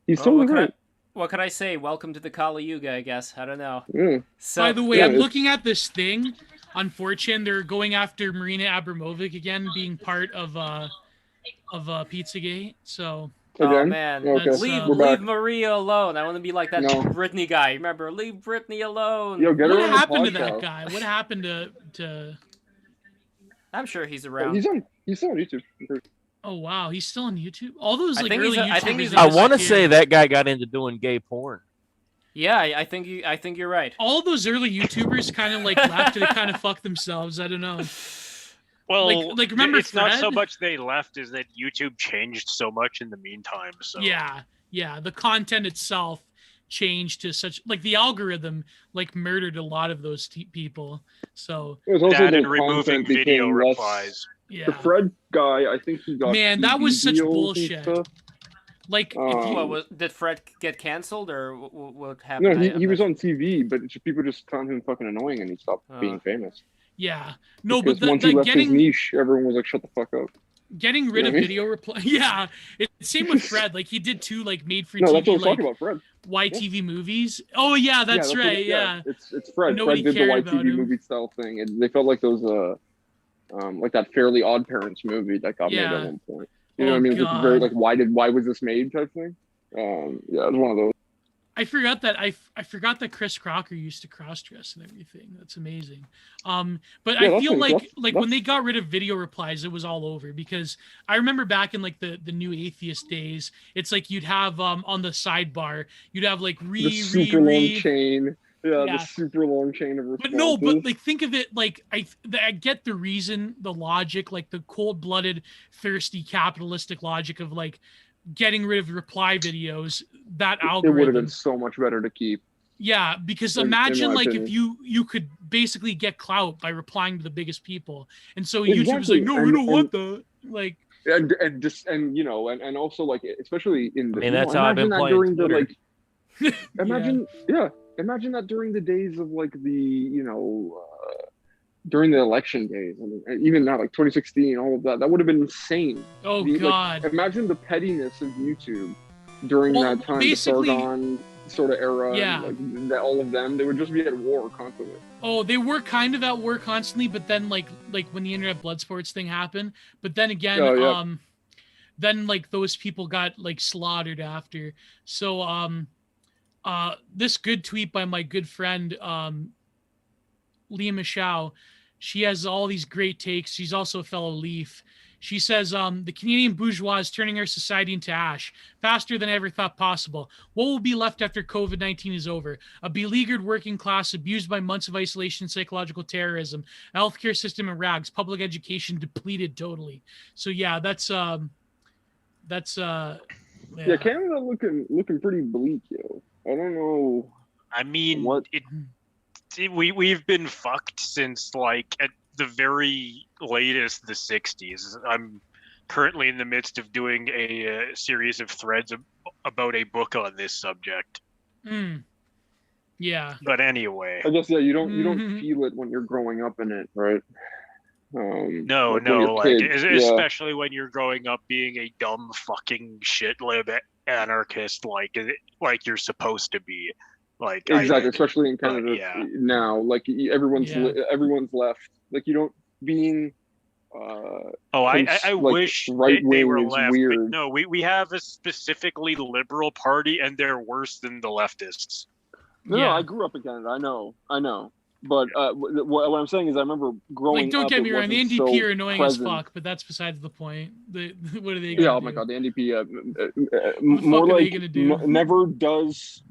S4: He's totally right.
S2: What can I say? Welcome to the Kali Yuga, I guess. I don't know.
S4: Yeah.
S2: So,
S1: by the way,
S4: yeah,
S1: I'm looking at this thing. On 4chan, they're going after Marina Abramovic again, being part of Pizzagate. So
S2: oh
S4: Again?
S2: man,
S4: Okay.
S1: We're
S4: back.
S2: leave Maria alone. I want to be like that
S4: No.
S2: Britney guy. Remember, leave Britney alone.
S4: Yo, get her
S1: what
S4: on the
S1: happened to that
S4: podcast.
S1: guy? What happened to?
S2: I'm sure he's around.
S4: He's still on YouTube.
S1: Oh wow, he's still on YouTube. All those
S2: I
S1: like
S2: think
S1: early
S2: he's a- I think
S1: YouTubers.
S2: he's a-
S1: that
S8: I want to
S1: disappeared.
S8: say that guy got into doing gay porn.
S2: Yeah, I think you're right.
S1: all those early YouTubers kind of like left and kind of fucked themselves. I don't know.
S7: Well,
S1: Like, remember
S7: it's not so
S1: Fred?
S7: much they left, is that YouTube changed so much in the meantime. So
S1: Yeah. The content itself changed to such like the algorithm like murdered a lot of those people. So
S4: It was also
S7: that
S4: the
S7: and removing
S4: content
S7: video
S4: became less-
S7: replies.
S1: yeah,
S4: The Fred guy, I think he got.
S1: Man, that
S4: TV
S1: was such
S4: deals and
S1: bullshit.
S4: stuff.
S1: like if you,
S2: Did Fred get canceled or what happened?
S4: No, he was on TV, but people just found him fucking annoying, and he stopped
S2: Uh.
S4: being famous.
S1: yeah, no, but
S4: Because once he left his niche, everyone was like, "Shut the fuck up."
S1: getting rid
S4: You know
S1: of
S4: what I mean?
S1: video reply. Yeah, it's same with Fred. Like he did two like made for
S4: No, that's what I
S1: TV
S4: was
S1: like
S4: talking about, Fred.
S1: YTV movies. Oh yeah, that's
S4: what-
S1: right. Yeah.
S4: It's Fred.
S1: Nobody
S4: Fred did the
S1: cared about
S4: YTV
S1: him.
S4: movie style thing, and they felt like those like that Fairly Odd Parents movie that got made
S1: Yeah.
S4: at one point. You know
S1: Oh,
S4: what I mean? It's like very
S1: God.
S4: like why was this made type thing. Yeah, it was one of those.
S1: I forgot that I forgot that Chris Crocker used to cross dress and everything. That's amazing. But
S4: Yeah,
S1: I
S4: that's
S1: feel
S4: what-
S1: like
S4: that's-
S1: when they got rid of video replies, it was all over because I remember back in like the new atheist days, it's like you'd have on the sidebar, you'd have like
S4: The super long chain. Yeah,
S1: Yeah.
S4: the super long chain of responses.
S1: But no, but like think of it like I get the reason, the logic, like the cold-blooded, thirsty, capitalistic logic of like getting rid of reply videos. That
S4: it would have
S1: algorithm,
S4: been so much better to keep.
S1: yeah, because
S4: in
S1: imagine
S4: my
S1: like
S4: opinion.
S1: if you could basically get clout by replying to the biggest people, and so
S4: Exactly.
S1: YouTube's like, no, we
S4: And-
S1: don't want that. Like,
S4: And just you know and also like especially in the
S8: I mean,
S4: you know,
S8: that's how I've been
S4: imagine that
S8: playing
S4: during the
S8: Twitter.
S4: like imagine that during the days of like the during the election days. I mean, even now, like 2016, all of that would have been insane.
S1: oh
S4: Like,
S1: god,
S4: imagine the pettiness of YouTube during
S1: Well,
S4: that time, the
S1: basically-
S4: Sargon sort of era.
S1: Yeah.
S4: And, like, all of them, they would just be at war constantly.
S1: oh, they were kind of at war constantly, but then like when the internet blood sports thing happened, but then again,
S4: Oh, yeah.
S1: then like those people got like slaughtered after. So this good tweet by my good friend Leah Michaud, she has all these great takes. She's also a fellow Leaf. She says, the Canadian bourgeois is turning our society into ash faster than I ever thought possible. What will be left after COVID-19 is over? A beleaguered working class abused by months of isolation and psychological terrorism, a healthcare system in rags, public education depleted totally. So yeah, that's
S4: Yeah, Canada looking pretty bleak, yo. I don't know.
S7: I mean,
S4: What?
S7: we've been fucked since like at the very latest the 60s. I'm currently in the midst of doing a series of threads about a book on this subject.
S1: yeah.
S7: But anyway,
S4: I guess you don't
S1: Mhm.
S4: feel it when you're growing up in it, right?
S7: no,
S4: like when you're
S7: like
S4: kids, yeah.
S7: especially when you're growing up being a dumb fucking shit lib anarchist, like you're supposed to be. Like
S4: Exactly, especially in Canada
S7: yeah.
S4: now. Like everyone's
S1: Yeah.
S4: everyone's left. Like you don't being.
S7: I
S4: like,
S7: wish
S4: right
S7: they were
S4: wing is
S7: left. But
S4: weird.
S7: no, we have a specifically liberal party, and they're worse than the leftists.
S4: No,
S1: Yeah.
S4: I grew up in Canada. I know. But what I'm saying is, I remember growing
S1: Like, don't
S4: up.
S1: get
S4: it
S1: me wrong, the
S4: wasn't
S1: NDP
S4: so
S1: are annoying
S4: present.
S1: as fuck, but that's besides the point. What are they
S4: Yeah,
S1: gonna
S4: oh my
S1: do?
S4: god, the NDP
S1: fuck
S4: more
S1: are they
S4: like
S1: gonna do?
S4: never does.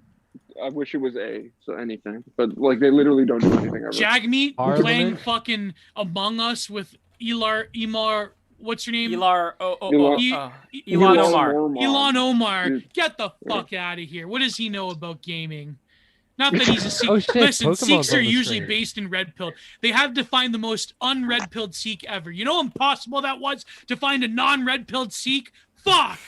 S4: I wish it was so anything, but like they literally don't do anything ever.
S1: Jagmeet
S3: Parliament?
S1: playing fucking Among Us with Emar, what's her name?
S2: Elon
S1: Elon
S2: Omar.
S1: Elon Omar.
S4: Dude.
S1: Get the fuck out of here. What does he know about gaming? Not that he's a Sikh.
S3: Oh, shit,
S1: Listen,
S3: Pokemon's
S1: Sikhs are
S3: on the
S1: usually
S3: stream.
S1: based in red pilled. They have to find the most unred pilled Sikh ever. You know how impossible that was to find a non-red pilled Sikh? Fuck!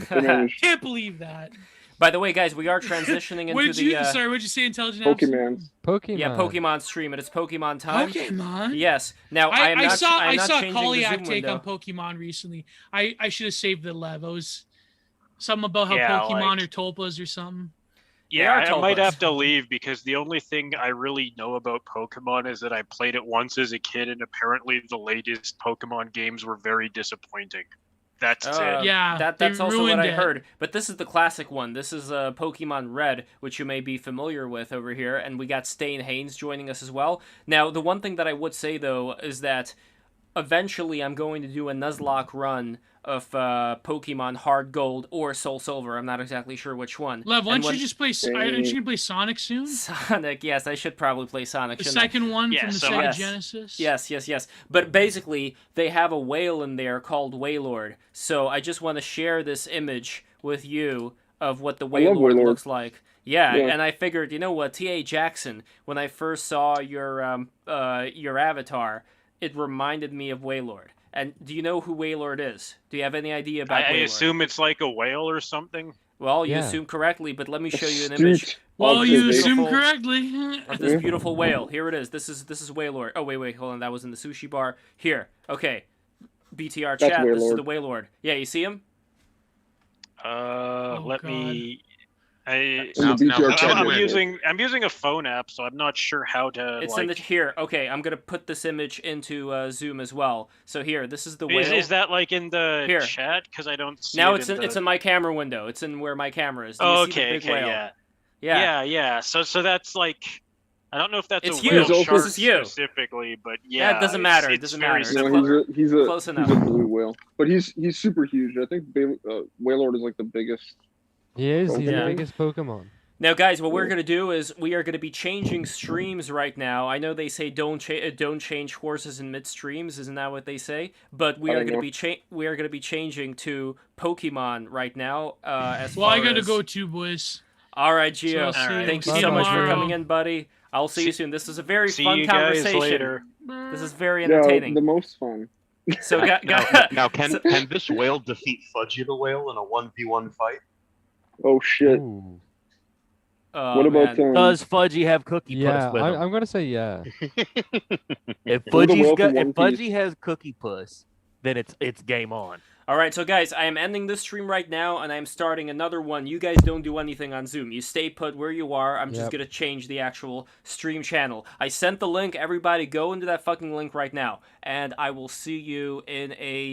S1: Can't believe that.
S2: By the way, guys, we are transitioning into
S1: Sorry, what'd you say, Intelligent
S4: Pokemon.
S3: Pokemon.
S2: Yeah, Pokemon stream. It is Pokemon time.
S1: Pokemon?
S2: Yes. Now, I saw
S1: Kaliak
S2: Zoom
S1: take
S2: window.
S1: on Pokemon recently. I should have saved the Levos. Something about how
S7: Yeah,
S1: Pokemon
S7: like-
S1: are Tulpas or something.
S7: Yeah,
S2: are
S7: I might
S2: tulpas.
S7: have to leave because the only thing I really know about Pokemon is that I played it once as a kid, and apparently the latest Pokemon games were very disappointing. That's it.
S1: Yeah,
S2: that's
S1: they
S2: also what
S1: ruined
S2: I
S1: it.
S2: heard. But this is the classic one. This is Pokemon Red, which you may be familiar with over here, and we got Stain Haynes joining us as well. Now, the one thing that I would say though is that eventually I'm going to do a Nuzlocke run of Pokemon Hard Gold or Soul Silver. I'm not exactly sure which one.
S1: Lev, why
S2: And
S1: don't you just play? Aren't you gonna play Sonic soon?
S2: Sonic? Yes, I should probably play Sonic.
S1: The
S2: shouldn't I?
S1: second one
S7: Yeah,
S1: from the
S7: so-
S1: Sega
S2: Yes.
S1: Genesis.
S2: Yes. But basically, they have a whale in there called Wailord. So I just want to share this image with you of what the
S4: I love
S2: Wailord
S4: Wailord.
S2: looks like. Yeah,
S4: Yeah.
S2: and I figured, you know what, T.A. Jackson, when I first saw your avatar, it reminded me of Wailord. And do you know who Wailord is? Do you have any idea about
S7: I
S2: Wailord?
S7: assume it's like a whale or something.
S2: Well, you
S3: Yeah.
S2: assume correctly, but let me show you an image
S4: Astute
S1: Well, you
S4: observation.
S1: assume
S2: Beautiful.
S1: correctly.
S2: of this
S4: Yeah.
S2: beautiful whale. Here it is. This is Wailord. Oh, wait, hold on. That was in the sushi bar. Here. Okay. BTR
S4: That's
S2: chat. This is
S4: Wailord.
S2: the Wailord. Yeah, you see him?
S7: Let
S1: God.
S7: me.
S4: In the BTR chat,
S7: I'm
S4: where-
S7: using a phone app, so I'm not sure how to.
S2: It's
S7: like,
S2: in the here. Okay, I'm gonna put this image into Zoom as well. So here, this is the whale.
S7: is that like in the
S2: Here.
S7: chat? Because I don't see
S2: now
S7: it
S2: it's
S7: in the...
S2: it's in my camera window. It's in where my camera is. Do you
S7: Oh,
S2: see the
S7: okay,
S2: big
S7: okay,
S2: whale?
S7: yeah. Yeah. So that's like, I don't know if that's
S2: It's
S7: a
S2: you.
S7: whale
S4: This
S7: shark
S2: is you.
S7: specifically, but
S2: Yeah,
S7: yeah,
S2: it doesn't matter, it
S7: It's
S2: doesn't
S7: very
S2: matter.
S7: similar.
S4: He's a
S2: Close
S4: he's
S2: enough.
S4: a blue whale, but he's super huge. I think Wailord is like the biggest.
S3: He is. He's
S2: Yeah.
S3: the biggest Pokemon.
S2: Now, guys, what we're gonna do is we are gonna be changing streams right now. I know they say don't change horses in mid streams, isn't that what they say? But we
S4: I
S2: are
S4: don't
S2: gonna
S4: know.
S2: be changing to Pokemon right now. As
S1: Well,
S2: far
S1: I gotta
S2: as...
S1: go too, boys.
S2: All right, Gio.
S1: So I'll see
S7: you-
S2: Thank you
S3: see
S2: so
S3: you
S2: much for
S1: tomorrow.
S2: coming in, buddy. I'll see you soon. This is a very
S7: See
S2: fun
S7: you guys
S2: conversation.
S7: later.
S2: This is very
S4: Yeah,
S2: entertaining.
S4: the most fun.
S2: So,
S9: Now, can this whale defeat Fudgy the whale in a 1v1 fight?
S4: Oh shit!
S3: Ooh.
S2: Oh,
S4: What about
S2: man.
S8: Does Fudgy have cookie
S3: Yeah,
S8: puss with him?
S3: I'm gonna say yeah.
S8: If
S4: Or the whale
S8: Fudgy's got,
S4: from
S8: if
S4: One
S8: Fudgy
S4: Piece.
S8: has cookie puss, then it's game on.
S2: All right, so guys, I am ending this stream right now, and I'm starting another one. You guys don't do anything on Zoom. You stay put where you are. I'm just
S3: Yep.
S2: going to change the actual stream channel. I sent the link. Everybody go into that fucking link right now, and I will see you in a